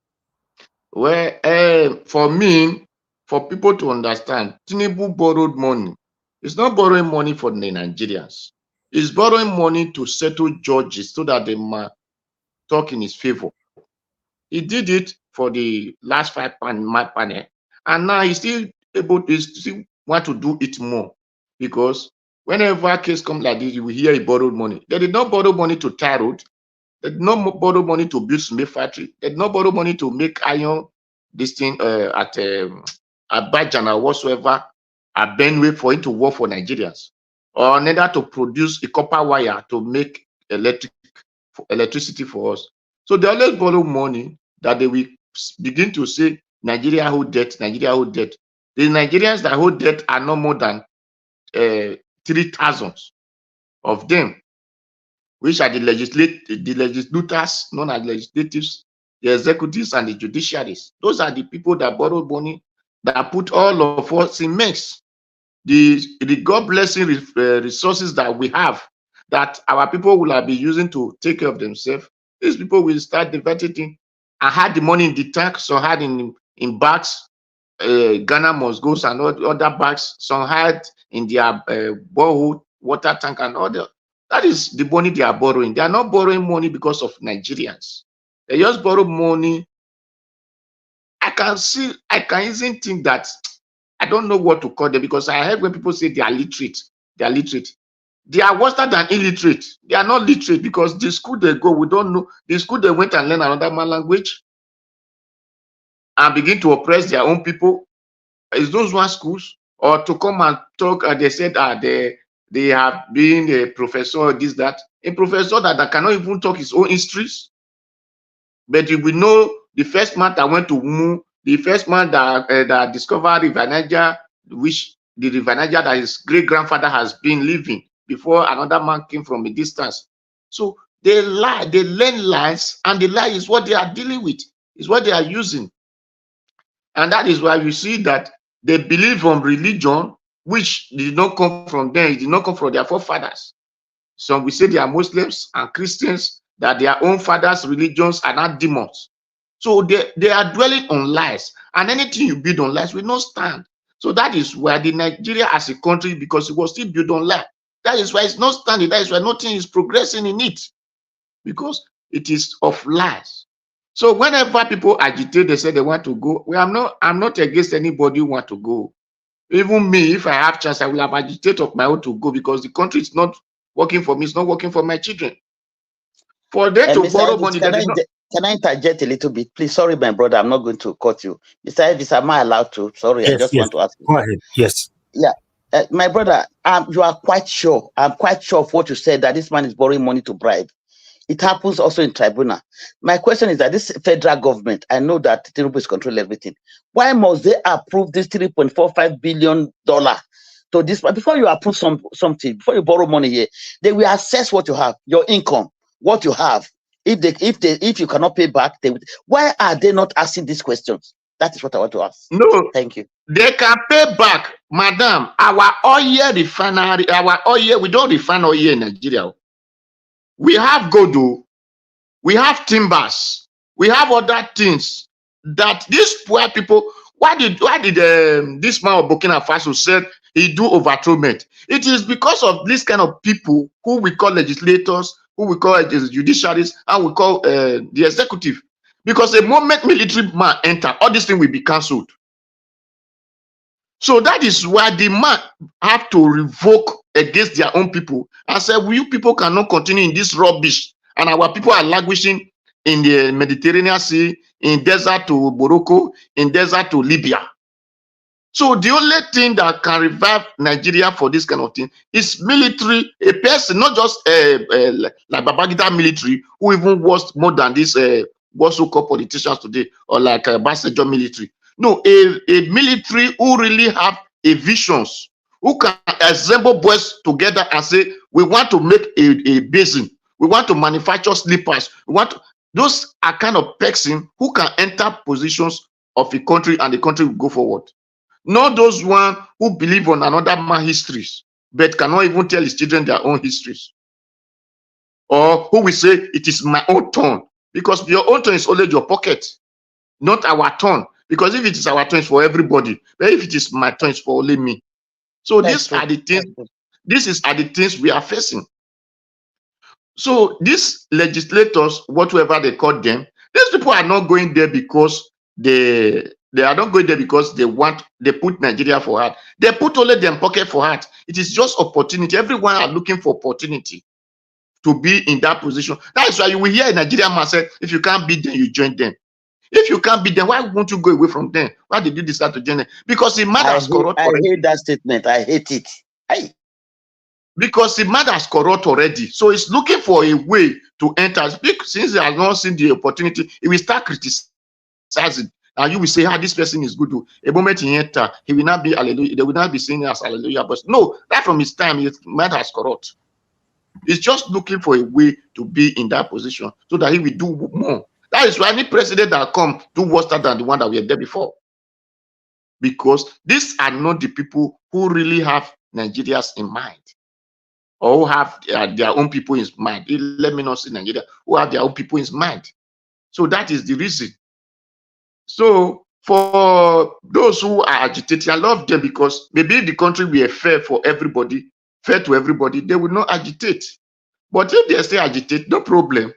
Well, for me, for people to understand, Tinubu borrowed money. It's not borrowing money for the Nigerians. It's borrowing money to settle judges so that they might talk in his favor. He did it for the last my panel, and now he's still still want to do it more, because whenever a case comes like this, you will hear he borrowed money. They did not borrow money to tie road. They did not borrow money to build cement factory. They did not borrow money to make iron this thing at Abajan or whatsoever, at Benway for it to work for Nigerians, or neither to produce a copper wire to make electricity for us. So they always borrow money that they will begin to say Nigeria hold debt, Nigeria hold debt. The Nigerians that hold debt are no more than 3,000 of them, which are the legislators, known as legislatives, the executives, and the judiciaries. Those are the people that borrow money, that put all of us in mess. The God blessing resources that we have, that our people will be using to take care of themselves, these people will start diverting and had the money in the tank, some had in bags, Ghana must go, and other bags, some had in their borehole water tank and other. That is the money they are borrowing. They are not borrowing money because of Nigerians. They just borrow money. I can easily think that, I don't know what to call them, because I heard when people say they are literate. They are literate. They are worse than illiterate. They are not literate, because the school they go, we don't know. The school they went and learn another man language and begin to oppress their own people. is those one schools, or to come and talk? They said they have been a professor, this, that. A professor that cannot even talk his own histories. But we know the first man that went to Umu, the first man that discovered River Niger, which the River Niger that his great grandfather has been living before another man came from a distance. So they lie, they learn lies, and the lie is what they are dealing with, is what they are using. And that is why you see that they believe from religion, which did not come from them, it did not come from their forefathers. Some will say they are Muslims and Christians, that their own fathers' religions are not demons. So they are dwelling on lies, and anything you build on lies will not stand. So that is why the Nigeria as a country, because it was still built on lies, that is why it's not standing. That is why nothing is progressing in it, because it is of lies. So whenever people agitate, they say they want to go. I'm not against anybody who want to go. Even me, if I have chance, I will have agitated of my own to go, because the country is not working for me, it's not working for my children. For them to Mr. borrow Elvis, money, that is not. can I interject a little bit? Please, sorry, my brother, I'm not going to cut you. Mr. Elvis, am I allowed to? Sorry, I just want to ask you. Go ahead. Yes. Yeah. My brother, you are quite sure. I'm quite sure of what you said, that this man is borrowing money to bribe. It happens also in tribunal. My question is that this federal government, I know that Tinubu is controlling everything. Why must they approve this $3.45 billion to this? Before you approve something, before you borrow money here, they will assess what you have, your income, what you have. If you cannot pay back, why are they not asking these questions? That is what I want to ask. No, thank you. They can pay back, madam. Our oil refinery, we don't refine oil in Nigeria. We have gold, we have timbers, we have other things that these poor people. Why did this man of Burkina Faso said he do overthrow-ment? It is because of this kind of people who we call legislators, who we call judiciaries, and we call the executive. Because the moment military man enter, all these things will be cancelled. So that is why the man have to revoke against their own people and say, we people cannot continue in this rubbish, and our people are languishing in the Mediterranean Sea, in desert to Morocco, in desert to Libya. So the only thing that can revive Nigeria for this kind of thing is military, a person, not just like Babangida military, who even was more than this what so-called politicians today, or like Basejo military. No, a military who really have a visions, who can assemble boys together and say, we want to make a basin, we want to manufacture slippers, those are kind of person who can enter positions of a country, and the country will go forward. Not those one who believe on another man's histories, but cannot even tell his children their own histories. Or who will say, it is my own turn. Because your own turn is only your pocket, not our turn. Because if it is our turn, it's for everybody. But if it is my turn, it's for only me. So these are the things, are the things we are facing. So these legislators, whatever they call them, these people are not going there because they are not going there because they put Nigeria for heart. They put only them pocket for heart. It is just opportunity. Everyone are looking for opportunity to be in that position. That is why you will hear a Nigerian man say, if you can't beat them, you join them. If you can't beat them, why won't you go away from them? Why did you decide to join them? Because the man has corrupt already. I hate that statement. I hate it. Because the man has corrupt already. So he's looking for a way to enter. Since he has not seen the opportunity, he will start criticizing. And you will say, this person is good. A moment he enter, he will not be hallelujah. They will not be seen as hallelujah. But no, that from his time, his man has corrupt. He's just looking for a way to be in that position so that he will do more. That is why any president that come do worse than the one that we had there before. Because these are not the people who really have Nigerians in mind, or who have their own people in mind. Let me not say Nigeria, who have their own people in mind. So that is the reason. So for those who are agitating, I love them, because maybe if the country were fair for everybody, fair to everybody, they would not agitate. But if they say agitate, no problem.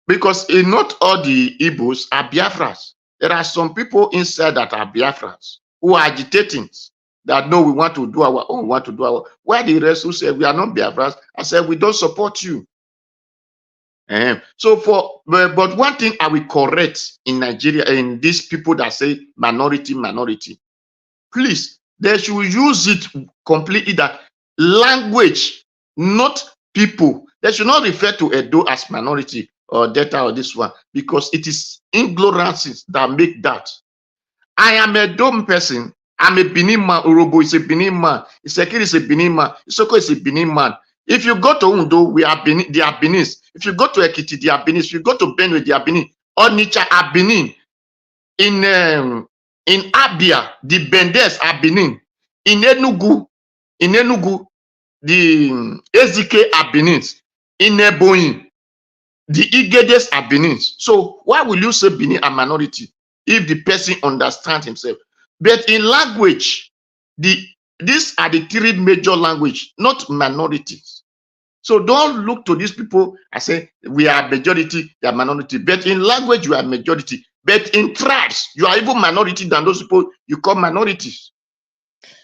Because not all the Igbos are Biafrans. There are some people inside that are Biafrans who are agitating, that no, we want to do our own, we want to do our. Why the rest who say we are not Biafrans? I said we don't support you. So but one thing I will correct in Nigeria, in these people that say minority, please, they should use it completely that language, not people. They should not refer to Edo as minority or Delta or this one, because it is ignorance that make that. I am a dumb person. I'm a Benin man. Urobo is a Benin man. Isekiri is a Benin man. Isoko is a Benin man. If you go to Undo, we are Benin, they are Benin. If you go to Ekiti, they are Benin. If you go to Benue, they are Benin. Onitsha are Benin. In Abia, the Bendes are Benin. In Enugu, the Ezike are Benin. In Ebonyi, the Igedes are Benin. So why will you say Benin a minority if the person understands himself? But in language, these are the three major language, not minorities. So don't look to these people and say we are majority, they are minority. But in language, you are majority. But in tribes, you are even minority than those people you call minorities.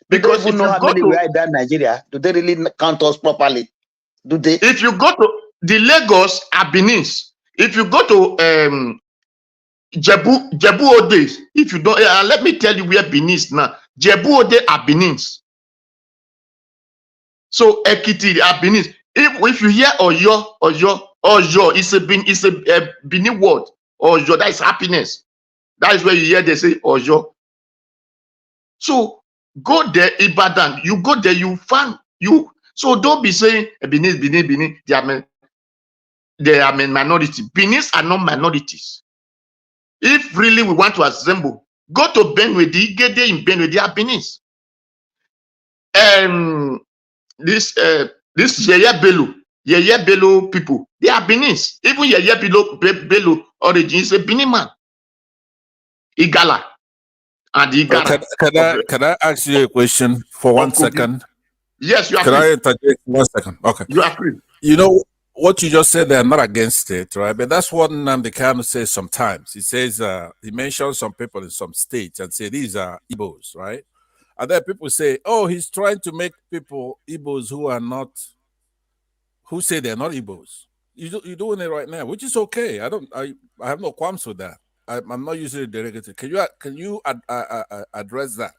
Because do they even know how many we are in Nigeria? Do they really count us properly? Do they? If you go to the Lagos are Benin. If you go to Jebu Ode, if you don't, let me tell you where Benin is now. Jebu Ode are Benin. So Ekiti are Benin. If you hear Oyo, it's a Benin word. Oyo, that is happiness. That is where you hear they say Oyo. So go there, Ibadan. You go there, you find you. So don't be saying Benin, they are minority. Benin are not minorities. If really we want to assemble, go to Benue, get there in Benue, they are Benin. This Yeye Bello people, they are Benin. Even Yeye Bello origin is a Benin man. Igala and Igala. Can I ask you a question for 1 second? Yes, you are free. Can I interject 1 second? Okay. You are free. You know what you just said, they're not against it, right? But that's what Nnamdi Kanu says sometimes. He says, he mentions some people in some states and say these are Igbos, right? And then people say, oh, he's trying to make people Igbos who are not, who say they're not Igbos. You're doing it right now, which is okay. I have no qualms with that. I'm not using it directly. Can you address that?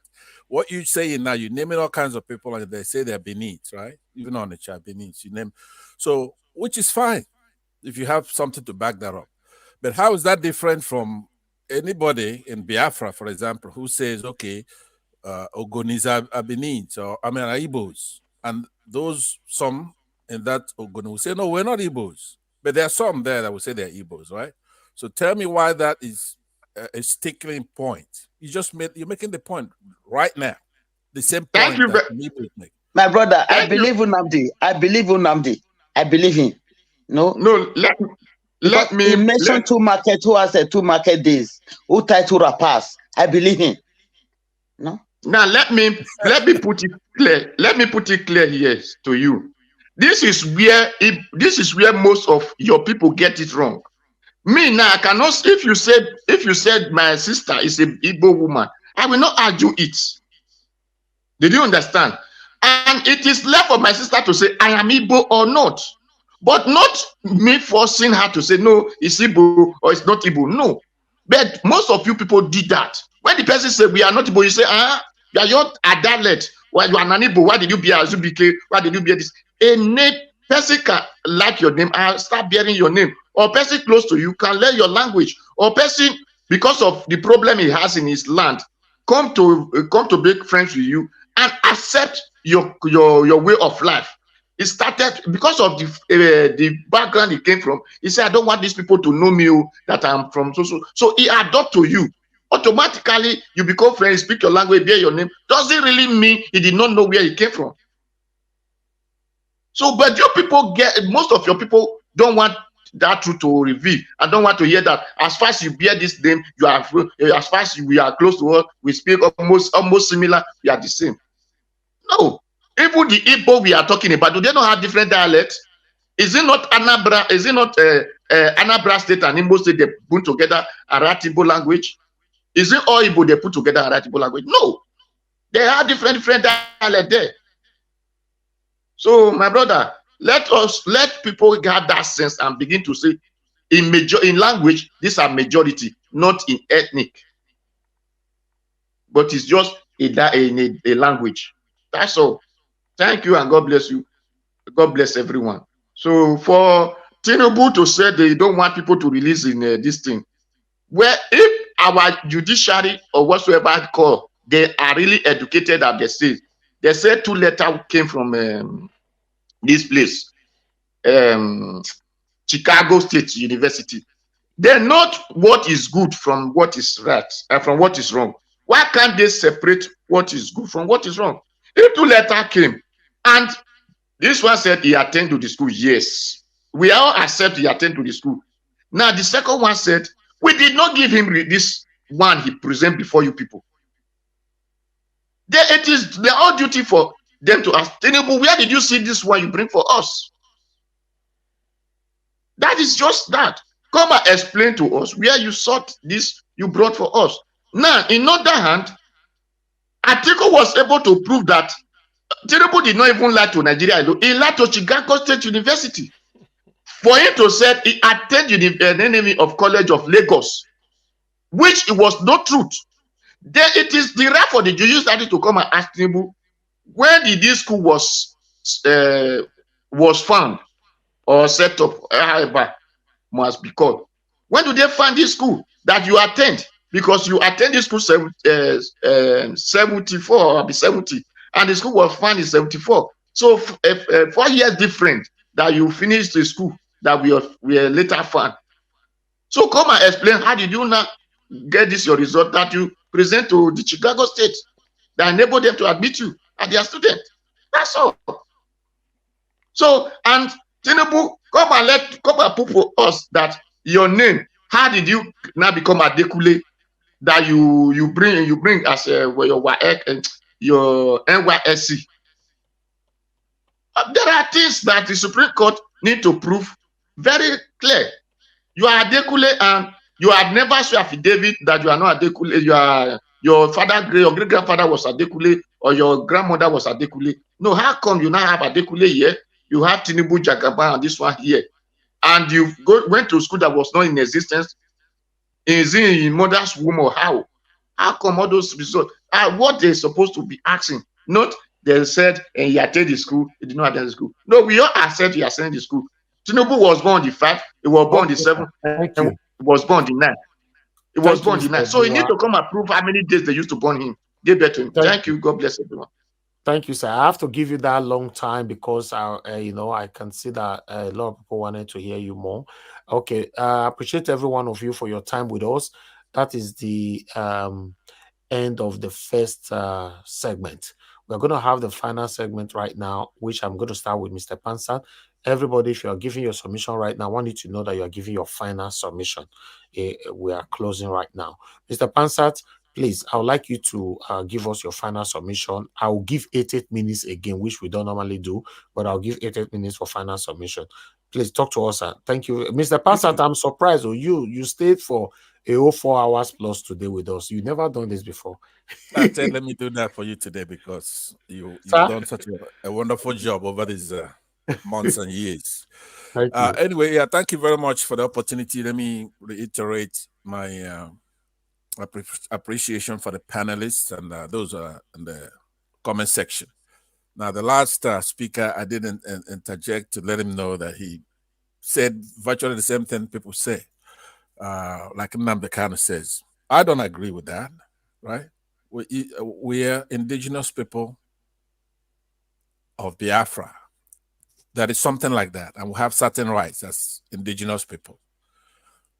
What you saying now, you're naming all kinds of people, and they say they're Benin, right? Even on the chat, Benin, you name. So, which is fine if you have something to back that up. But how is that different from anybody in Biafra, for example, who says, okay, Ogonis are Benin, or I mean, are Igbos, and those some in that Ogoni will say, no, we're not Igbos, but there are some there that will say they're Igbos, right? So tell me why that is a sticking point. You're making the point right now. The same point. Thank you, make. My brother, I believe Nnamdi. I believe him. No, let me. He mentioned two market days. Who tied to rappers? I believe him. No. Now let me put it clear. Let me put it clear here to you. This is where most of your people get it wrong. Me now, I cannot. If you said my sister is a Igbo woman, I will not argue it. Did you understand? And it is left for my sister to say I am Igbo or not, but not me forcing her to say no, it's Igbo or it's not Igbo. No, but most of you people did that. When the person say we are not Igbo, you say you are not a dialect. Why you are an Igbo? Why did you be a Azubike? Why did you be this? A name person can like your name and start bearing your name, or person close to you can learn your language, or person because of the problem he has in his land come to make friends with you and accept your way of life. It started because of the background he came from. He said, I don't want these people to know me, that I'm from so he adopt to you. Automatically you become friends, speak your language, bear your name. Doesn't really mean he did not know where he came from. So, but your people most of your people don't want that truth to reveal. I don't want to hear that. As far as you bear this name, you are as far as we are close to us, we speak almost similar, we are the same. No, even the Igbo we are talking about, do they not have different dialects? Is it not Anambra? Is it not Anambra State and Imo State they put together a Igbo language? Is it all Igbo they put together a Igbo language? No, they have different dialects there. So, my brother, let people have that sense and begin to say, in language, these are majority, not in ethnic. But it's just in a language. That's all. Thank you and God bless you. God bless everyone. So for Tinubu to say they don't want people to release in this thing, where if our judiciary or whatsoever call, they are really educated at the state. They say 2 letters came from this place, Chicago State University. They know what is good from what is right and from what is wrong. Why can't they separate what is good from what is wrong? If 2 letters came and this one said he attended to the school, yes, we all accept he attended to the school. Now the second one said we did not give him this one he present before you people. It is the all duty for them to ask Tinubu, where did you see this one you bring for us? That is just that. Come and explain to us where you sought this you brought for us. Now, in other hand, Atiku was able to prove that Tinubu did not even lie to Nigeria alone. He lied to Chicago State University. For him to say he attended an enemy of College of Lagos, which it was not truth. Then it is the right for the judiciary to come and ask Tinubu, where did this school was found or set up, however must be called. When do they find this school that you attend? Because you attend this school 74 or 70, and the school was found in 74. So 4 years different that you finished the school that we later found. So come and explain, how did you not get this your result that you present to the Chicago State that enable them to admit you as their student? That's all. So, and Tinubu, come and prove us that your name, how did you now become Adekule that you bring as your WAEC and your NYSC? There are things that the Supreme Court need to prove very clear. You are Adekule and you have never seen affidavit that you are not Adekule. Your great grandfather was Adekule or your grandmother was Adekule. No, how come you now have Adekule here? You have Tinubu Jagaba and this one here, and you went to school that was not in existence. Is it in mother's womb or how? How come all those results are what they're supposed to be asking? Not they said and he attended the school, he did not attend the school. No, we all accept he attended the school. Tinubu was born the 5th, he was born the 7th, and was born the 9th. He was born the 9th. So he need to come and prove how many days they used to born him. They better him. Thank you. God bless everyone. Thank you, sir. I have to give you that long time because I can see that a lot of people wanted to hear you more. Okay, I appreciate every one of you for your time with us. That is the end of the first segment. We're going to have the final segment right now, which I'm going to start with Mr. Pansat. Everybody, if you are giving your submission right now, I want you to know that you are giving your final submission. We are closing right now. Mr. Pansat, please, I would like you to give us your final submission. I will give 88 minutes again, which we don't normally do, but I'll give 88 minutes for final submission. Please talk to us, sir. Thank you. Mr. Pansat, I'm surprised. You stayed for a whole 4 hours plus today with us. You've never done this before. I said, let me do that for you today because you've done such a wonderful job over these months and years. Thank you. Anyway, yeah, thank you very much for the opportunity. Let me reiterate my appreciation for the panelists and those in the comment section. Now, the last speaker, I didn't interject to let him know that he said virtually the same thing people say. Like Nnamdi Kanu says, I don't agree with that, right? We are indigenous people of Biafra. That is something like that, and we have certain rights as indigenous people.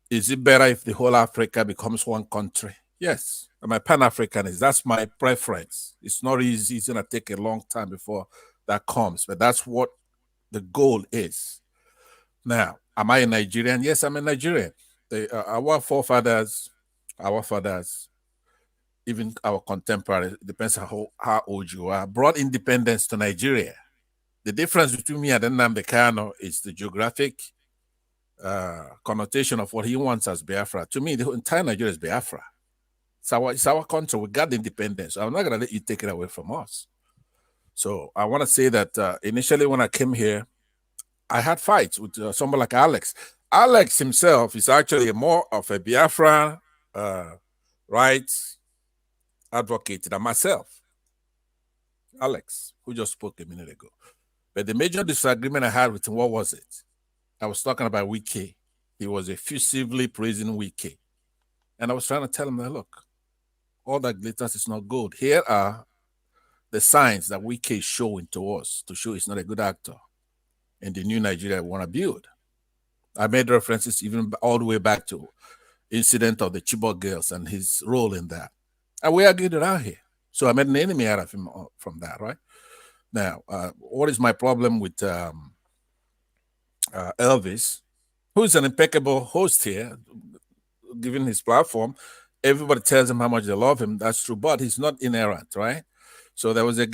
Is it better if the whole Africa becomes one country? Yes. I'm a Pan-Africanist. That's my preference. It's not easy. It's going to take a long time before that comes, but that's what the goal is. Now, am I a Nigerian? Yes, I'm a Nigerian. Our forefathers, even our contemporaries, depends on how old you are, brought independence to Nigeria. The difference between me and Nnamdi Kanu is the geographic connotation of what he wants as Biafra. To me, the entire Nigeria is Biafra. It's our country. We got the independence. I'm not going to let you take it away from us. So I want to say that initially when I came here, I had fights with someone like Alex. Alex himself is actually more of a Biafra rights advocated, and myself, Alex, who just spoke a minute ago. But the major disagreement I had with him, what was it? I was talking about Wike. He was effusively praising Wike. And I was trying to tell him that, look, all that glitters is not gold. Here are the signs that Wike is showing to us to show he's not a good actor in the new Nigeria we want to build. I made references even all the way back to incident of the Chibok girls and his role in that. And we argued it out here. So I made an enemy out of him from that, right? Now, what is my problem with Elvis, who is an impeccable host here, given his platform? Everybody tells him how much they love him. That's true, but he's not inerrant, right? So there was a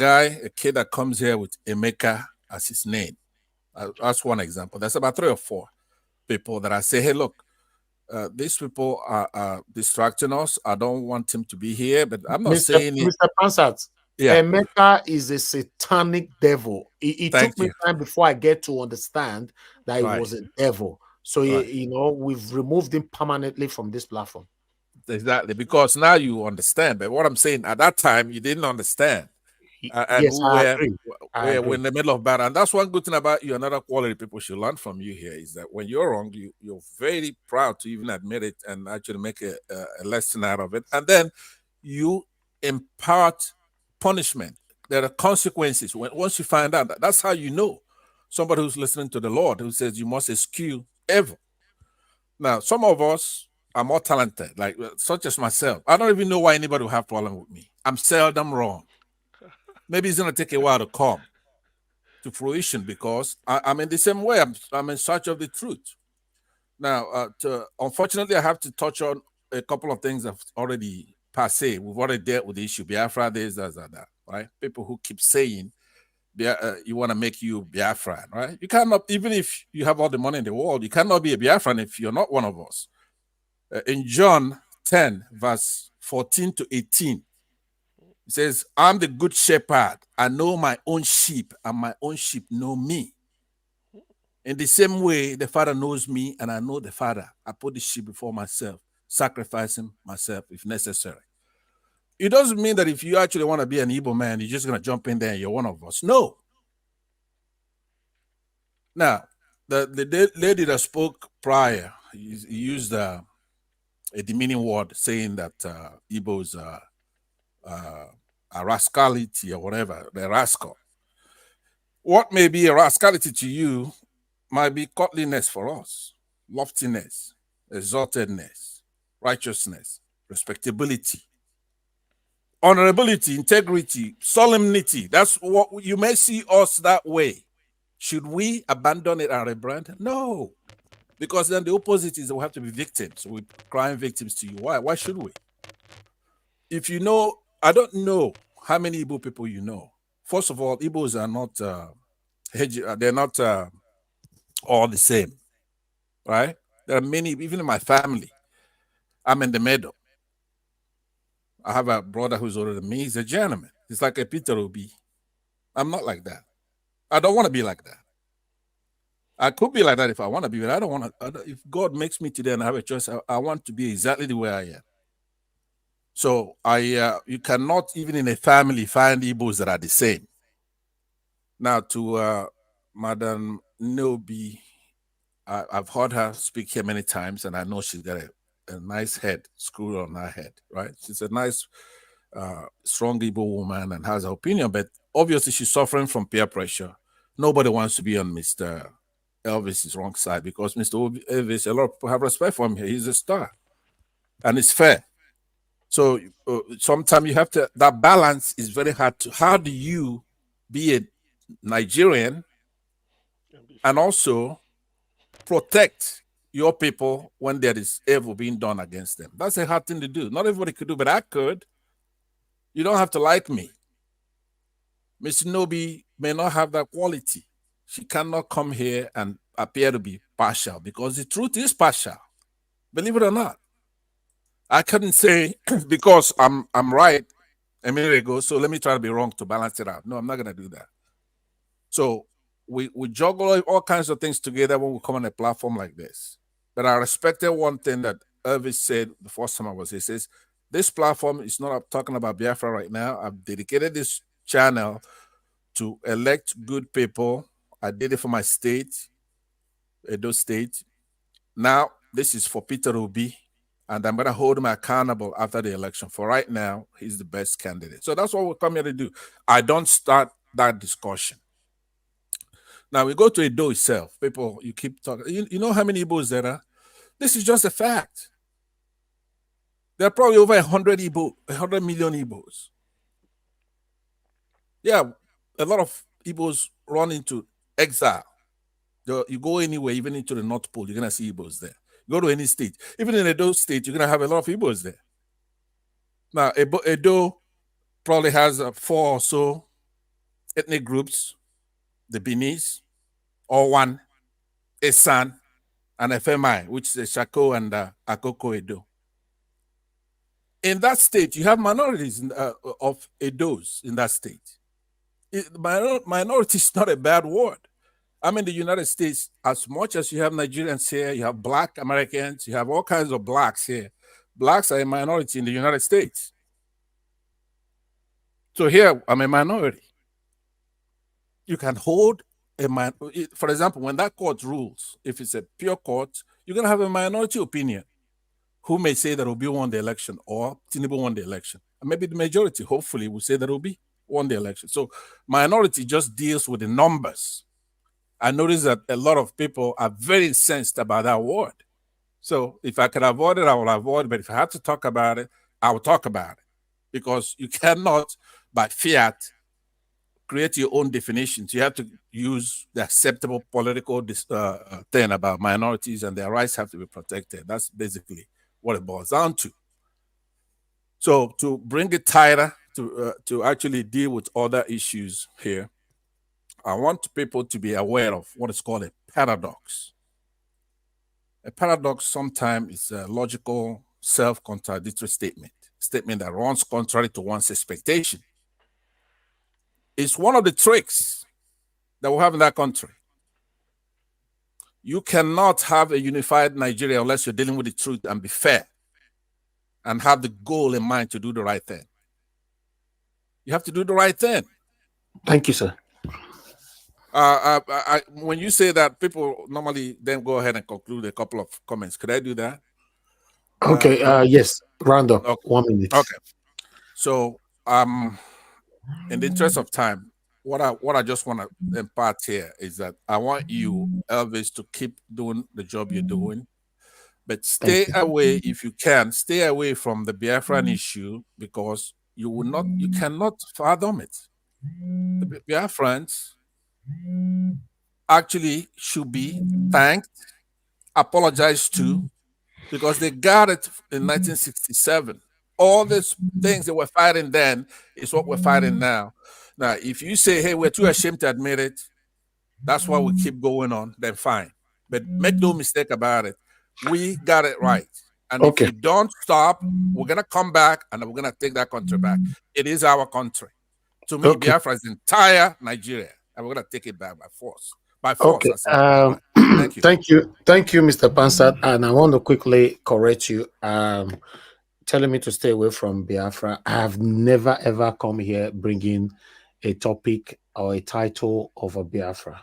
kid that comes here with Emeka as his name. That's one example. There's about 3 or 4 people that I say, hey, look, these people are distracting us. I don't want him to be here, but I'm not saying it. Mr. Pansat, Yeah. Emeka is a satanic devil. It took me time before I get to understand that he was a devil. So, you know, we've removed him permanently from this platform. Exactly, because now you understand. But what I'm saying, at that time, you didn't understand. And yes, I agree. we're in the middle of battle. And that's one good thing about you. Another quality people should learn from you here is that when you're wrong, you're very proud to even admit it and actually make a lesson out of it. And then you impart punishment. There are consequences. Once you find out, that's how you know somebody who's listening to the Lord, who says you must eschew evil. Now, some of us are more talented, like such as myself. I don't even know why anybody will have problem with me. I'm seldom wrong. Maybe it's going to take a while to come to fruition because I'm in the same way. I'm in search of the truth. Now, unfortunately, I have to touch on a couple of things I've already passé. We've already dealt with the issue. Biafra, this, that, right? People who keep saying you want to make you Biafran, right? You cannot, even if you have all the money in the world, you cannot be a Biafran if you're not one of us. In John 10, verse 14 to 18, it says, I'm the good shepherd. I know my own sheep, and my own sheep know me. In the same way, the Father knows me, and I know the Father. I put the sheep before myself, sacrificing myself if necessary. It doesn't mean that if you actually want to be an Igbo man, you're just going to jump in there and you're one of us. No. Now, the lady that spoke prior, he used a demeaning word saying that Igbos a rascality or whatever, the rascal. What may be a rascality to you might be godliness for us, loftiness, exaltedness, righteousness, respectability, honorability, integrity, solemnity. That's what you may see us that way. Should we abandon it and rebrand? No, because then the opposite is we have to be victims. We're crying victims to you. Why? Why should we? If you know, I don't know how many Igbo people you know. First of all, Igbos are not, they're not all the same, right? There are many, even in my family, I'm in the middle. I have a brother who's older than me. He's a gentleman. He's like a Peter Obi. I'm not like that. I don't want to be like that. I could be like that if I want to be, but I don't want to. If God makes me today and I have a choice, I want to be exactly the way I am. So you cannot even in a family find Igbos that are the same. Now to Madam Nobi, I've heard her speak here many times, and I know she's got a nice head screwed on her head, right? She's a nice, strong Igbo woman and has her opinion, but obviously she's suffering from peer pressure. Nobody wants to be on Mr. Elvis's wrong side because Mr. Elvis, a lot of people have respect for him here. He's a star, and it's fair. So sometimes you have to, that balance is very hard to, how do you be a Nigerian and also protect your people when there is evil being done against them? That's a hard thing to do. Not everybody could do, but I could. You don't have to like me. Miss Nobi may not have that quality. She cannot come here and appear to be partial because the truth is partial. Believe it or not. I couldn't say because I'm right a minute ago, so let me try to be wrong to balance it out. No, I'm not going to do that. So we juggle all kinds of things together when we come on a platform like this. But I respected one thing that Elvis said the first time I was here. He says, This platform is not talking about Biafra right now. I've dedicated this channel to elect good people. I did it for my state, Edo State. Now, this is for Peter Obi, and I'm going to hold him accountable after the election. For right now, he's the best candidate. So that's what we come here to do. I don't start that discussion. Now, we go to Edo itself. People, you keep talking. You know how many Igbos there are? This is just a fact. There are probably over 100 million Igbos. Yeah, a lot of Igbos run into exile. You go anywhere, even into the North Pole, you're going to see Igbos there. You go to any state, even in Edo State, you're going to have a lot of Igbos there. Now, Edo probably has 4 or so ethnic groups, the Benis, Owan, Esan, and Efemai, which is Shako and Akoko Edo. In that state, you have minorities of Edos in that state. Minority is not a bad word. I'm in the United States, as much as you have Nigerians here, you have Black Americans, you have all kinds of Blacks here. Blacks are a minority in the United States. So here, I'm a minority. You can hold for example, when that court rules, if it's a pure court, you're going to have a minority opinion who may say that Obi won the election or Tinubu won the election. And maybe the majority, hopefully, will say that Obi won the election. So minority just deals with the numbers. I notice that a lot of people are very incensed about that word. So if I could avoid it, I will avoid it. But if I have to talk about it, I will talk about it. Because you cannot, by fiat, create your own definitions. You have to use the acceptable political thing about minorities, and their rights have to be protected. That's basically what it boils down to. So to bring it tighter, to actually deal with other issues here, I want people to be aware of what is called a paradox. A paradox sometimes is a logical, self-contradictory statement that runs contrary to one's expectation. It's one of the tricks that we have in that country. You cannot have a unified Nigeria unless you're dealing with the truth and be fair and have the goal in mind to do the right thing. You have to do the right thing. Thank you, sir. When you say that, people normally then go ahead and conclude a couple of comments. Could I do that? Okay. Yes. Round up. Okay. 1 minute. Okay. So, in the interest of time, what I just want to impart here is that I want you, Elvis, to keep doing the job you're doing, but stay away if you can. Stay away from the Biafran issue because you cannot fathom it. The Biafrans actually should be thanked, apologized to, because they got it in 1967. All these things that we're fighting then is what we're fighting now. Now, if you say, hey, we're too ashamed to admit it, that's why we keep going on, then fine. But make no mistake about it. We got it right. And if we don't stop, we're going to come back and we're going to take that country back. It is our country. To me, Biafra is entire Nigeria. And we're going to take it back by force. By force. Okay. Thank you. Thank you, Mr. Pansat. And I want to quickly correct you. Telling me to stay away from Biafra. I have never ever come here bringing a topic or a title of a Biafra.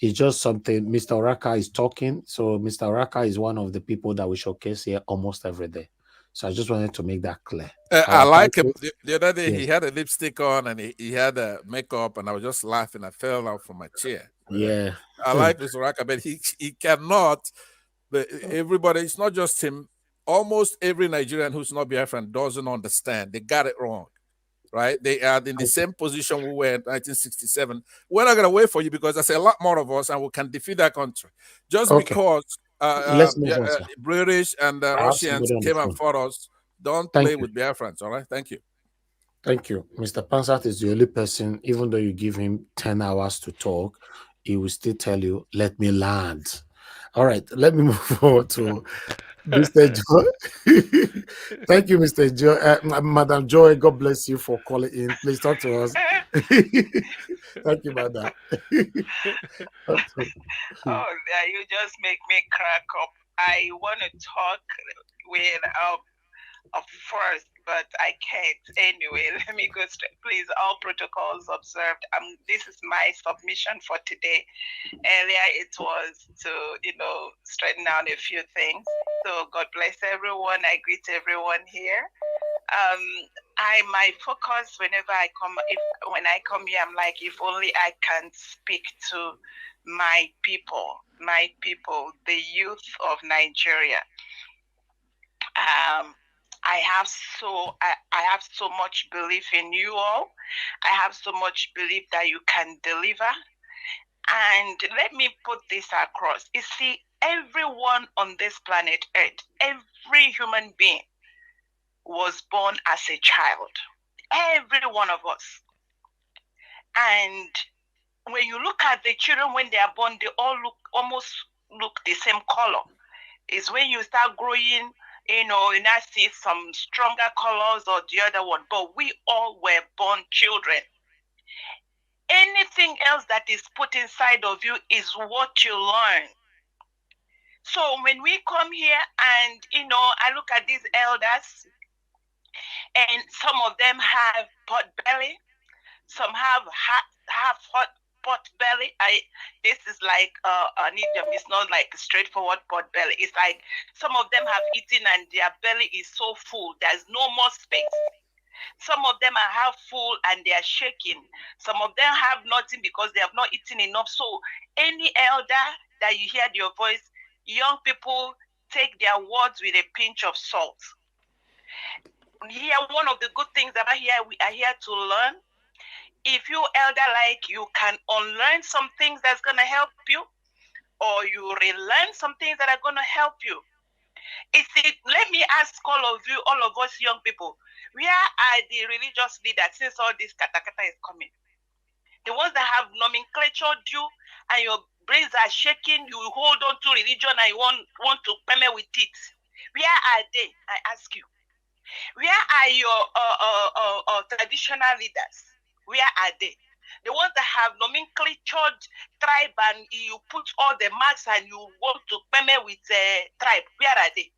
It's just something Mr. Oraka is talking. So Mr. Oraka is one of the people that we showcase here almost every day. So I just wanted to make that clear. I like him. The other day, he had a lipstick on and he had a makeup, and I was just laughing. I fell out from my chair. Yeah. I like Mr. Oraka, but he cannot. Everybody, it's not just him. Almost every Nigerian who's not Biafran doesn't understand. They got it wrong, right? They are in the same position we were in 1967. We're not going to wait for you because there's a lot more of us and we can defeat that country. Just because British and Russians came and fought us, don't play with Biafrans, all right? Thank you. Thank you. Mr. Pansat is the only person, even though you give him 10 hours to talk, he will still tell you, let me land. All right, let me move forward to Mr. Joy. Thank you, Mr. Joy. Madam Joy, God bless you for calling in. Please talk to us. Thank you, Madam. You just make me crack up. I want to talk with first but I can't. Anyway, let me go straight. Please, all protocols observed. This is my submission for today. Earlier, it was to, straighten out a few things. So God bless everyone. I greet everyone here. My focus whenever when I come here, I'm like, if only I can speak to my people, the youth of Nigeria. I have so much belief in you all. I have so much belief that you can deliver. And let me put this across. You see, everyone on this planet Earth, every human being was born as a child. Every one of us. And when you look at the children when they are born, they all almost look the same color. It's when you start growing, you now see some stronger colors or the other one. But we all were born children. Anything else that is put inside of you is what you learn. So when we come here and, I look at these elders, and some of them have pot belly, some have half hot pot belly. This is like an idiom. It's not like straightforward pot belly. It's like some of them have eaten and their belly is so full, there's no more space. Some of them are half full and they are shaking. Some of them have nothing because they have not eaten enough. So any elder that you hear your voice, young people, take their words with a pinch of salt. Here, one of the good things about here, we are here to learn. If you elder like, you can unlearn some things that's going to help you, or you relearn some things that are going to help you. Let me ask all of you, all of us young people, where are the religious leaders since all this katakata is coming? The ones that have nomenclature you and your brains are shaking, you hold on to religion and you want to permit with it. Where are they? I ask you. Where are your traditional leaders? Where are they? The ones that have nomenclatured tribe and you put all the marks and you want to permit with tribe. Where are they?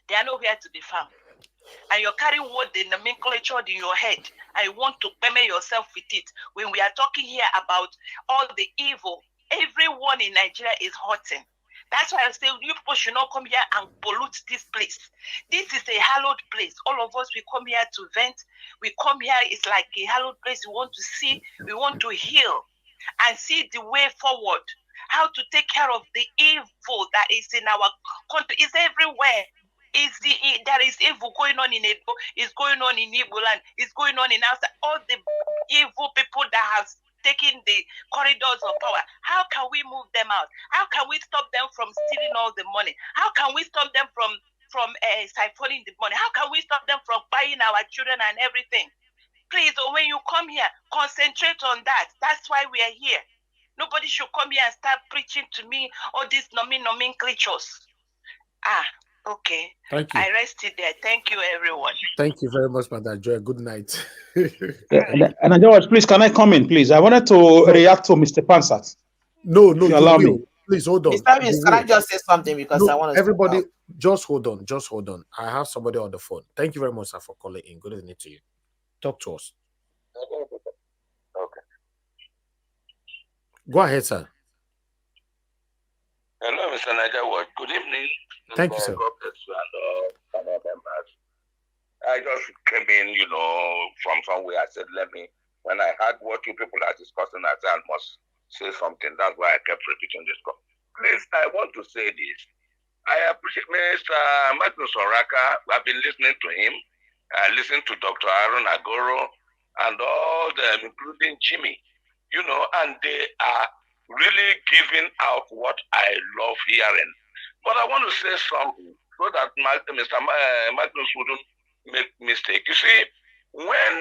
They are nowhere to be found. And you're carrying what the nomenclature in your head and you want to permit yourself with it. When we are talking here about all the evil, everyone in Nigeria is hurting. That's why I say you people should not come here and pollute this place. This is a hallowed place. All of us, we come here to vent. We come here, it's like a hallowed place. We want to see, we want to heal and see the way forward. How to take care of the evil that is in our country. It's everywhere. There is evil going on in Edo, it's going on in Igbo land, it's going on in outside. All the evil people that have taken the corridors of power. How can we move them out? How can we stop them from stealing all the money? How can we stop them from siphoning the money? How can we stop them from buying our children and everything? Please, when you come here, concentrate on that. That's why we are here. Nobody should come here and start preaching to me all these nomenclatures. Okay. Thank you. I rested there. Thank you, everyone. Thank you very much, Madam Joy. Good night. And George, please, can I come in, please? I wanted to react to Mr. Pansat. No, you allow me. Please hold on. Mr. Vince, can I just say something because I want to everybody just hold on. Just hold on. I have somebody on the phone. Thank you very much, sir, for calling in. Good evening to you. Talk to us. Okay. Go ahead, sir. Hello, Mr. Niger. Good evening. Thank you, sir. God bless you and panel members. I just came in, from somewhere. I said, when I heard what you people are discussing, I said, I must say something. That's why I kept repeating this call. Please, I want to say this. I appreciate Mr. Martin Soraka. I've been listening to him. I listened to Dr. Aaron Agoro and all them, including Jimmy, and they are really giving out what I love hearing. But I want to say something so that Mr. Magnus wouldn't make mistake. You see, when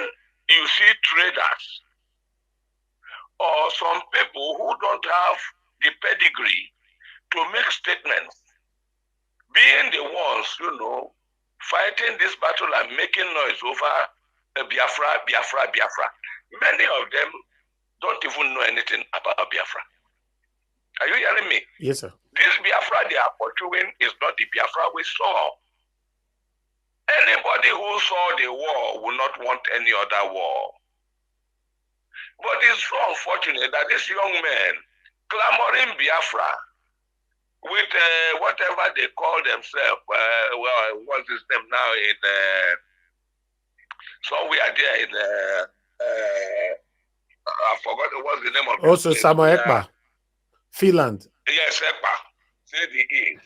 you see traders or some people who don't have the pedigree to make statements, being the ones, fighting this battle and making noise over Biafra, many of them don't even know anything about Biafra. Are you hearing me? Yes, sir. This Biafra they are pursuing is not the Biafra we saw. Anybody who saw the war will not want any other war. But it's so unfortunate that this young man clamoring Biafra with whatever they call themselves, well, what's his name now in somewhere there in I forgot what's the name of also Samuel Ekpa, Finland. Yes, Ekpa. Say the is.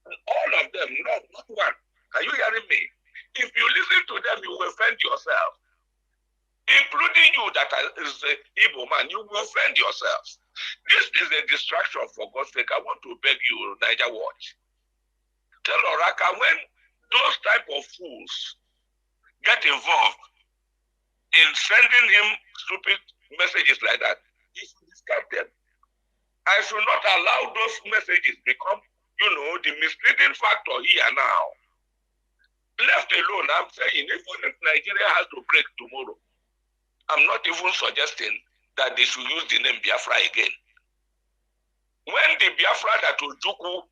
All of them, not one. Are you hearing me? If you listen to them, you will offend yourself. Including you that is the Igbo man, you will offend yourselves. This is a distraction, for God's sake. I want to beg you, Niger Watch. Tell Oraka, when those type of fools get involved in sending him stupid messages like that, he should discard them. I should not allow those messages become, the misleading factor here now. Left alone, I'm saying, even if Nigeria has to break tomorrow, I'm not even suggesting that they should use the name Biafra again. When the Biafra that Ojukwu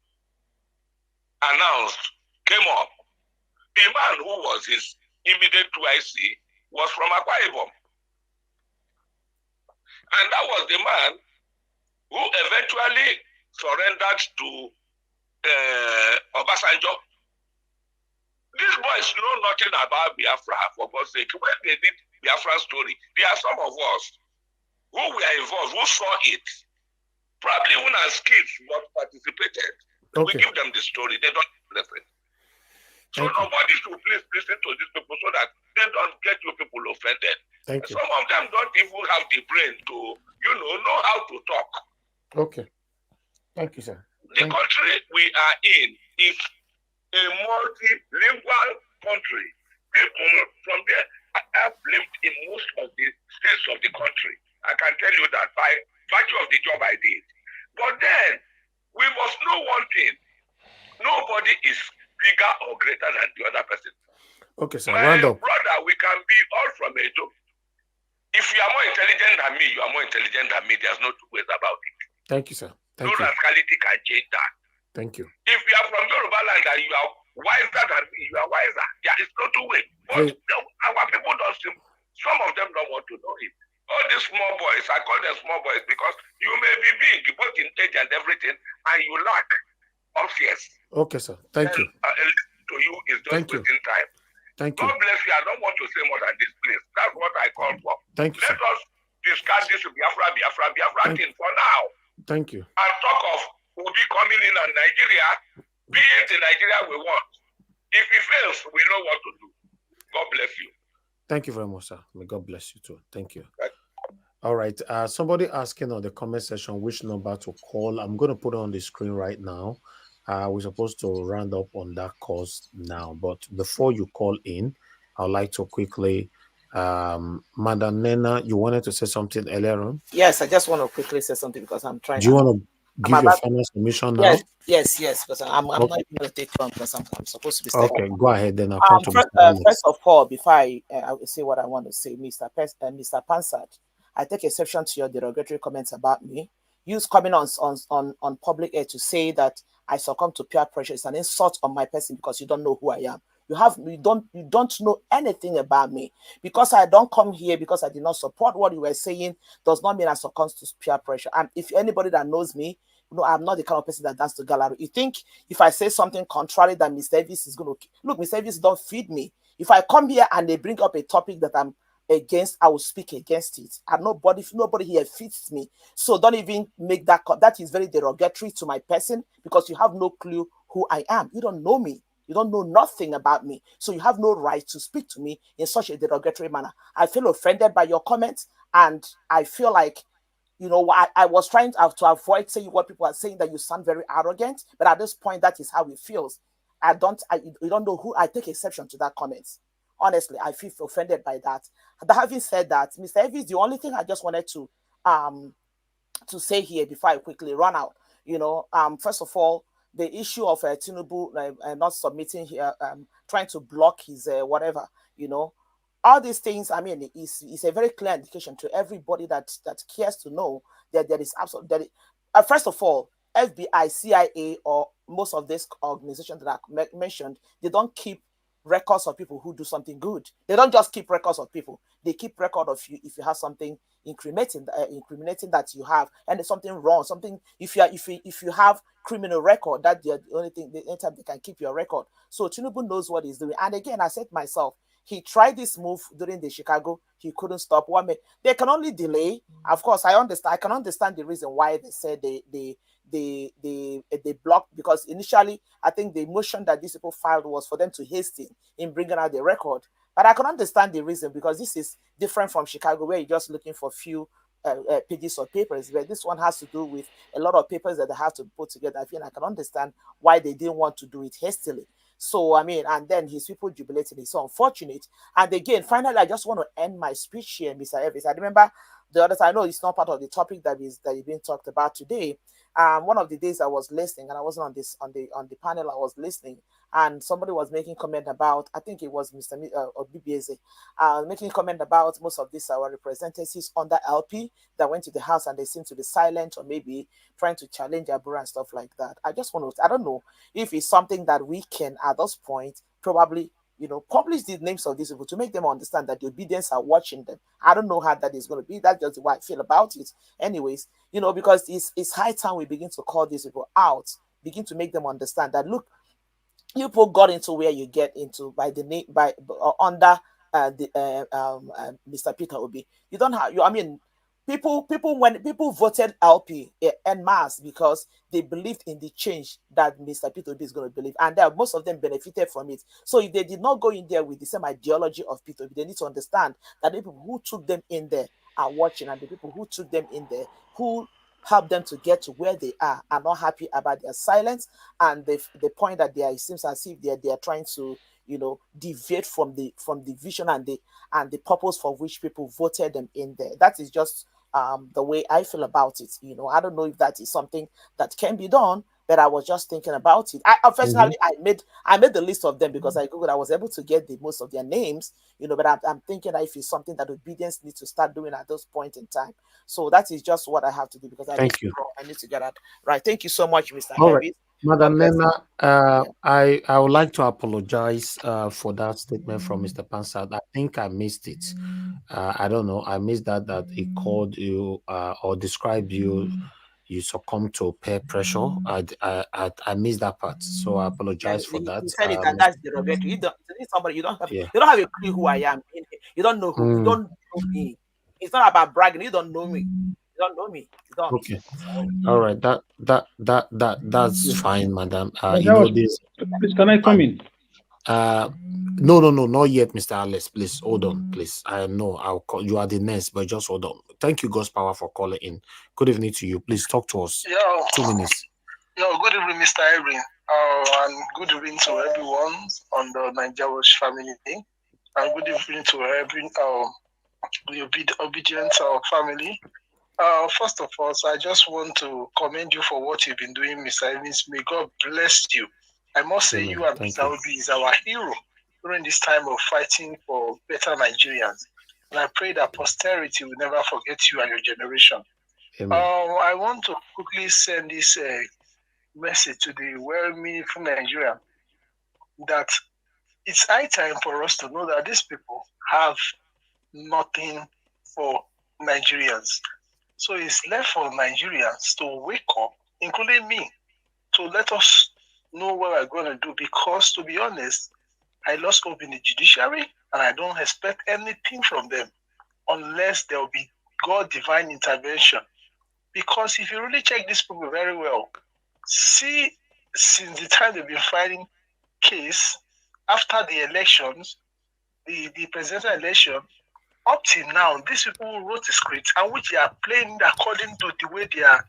announced came up, the man who was his immediate 2IC was from Akwa Ibom. And that was the man who eventually surrendered to Obasanjo. These boys know nothing about Biafra, for God's sake. When they did Biafra story, there are some of us who were involved, who saw it, probably even as kids, but participated. Okay. We give them the story, they don't listen. So nobody should please listen to these people so that they don't get you people offended. Thank you. Some of them don't even have the brain to, know how to talk. Okay. Thank you, sir. The country we are in is a multilingual country. People from there have lived in most of the states of the country. I can tell you that by virtue of the job I did. But then, we must know one thing. Nobody is bigger or greater than the other person. Okay, sir. My Round up. brother, we can be all from Edo. If you are more intelligent than me, you are more intelligent than me. There's no two ways about it. Thank you, sir. Thank no you. rascality can change that. Thank you. If you are from Yoruba land and you are wiser than me, you are wiser. Yeah, it's not two ways. But our people don't seem, some of them don't want to know it. All these small boys, I call them small boys because you may be big, both in age and everything, and you lack obvious. Okay, sir. Thank you. To you is just wasting time. Thank you. God bless you. I don't want to say more than this, please. That's what I call for. Thank you, Let us discard this Biafra thing for now. Thank you. And talk of will be coming in on Nigeria, being the Nigeria we want. If it fails, we know what to do. God bless you. Thank you very much, sir. May God bless you too. Thank you. All right. Somebody asking on the comment section which number to call. I'm going to put it on the screen right now. We're supposed to round up on that course now. But before you call in, I'd like to quickly, Madam Nena, you wanted to say something earlier on? Yes, I just want to quickly say something because I'm trying. Do you want to give your final submission now? Yes, because I'm not going to take time because I'm supposed to be stepping. Okay, go ahead then. I'll come to first of all, before I say what I want to say, Mr. Pansat, I take exception to your derogatory comments about me. You coming on public air to say that I succumb to peer pressure is an insult on my person because you don't know who I am. You don't know anything about me. Because I don't come here because I did not support what you were saying does not mean I succumb to peer pressure. And if anybody that knows me, I'm not the kind of person that dance to gallery. You think if I say something contrary that Mr. Davis is going to look, Mr. Davis don't feed me. If I come here and they bring up a topic that I'm against, I will speak against it. And nobody here fits me. So don't even make that that is very derogatory to my person because you have no clue who I am. You don't know me. You don't know nothing about me. So you have no right to speak to me in such a derogatory manner. I feel offended by your comments and I feel like I was trying to avoid saying what people are saying, that you sound very arrogant, but at this point, that is how it feels. You don't know who. I take exception to that comment. Honestly, I feel offended by that. Having said that, Mr. Evans, the only thing I just wanted to say here before I quickly run out, first of all, the issue of Tinubu not submitting here, trying to block his whatever, all these things, I mean, is a very clear indication to everybody that cares to know that there is absolutely, first of all, FBI, CIA, or most of these organizations that I mentioned, they don't keep records of people who do something good. They don't just keep records of people. They keep record of you if you have something incriminating that you have, and there's something wrong, something if you have criminal record, that's the only thing, the only time they can keep your record. So Tinubu knows what he's doing. And again, I said myself, he tried this move during the Chicago. He couldn't stop. They can only delay. Of course, I understand. I can understand the reason why they said they blocked, because initially I think the motion that these people filed was for them to hasten in bringing out the record. But I can understand the reason, because this is different from Chicago, where you're just looking for few pages of papers. But this one has to do with a lot of papers that they have to put together. I feel I can understand why they didn't want to do it hastily. So, I mean, and then his people jubilating is so unfortunate. And again, finally, I just want to end my speech here, Mr. Evans. I remember the other time, I know it's not part of the topic that is being talked about today. One of the days I was listening, and I wasn't on the panel, I was listening, and somebody was making comment about, I think it was Mr. Or BBZ, making comment about most of these our representatives under LP that went to the house and they seem to be silent, or maybe trying to challenge Abura and stuff like that. I just want to, I don't know if it's something that we can at this point probably, publish the names of these people to make them understand that the obedience are watching them. I don't know how that is going to be. That's just the way I feel about it. Anyways, because it's high time we begin to call these people out, begin to make them understand that, look, you people got into where you get into by the name by under Mr. Peter Obi. You don't have I mean, when people voted LP en masse because they believed in the change that Mr. Peter Obi is going to believe, and that most of them benefited from it. So if they did not go in there with the same ideology of Peter Obi, they need to understand that the people who took them in there are watching, and the people who took them in there, who help them to get to where they are not happy about their silence, and the point that it seems as if they are trying to deviate from the vision and the purpose for which people voted them in there. That is just the way I feel about it. I don't know if that is something that can be done, but I was just thinking about it. I personally, I made the list of them because I googled. I was able to get most of their names, but I'm thinking that if it's something that obedience needs to start doing at this point in time. So that is just what I have to do, because I need to get that right. Thank you so much, Mr. All right. Harris. Madam Nena, I would like to apologize for that statement from Mr. Pansad. I think I missed it. I don't know. I missed that he called you or described you succumb to peer pressure. I missed that part, so I apologize for that. He said it, and that's derogatory. You don't somebody. You don't have a clue who I am. You don't know who. You don't know me. It's not about bragging. You don't know me. You don't know me. You don't. Okay. All right. That's fine, madam. This. Please, can I come in? No, not yet, Mr. Alex. Please hold on, please. I know I'll call you are the next, but just hold on. Thank you, God's power, for calling in. Good evening to you. Please talk to us. 2 minutes. Good evening, Mr. Irene. And good evening to everyone on the Nigeria family. And good evening to every the obedient family. First of all, I just want to commend you for what you've been doing, Mr. Evans. May God bless you. I must say, you and Mr. Obi is our hero during this time of fighting for better Nigerians. And I pray that posterity will never forget you and your generation. I want to quickly send this message to the well-meaningful Nigerian that it's high time for us to know that these people have nothing for Nigerians. So it's left for Nigerians to wake up, including me, to let us know what we're going to do. Because, to be honest, I lost hope in the judiciary, and I don't expect anything from them unless there will be God divine intervention. Because if you really check these people very well, see, since the time they've been fighting case, after the elections, the presidential election, up till now, these people wrote a script and which they are playing according to the way their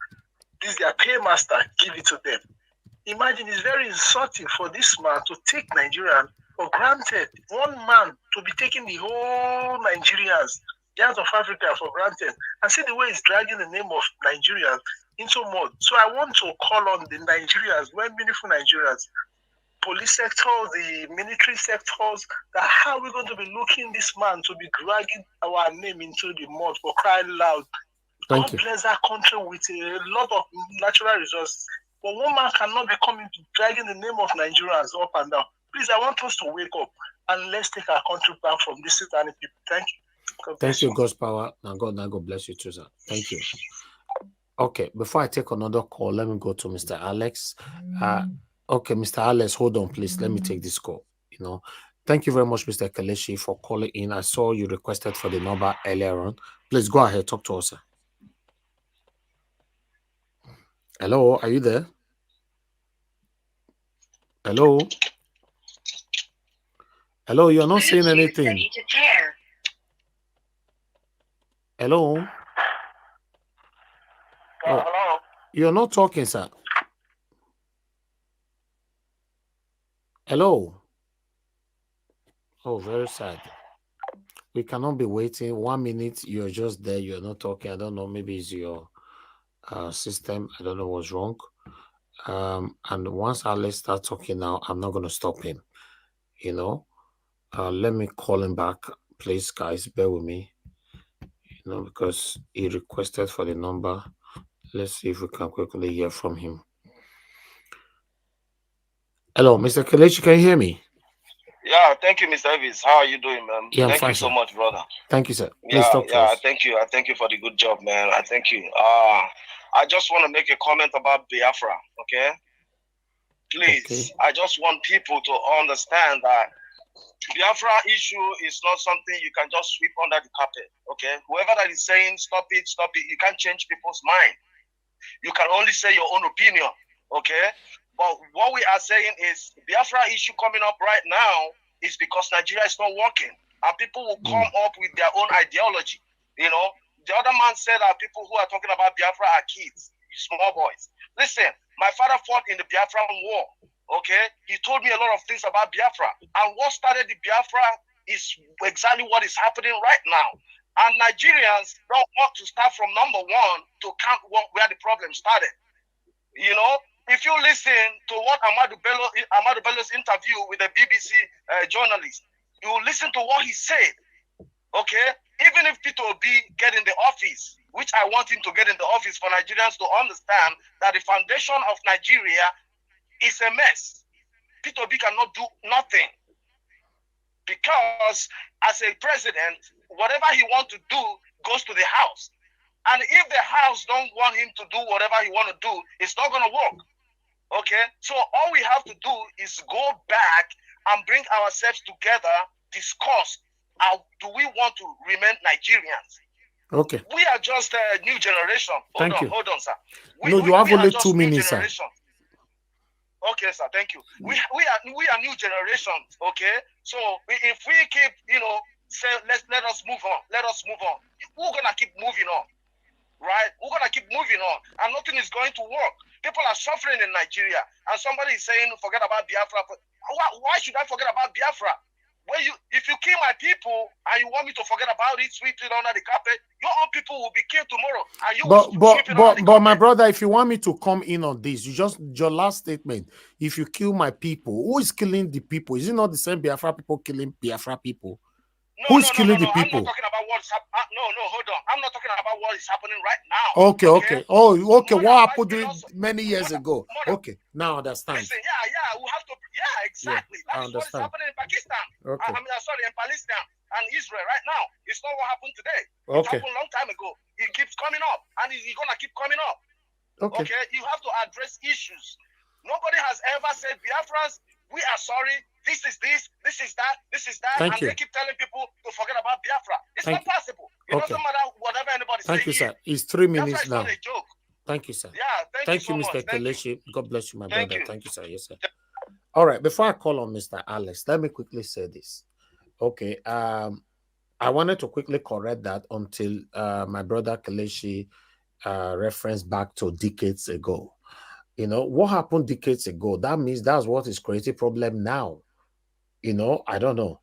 paymaster give it to them. Imagine, it's very insulting for this man to take Nigerians for granted. One man to be taking the whole Nigerians, the out of Africa, for granted, and see the way he's dragging the name of Nigerians into mud. So I want to call on the Nigerians, well-meaningful Nigerians, police sector, the military sectors, that how are we going to be looking this man to be dragging our name into the mud for crying loud? God bless our country with a lot of natural resources. But one man cannot be coming to dragging the name of Nigerians up and down. Please, I want us to wake up and let's take our country back from this satanic people. Thank you. Thank you, God's power. Now God bless you too, sir. Thank you. Okay, before I take another call, let me go to Mr. Alex. Okay, Mr. Alex, hold on, please. Let me take this call. Thank you very much, Mr. Kaleshi, for calling in. I saw you requested for the number earlier on. Please go ahead, talk to us, sir. Hello, are you there? Hello? Hello, you're not saying anything. Hello? Oh, hello? You're not talking, sir. Hello? Oh, very sad. We cannot be waiting 1 minute. You're just there. You're not talking. I don't know. Maybe it's your system. I don't know what's wrong. And once Alex starts talking now, I'm not going to stop him. Let me call him back. Please, guys, bear with me. Because he requested for the number. Let's see if we can quickly hear from him. Hello, Mr. Kelechi, can you hear me? Yeah, thank you, Mr. Evans. How are you doing, man? Yeah, thank fine, you so sir. much, brother. Thank you, sir. Please talk to us. Thank you. I thank you for the good job, man. I thank you. I just want to make a comment about Biafra, okay? Please, okay. I just want people to understand that Biafra issue is not something you can just sweep under the carpet, okay? Whoever that is saying stop it, you can't change people's mind. You can only say your own opinion, okay? But what we are saying is Biafra issue coming up right now is because Nigeria is not working. And people will come up with their own ideology. The other man said that people who are talking about Biafra are kids, small boys. Listen, my father fought in the Biafran war, okay? He told me a lot of things about Biafra. And what started the Biafra is exactly what is happening right now. And Nigerians don't want to start from number one to count where the problem started. If you listen to what Amadou Bello's interview with the BBC journalist, you listen to what he said, okay? Even if Peter Obi get in the office, which I want him to get in the office for Nigerians to understand that the foundation of Nigeria is a mess. Peter Obi cannot do nothing because as a president, whatever he wants to do goes to the House. And if the House don't want him to do whatever he wants to do, it's not going to work. Okay? So all we have to do is go back and bring ourselves together, discuss how do we want to remain Nigerians. Okay. We are just a new generation. Hold on, sir. You have only 2 minutes, sir. Okay, sir. Thank you. We are new generations. Okay. So if we keep, say let us move on. Let us move on. We're gonna keep moving on, right? We're gonna keep moving on, and nothing is going to work. People are suffering in Nigeria, and somebody is saying, "Forget about Biafra." Why should I forget about Biafra? If you kill my people and you want me to forget about it, sweep it under the carpet, your own people will be killed tomorrow. And you will sweep it under the carpet. But my brother, if you want me to come in on this, your last statement, if you kill my people, who is killing the people? Is it not the same Biafra people killing Biafra people? Who's killing the people? I'm not talking about what's happening. No, hold on. I'm not talking about what is happening right now. Okay. Oh, okay. What happened many years ago? Okay, now I understand. Listen, we have to. Yeah, exactly. That is what is happening in Pakistan. Okay. In Palestine and Israel right now. It's not what happened today. Okay. It happened a long time ago. It keeps coming up, and it's gonna keep coming up. Okay. You have to address issues. Nobody has ever said Biafrans, we are sorry. This is this is that, and they keep telling people to forget about Biafra. It's not possible. It doesn't matter whatever anybody says. Thank you, sir. It's 3 minutes now. Biafra is not a joke. Thank you, sir. Yeah, thank you so Mr. much. Kelechi. God bless you, my brother. Thank you, sir. Yes, sir. All right. Before I call on Mr. Alex, let me quickly say this. Okay. I wanted to quickly correct that until my brother Kelechi referenced back to decades ago. What happened decades ago? That means that's what is creating problem now. I don't know.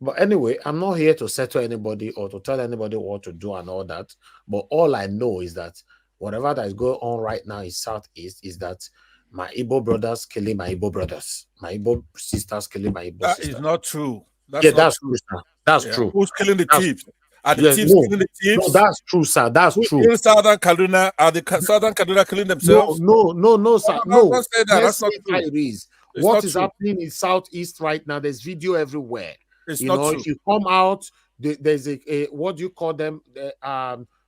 But anyway, I'm not here to settle anybody or to tell anybody what to do and all that. But all I know is that whatever that is going on right now in Southeast is that my Igbo brothers killing my Igbo brothers. My Igbo sisters killing my Igbo sisters. That is not true. That's true, sir. That's true. Who's killing the thieves? Are the thieves killing the thieves? No, that's true, sir. That's true. In Southern Kaduna, are the Southern Kaduna killing themselves? No, sir. No. Don't say that. That's not true. It is. What is happening in Southeast right now? There's video everywhere. It's not true. If you come out, there's a what do you call them?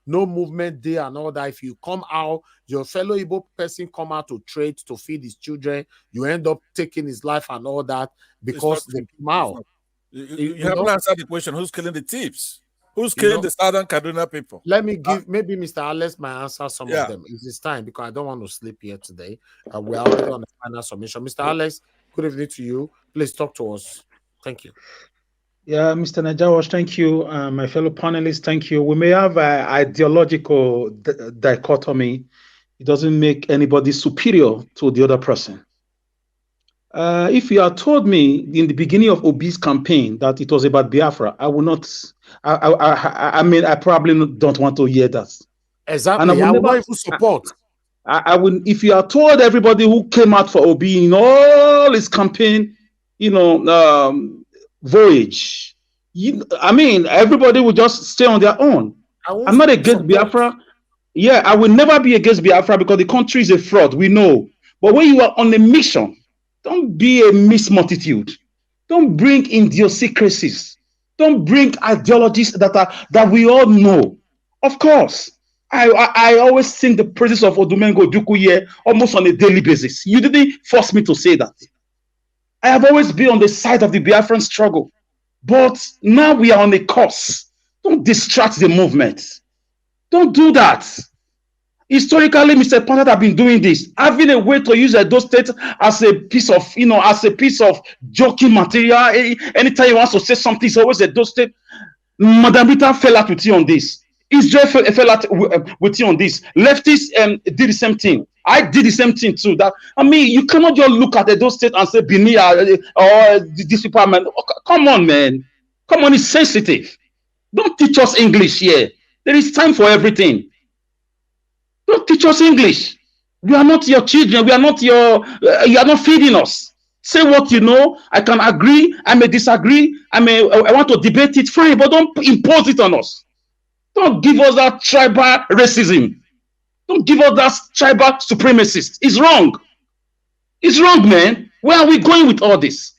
No movement day and all that. If you come out, your fellow Igbo person come out to trade to feed his children, you end up taking his life and all that because they come out. You haven't answered the question. Who's killing the thieves? Who's killing the Southern Kaduna people? Let me give maybe Mr. Alex might answer some of them. It's time because I don't want to sleep here today. We're already on the final submission. Mr. Alex, good evening to you. Please talk to us. Thank you. Yeah, Mr. Najawash, thank you. My fellow panelists, thank you. We may have an ideological dichotomy. It doesn't make anybody superior to the other person. If you had told me in the beginning of Obi's campaign that it was about Biafra, I would not. I mean, I probably don't want to hear that. Exactly. And I would not even support. I would. If you had told everybody who came out for Obi in all his campaign, voyage, I mean, everybody would just stay on their own. I'm not against Biafra. Yeah, I will never be against Biafra because the country is a fraud. We know. But when you are on a mission, don't be a mixed multitude. Don't bring idiosyncrasies. Don't bring ideologies that we all know. Of course, I always sing the praises of Odumengo Dukuye almost on a daily basis. You didn't force me to say that. I have always been on the side of the Biafran struggle. But now we are on a course. Don't distract the movement. Don't do that. Historically, Mr. Pansat have been doing this, having a way to use those states as a piece of joking material. Anytime he wants to say something, it's always a those state. Madam Rita fell out with you on this. Israel fell out with you on this. Leftists did the same thing. I did the same thing too. You cannot just look at those states and say Bini or this people. Man, come on, man. Come on, it's sensitive. Don't teach us English here. There is time for everything. Don't teach us English. We are not your children. We are not you are not feeding us. Say what you know. I can agree. I may disagree. I want to debate it. Fine, but don't impose it on us. Don't give us that tribal racism. Don't give us that tribal supremacist. It's wrong. It's wrong, man. Where are we going with all this?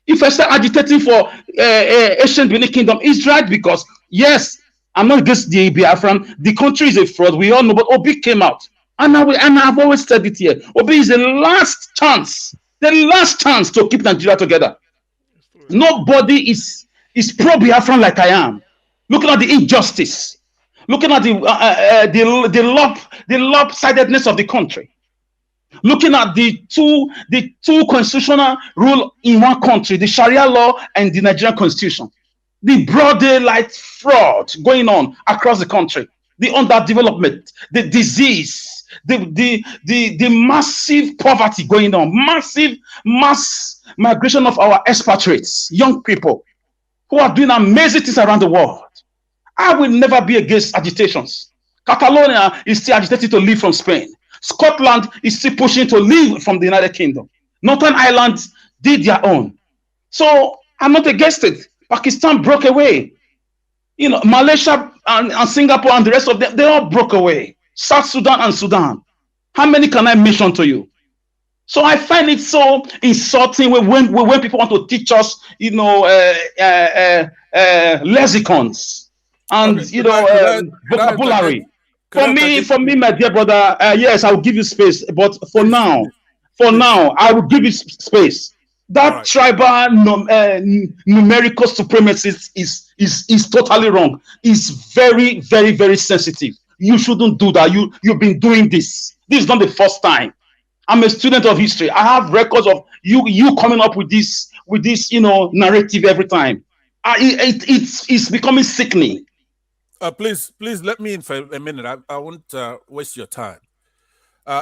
If I start agitating for ancient Benin Kingdom, it's right because, yes, I'm not against the Biafran. The country is a fraud. We all know, but Obi came out. And I've always said it here. Obi is the last chance to keep Nigeria together. Nobody is pro-Biafran like I am. Looking at the injustice, looking at the lopsidedness of the country, looking at the two constitutional rule in one country, the Sharia law and the Nigerian constitution, the broad daylight fraud going on across the country, the underdevelopment, the disease, the massive poverty going on, mass migration of our expatriates, young people who are doing amazing things around the world. I will never be against agitations. Catalonia is still agitated to leave from Spain. Scotland is still pushing to leave from the United Kingdom. Northern Ireland did their own. So I'm not against it. Pakistan broke away. Malaysia and Singapore and the rest of them, they all broke away. South Sudan and Sudan. How many can I mention to you? So I find it so insulting when people want to teach us, lexicons and vocabulary. For me, my dear brother, yes, I'll give you space, but for now, I will give you space. That tribal numerical supremacy is totally wrong. It's very, very, very sensitive. You shouldn't do that. You've been doing this. This is not the first time. I'm a student of history. I have records of you coming up with this narrative every time. It's becoming sickening. Please let me in for a minute. I won't waste your time.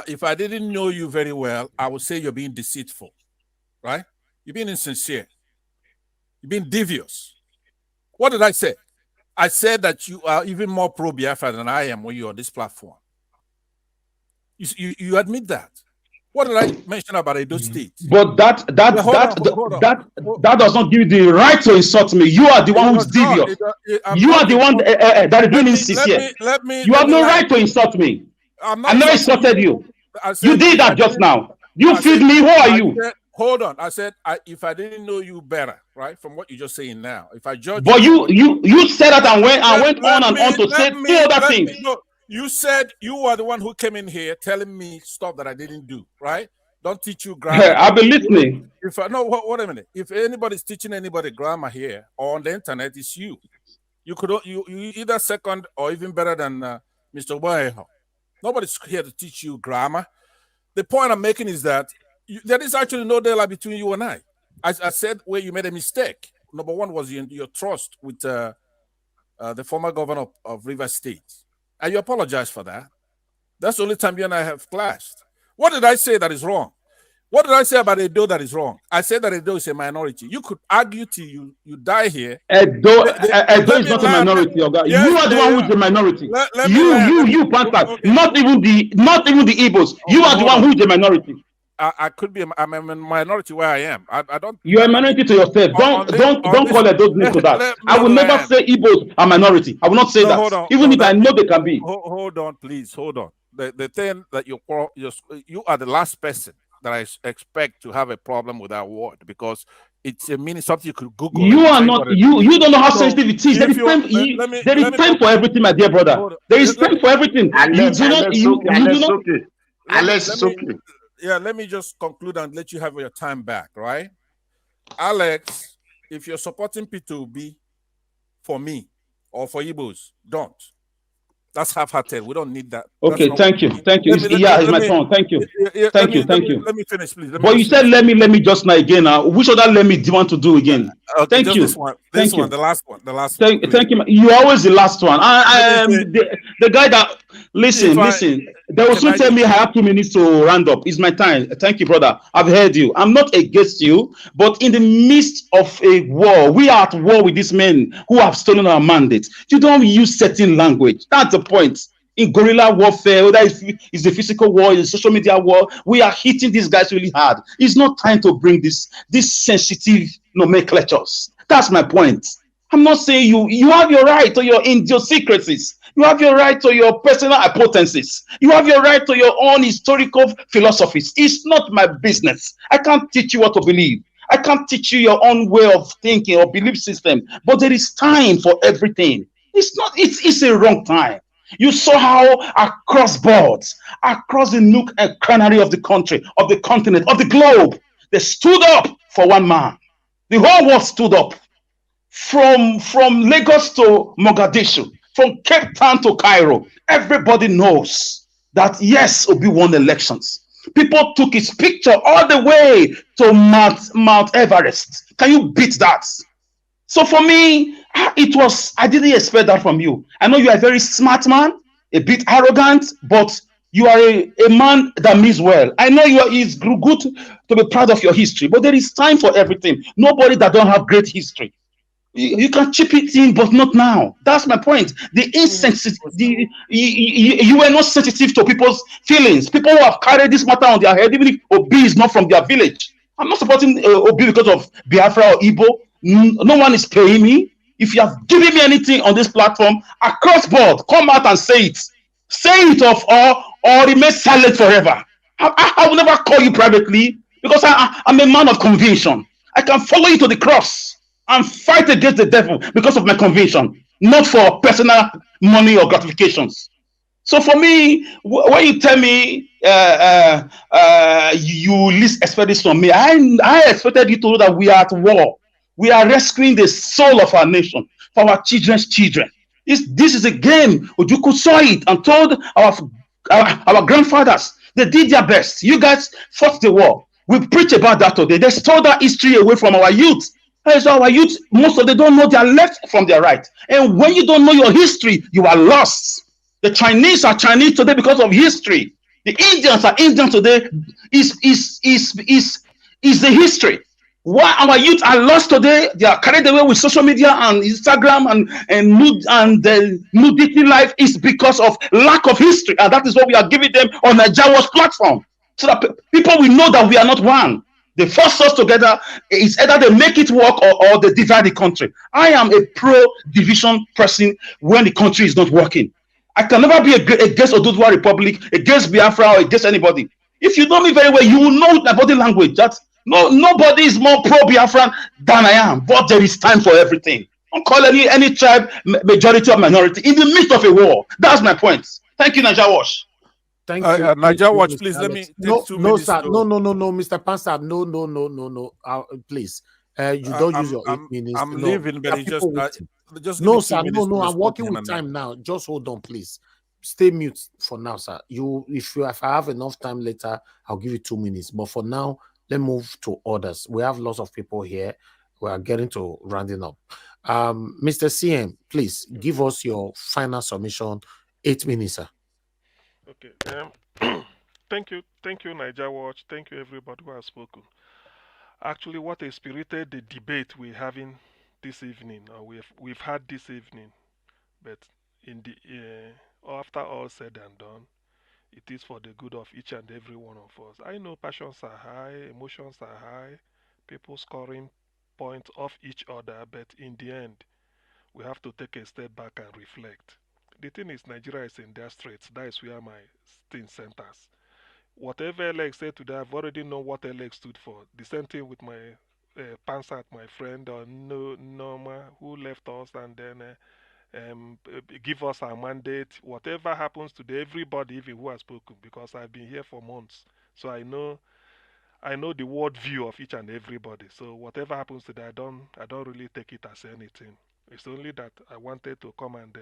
If I didn't know you very well, I would say you're being deceitful, right? You're being insincere. You're being devious. What did I say? I said that you are even more pro-Biafra than I am when you're on this platform. You admit that. What did I mention about Edo State? But that does not give you the right to insult me. You are the one who's devious. You are the one that is doing insincere. You have no right to insult me. I never insulted you. You did that just now. You feed me. Who are you? hold on. I said if I didn't know you better, right? From what you're just saying now, if I judge But you, you said that and went on and on to say two other things. No, you said you were the one who came in here telling me stuff that I didn't do, right? Don't teach you grammar. I've been listening. If I no, wait a minute. If anybody's teaching anybody grammar here or on the internet, it's you. You could you either second or even better than Mr. Waheho. Nobody's here to teach you grammar. The point I'm making is that there is actually no daylight between you and I. I said where you made a mistake. Number one was your trust with the former governor of Rivers State. And you apologize for that. That's the only time you and I have clashed. What did I say that is wrong? What did I say about Edo that is wrong? I said that Edo is a minority. You could argue till you die here. Edo is not a minority, Oga. Yes, you are the one who is the minority. You, Panther. Okay. Not even the Igbos. You are the one who is the minority. I could be. I'm a minority where I am. I don't. You are a minority to yourself. Don't call it those names to that. I will never say Igbos are minority. I will not say that. Hold on, even if I know they can be. Hold on, please. Hold on. The thing that you are the last person that I expect to have a problem with that word, because it's a meaning something you could Google. You are not. You don't know how sensitive it is. There is time for everything, my dear brother. There is time for everything. Yeah, let me just conclude and let you have your time back, right? Alex, if you're supporting P2B for me or for Igbos, don't. That's half-hearted. We don't need that. Okay, thank you. It's my turn. Thank you. Thank you. Let me finish, please. But you said let me just now again. Which other let me do you want to do again? Okay, thank you. This one, the last one. Thank you. You're always the last one. I am the guy that listen. They will soon tell me I have 2 minutes to round up. It's my time. Thank you, brother. I've heard you. I'm not against you, but in the midst of a war, we are at war with these men who have stolen our mandate. You don't use certain language. That's the point. In guerrilla warfare, whether it's a physical war, it's a social media war, we are hitting these guys really hard. It's not time to bring this sensitive nomenclatures. That's my point. I'm not saying you have your right to your idiosyncrasies. You have your right to your personal hypotheses. You have your right to your own historical philosophies. It's not my business. I can't teach you what to believe. I can't teach you your own way of thinking or belief system. But there is time for everything. It's a wrong time. You saw how across boards, across the nook and cranny of the country, of the continent, of the globe, they stood up for one man. The whole world stood up. From Lagos to Mogadishu, from Cape Town to Cairo, everybody knows that yes, Obi won elections. People took his picture all the way to Mount Everest. Can you beat that? So for me, I didn't expect that from you. I know you are a very smart man, a bit arrogant, but you are a man that means well. I know it's good to be proud of your history, but there is time for everything. Nobody that don't have great history. You can chip it in, but not now. That's my point. The insensitive, you were not sensitive to people's feelings. People who have carried this matter on their head, even if Obi is not from their village. I'm not supporting Obi because of Biafra or Igbo. No one is paying me. If you have given me anything on this platform, across board, come out and say it. Say it or remain silent forever. I will never call you privately because I'm a man of conviction. I can follow you to the cross and fight against the devil because of my conviction, not for personal money or gratifications. So for me, when you tell me you least expect this from me, I expected you to know that we are at war. We are rescuing the soul of our nation for our children's children. This is a game. Ojukwu saw it and told our grandfathers. They did their best. You guys fought the war. We preach about that today. They stole that history away from our youth. So our youth, most of them don't know their left from their right. And when you don't know your history, you are lost. The Chinese are Chinese today because of history. The Indians are Indians today is the history. Why our youth are lost today? They are carried away with social media and Instagram and the nudity life is because of lack of history. And that is what we are giving them on a Jawas platform. So that people will know that we are not one. They force us together. It's either they make it work or they divide the country. I am a pro-division person when the country is not working. I can never be against Oduduwa Republic, against Biafra, or against anybody. If you know me very well, you will know my body language. That No, nobody is more pro-Biafran than I am, but there is time for everything. Don't call any tribe majority or minority in the midst of a war. That's my point. Thank you, Naja Wash. Thank you. Thank Niger you, Watch, Mr. please let Alex. me take No, 2 minutes sir. No, to. Mr. Pansat. No. Please. You don't use your 8 minutes. I'm No, leaving, there but are it's people just waiting. just give me No, two sir. minutes to I'm respond to working him with and then. time now. Just hold on, please. Stay mute for now, sir. If I have enough time later, I'll give you 2 minutes. But for now, let's move to others. We have lots of people here. We are getting to rounding up. Mr. CM, please give Okay. us your final submission. 8 minutes, sir. Okay. Thank you, Niger Watch. Thank you, everybody who has spoken. Actually, what inspirited the debate we're having this evening, or we've had this evening, but in the after all said and done, it is for the good of each and every one of us. I know passions are high, emotions are high, people scoring points off each other, but in the end, we have to take a step back and reflect. The thing is, Nigeria is in their straits. That is where my thing centers. Whatever Alex said today, I've already known what Alex stood for. The same thing with my Pansat, my friend, or no, Norma, who left us and then give us our mandate. Whatever happens today, everybody, even who has spoken, because I've been here for months, so I know the world view of each and everybody. So whatever happens today, I don't really take it as anything. It's only that I wanted to come and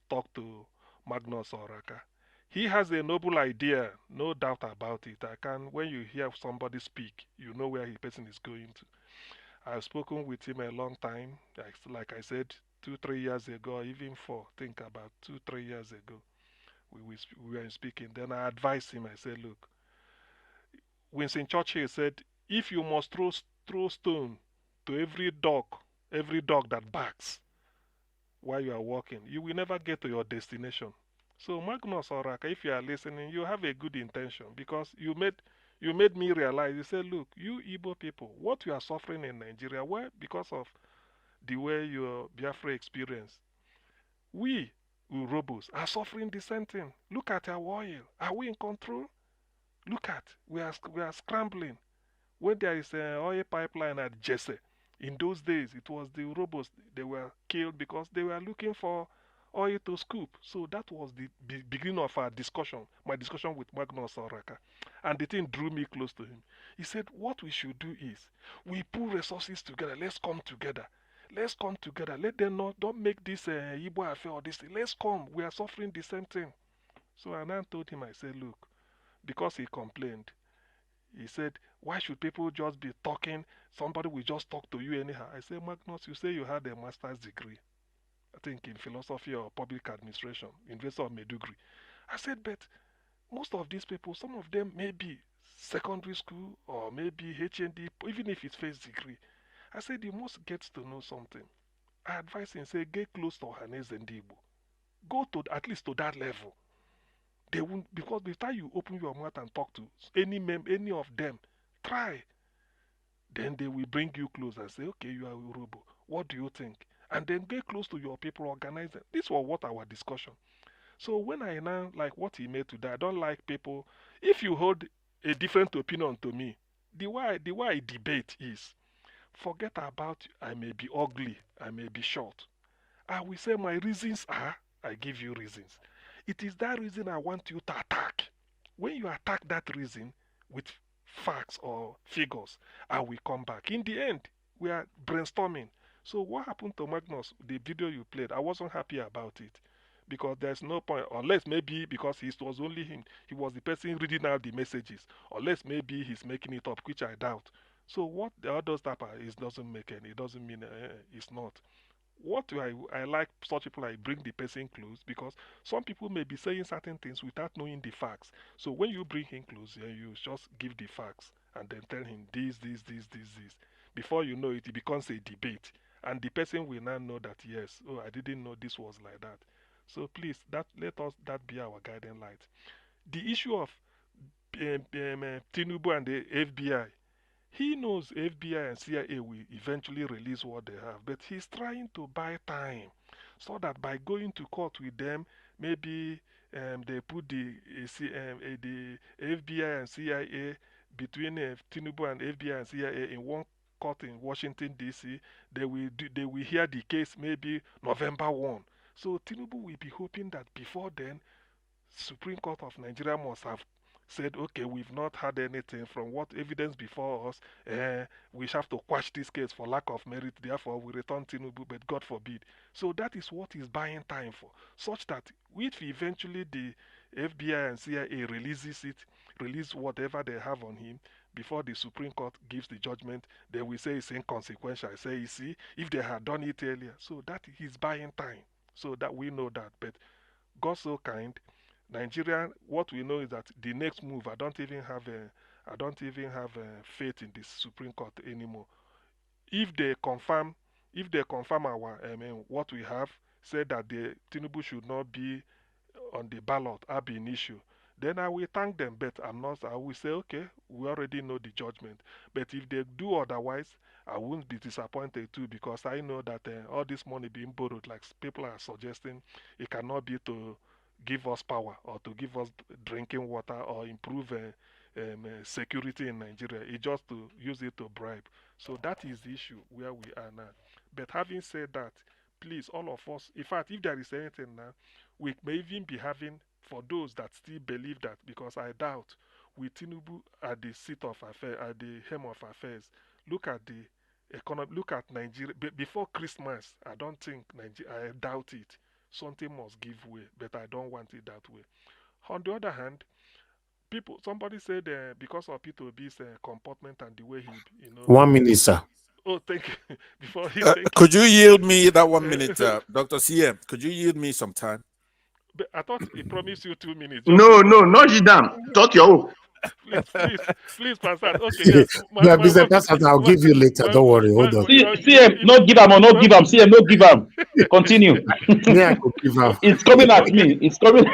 talk to Magnus Oraka. He has a noble idea, no doubt about it. I can When you hear somebody speak, you know where the person is going to. I've spoken with him a long time. Like I said, 2, 3 years ago, even four. Think about 2, 3 years ago, we were speaking. Then I advised him. I said, look, Winston Churchill said, if you must throw stone to every dog that barks while you are walking, you will never get to your destination. So Magnus Oraka, if you are listening, you have a good intention because you made me realize. You said, look, you Igbo people, what you are suffering in Nigeria, why? Because of the way your Biafra experience. We Urobos are suffering the same thing. Look at our oil. Are we in control? Look at we are scrambling. When there is an oil pipeline at Jesse, in those days it was the robots they were killed because they were looking for oil to scoop. So that was the beginning of our discussion, my discussion with Magnus Oraka. And the thing drew me close to him. He said, what we should do is we pull resources together. Let's come together. Let's come together. Let them not don't make this Igbo affair or this thing. Let's come. We are suffering the same thing. So I now told him, I said, look, because he complained, he said, why should people just be talking? Somebody will just talk to you anyhow. I said, Magnus, you say you had a master's degree, I think in philosophy or public administration, University of Maiduguri. I said, but most of these people, some of them may be secondary school or maybe HND, even if it's first degree. I said, you must get to know something. I advise him, say, get close to Ohanese and Igbo. Go to at least to that level. They won't, because by the time you open your mouth and talk to any of them, try. Then they will bring you close and say, okay, you are Urobo. What do you think? And then get close to your people, organize them. This was what our discussion. So when I now like what he made today, I don't like people. If you hold a different opinion to me, the way I debate is forget about I may be ugly, I may be short. I will say my reasons are, I give you reasons. It is that reason I want you to attack. When you attack that reason with facts or figures, I will come back. In the end, we are brainstorming. So what happened to Magnus, the video you played, I wasn't happy about it. Because there's no point, unless maybe because it was only him, he was the person reading out the messages, unless maybe he's making it up, which I doubt. So what the others type is doesn't make any, it doesn't mean it's not. What do I like such people, I bring the person close because some people may be saying certain things without knowing the facts. So when you bring him close, you just give the facts and then tell him this. Before you know it, it becomes a debate. And the person will now know that yes, oh, I didn't know this was like that. So please, let us that be our guiding light. The issue of Tinubu and the FBI, he knows FBI and CIA will eventually release what they have, but he's trying to buy time so that by going to court with them, maybe they put the FBI and CIA between Tinubu and FBI and CIA in one court in Washington D.C. They will hear the case maybe November 1. So Tinubu will be hoping that before then, Supreme Court of Nigeria must have said, okay, we've not had anything from what evidence before us. We have to quash this case for lack of merit. Therefore, we return Tinubu, but God forbid. So that is what he's buying time for, such that if eventually the FBI and CIA release whatever they have on him before the Supreme Court gives the judgment, they will say it's inconsequential. I say, you see, if they had done it earlier, so that he's buying time, so that we know that. But God so kind, Nigeria. What we know is that the next move, I don't even have faith in the Supreme Court anymore. If they confirm, our, what we have, said that the Tinubu should not be on the ballot, ab initio, then I will thank them. But I'm not. I will say, okay, we already know the judgment. But if they do otherwise, I won't be disappointed too, because I know that all this money being borrowed, like people are suggesting, it cannot be to give us power or to give us drinking water or improve security in Nigeria. It's just to use it to bribe. So that is the issue where we are now. But having said that, please, all of us, in fact, if there is anything now, we may even be having, for those that still believe that, because I doubt, with Tinubu at the seat of affairs, at the helm of affairs, look at the economy, look at Nigeria. Before Christmas, I don't think Nigeria, I doubt it. Something must give way, but I don't want it that way. On the other hand, somebody said because of Peter Obi's comportment and the way he. 1 minute, sir. Oh, thank you. Before he, thank could you. you yield me that 1 minute, Dr. CM? Could you yield me some time? But I thought he promised you 2 minutes. No, not you down. Talk your own. please, Pansat. Okay, yeah. Mr. Pansat, I'll give you later. Don't worry. Hold on. CM, not give him or not give him. CM, not give him. Continue. Me, I could give him. It's coming at me. It's coming.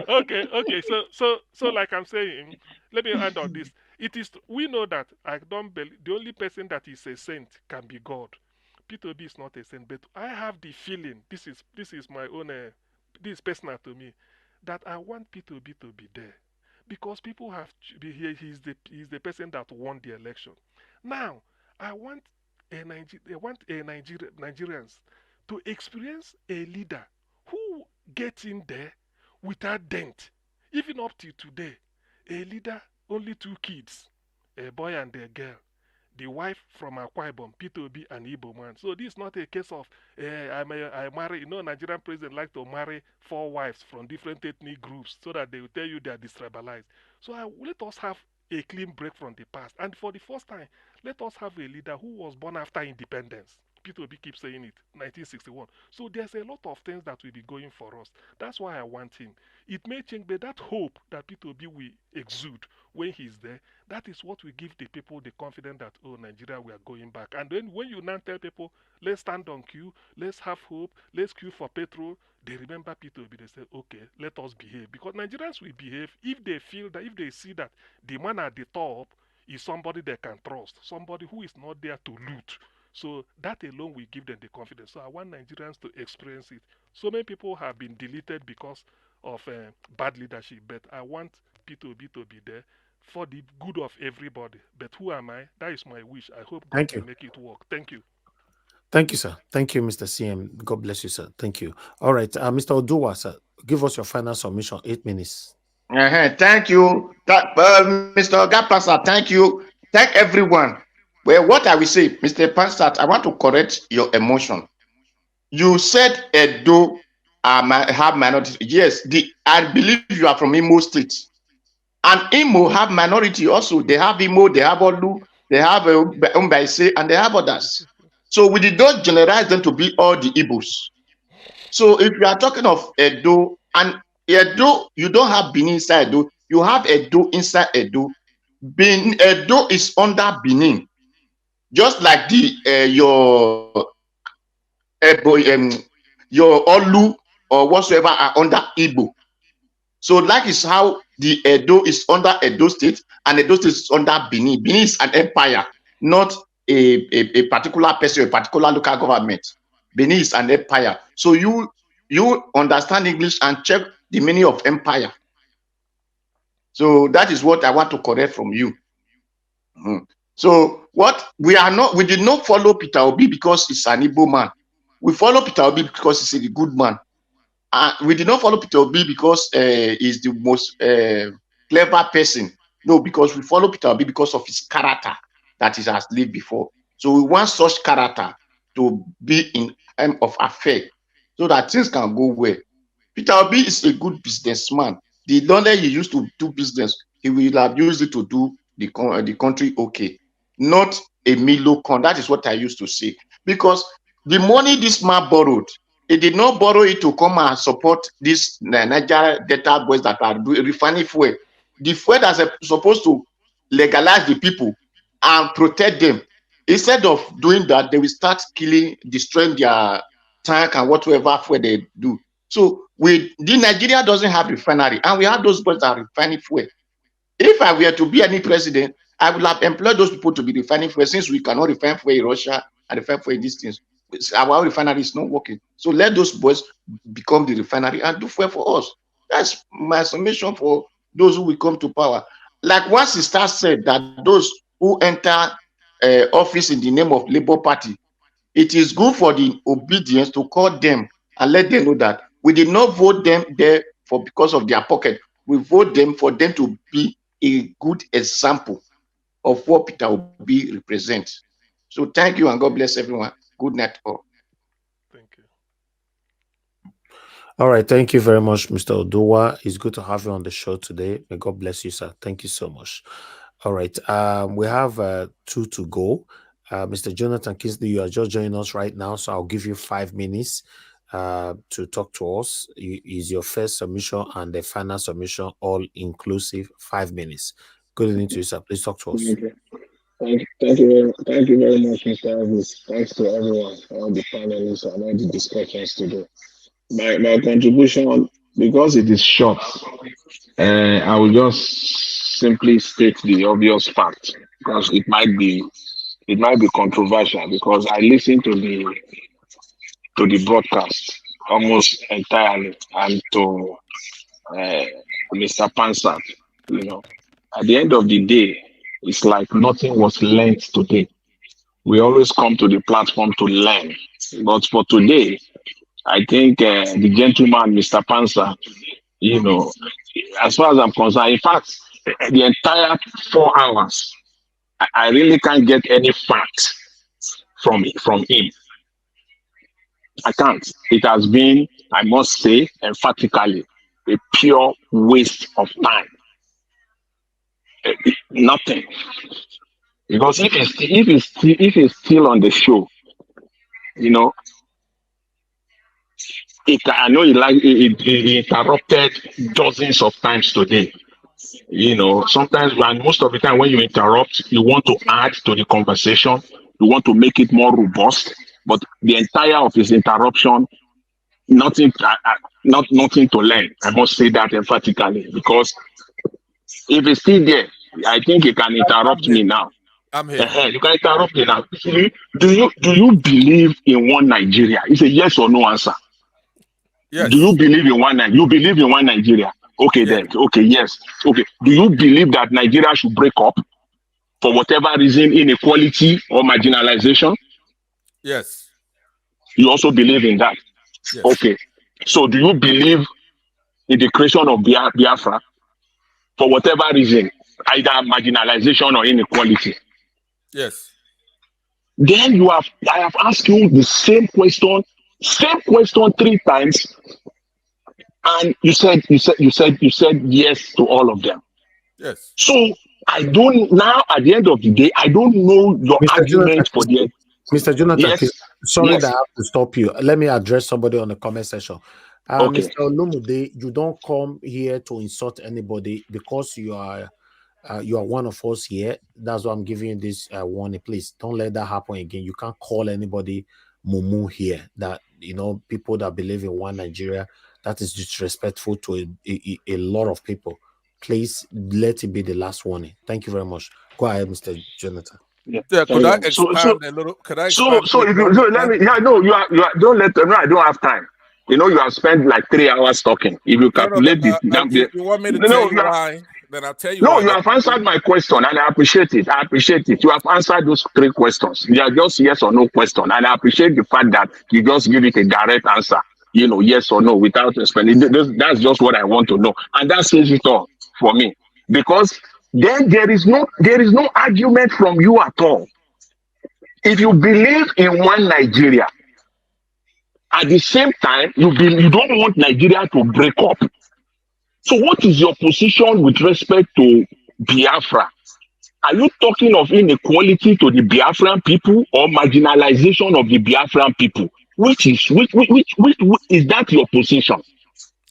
Okay. So, like I'm saying, let me end on this. It is, we know that I don't believe the only person that is a saint can be God. Peter B is not a saint, but I have the feeling, this is my own, this is personal to me, that I want Peter B to be there, because people have to be here. He's the person that won the election. Now I want Nigerians to experience a leader who gets in there without dent. Even up to today, a leader, only 2 kids, a boy and a girl. The wife from Akwa Ibom, Peter Obi, and Igbo man. So this is not a case of I marry. Nigerian president like to marry 4 wives from different ethnic groups so that they will tell you they are detribalized. So let us have a clean break from the past. And for the first time, let us have a leader who was born after independence. Peter Obi keeps saying it, 1961. So there's a lot of things that will be going for us. That's why I want him. It may change, but that hope that Peter Obi will exude when he's there, that is what will give the people the confidence that, oh, Nigeria, we are going back. And then when you now tell people, let's stand on queue, let's have hope, let's queue for petrol, they remember Peter Obi. They say, okay, let us behave. Because Nigerians will behave if they feel that, if they see that the man at the top is somebody they can trust, somebody who is not there to loot. So that alone will give them the confidence. So I want Nigerians to experience it. So many people have been deleted because of bad leadership, but I want Peter Obi to be there for the good of everybody. But who am I? That is my wish. I hope God can make it work. Thank you. Thank you, sir. Thank you, Mr. CM. God bless you, sir. Thank you. All right, Mr. Oduwa, sir, give us your final submission. 8 minutes. Thank you, Mr. Gapasa. Thank you. Thank everyone. Well, what I will say, Mr. Pansat, I want to correct your emotion. You said Edo have minority. Yes, I believe you are from Imo State. And Imo have minority also. They have Imo, they have Olu, they have Umbaise, and they have others. So we did not generalize them to be all the Igbos. So if you are talking of Edo, and Edo, you don't have Benin inside Edo, you have Edo inside Edo. Edo is under Benin, just like your Olu or whatsoever are under Igbo. So that is how the Edo is under Edo State, and Edo State is under Benin. Benin is an empire, not a particular person, a particular local government. Benin is an empire. So you understand English and check the meaning of empire. So that is what I want to correct from you. So what we did not follow Peter Obi because he's an Igbo man. We follow Peter Obi because he's a good man. We did not follow Peter Obi because he's the most clever person. No, because we follow Peter Obi because of his character that he has lived before. So we want such character to be in time of affair so that things can go well. Peter Obi is a good businessman. The knowledge he used to do business, he will have used it to do the country okay. Not a Milo con. That is what I used to say. Because the money this man borrowed, he did not borrow it to come and support this Niger Delta boys that are refining fuel. The fuel that's supposed to legalize the people and protect them. Instead of doing that, they will start killing, destroying their tank and whatever fuel they do. So the Nigeria doesn't have refinery, and we have those boys that are refining fuel. If I were to be any president, I would have employed those people to be refining fuel, since we cannot refine fuel in Russia and refine fuel in these things. Our refinery is not working. So let those boys become the refinery and do fuel for us. That's my summation for those who will come to power. Like one sister said, that those who enter office in the name of Labour Party, it is good for the obedience to call them and let them know that we did not vote them there for because of their pocket. We vote them for them to be a good example of what Peter Obi represents. So thank you and God bless everyone. Good night all. Thank you. All right. Thank you very much, Mr. Oduwa. It's good to have you on the show today. May God bless you, sir. Thank you so much. All right. We have 2 to go. Mr. Jonathan Kingsley, you are just joining us right now, so I'll give you 5 minutes to talk to us. Is your first submission and the final submission all inclusive? 5 minutes. Good evening to you, sir. Please talk to us. Thank you very much, Mr. Elvis. Thanks to everyone, all the panelists and all the discussions today. My contribution, because it is short, I will just simply state the obvious fact, because it might be controversial, because I listened to the broadcast almost entirely, and to Mr. Pansat. At the end of the day, it's like nothing was learned today. We always come to the platform to learn, but for today, I think the gentleman, Mr. Pansa, as far as I'm concerned, in fact, the entire 4 hours, I really can't get any facts from him. I can't. It has been, I must say, emphatically, a pure waste of time. Nothing. Because if he's still on the show, I know he interrupted dozens of times today. Sometimes, and most of the time when you interrupt, you want to add to the conversation, you want to make it more robust, but the entire of his interruption, nothing to learn. I must say that emphatically, because if he's still there, I think he can interrupt me now. I'm here. You can interrupt me now. Do you believe in one Nigeria? It's a yes or no answer. Yes. Do you believe in one Nigeria? You believe in one Nigeria? Okay, yes. Then. Okay, yes. Okay. Do you believe that Nigeria should break up for whatever reason, inequality or marginalization? Yes. You also believe in that? Yes. Okay. So do you believe in the creation of Biafra for whatever reason, either marginalization or inequality? Yes. Then I have asked you the same question 3 times, and you said yes to all of them. Yes. So I don't now. At the end of the day, I don't know your Mr. argument for the. Mr. Jonathan, yes. Sorry yes. that I have to stop you. Let me address somebody on the comment section. Okay. Mr. Olumude, you don't come here to insult anybody because you are one of us here. That's why I'm giving you this warning. Please don't let that happen again. You can't call anybody mumu here. That people that believe in one Nigeria, that is disrespectful to a lot of people. Please let it be the last warning. Thank you very much. Go ahead, Mr. Jonathan. Yeah. Could I expand a little? Could I expand? So let me. Yeah, no, you are. Don't let. No, I don't have time. You have spent like 3 hours talking. If you calculate you want me to tell you why? then I'll tell you No, why. you have answered my question, and I appreciate it. I appreciate it. You have answered those three questions. They are just yes or no question, and I appreciate the fact that you just give it a direct answer. Yes or no, without explaining. That's just what I want to know, and that says it all for me. Because then there is no argument from you at all. If you believe in one Nigeria, at the same time you don't want Nigeria to break up. So what is your position with respect to Biafra? Are you talking of inequality to the Biafran people or marginalization of the Biafran people? Which is that your position?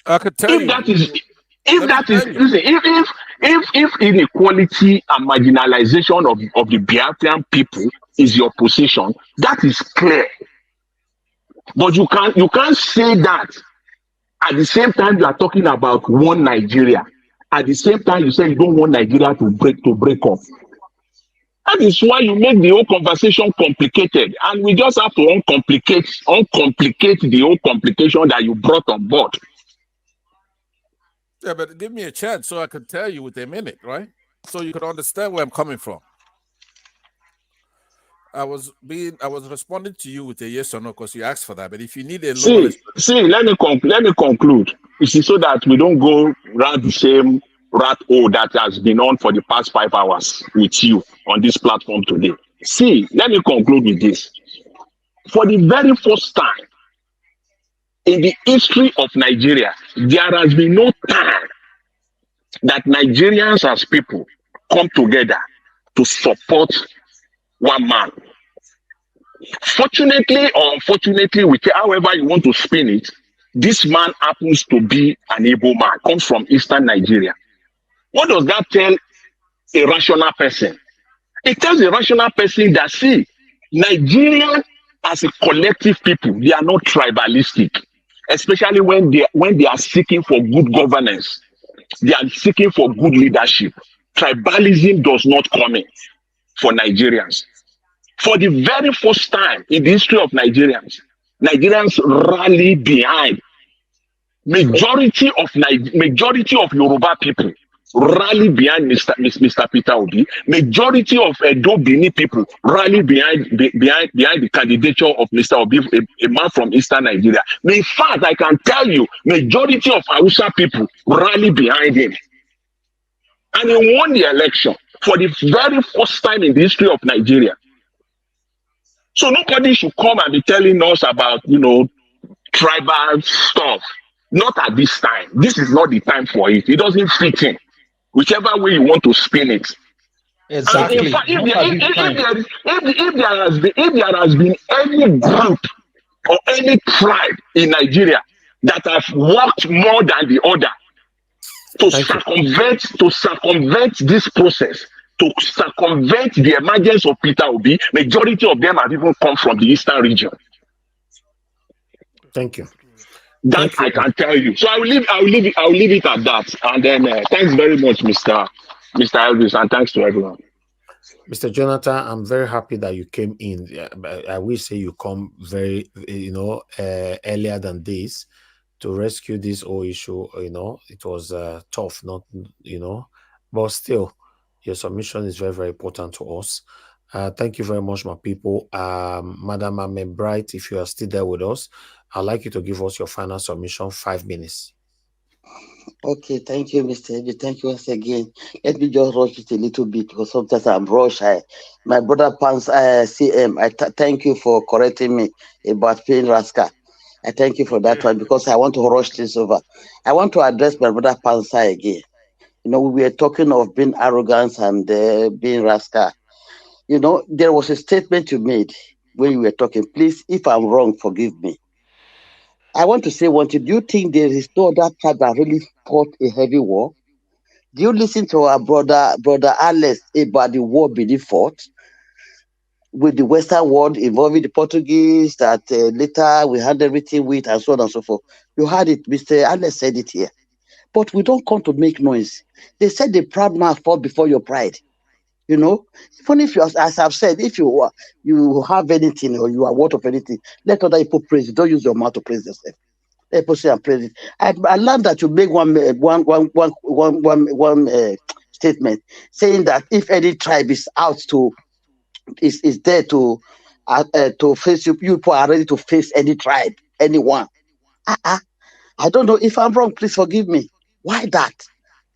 I could tell If you. that is if Let me that is tell you. listen, if inequality and marginalization of the Biafran people is your position, that is clear. But you can't say that at the same time you are talking about one Nigeria. At the same time you say you don't want Nigeria to break up. That is why you make the whole conversation complicated, and we just have to uncomplicate the whole complication that you brought on board. Yeah, but give me a chance so I could tell you within a minute, right? So you could understand where I'm coming from. I was responding to you with a yes or no because you asked for that. But if you need a lower, Let me conclude. You see, so that we don't go round the same rat hole that has been on for the past 5 hours with you on this platform today. See, let me conclude with this. For the very first time in the history of Nigeria, there has been no time that Nigerians as people come together to support one man. Fortunately or unfortunately, however you want to spin it, this man happens to be an Igbo man, comes from Eastern Nigeria. What does that tell a rational person? It tells a rational person that, see, Nigerian as a collective people, they are not tribalistic, especially when they are seeking for good governance. They are seeking for good leadership. Tribalism does not come in for Nigerians. For the very first time in the history of Nigerians rally behind majority of Yoruba people rally behind Mr. Peter Obi. Majority of Edo Bini people rally behind the candidature of Mr. Obi, a man from Eastern Nigeria. In fact, I can tell you, majority of Hausa people rally behind him. And he won the election for the very first time in the history of Nigeria. So nobody should come and be telling us about, tribal stuff. Not at this time. This is not the time for it. It doesn't fit in. Whichever way you want to spin it. Exactly. And in fact, if there has been any group or any tribe in Nigeria that have worked more than the other to circumvent this process, to circumvent the emergence of Peter Obi, majority of them have even come from the eastern region. Thank you. That I can tell you. So I'll leave it at that. And then thanks very much, Mr. Elvis, and thanks to everyone. Mr. Jonathan, I'm very happy that you came in. I will say you come very, earlier than this to rescue this whole issue. It was tough, not, but still, your submission is very, very important to us. Thank you very much, my people. Madam Ahmed Bright, if you are still there with us, I'd like you to give us your final submission, 5 minutes. Okay, thank you, Mr. Ebi. Thank you once again. Let me just rush it a little bit because sometimes I'm rush. My brother Pans CM, thank you for correcting me about being rascal. I thank you for that one because I want to rush this over. I want to address my brother Pansa again. We were talking of being arrogant and being rascal. There was a statement you made when you were talking. Please, if I'm wrong, forgive me. I want to say one thing. Do you think there is no other tribe that really fought a heavy war? Do you listen to our brother Alex about the war being fought with the Western world involving the Portuguese that later we had everything with and so on and so forth? You heard it. Mr. Alex said it here. But we don't come to make noise. They said the proud man fought before your pride. Even if you, as I've said, if you have anything or you are worth of anything, let other people praise you. Don't use your mouth to praise yourself. Let me say and praise it. I learned that you make one statement saying that if any tribe is out to is there to face you, you people are ready to face any tribe, anyone. Uh-uh. I don't know if I'm wrong. Please forgive me. Why that?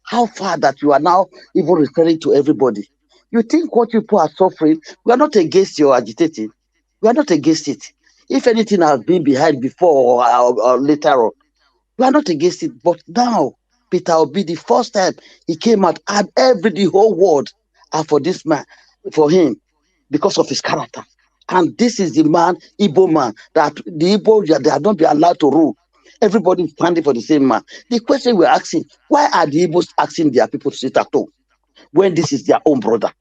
How far that you are now even referring to everybody? You think what people are suffering? We are not against your agitating. We are not against it. If anything has been behind before or later on, we are not against it. But now, Peter Obi, the first time he came out, and the whole world are for this man, for him, because of his character. And this is the man, Igbo man, that the Igbo, they are not be allowed to rule. Everybody is standing for the same man. The question we're asking, why are the Igbos asking their people to sit at home when this is their own brother?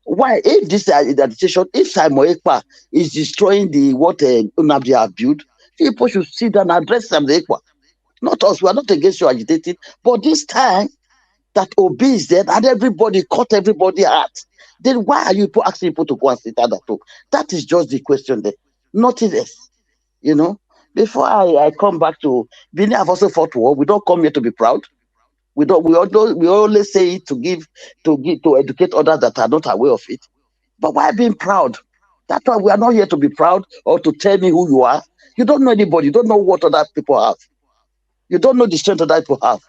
Why, if this is the decision, if Simon Ekpa is destroying the what Nnamdi have built, people should sit down and address Simon Ekpa. Not us, we are not against you agitating, but this time that Obi is dead and everybody caught everybody out, then why are you asking people to go and sit at home? That is just the question there. Nothing else. You know, before I come back to Benin, have also fought war. We don't come here to be proud. We don't. We always say it to educate others that are not aware of it. But why being proud? That's why we are not here to be proud or to tell me who you are. You don't know anybody. You don't know what other people have. You don't know the strength other people have.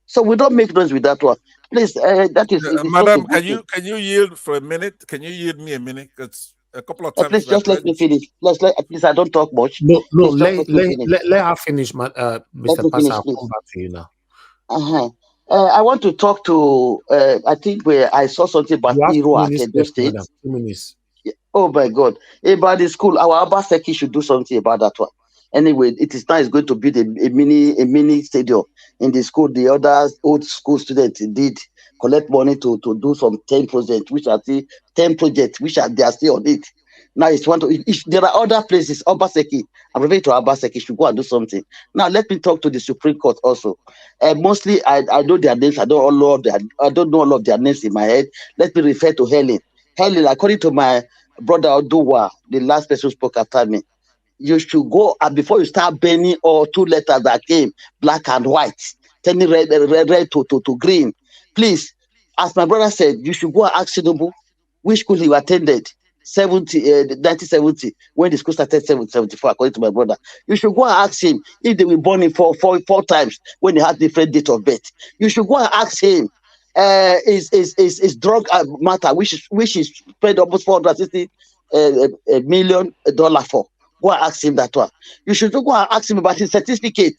So we don't make noise with that one. Please, that is it is Madam, not a good thing. can you yield for a minute? Can you yield me a minute? Because a couple of times Please just let me finish. At least I don't talk much. No, Please just let her finish, Mr. Pastor. I'll come back to you now. I want to talk to. I think where I saw something about Hero at Edo State. Madam. 2 minutes. Oh my God! About the school, our Abba Seki should do something about that one. Anyway, it is now is going to build a mini stadium in the school. The other old school students did collect money to do some 10 projects, which are still 10 projects, which are they are still on it. Now it's one to. If there are other places, Obaseki, I'm referring to Obaseki, should go and do something. Now let me talk to the Supreme Court also. Mostly, I know their names. I don't know all of their names in my head. Let me refer to Helen. Helen, according to my brother Oduwa, the last person who spoke after me, you should go and before you start burning all 2 letters that came, black and white, turning red to green. Please, as my brother said, you should go and ask Tinubu which school he attended 1970 when the school started 774, according to my brother. You should go and ask him if they were born in four times when he had different date of birth. You should go and ask him is drug matter, which is spent almost $460 million for. Go and ask him that one. You should go and ask him about his certificate.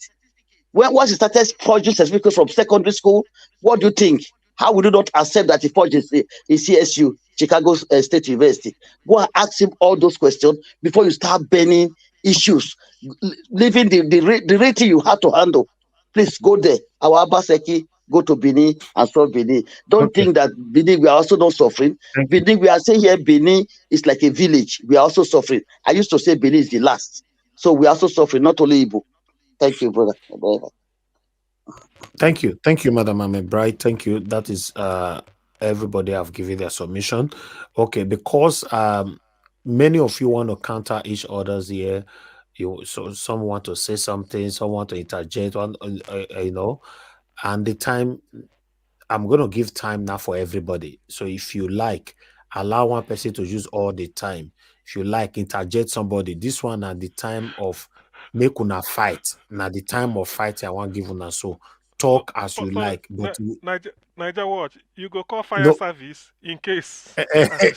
Once he started forging certificates from secondary school, what do you think? How would you not accept that he forges in CSU, Chicago State University? Go and ask him all those questions before you start burning issues, leaving the rating you have to handle. Please go there. Our Abaseki, go to Benin and solve Benin. Don't think that Benin, we are also not suffering. Benin, we are saying here Benin is like a village. We are also suffering. I used to say Benin is the last. So we are also suffering, not only Igbo. Thank you, brother. Thank you, Madam Ahmed Bright. Thank you. That is everybody have given their submission. Okay, because many of you want to counter each other's here. So some want to say something, some want to interject, you know, and the time I'm going to give time now for everybody. So if you like, allow one person to use all the time. If you like, interject somebody. This one at the time of make una fight. Now the time of fighting, I want give una so talk as you like. But Niger watch, you go call fire service in case.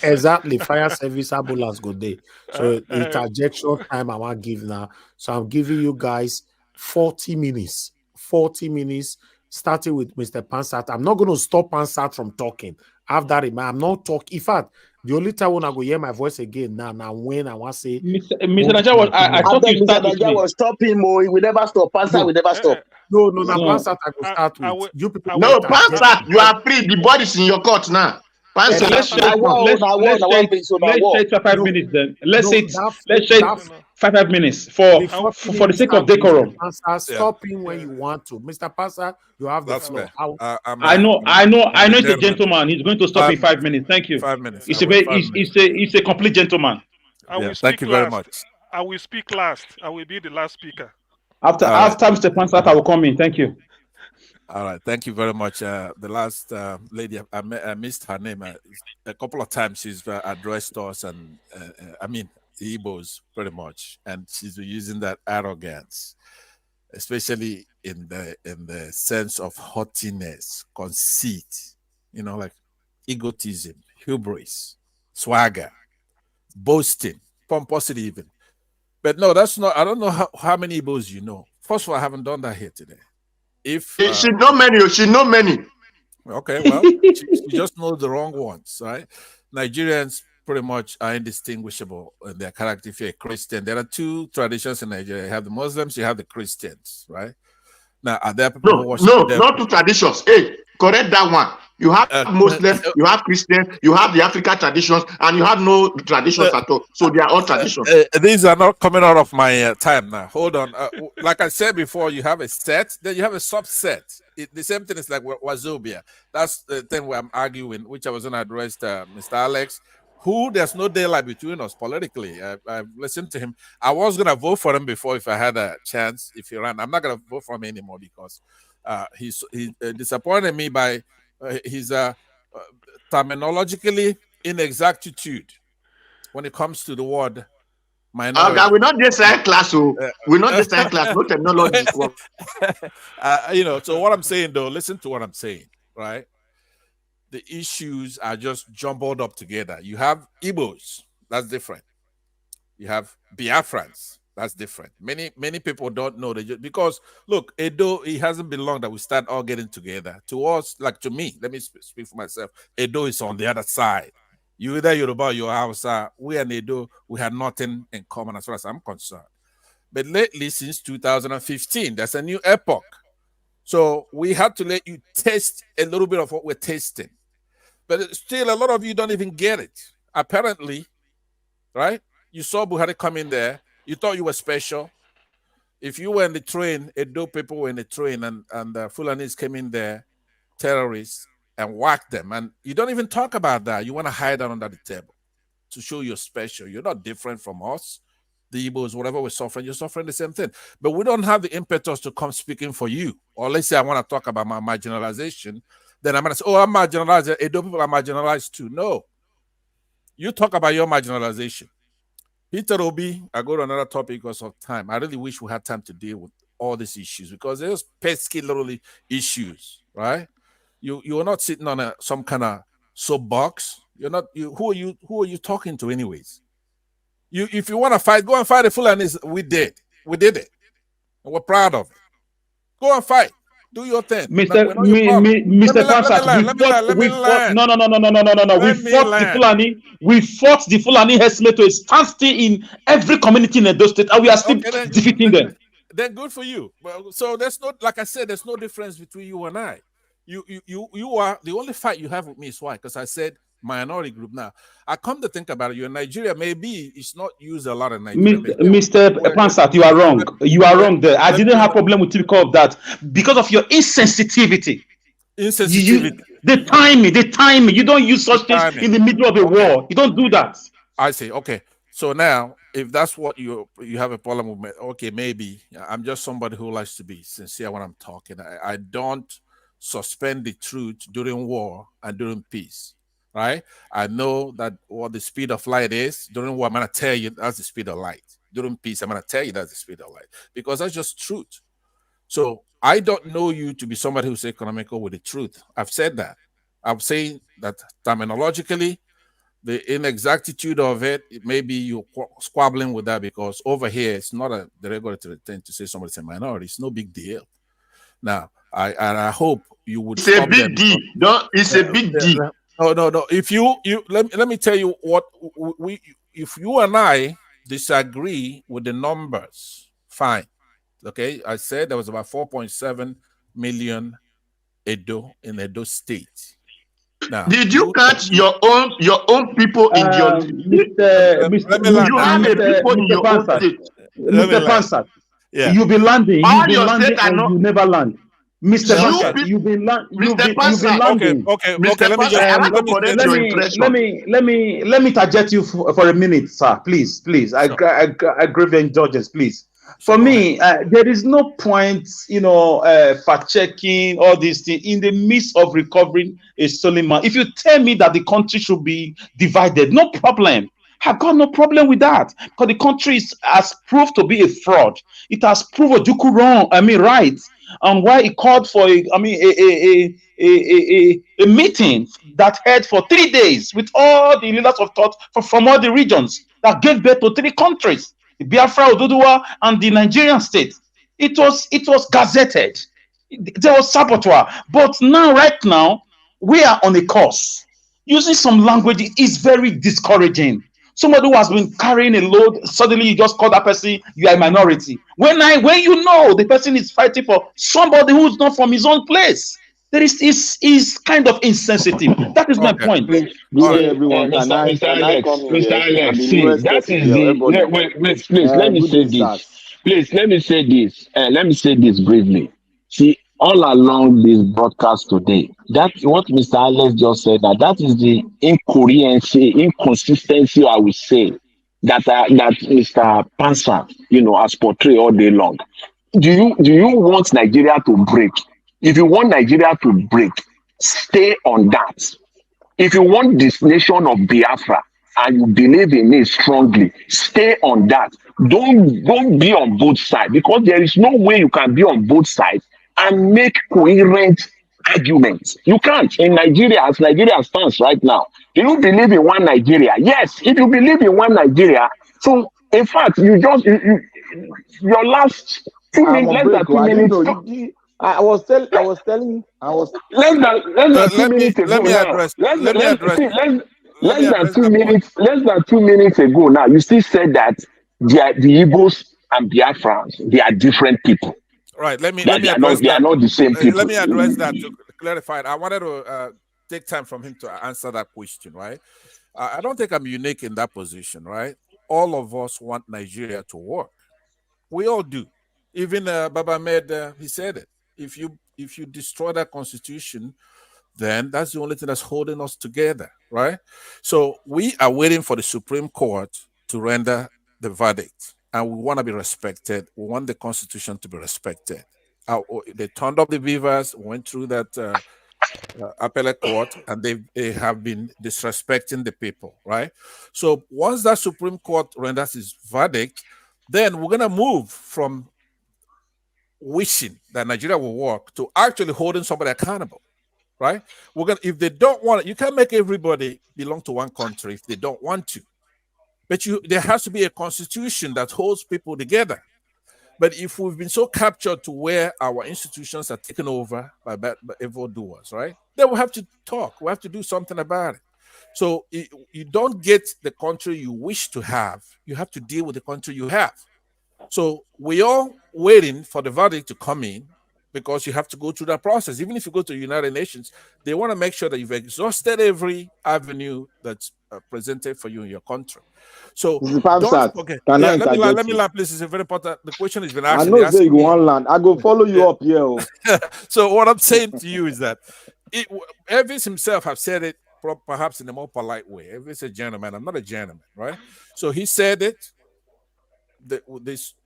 Exactly, fire service ambulance go day. So interjection time I want give now. So I'm giving you guys 40 minutes. 40 minutes. Starting with Mr. Pansat. I'm not going to stop Pansat from talking. After that, I'm not talking. In fact, the only time when I go hear my voice again now when I want to say Mr. Naja, I thought you started with me. Was stopping more. We never stop. Pansat, we never stop. No, Pansat I will start with. You people no, Pansat, you are free. The body is in your court now. Pansat, let's say 5 minutes then. Let's say 5 minutes for the sake of decorum. Stop him when you want to. Mr. Pansat, you have the floor. I know he's a gentleman. He's going to stop in 5 minutes. Thank you. 5 minutes. He's a complete gentleman. Thank you very much. I will speak last. I will be the last speaker. After Mr. Pansat, I will come in. Thank you. All right, thank you very much. The last lady, I missed her name. A couple of times she's addressed us, and I mean the Igbos pretty much, and she's using that arrogance, especially in the sense of haughtiness, conceit, like egotism, hubris, swagger, boasting, pomposity, even. But no, that's not. I don't know how many Igbos you know. First of all, I haven't done that here today. If she know many, she know many. Okay, well, she just knows the wrong ones, right? Nigerians pretty much are indistinguishable in their character. If you're a Christian, there are two traditions in Nigeria. You have the Muslims, you have the Christians, right? Now, are there people who worship No, not two traditions. Hey, correct that one. You have Muslims, you have Christians, you have the African traditions, and you have no traditions at all. So they are all traditions. These are not coming out of my time now. Hold on. Like I said before, you have a set, then you have a subset. The same thing is like Wazobia. That's the thing where I'm arguing, which I was going to address Mr. Alex, who there's no daylight between us politically. I've listened to him. I was going to vote for him before if I had a chance, if he ran. I'm not going to vote for him anymore because he disappointed me by his terminologically inexactitude when it comes to the word minority. We're not this class, so we're not this class. No technology. So what I'm saying though, listen to what I'm saying, right? The issues are just jumbled up together. You have Igbos, that's different. You have Biafrans, that's different. Many people don't know that because look, Edo, it hasn't been long that we start all getting together. To us, like to me, let me speak for myself. Edo is on the other side. You either Yoruba or your Hausa. We and Edo, we had nothing in common as far as I'm concerned. But lately, since 2015, there's a new epoch. So we had to let you taste a little bit of what we're tasting. But still, a lot of you don't even get it. Apparently, right? You saw Buhari come in there. You thought you were special. If you were in the train, Edo people were in the train, and the Fulanis came in there, terrorists, and whacked them. And you don't even talk about that. You want to hide that under the table to show you're special. You're not different from us. The Igbos, whatever we're suffering, you're suffering the same thing. But we don't have the impetus to come speaking for you. Or let's say I want to talk about my marginalization. Then I'm going to say, I'm marginalized. Edo people are marginalized too. No. You talk about your marginalization. Peter Obi, I go to another topic because of time. I really wish we had time to deal with all these issues because there's pesky little issues, right? You're not sitting on some kind of soapbox. You're not. Who are you talking to, anyways? If you want to fight, go and fight the Fulanis. We did it, and we're proud of it. Go and fight. Do your thing. Mr. Pansat, we fought. No. We fought the Fulani. We fought the Fulani herdsmen to a standstill in every community in Edo State, and we are still defeating them. Then good for you. Well, so there's not, like I said, there's no difference between you and I. You are the only fight you have with me is why? Because I said minority group. Now I come to think about it, you're in Nigeria. Maybe it's not used a lot in Nigeria. Mr. Pansat, you are wrong. You are wrong there. I didn't have problem with you because of that. Because of your insensitivity. The timing. You don't use such things in the middle of a war. You don't do that. I see. Okay. So now, if that's what you have a problem with, okay, maybe I'm just somebody who likes to be sincere when I'm talking. I don't suspend the truth during war and during peace. Right? I know that what the speed of light is. During war, I'm going to tell you that's the speed of light. During peace, I'm going to tell you that's the speed of light. Because that's just truth. So I don't know you to be somebody who's economical with the truth. I've said that. I'm saying that terminologically, the inexactitude of it, maybe you're squabbling with that because over here, it's not the regulatory thing to say somebody's a minority. It's no big deal. Now, I hope you would. It's a big deal. It's a big deal. No. If you let me tell you what if you and I disagree with the numbers, fine. Okay, I said there was about 4.7 million Edo in Edo State. Now, did you catch your own people in your Mr. Pansat? Yeah. You've been landing. And you never land. Mr. Pansat, you've been landing. Okay. Let me target you for a minute, sir. Please. I crave your indulgence, please. For me, there is no point, fact checking all these things in the midst of recovering a stolen man. If you tell me that the country should be divided, no problem. I've got no problem with that because the country has proved to be a fraud. It has proved Ojuku wrong. Right. And why it called for a meeting that held for 3 days with all the leaders of thought from all the regions that gave birth to 3 countries, the Biafra, Oduduwa, and the Nigerian state. It was gazetted. There was saboteur. But now, right now, we are on a course. Using some language is very discouraging. Somebody who has been carrying a load, suddenly you just call that person, you are a minority. When you know the person is fighting for somebody who's not from his own place, there is kind of insensitive. That is my point. Good day, everyone. Can I come in Mr. here? Alex, I'm the see, newest that person is here. the Everybody. wait, please, let me Good say day, this. sirs. Please, let me say this. Let me say this briefly. See, all along this broadcast today, that what Mr. Alex just said, that is the inconsistency, I would say, that Mr. Pansa, has portrayed all day long. Do you want Nigeria to break? If you want Nigeria to break, stay on that. If you want this nation of Biafra and you believe in it strongly, stay on that. Don't be on both sides, because there is no way you can be on both sides and make coherent arguments. You can't. In Nigeria, as Nigeria stands right now, do you believe in one Nigeria? Yes. If you believe in one Nigeria, so in fact, your last I'm on less break. than two I didn't minutes. know. I was telling. Less than 2 minutes ago let me now. address let me address let Less me than address two that point. minutes. Less than 2 minutes ago now, you still said that the Igbos and Biafrans, they are different people. Right. Let me That address they are that. not the same Let people. me address that to clarify it. I wanted to take time from him to answer that question. Right. I don't think I'm unique in that position. Right. All of us want Nigeria to work. We all do. Even Baba Med, he said it. If you destroy that constitution, then that's the only thing that's holding us together, right? So we are waiting for the Supreme Court to render the verdict, and we want to be respected. We want the Constitution to be respected. They turned up the beavers, went through that appellate court, and they have been disrespecting the people, right? So once that Supreme Court renders its verdict, then we're going to move from wishing that Nigeria will work to actually holding somebody accountable, right? If they don't want it, you can't make everybody belong to one country if they don't want to. But there has to be a constitution that holds people together. But if we've been so captured to where our institutions are taken over by evildoers, right? Then we have to talk. We have to do something about it. So you don't get the country you wish to have. You have to deal with the country you have. So we are waiting for the verdict to come in, because you have to go through that process. Even if you go to the United Nations, they want to make sure that you've exhausted every avenue that's presented for you in your country. So Mr. don't Pamsat, forget. can I Yeah, let interject me you? land, please. It's a very important. The question has been I asked. know They're say you asking go me. on land. I go follow you up here. Oh. So what I'm saying to you is that Elvis himself have said it perhaps in a more polite way. Elvis is a gentleman. I'm not a gentleman, right? So he said it. The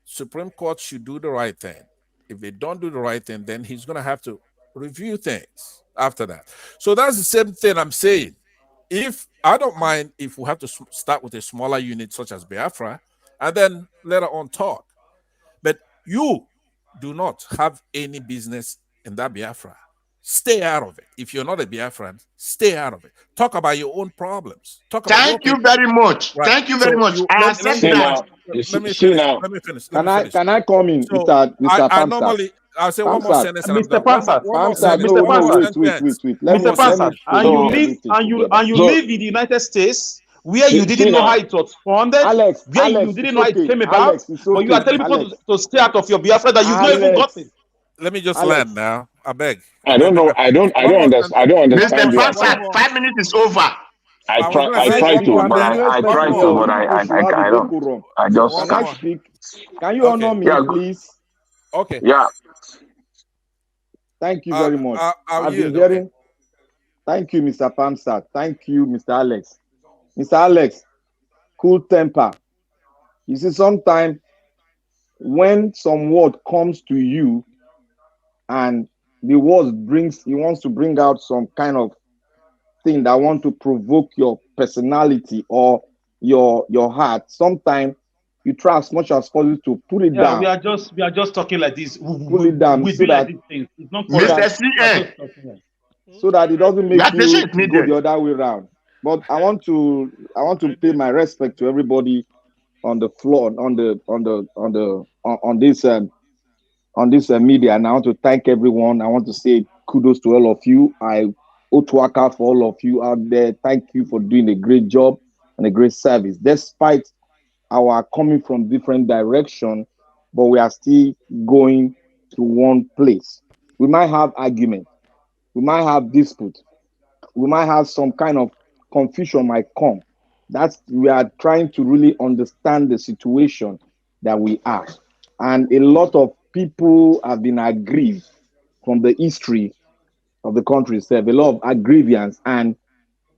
Supreme Court should do the right thing. If they don't do the right thing, then he's going to have to review things after that. So that's the same thing I'm saying. If I don't mind if we have to start with a smaller unit such as Biafra, and then later on talk. But you do not have any business in that Biafra. Stay out of it. If you're not a Biafran, stay out of it. Talk about your own problems. Talk about your Thank you people. very much. Right. Thank you very So much. I accept that. let me finish. Let me finish. Can I come in, So Mr. I Pamsat? normally I'll say one more Pamsat. sentence and I'm Mr. done. Pansat, One more Pamsat, sentence. no, One more wait. sentence. Let Mr. me Pansat, and put you live everything together. and you live in the United States where you See didn't know how now. it was founded, Alex, where you didn't it's know how it okay. came about, Alex, it's but you are okay. telling people Alex, to stay out of your Biafra that you've not even gotten. Let me just Alex. land now. I beg. I don't know. I don't One more understand. I sentence. don't Mr. understand the One Fansad, more. 5 minutes is over. I was gonna I say Can I try one speak? to, more I'm but the now. newest I One person try here. to, more. but You people should have I a don't. decorum. I just One Can I more. can't. speak? Can you honor me, Okay. Yeah, please? Okay. yeah. Thank you very much. I'll I've been yield. Okay. hearing. Thank you, Mr. Pamsat. Thank you, Mr. Alex. Mr. Alex, cool temper. You see, sometimes when some word comes to you and the word he wants to bring out some kind of thing that want to provoke your personality or your heart, sometimes you try as much as possible to put it Yeah, down. we are just talking like this. Pull it down We so be like that these things. It's not so quarrel. Mr. that We are CN, just talking. Like. so that it doesn't make you attention is to go the needed. other way around. But I want to pay my respect to everybody on the floor on this media, and I want to thank everyone. I want to say kudos to all of you. I Otwaka for all of you out there. Thank you for doing a great job and a great service, despite our coming from different direction, but we are still going to one place. We might have argument, we might have dispute, we might have some kind of confusion might come. That's we are trying to really understand the situation that we are. And a lot of people have been aggrieved from the history of the country itself, a lot of aggrievians, and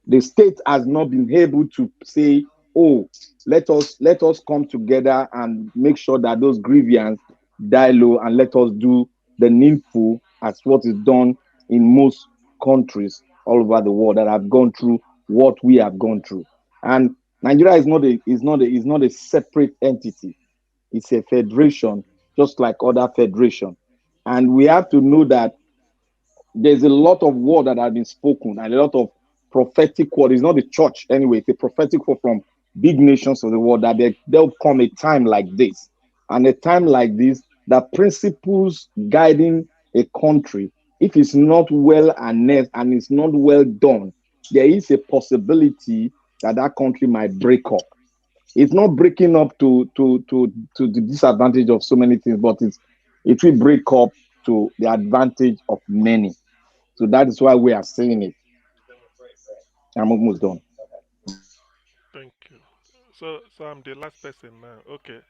the state has not been able to say, oh, let us come together and make sure that those grievance die low, and let us do the needful as what is done in most countries all over the world that have gone through what we have gone through. And Nigeria is not a separate entity. It's a federation, just like other federation. And we have to know that there's a lot of word that have been spoken and a lot of prophetic word. It's not the church anyway, it's a prophetic word from big nations of the world that there'll come a time like this. And a time like this, the principles guiding a country, if it's not well announced and it's not well done, there is a possibility that that country might break up. It's not breaking up to the disadvantage of so many things, but it will break up to the advantage of many. So that is why we are saying it. I'm almost done. Thank you. So I'm the last person now. Okay.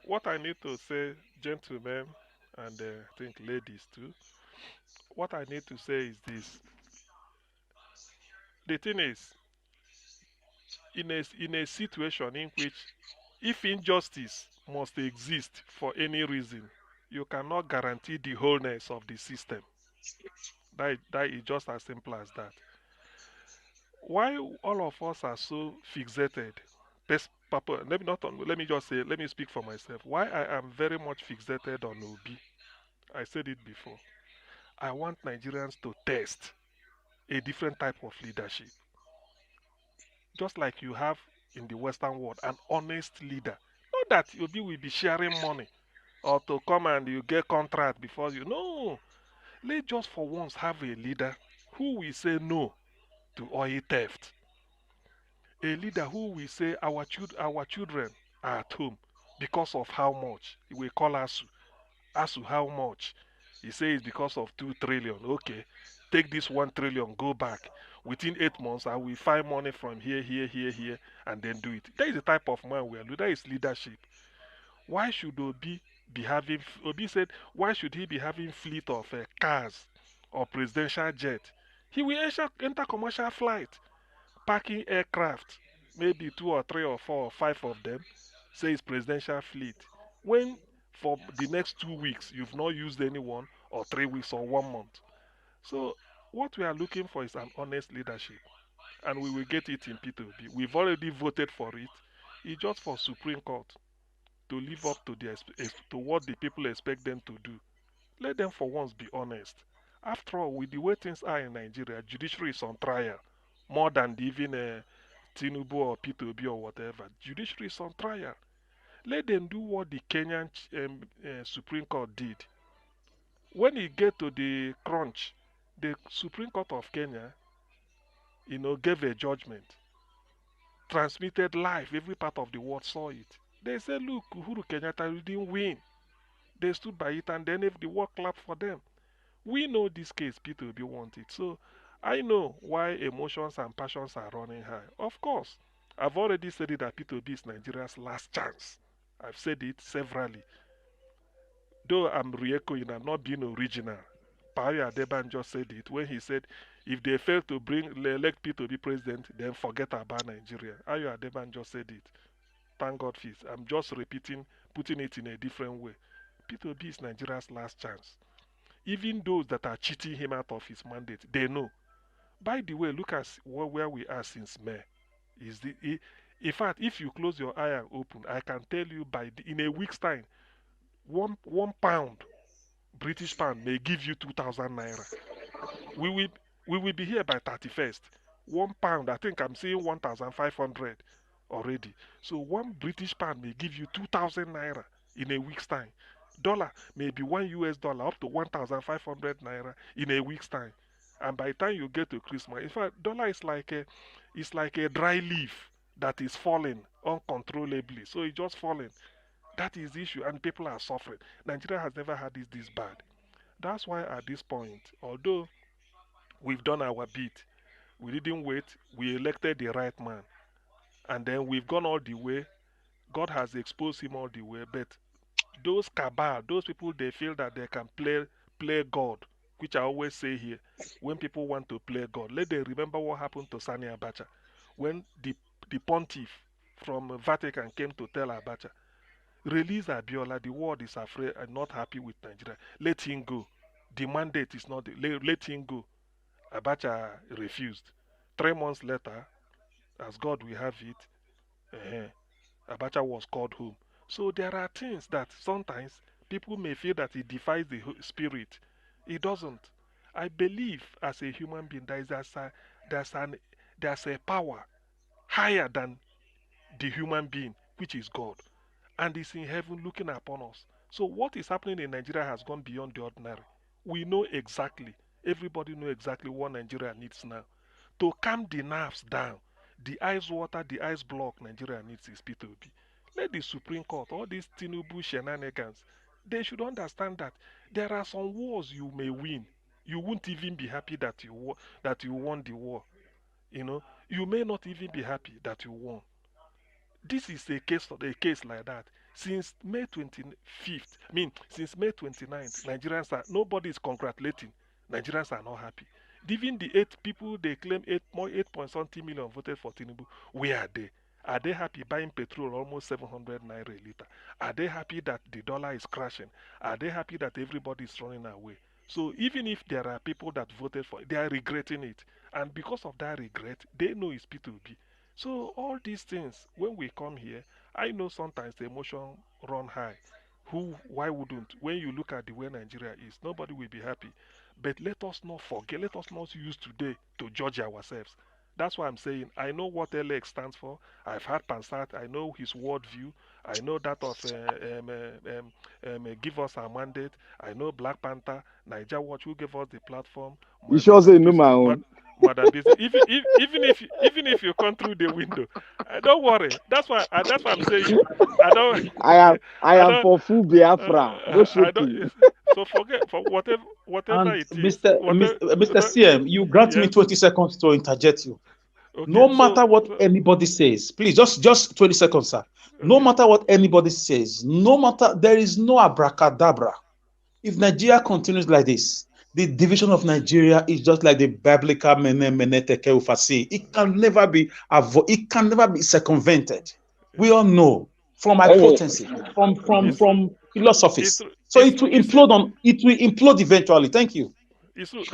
What I need to say, gentlemen, and I think ladies too. What I need to say is this: the thing is, in a situation in which, if injustice must exist for any reason, you cannot guarantee the wholeness of the system. That is just as simple as that. Why all of us are so fixated? Papa, let me just say, let me speak for myself. Why I am very much fixated on Obi. I said it before. I want Nigerians to test a different type of leadership. Just like you have in the Western world, an honest leader. Not that Obi will be sharing money or to come and you get contract before you. No. Let's just for once have a leader who will say no to oil theft. A leader who will say our children are at home because of how much. We call Asu. Asu how much? He says because of 2 trillion. Okay. Take this 1 trillion, go back. Within 8 months, I will find money from here, here, here, here, and then do it. That is the type of man we are. That is leadership. Why should Obi be having? Obi said, why should he be having fleet of cars or presidential jet? He will enter commercial flight, parking aircraft, maybe 2 or 3 or 4 or 5 of them, say it's presidential fleet. When for the next 2 weeks you've not used anyone, or 3 weeks or 1 month. So what we are looking for is an honest leadership, and we will get it in P2B. We've already voted for it. It's just for Supreme Court to live up to to what the people expect them to do. Let them for once be honest. After all, with the way things are in Nigeria, judiciary is on trial more than even Tinubu or P2B or whatever. Judiciary is on trial. Let them do what the Kenyan Supreme Court did. When it get to the crunch, the Supreme Court of Kenya, gave a judgment, transmitted live. Every part of the world saw it. They said, look, Uhuru Kenyatta, you didn't win. They stood by it, and then if the world clapped for them. We know this case, P2B want it. So I know why emotions and passions are running high. Of course, I've already said it that P2B is Nigeria's last chance. I've said it severally. Though I'm re-echoing, I'm not being original. Pari Adeban just said it when he said, if they fail to elect P2B president, then forget about Nigeria. Ayo Adeban just said it. Thank God for it. I'm just repeating putting it in a different way. Peter Obi is Nigeria's last chance. Even those that are cheating him out of his mandate, they know. By the way, look at where we are since May. In fact, if you close your eye and open, I can tell you in a week's time, one pound British pound may give you 2,000 naira. We will we will be here by 31st. 1 pound, I think I'm seeing 1,500 already. So one British pound may give you 2,000 naira in a week's time. Dollar may be $1 up to 1,500 naira in a week's time. And by the time you get to Christmas, in fact, dollar is like a dry leaf that is falling uncontrollably. So it's just falling. That is the issue, and people are suffering. Nigeria has never had this bad. That's why at this point, although we've done our bit, we didn't wait. We elected the right man. And then we've gone all the way. God has exposed him all the way. But those cabal, those people, they feel that they can play God, which I always say here. When people want to play God, let them remember what happened to Sani Abacha. When the pontiff from Vatican came to tell Abacha, release Abiola, the world is afraid and not happy with Nigeria. Let him go. The mandate is not, let him go. Abacha refused. 3 months later, as God will have it, Abacha was called home. So there are things that sometimes people may feel that it defies the spirit. It doesn't. I believe as a human being there's a power higher than the human being, which is God, and is in heaven looking upon us. So what is happening in Nigeria has gone beyond the ordinary. We know exactly, everybody know exactly what Nigeria needs now. To calm the nerves down, the ice water, the ice block Nigeria needs is P2P. Let the Supreme Court, all these Tinubu shenanigans, they should understand that there are some wars you may win. You won't even be happy that you won the war. You know, you may not even be happy that you won. This is a case like that. Since May 25th, since May 29th, Nigerians are, nobody is congratulating. Nigerians are not happy. Even the 8 people they claim 8 point something million voted for Tinubu, where are they? Are they happy buying petrol almost 700 naira a liter? Are they happy that the dollar is crashing? Are they happy that everybody is running away? So even if there are people that voted for it, they are regretting it. And because of that regret, they know it's P2B. So all these things, when we come here, I know sometimes the emotion run high. Why wouldn't? When you look at the way Nigeria is, nobody will be happy. But let us not forget, let us not use today to judge ourselves. That's why I'm saying I know what LX stands for. I've had Pansat. I know his worldview. I know that of Give Us Our Mandate. I know Black Panther, Niger Watch, who gave us the platform. You sure say no, man. Madam Business. Even if you come through the window, don't worry. That's why I'm saying I don't. I am for full Biafra. No shaking. So forget for whatever And it is. Mr. CM, you grant me 20 seconds to interject you. Okay, No matter what anybody says, please just 20 seconds, sir. No matter what anybody says, there is no abracadabra. If Nigeria continues like this, the division of Nigeria is just like the biblical mene teke ufasi. It can never be circumvented. We all know from hypothesis, from philosophies. So it will implode eventually. Thank you. It's true.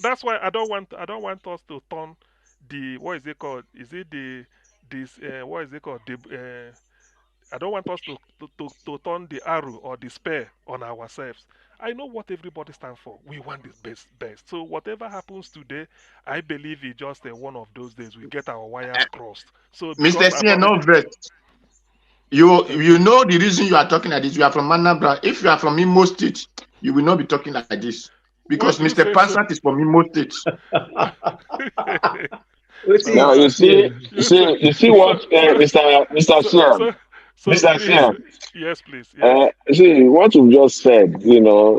That's why I don't want us to turn the, what is it called? Is it what is it called? I don't want us to turn the arrow or the spear on ourselves. I know what everybody stands for. We want the best. So whatever happens today, I believe it's just one of those days we get our wires crossed. So Mr. C, no break. You know the reason you are talking like this. You are from Anambra. If you are from Imo State, you will not be talking like this. Because Mr. Pansat is from Imo State. Now you see what Mr. Siam. Mr. Siam. Yes, please. Yes. See what you just said,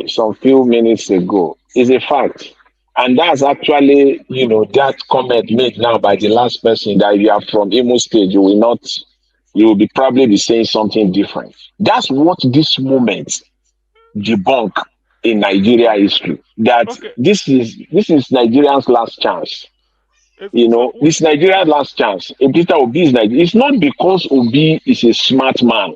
some few minutes ago is a fact. And that's actually, that comment made now by the last person that you are from Imo State, you will be probably be saying something different. That's what this moment debunk in Nigeria history. That this is Nigeria's last chance. This Nigeria's last chance. Peter Obi is Nigeria. It's not because Obi is a smart man.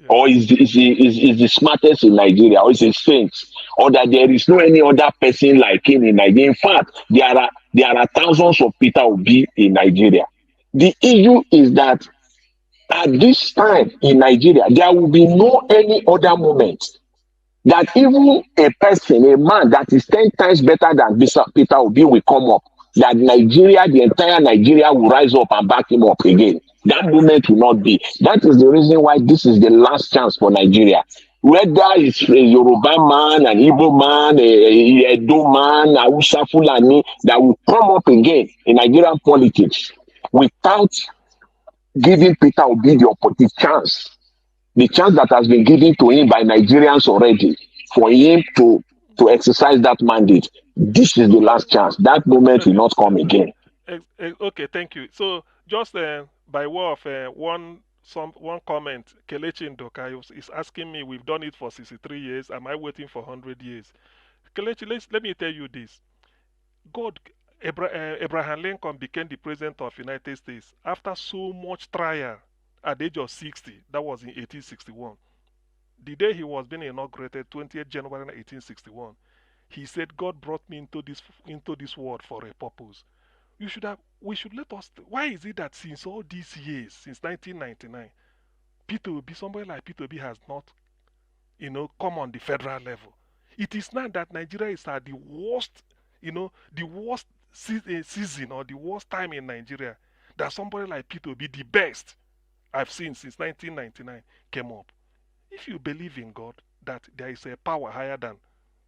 or is the smartest in Nigeria, or is a saint, or that there is no any other person like him in Nigeria. In fact, there are thousands of Peter Obi in Nigeria. The issue is that at this time in Nigeria, there will be no any other moment that even a person, a man that is 10 times better than Peter Obi will come up, that Nigeria, the entire Nigeria will rise up and back him up again. That moment will not be. That is the reason why this is the last chance for Nigeria. Whether it's a Yoruba man, an Igbo man, a Edo man, a Hausa Fulani, that will come up again in Nigerian politics without giving Peter Obi the chance that has been given to him by Nigerians already for him to exercise that mandate. This is the last chance. That moment will not come again. Okay, thank you. So just by way of one comment, Kelechi Ndoka is asking me, we've done it for 63 years. Am I waiting for 100 years? Kelechi, let me tell you this. Abraham Lincoln became the president of United States after so much trial at the age of 60. That was in 1861. The day he was being inaugurated, 20th January 1861, he said, God brought me into this world for a purpose. We should let us. Why is it that since all these years, since 1999, somebody like Peter B has not, come on the federal level? It is not that Nigeria is at the worst, the worst season or the worst time in Nigeria that somebody like Peter B, the best I've seen since 1999, came up. If you believe in God, that there is a power higher than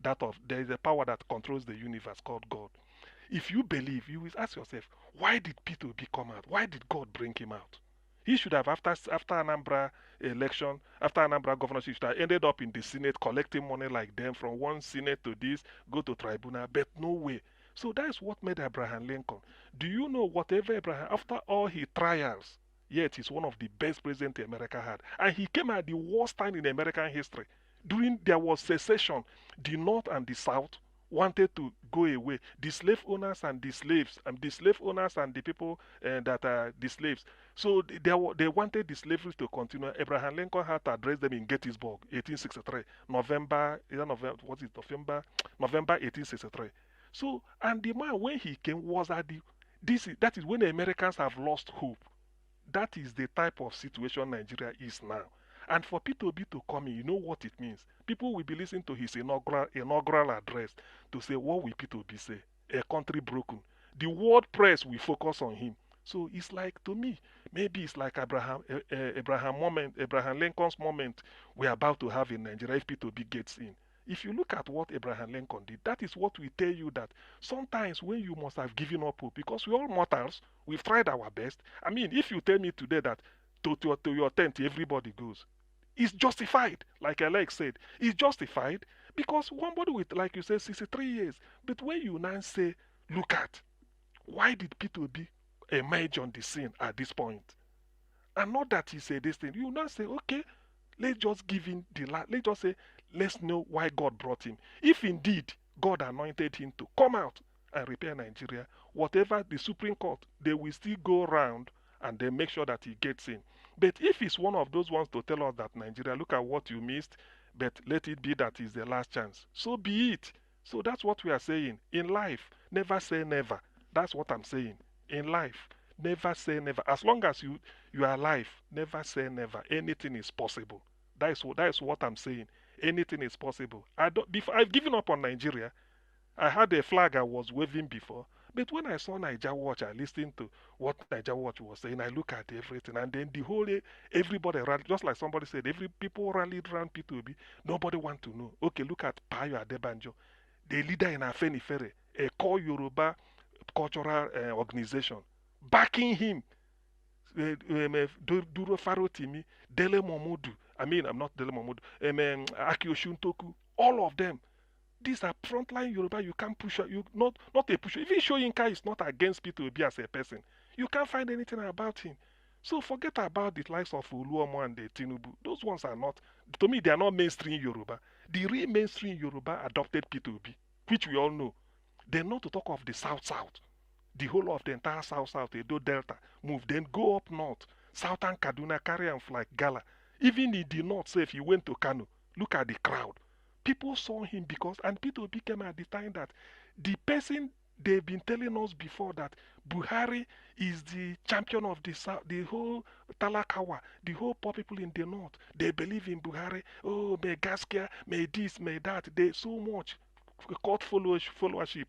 there is a power that controls the universe called God. If you believe, you will ask yourself, why did Peter Obi come out? Why did God bring him out? He should have, after Anambra election, after Anambra governorship, should have ended up in the Senate collecting money like them from one Senate to this, go to tribunal, but no way. So that is what made Abraham Lincoln. Do you know whatever Abraham, after all his trials, yet he's one of the best presidents America had. And he came at the worst time in American history. During there was secession, the North and the South wanted to go away. The slave owners and the slaves, and the slave owners and the people that are the slaves. So they wanted the slavery to continue. Abraham Lincoln had to address them in Gettysburg, 1863, November 1863. So, and the man, when he came, was at that is when the Americans have lost hope. That is the type of situation Nigeria is now. And for P2B to come in, you know what it means. People will be listening to his inaugural address to say, what will P2B say? A country broken. The world press will focus on him. So it's like, to me, maybe it's like Abraham Lincoln's moment we're about to have in Nigeria if P2B gets in. If you look at what Abraham Lincoln did, that is what we tell you, that sometimes when you must have given up hope, because we're all mortals, we've tried our best. I mean, if you tell me today that to your tent everybody goes, it's justified. Like Alex said, it's justified because somebody with, like you said, 63 years. But when you now say, look at, why did P2B emerge on the scene at this point? And not that he said this thing. You now say, okay, let's just give him let's just say, let's know why God brought him. If indeed God anointed him to come out and repair Nigeria, whatever the Supreme Court, they will still go around and they make sure that he gets in. But if he's one of those ones to tell us that Nigeria, look at what you missed, but let it be that is the last chance, so be it. So that's what we are saying. In life, never say never. That's what I'm saying. In life, never say never. As long as you are alive, never say never. Anything is possible. That is what I'm saying. Anything is possible. I've given up on Nigeria. I had a flag I was waving before. But when I saw Niger Watch, I listened to what Niger Watch was saying. I look at everything, and then the whole everybody rallied, just like somebody said, people rallied around P2B. Nobody want to know. Okay, look at Payo Adebanjo, the leader in Afenifere, a core Yoruba cultural organization, backing him. Duro Farotimi, Dele Momodu. I mean, I'm not Dele Momodu. Aki Oshuntoku. All of them. These are frontline Yoruba. You can't push. You not a pusher. Even Shoyinka is not against P2B as a person. You can't find anything about him. So forget about the likes of Uluomo and the Tinubu. Those ones are not. To me, they are not mainstream Yoruba. The real mainstream Yoruba adopted P2B, which we all know. They're not to talk of the South. The whole of the entire South, Edo Delta, move, then go up north, southern Kaduna, carry and like Gala. Even he did not say if he went to Kano, look at the crowd. People saw him because, and Peter Obi came at the time that the person they've been telling us before that Buhari is the champion of the South, the whole Talakawa, the whole poor people in the North. They believe in Buhari. Oh, may Gaskia, may this, may that. They so much caught followership.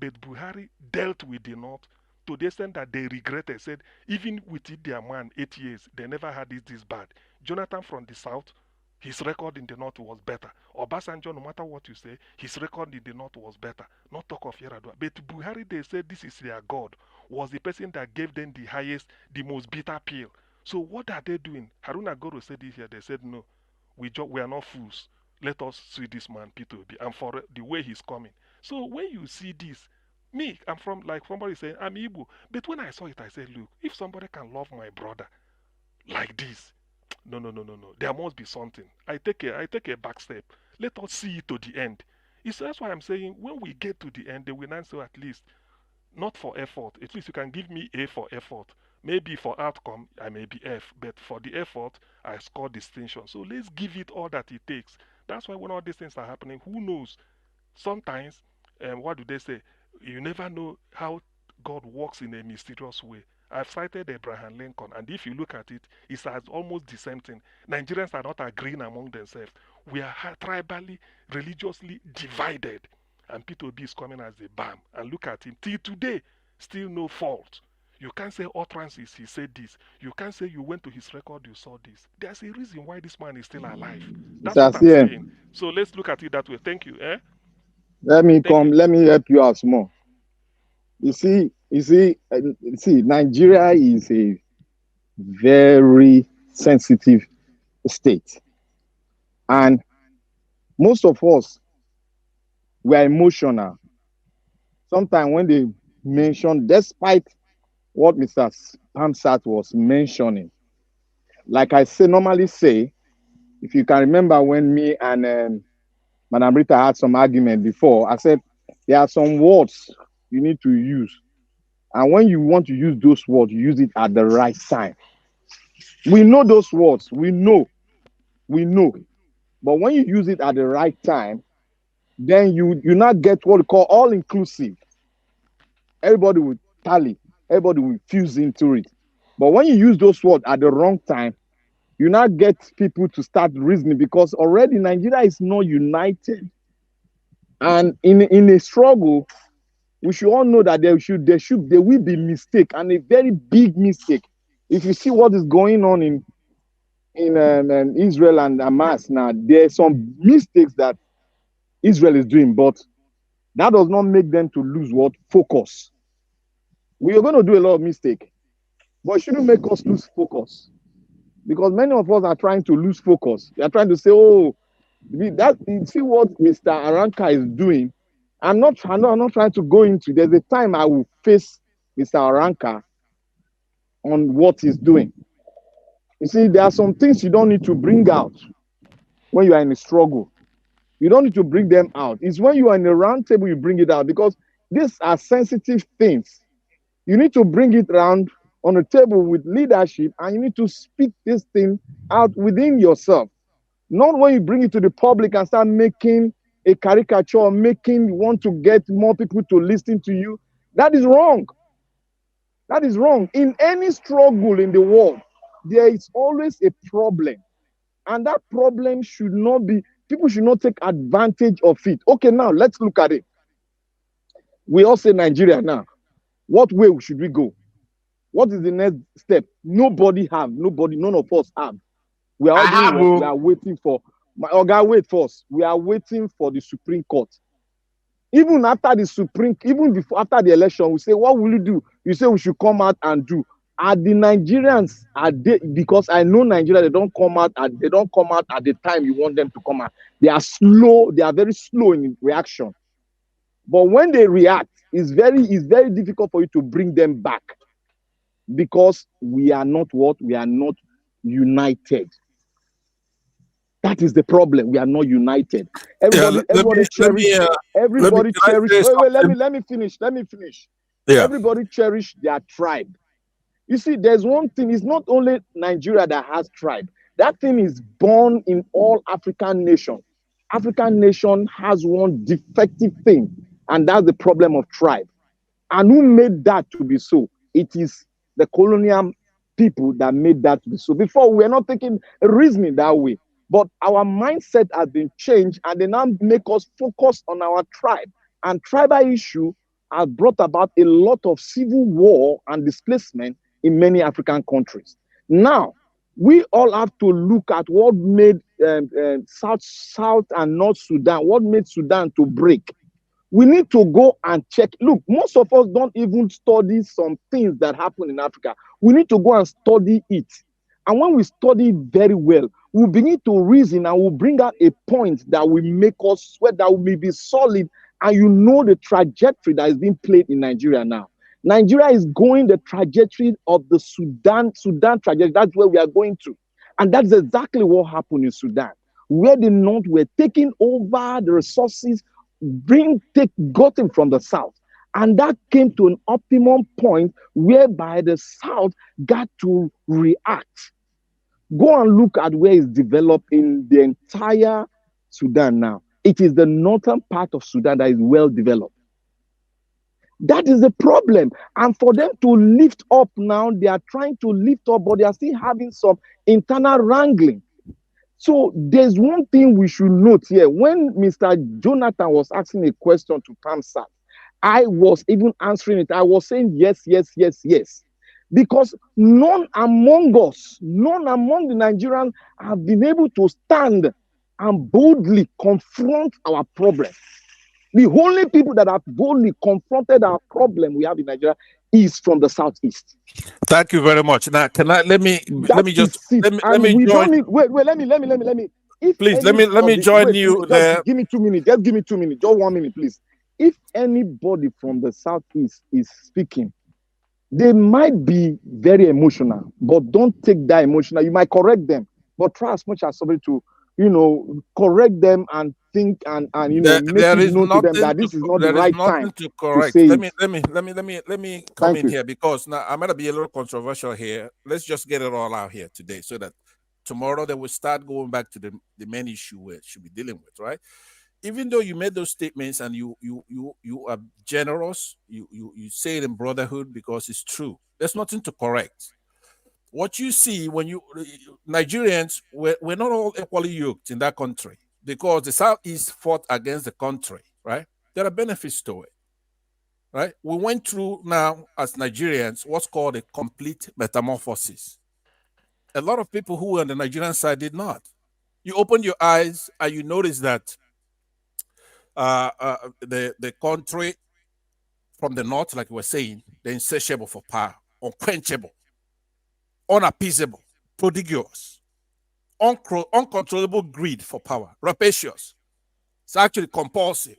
But Buhari dealt with the North to the extent that they regretted, said, even with it, their man, 8 years, they never had it this bad. Jonathan from the South, his record in the North was better. Obasanjo, no matter what you say, his record in the North was better. Not talk of Yaradua. But Buhari, they said this is their God, was the person that gave them the highest, the most bitter pill. So what are they doing? Haruna Goro said it here. They said, no, we are not fools. Let us see this man, Peter Obi, and for the way he's coming. So when you see this, me, I'm from, like somebody saying, I'm Igbo. But when I saw it, I said, look, if somebody can love my brother like this, no, no, no, no, no. There must be something. I take a back step. Let us see it to the end. That's why I'm saying when we get to the end, they will answer at least, not for effort. At least you can give me A for effort. Maybe for outcome, I may be F. But for the effort, I score distinction. So let's give it all that it takes. That's why when all these things are happening, who knows? Sometimes, what do they say? You never know how God works in a mysterious way. I've cited Abraham Lincoln, and if you look at it, it's almost the same thing. Nigerians are not agreeing among themselves. We are tribally, religiously divided. And Peter Obi is coming as a bam. And look at him. Till today, still no fault. You can't say utterances, he said this. You can't say you went to his record, you saw this. There's a reason why this man is still alive. That's what I'm saying. So let's look at it that way. Thank you. Let me help you out more. You see, Nigeria is a very sensitive state. And most of us, we are emotional. Sometimes when they mention, despite what Mr. Pamsat was mentioning, like I normally say, if you can remember when me and Madam Rita had some argument before, I said there are some words you need to use. And when you want to use those words, you use it at the right time. We know those words. We know. But when you use it at the right time, then you not get what we call all inclusive. Everybody will tally. Everybody will fuse into it. But when you use those words at the wrong time, you not get people to start reasoning because already Nigeria is not united. And in a struggle, we should all know that there will be mistake, and a very big mistake. If you see what is going on in Israel and Hamas now, there are some mistakes that Israel is doing, but that does not make them to lose what focus. We are going to do a lot of mistake, but it shouldn't make us lose focus, because many of us are trying to lose focus. They are trying to say, "Oh, see what Mr. Aranka is doing." I'm not trying to go into. There's a time I will face Mr. Aranka on what he's doing. You see, there are some things you don't need to bring out when you are in a struggle. You don't need to bring them out. It's when you are in a round table you bring it out, because these are sensitive things. You need to bring it around on a table with leadership, and you need to speak this thing out within yourself. Not when you bring it to the public and start making a caricature, you want to get more people to listen to you. That is wrong. That is wrong. In any struggle in the world, there is always a problem. And that problem should not be, people should not take advantage of it. Okay, now let's look at it. We all say Nigeria now. What way should we go? What is the next step? None of us have. We are all doing what we are waiting for. My Oga, wait first. We are waiting for the Supreme Court. Even after after the election, we say, what will you do? You say we should come out and do. Are the Nigerians, because I know Nigeria, they don't come out at the time you want them to come out. They are slow, they are very slow in reaction. But when they react, it's very difficult for you to bring them back, because we are not united. That is the problem. We are not united. Everybody cherish. Wait, let me finish. Yeah. Everybody cherish their tribe. You see, there's one thing. It's not only Nigeria that has tribe. That thing is born in all African nations. African nation has one defective thing, and that's the problem of tribe. And who made that to be so? It is the colonial people that made that to be so. Before, we were not thinking, reasoning that way. But our mindset has been changed, and they now make us focus on our tribe. And tribal issue has brought about a lot of civil war and displacement in many African countries. Now, we all have to look at what made South and North Sudan, what made Sudan to break. We need to go and check. Look, most of us don't even study some things that happen in Africa. We need to go and study it. And when we study very well, we'll begin to reason and we'll bring out a point that will make us sweat, that will be solid, and you know the trajectory that is being played in Nigeria now. Nigeria is going the trajectory of the Sudan trajectory. That's where we are going to. And that's exactly what happened in Sudan, where the North were taking over the resources gotten from the South. And that came to an optimum point whereby the South got to react. Go and look at where it's developed in the entire Sudan now. It is the northern part of Sudan that is well developed. That is the problem. And for them to lift up now, they are trying to lift up, but they are still having some internal wrangling. So there's one thing we should note here. When Mr. Jonathan was asking a question to Pamsat, I was even answering it. I was saying yes, yes, yes, yes. Because none among us, none among the Nigerians have been able to stand and boldly confront our problem. The only people that have boldly confronted our problem we have in Nigeria is from the southeast. Thank you very much. Now, let me just let me join. Wait, let me. If please let me join you there. Just give me 2 minutes. Just give me 2 minutes. Just 1 minute, please. If anybody from the southeast is speaking, they might be very emotional, but don't take that emotional. You might correct them, but try as much as possible to, correct them and think and make it known to them that this is not the right time to correct. To say let me come in here, because now I'm gonna be a little controversial here. Let's just get it all out here today, so that tomorrow they will start going back to the main issue we should be dealing with, right? Even though you made those statements and you are generous, you say it in brotherhood because it's true. There's nothing to correct. What you see when Nigerians, we're not all equally yoked in that country, because the Southeast fought against the country, right? There are benefits to it, right? We went through now as Nigerians what's called a complete metamorphosis. A lot of people who were on the Nigerian side did not. You open your eyes and you notice that the country from the north, like we were saying, they're insatiable for power, unquenchable, unappeasable, prodigious, uncontrollable greed for power, rapacious. It's actually compulsive.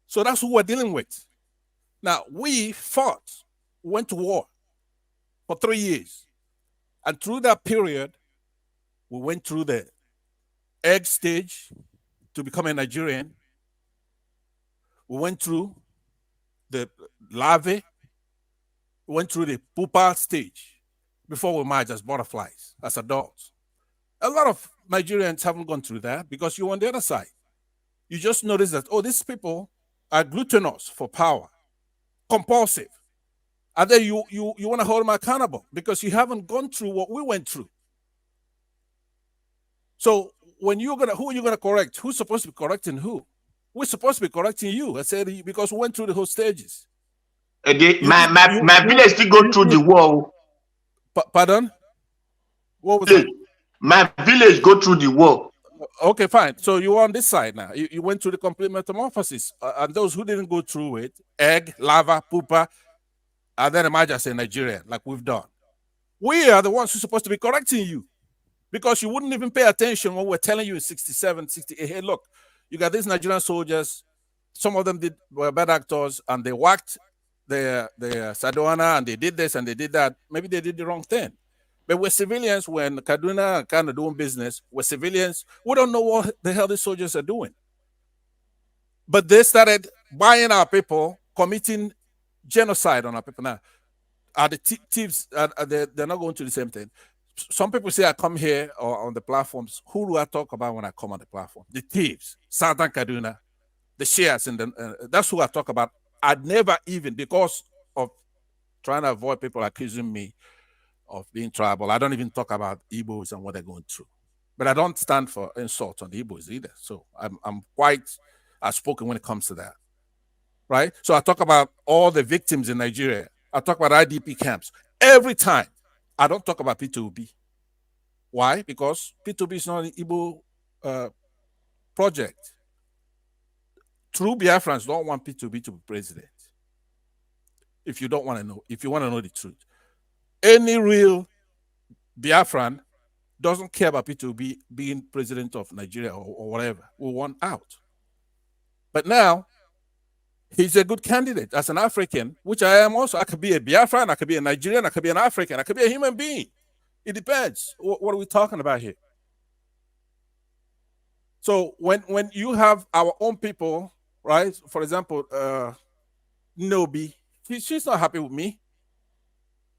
So that's who we're dealing with. Now, we fought, went to war for 3 years. And through that period, we went through the egg stage to become a Nigerian. We went through the larvae. We went through the pupa stage before we emerged as butterflies, as adults. A lot of Nigerians haven't gone through that because you're on the other side. You just notice that, oh, these people are gluttonous for power, compulsive. And then you want to hold them accountable because you haven't gone through what we went through. So who are you gonna correct? Who's supposed to be correcting who? We're supposed to be correcting you. I said, because we went through the whole stages. My village still go through the war. Pardon? What was that? My village go through the war. Okay, fine. So you're on this side now. You went through the complete metamorphosis. And those who didn't go through it, egg, lava, pupa, and then imagine as a Nigerian, like we've done. We are the ones who are supposed to be correcting you, because you wouldn't even pay attention when we're telling you in 67, 68, hey, look, you got these Nigerian soldiers. Some of them were bad actors, and they whacked their Sadoana, and they did this and they did that. Maybe they did the wrong thing. But we're civilians when Kaduna are kind of doing business. We're civilians. We don't know what the hell these soldiers are doing. But they started buying our people, committing genocide on our people. Now, are the thieves, they're not going to the same thing. Some people say I come here or on the platforms. Who do I talk about when I come on the platform? The thieves, Southern Kaduna, the shares, and that's who I talk about. I'd never even, because of trying to avoid people accusing me of being tribal, I don't even talk about Igbos and what they're going through. But I don't stand for insult on the Igbos either. So I'm quite outspoken when it comes to that. Right? So I talk about all the victims in Nigeria. I talk about IDP camps. Every time, I don't talk about P2B. Why? Because P2B is not an Igbo project. True Biafrans don't want P2B to be president. If you don't want to know, if you want to know the truth. Any real Biafran doesn't care about P2B being president of Nigeria or whatever. We want out. But now, he's a good candidate as an African, which I am also. I could be a Biafran, I could be a Nigerian, I could be an African, I could be a human being. It depends. What are we talking about here? So when you have our own people, right? For example, Nobi, she's not happy with me.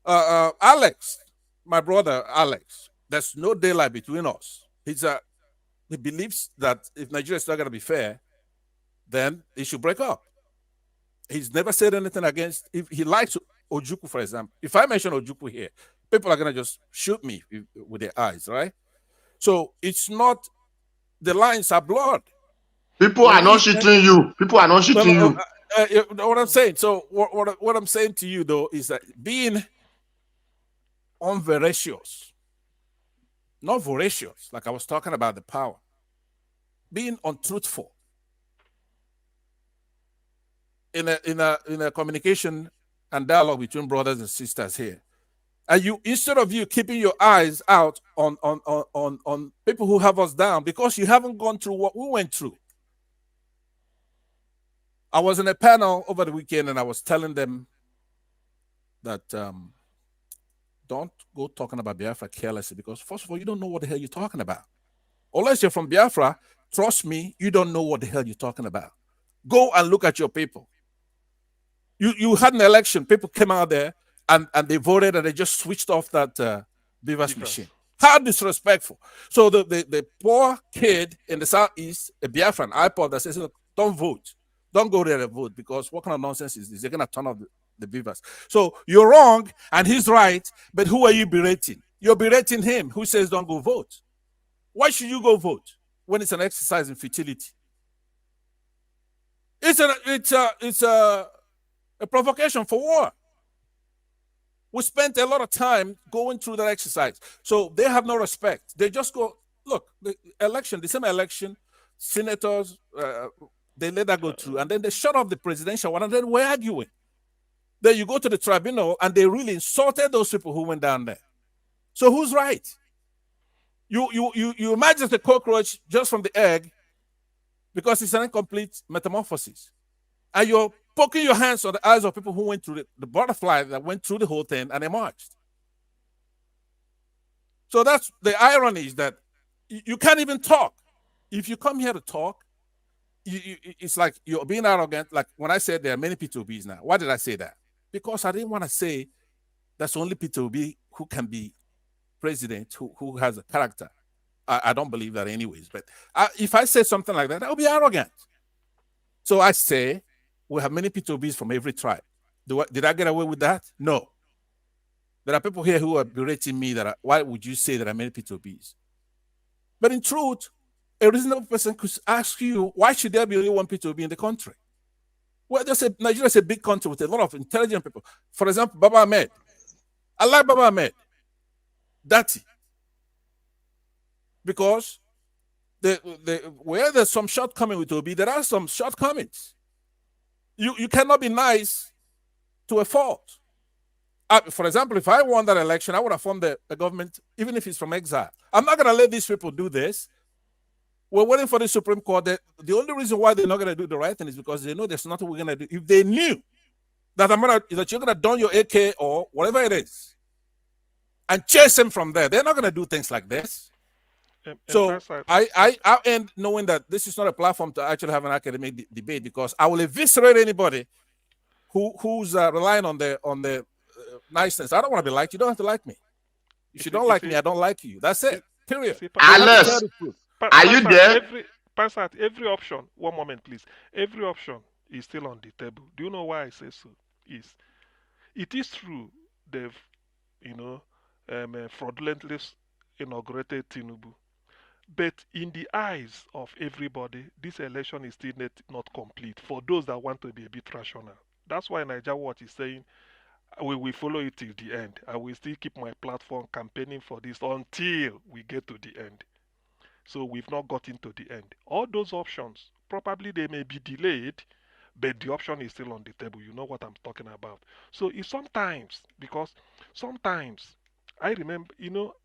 Alex, my brother Alex, there's no daylight between us. He believes that if Nigeria is not going to be fair, then they should break up. He's never said anything against. If he likes Ojukwu, for example, if I mention Ojukwu here, people are going to just shoot me with their eyes, right? So it's not, the lines are blurred. People are not shooting you. People are not shooting you. What I'm saying. So what I'm saying to you though is that being unveracious, not voracious, like I was talking about the power, being untruthful in a communication and dialogue between brothers and sisters here. And you, instead of you keeping your eyes out on people who have us down because you haven't gone through what we went through. I was in a panel over the weekend and I was telling them that don't go talking about Biafra carelessly because first of all, you don't know what the hell you're talking about. Unless you're from Biafra, trust me, you don't know what the hell you're talking about. Go and look at your people. You had an election, people came out there and they voted and they just switched off that Beavers machine. How disrespectful. So the poor kid in the Southeast, a Biafran iPod that says, look, don't vote. Don't go there and vote because what kind of nonsense is this? They're going to turn off the Beavers. So you're wrong and he's right, but who are you berating? You're berating him who says don't go vote. Why should you go vote when it's an exercise in futility? It's a provocation for war. We spent a lot of time going through that exercise. So they have no respect. They just go, look, the same election, senators, they let that go through. And then they shut off the presidential one and then we're arguing. Then you go to the tribunal and they really insulted those people who went down there. So who's right? You imagine the cockroach just from the egg because it's an incomplete metamorphosis. And you're poking your hands on the eyes of people who went through the butterfly that went through the whole thing and emerged. So that's the irony is that you can't even talk. If you come here to talk, it's like you're being arrogant. Like when I said there are many P2Bs now. Why did I say that? Because I didn't want to say that's only P2B who can be president, who has a character. I don't believe that anyways. But if I say something like that, that would be arrogant. So I say we have many P2Bs from every tribe. Did I get away with that? No. There are people here who are berating me that why would you say there are many P2Bs? But in truth, a reasonable person could ask you, why should there be only one P2B in the country? Well, Nigeria is a big country with a lot of intelligent people. For example, Baba Ahmed. I like Baba Ahmed. Dirty. Because where there's some shortcoming with Obi, there are some shortcomings. You cannot be nice to a fault. For example, if I won that election, I would have formed a government, even if it's from exile. I'm not going to let these people do this. We're waiting for the Supreme Court. The only reason why they're not going to do the right thing is because they know there's nothing we're going to do. If they knew that you're going to don your AK or whatever it is and chase them from there, they're not going to do things like this. So I end knowing that this is not a platform to actually have an academic debate because I will eviscerate anybody who's relying on the niceness. I don't want to be liked. You don't have to like me. If you don't like me, I don't like you. That's it. Period. Alex, are you there? Every option. One moment, please. Every option is still on the table. Do you know why I say so? It is true they've, fraudulently inaugurated Tinubu. But in the eyes of everybody, this election is still not complete for those that want to be a bit rational. That's why Niger Watch is saying we will follow it till the end. I will still keep my platform campaigning for this until we get to the end. So we've not gotten to the end. All those options, probably they may be delayed, but the option is still on the table. You know what I'm talking about. So it's sometimes, because sometimes I remember,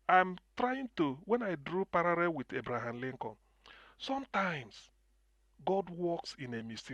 I'm trying to, when I drew parallel with Abraham Lincoln, sometimes God works in a mysterious